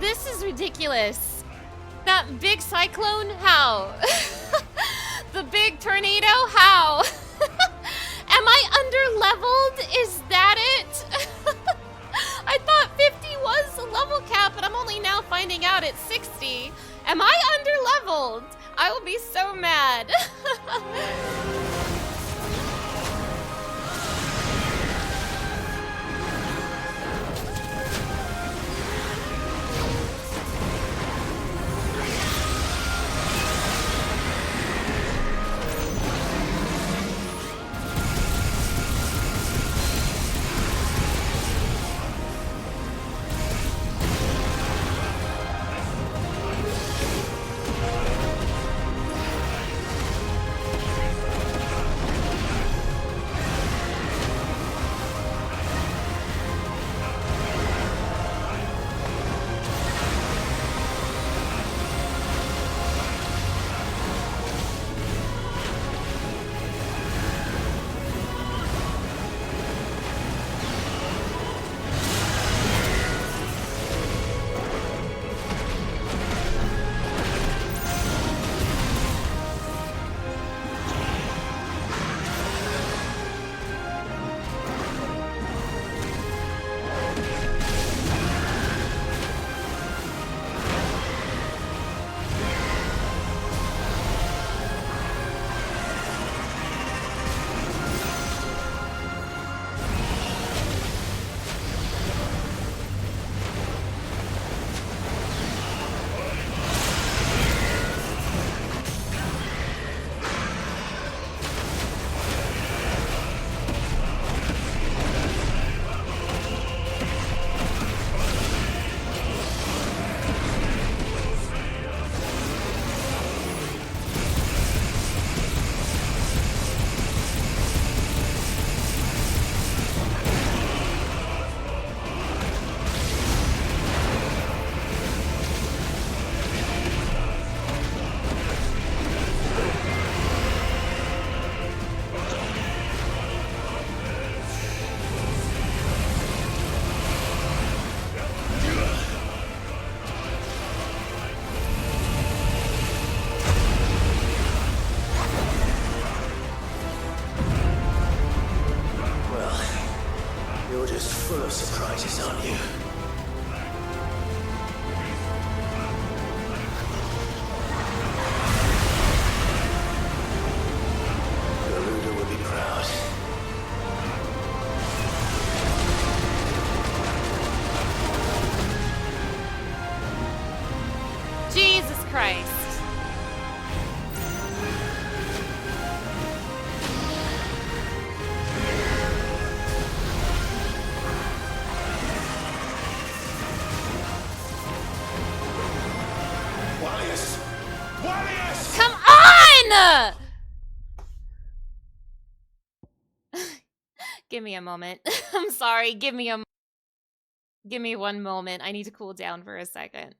This is ridiculous. That big cyclone? How? The big tornado? How? Am I under-leveled? Is that it? I thought 50 was the level cap, but I'm only now finding out it's 60. Am I under-leveled? I will be so mad. full of surprises, aren't you? Garuda will be proud. Jesus Christ. Wallius! Wallius! Come on! Give me a moment. I'm sorry. Give me 1 moment. I need to cool down for a second.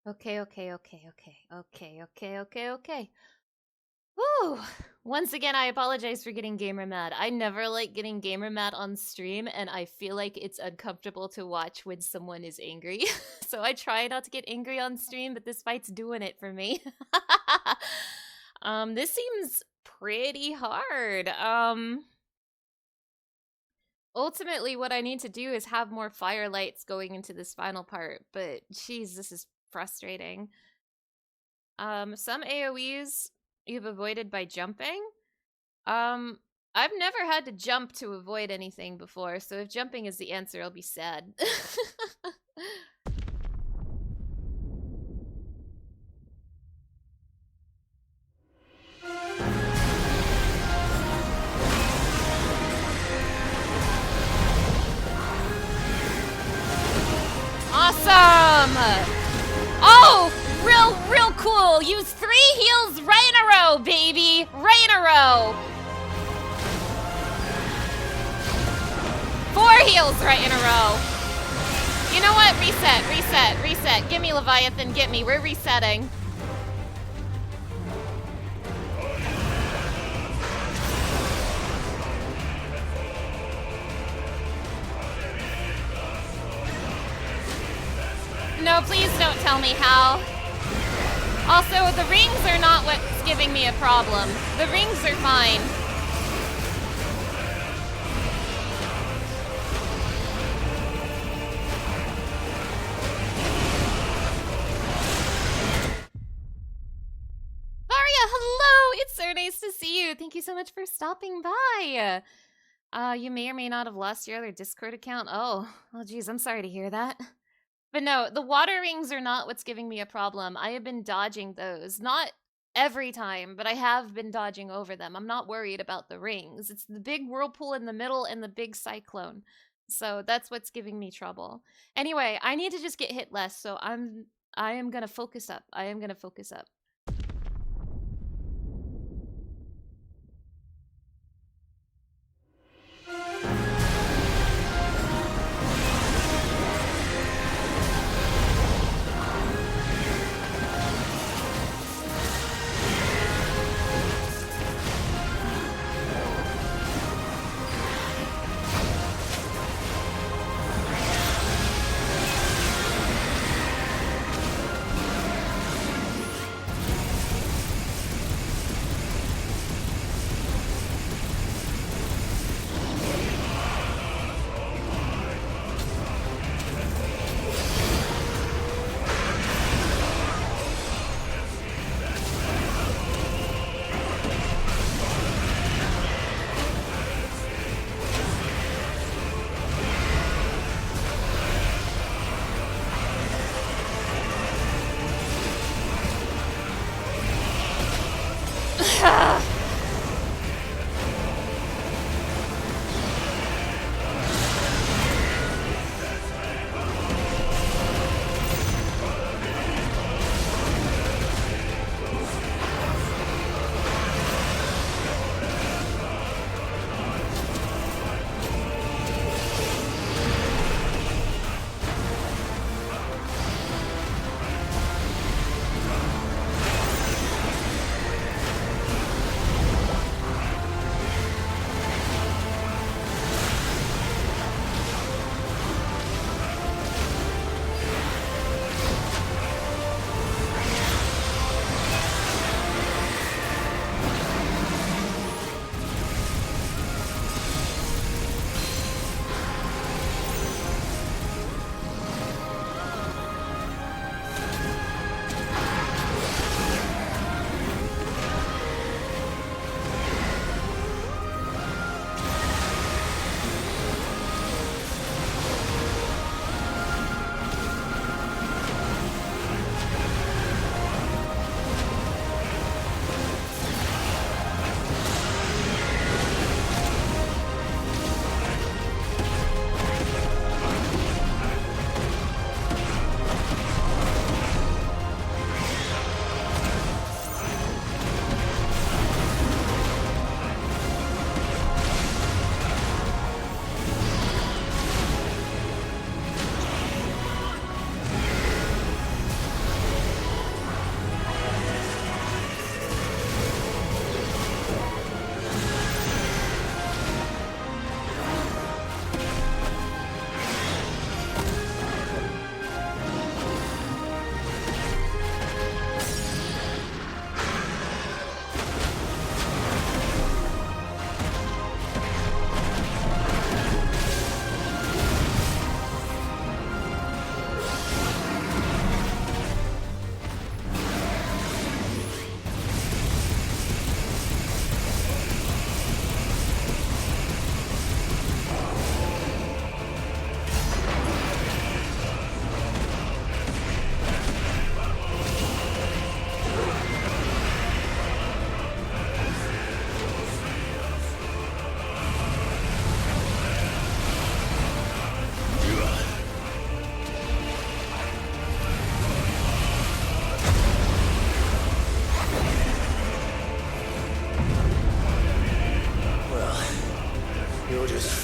Okay. Whew. Once again, I apologize for getting gamer mad. I never like getting gamer mad on stream, and I feel like it's uncomfortable to watch when someone is angry. So I try not to get angry on stream, but this fight's doing it for me. This seems pretty hard. Ultimately, what I need to do is have more firelights going into this final part, but geez, this is frustrating. Some AoEs you've avoided by jumping. I've never had to jump to avoid anything before, so if jumping is the answer, I'll be sad. Awesome! Oh, real cool. Use 3 heals right in a row, baby. Right in a row. 4 heals right in a row. You know what? Reset. Give me Leviathan, get me. We're resetting. Oh, please don't tell me how. Also, the rings are not what's giving me a problem. The rings are fine. Varia, hello! It's so nice to see you. Thank you so much for stopping by. You may or may not have lost your other Discord account. Oh geez, I'm sorry to hear that. But no, the water rings are not what's giving me a problem. I have been dodging those. Not every time, but I have been dodging over them. I'm not worried about the rings. It's the big whirlpool in the middle and the big cyclone. So that's what's giving me trouble. Anyway, I need to just get hit less, so I am gonna focus up. I am gonna focus up.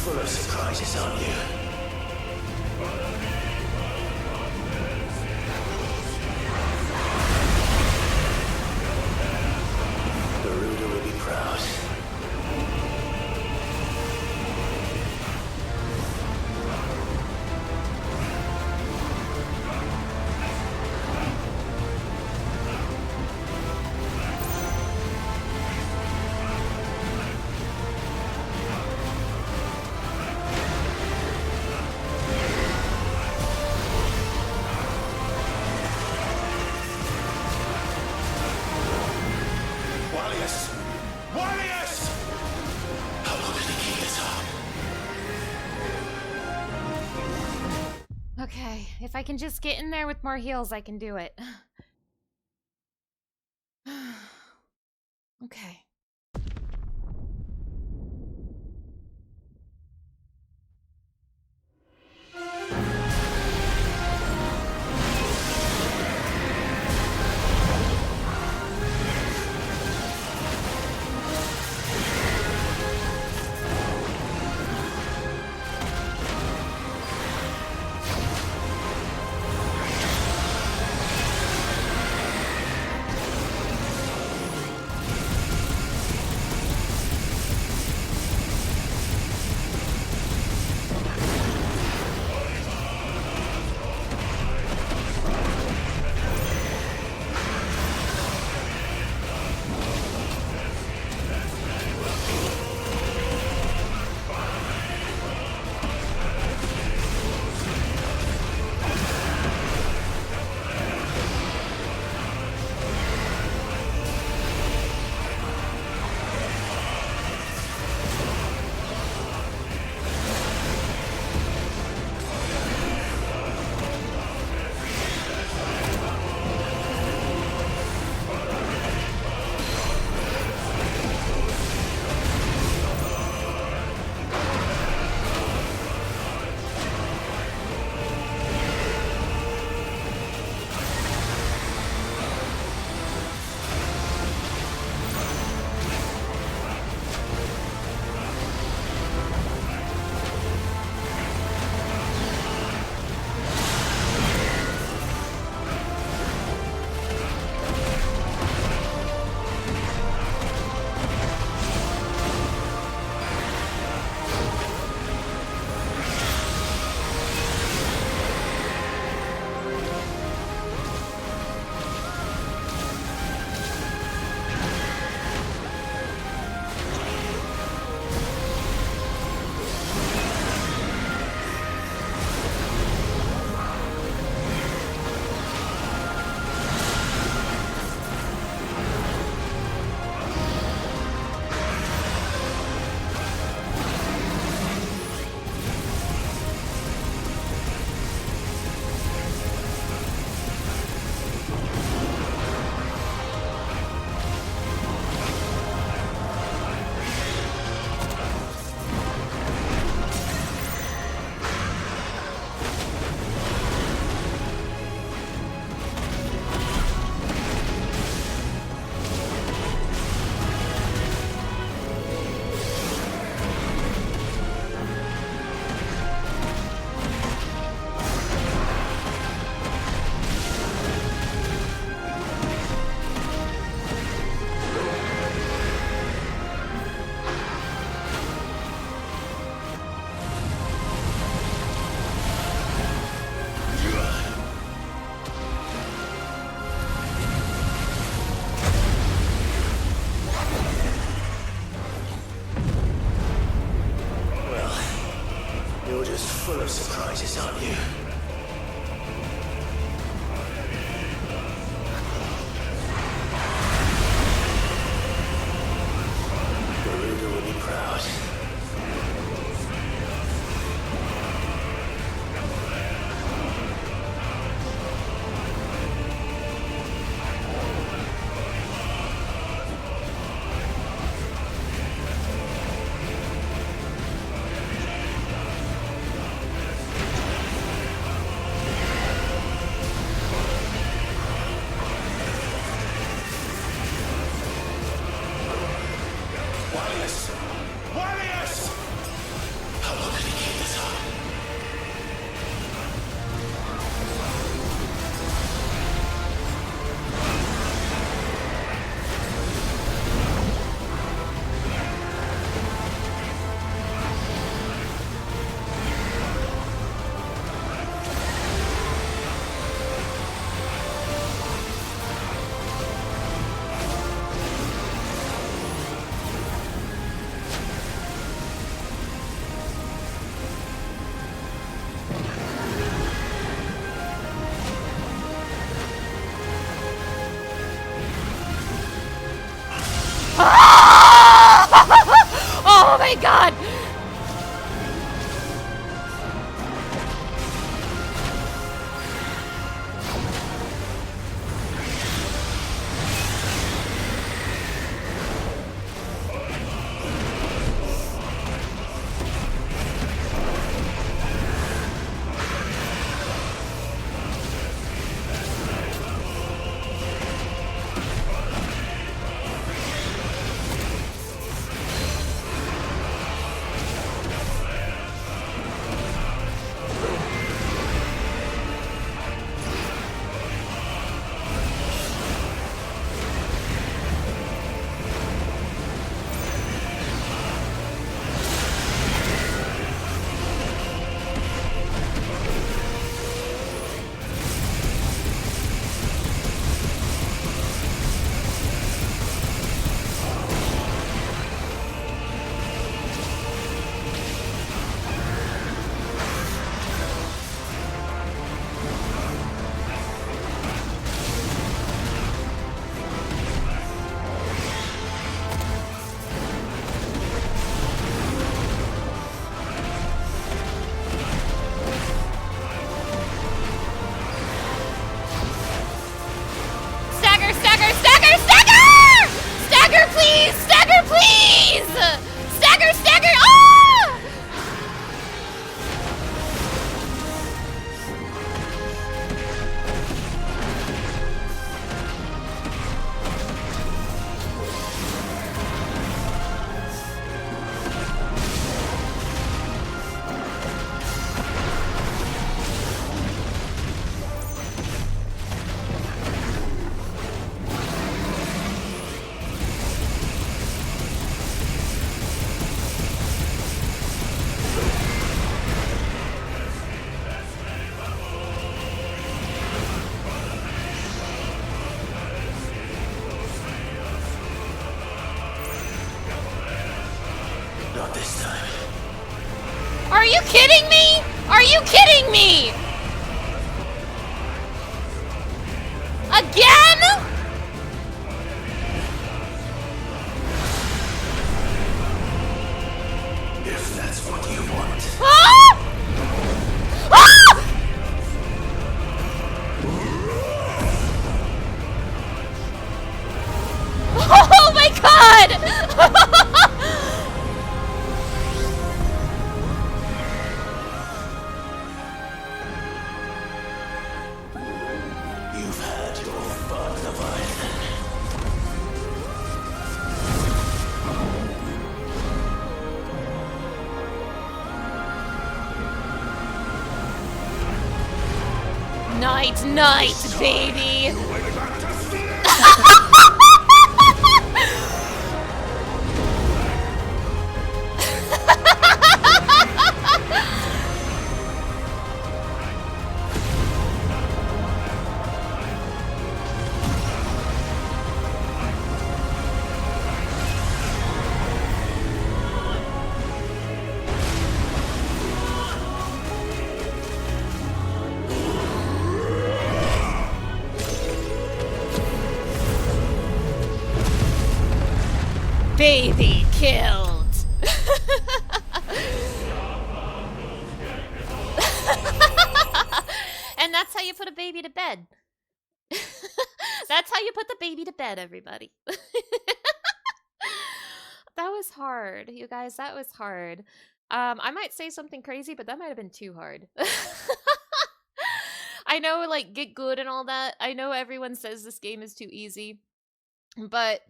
full of surprises, aren't you? Garuda will be proud. Okay, if I can just get in there with more heals, I can do it. Okay. full of surprises, aren't you? Garuda will be proud. you kidding me? Are you kidding me? Again? If that's what you want. Ah! Ah! Oh my god! You've had your fun, Leviathan. Night, night, baby! Baby killed. And that's how you put a baby to bed. That's how you put the baby to bed, everybody. That was hard, you guys. That was hard. I might say something crazy, but that might have been too hard. I know, like, get good and all that. I know everyone says this game is too easy, but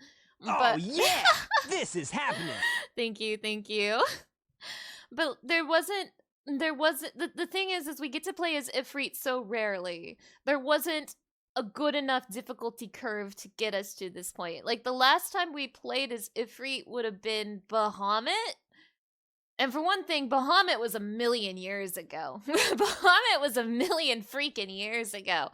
Oh yeah! This is happening! Thank you, thank you. But there wasn't the thing is we get to play as Ifrit so rarely. There wasn't a good enough difficulty curve to get us to this point. Like, the last time we played as Ifrit would have been Bahamut. And for one thing, Bahamut was 1,000,000 years ago. Bahamut was 1,000,000 freaking years ago.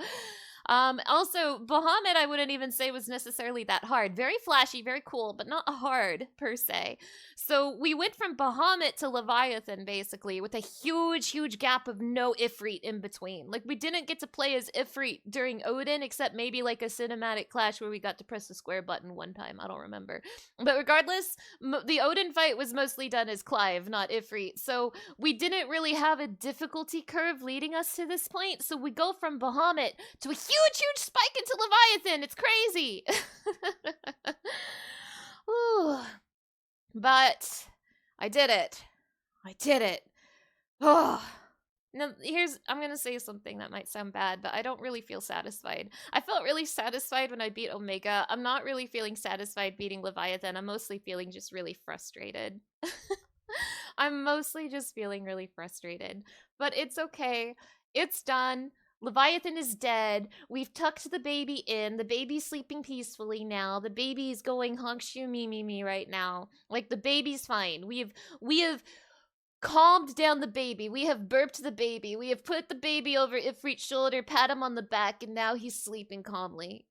Also, Bahamut I wouldn't even say was necessarily that hard. Very flashy, very cool, but not hard, per se. So we went from Bahamut to Leviathan, basically, with a huge, huge gap of no Ifrit in between. Like, we didn't get to play as Ifrit during Odin, except maybe like a cinematic clash where we got to press the square button one time. I don't remember. But regardless, the Odin fight was mostly done as Clive, not Ifrit. So we didn't really have a difficulty curve leading us to this point. So we go from Bahamut to a huge, huge spike into Leviathan. It's crazy. Ooh. But I did it. I did it. Oh. Now, I'm going to say something that might sound bad, but I don't really feel satisfied. I felt really satisfied when I beat Omega. I'm not really feeling satisfied beating Leviathan. I'm mostly feeling just really frustrated. I'm mostly just feeling really frustrated. But it's okay. It's done. Leviathan is dead. We've tucked the baby in. The baby's sleeping peacefully now. The baby's going honk shoo me me me right now. Like, the baby's fine. We have calmed down the baby. We have burped the baby. We have put the baby over Ifrit's shoulder, pat him on the back, and now he's sleeping calmly.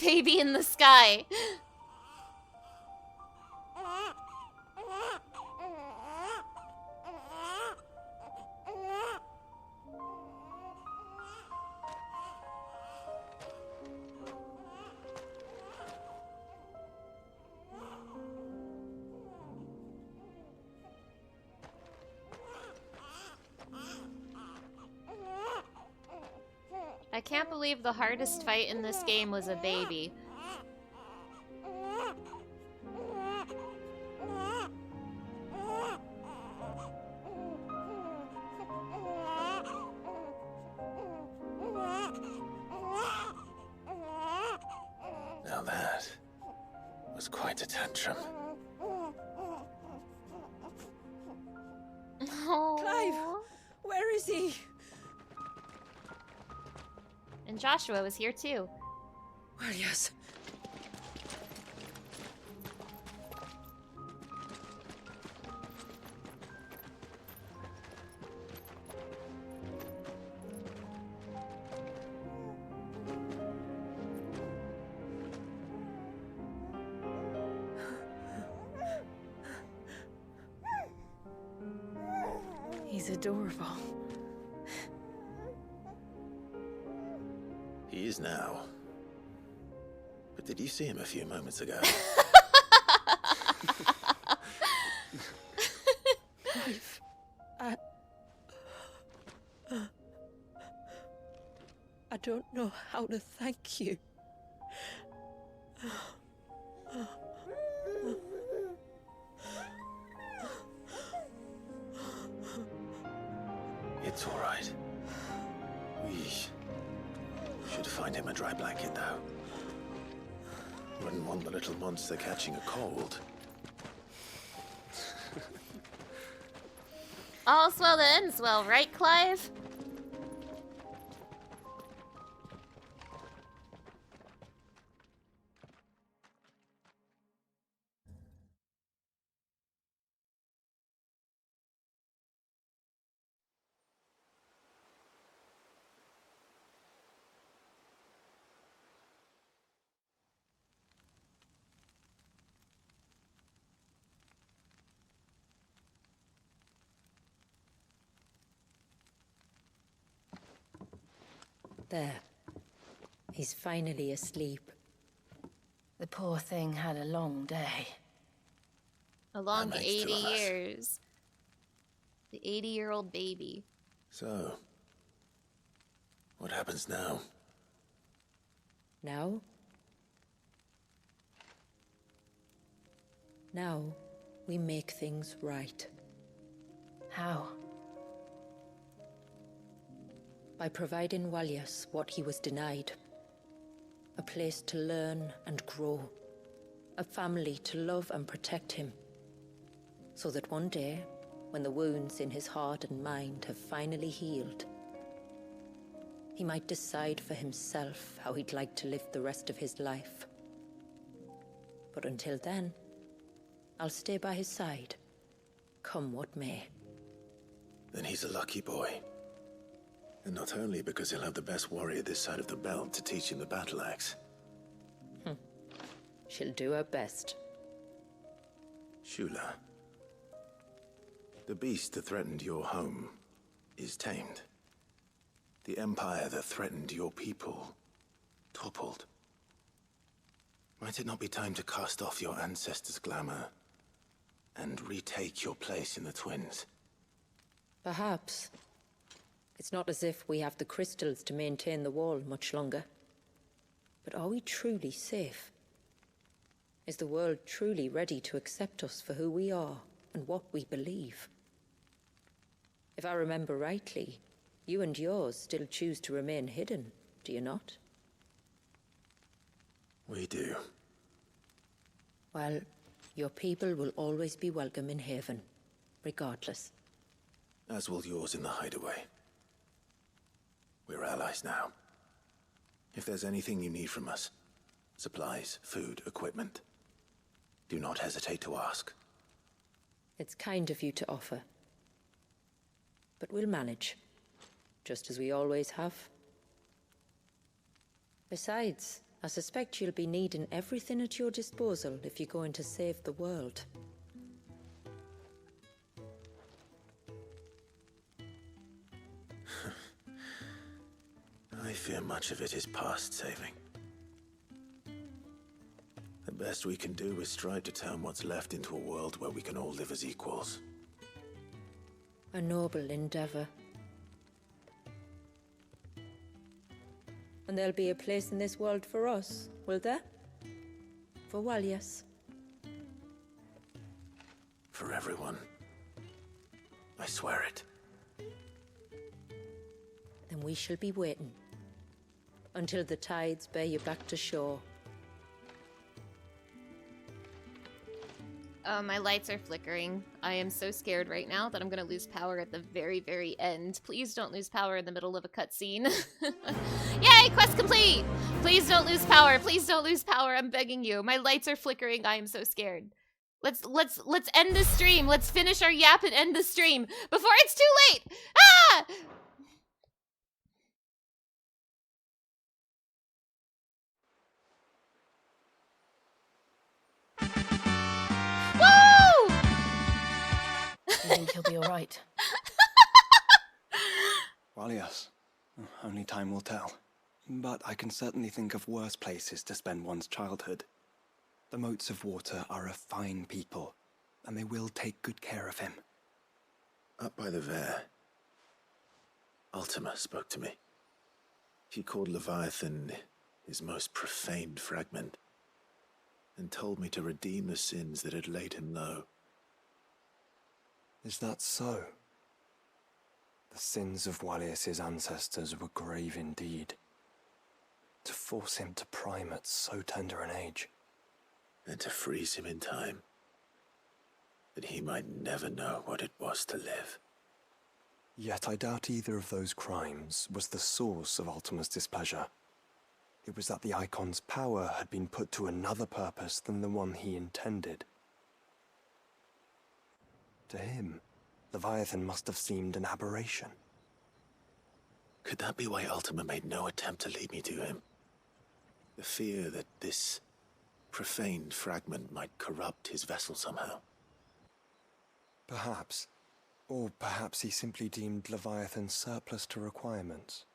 Baby in the sky. I can't believe the hardest fight in this game was a baby. quite a tantrum. Clive! Where is he? And Joshua was here too. Well, yes. He's adorable. He is now. But did you see him a few moments ago? Clive, I don't know how to thank you. It's all right. We should find him a dry blanket, though. Wouldn't want the little monster catching a cold. All's well that ends well, right, Clive? There. He's finally asleep. The poor thing had a long day. A long That makes 80 two of us. years. The 80-year-old baby. So, what happens now? Now? Now, we make things right. How? By providing Walyas what he was denied. A place to learn and grow. A family to love and protect him. So that one day, when the wounds in his heart and mind have finally healed, he might decide for himself how he'd like to live the rest of his life. But until then, I'll stay by his side, come what may. Then he's a lucky boy. And not only because he'll have the best warrior this side of the belt to teach him the battle axe. She'll do her best. Shula. The beast that threatened your home is tamed. The empire that threatened your people toppled. Might it not be time to cast off your ancestors' glamour and retake your place in the Twins? Perhaps. It's not as if we have the crystals to maintain the wall much longer. But are we truly safe? Is the world truly ready to accept us for who we are and what we believe? If I remember rightly, you and yours still choose to remain hidden, do you not? We do. Well, your people will always be welcome in Haven, regardless. As will yours in the hideaway. We're allies now. If there's anything you need from us, supplies, food, equipment, do not hesitate to ask. It's kind of you to offer. But we'll manage, just as we always have. Besides, I suspect you'll be needing everything at your disposal if you're going to save the world. I fear much of it is past saving. The best we can do is strive to turn what's left into a world where we can all live as equals. A noble endeavor. And there'll be a place in this world for us, will there? For Walyas. For everyone. I swear it. Then we shall be waiting. Until the tides bear you back to shore. My lights are flickering. I am so scared right now that I'm gonna lose power at the very, very end. Please don't lose power in the middle of a cutscene. Yay, quest complete! Please don't lose power. Please don't lose power. I'm begging you. My lights are flickering. I am so scared. Let's end this stream. Let's finish our yap and end the stream before it's too late. Ah! Woo! You think he'll be all right? Well, yes. Only time will tell. But I can certainly think of worse places to spend one's childhood. The Moats of Water are a fine people, and they will take good care of him. Up by the Vare, Ultima spoke to me. She called Leviathan his most profaned fragment, and told me to redeem the sins that had laid him low. Is that so? The sins of Wallius's ancestors were grave indeed. To force him to prime at so tender an age. And to freeze him in time, that he might never know what it was to live. Yet I doubt either of those crimes was the source of Ultima's displeasure. It was that the Icon's power had been put to another purpose than the one he intended. To him, Leviathan must have seemed an aberration. Could that be why Ultima made no attempt to lead me to him? The fear that this profaned fragment might corrupt his vessel somehow. Perhaps. Or perhaps he simply deemed Leviathan surplus to requirements.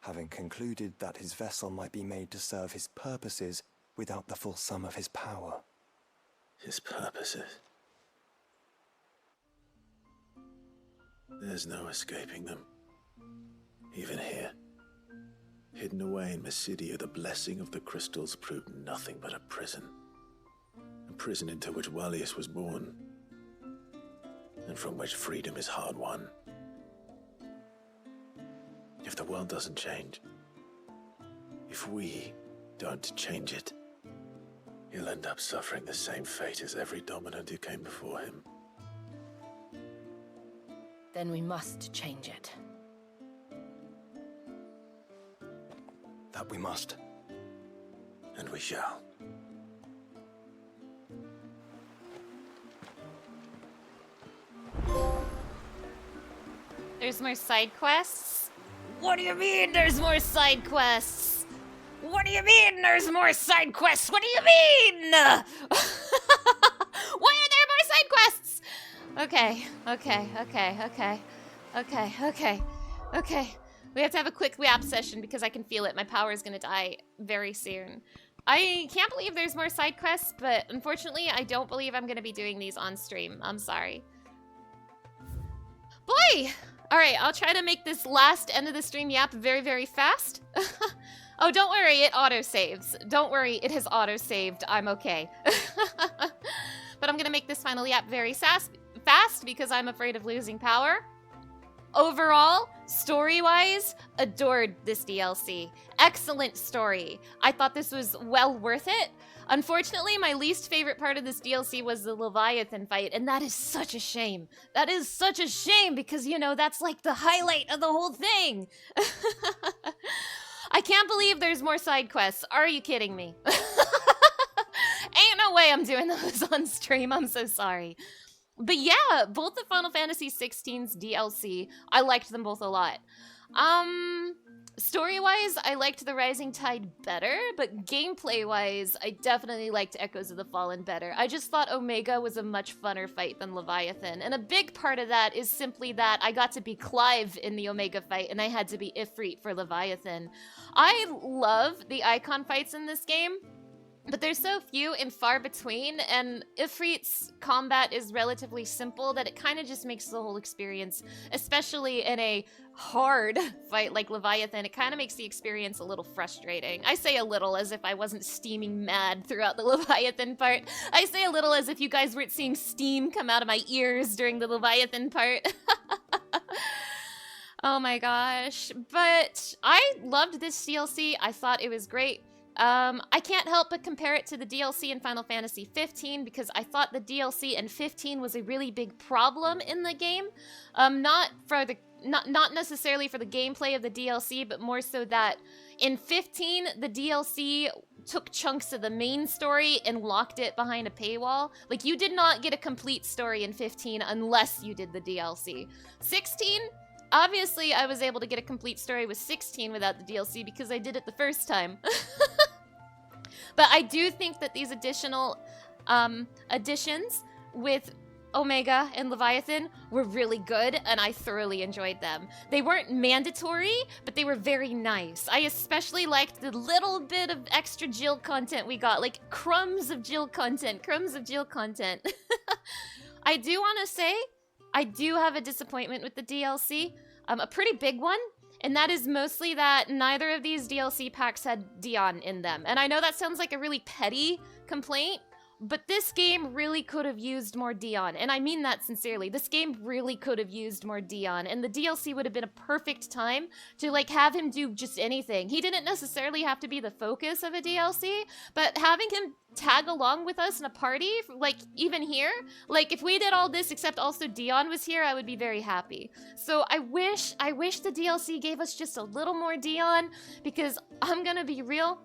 Having concluded that his vessel might be made to serve his purposes without the full sum of his power. His purposes? There's no escaping them. Even here. Hidden away in Mysidia, the blessing of the crystals proved nothing but a prison. A prison into which Wallius was born, and from which freedom is hard won. If the world doesn't change, if we don't change it, he'll end up suffering the same fate as every dominant who came before him. Then we must change it. That we must. And we shall. There's more side quests? What do you mean there's more side quests? What do you mean there's more side quests? What do you mean? Why are there more side quests? Okay. We have to have a quick WAP session because I can feel it. My power is gonna die very soon. I can't believe there's more side quests, but unfortunately, I don't believe I'm gonna be doing these on stream. I'm sorry. Boy! Alright, I'll try to make this last end of the stream yap very, very fast. Oh, don't worry, it auto-saves. Don't worry, it has auto-saved. I'm okay. But I'm gonna make this final yap very fast because I'm afraid of losing power. Overall, story-wise, adored this DLC. Excellent story. I thought this was well worth it. Unfortunately, my least favorite part of this DLC was the Leviathan fight, and that is such a shame. That is such a shame because, you know, that's like the highlight of the whole thing. I can't believe there's more side quests. Are you kidding me? Ain't no way I'm doing those on stream. I'm so sorry. But yeah, both the Final Fantasy XVI's DLC, I liked them both a lot. Story-wise, I liked The Rising Tide better, but gameplay-wise, I definitely liked Echoes of the Fallen better. I just thought Omega was a much funner fight than Leviathan, and a big part of that is simply that I got to be Clive in the Omega fight, and I had to be Ifrit for Leviathan. I love the Icon fights in this game, but they're so few and far between, and Ifrit's combat is relatively simple that it kind of just makes the whole experience, especially in a hard fight like Leviathan, it kind of makes the experience a little frustrating. I say a little as if I wasn't steaming mad throughout the Leviathan part. I say a little as if you guys weren't seeing steam come out of my ears during the Leviathan part. Oh my gosh. But I loved this DLC. I thought it was great. I can't help but compare it to the DLC in Final Fantasy 15 because I thought the DLC in 15 was a really big problem in the game. Not necessarily for the gameplay of the DLC, but more so that in 15 the DLC took chunks of the main story and locked it behind a paywall. Like, you did not get a complete story in 15 unless you did the DLC. 16, obviously I was able to get a complete story with 16 without the DLC because I did it the first time. But I do think that these additional additions with Omega and Leviathan were really good, and I thoroughly enjoyed them. They weren't mandatory, but they were very nice. I especially liked the little bit of extra Jill content we got, like crumbs of Jill content. I do want to say, I do have a disappointment with the DLC, a pretty big one, and that is mostly that neither of these DLC packs had Dion in them. And I know that sounds like a really petty complaint, but this game really could have used more Dion, and I mean that sincerely. This game really could have used more Dion, and the DLC would have been a perfect time to like have him do just anything. He didn't necessarily have to be the focus of a DLC, but having him tag along with us in a party, like even here, like if we did all this except also Dion was here, I would be very happy. So I wish the DLC gave us just a little more Dion, because I'm gonna be real,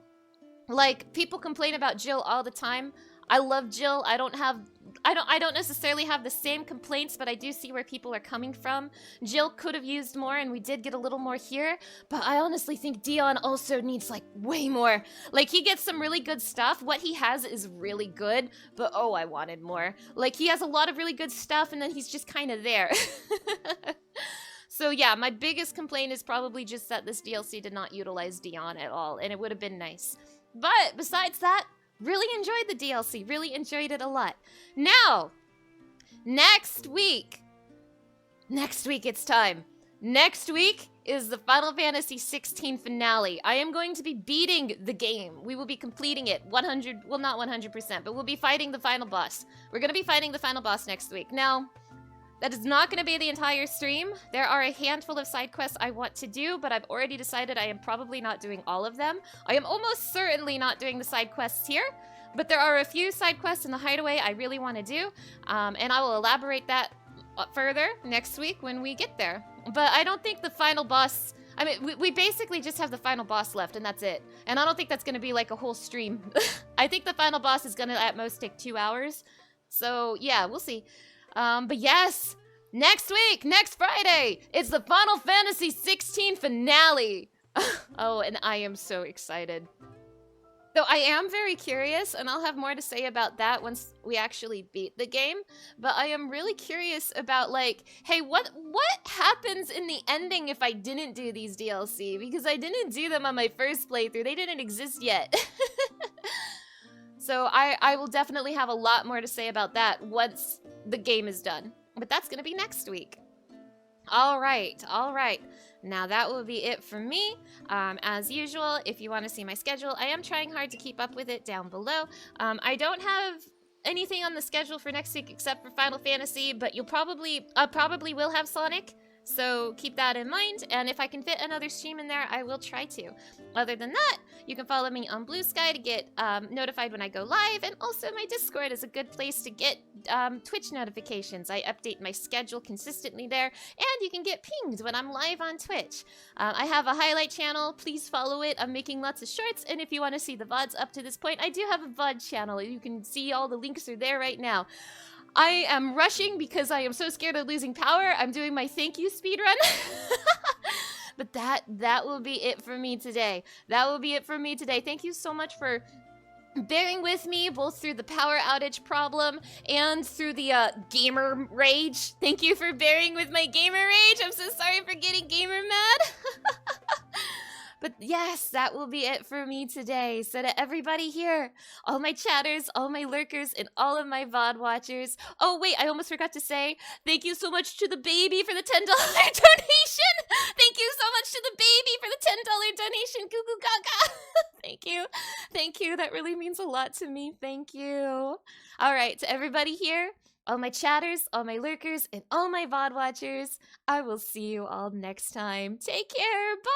like people complain about Jill all the time. I love Jill. I don't necessarily have the same complaints, but I do see where people are coming from. Jill could have used more, and we did get a little more here, but I honestly think Dion also needs like way more. Like, he gets some really good stuff. What he has is really good, but oh, I wanted more. Like, he has a lot of really good stuff, and then he's just kind of there. So yeah, my biggest complaint is probably just that this DLC did not utilize Dion at all, and it would have been nice. But besides that, really enjoyed the DLC, really enjoyed it a lot. Now, next week it's time. Next week is the Final Fantasy XVI finale. I am going to be beating the game. We will be completing it 100, well not 100%, but we'll be fighting the final boss. We're going to be fighting the final boss next week. Now, that is not going to be the entire stream. There are a handful of side quests I want to do, but I've already decided I am probably not doing all of them. I am almost certainly not doing the side quests here, but there are a few side quests in the hideaway I really want to do, and I will elaborate that further next week when we get there. But I don't think the final boss... I mean, we basically just have the final boss left, and that's it. And I don't think that's going to be like a whole stream. I think the final boss is going to at most take 2 hours. So, yeah, we'll see. But yes, next week, next Friday, it's the Final Fantasy XVI finale. Oh, and I am so excited. Though I am very curious, and I'll have more to say about that once we actually beat the game, but I am really curious about, like, hey, what happens in the ending if I didn't do these DLC? Because I didn't do them on my first playthrough. They didn't exist yet. So I will definitely have a lot more to say about that once the game is done. But that's going to be next week. All right. Now that will be it for me. As usual, if you want to see my schedule, I am trying hard to keep up with it down below. I don't have anything on the schedule for next week except for Final Fantasy, but I probably will have Sonic. So keep that in mind, and if I can fit another stream in there, I will try to. Other than that, you can follow me on Blue Sky to get notified when I go live, and also my Discord is a good place to get Twitch notifications. I update my schedule consistently there, and you can get pinged when I'm live on Twitch. I have a highlight channel. Please follow it. I'm making lots of shorts, and if you want to see the VODs up to this point, I do have a VOD channel. You can see all the links are there right now. I am rushing because I am so scared of losing power. I'm doing my thank you speedrun. But that will be it for me today. Thank you so much for bearing with me both through the power outage problem and through the gamer rage. Thank you for bearing with my gamer rage. I'm so sorry for getting gamer mad. But yes, that will be it for me today. So to everybody here, all my chatters, all my lurkers, and all of my VOD watchers. Oh wait, I almost forgot to say, thank you so much to the baby for the $10 donation. Thank you so much to the baby for the $10 donation. Goo goo gaga. Thank you. Thank you. That really means a lot to me. Thank you. All right, to everybody here, all my chatters, all my lurkers, and all my VOD watchers, I will see you all next time. Take care. Bye.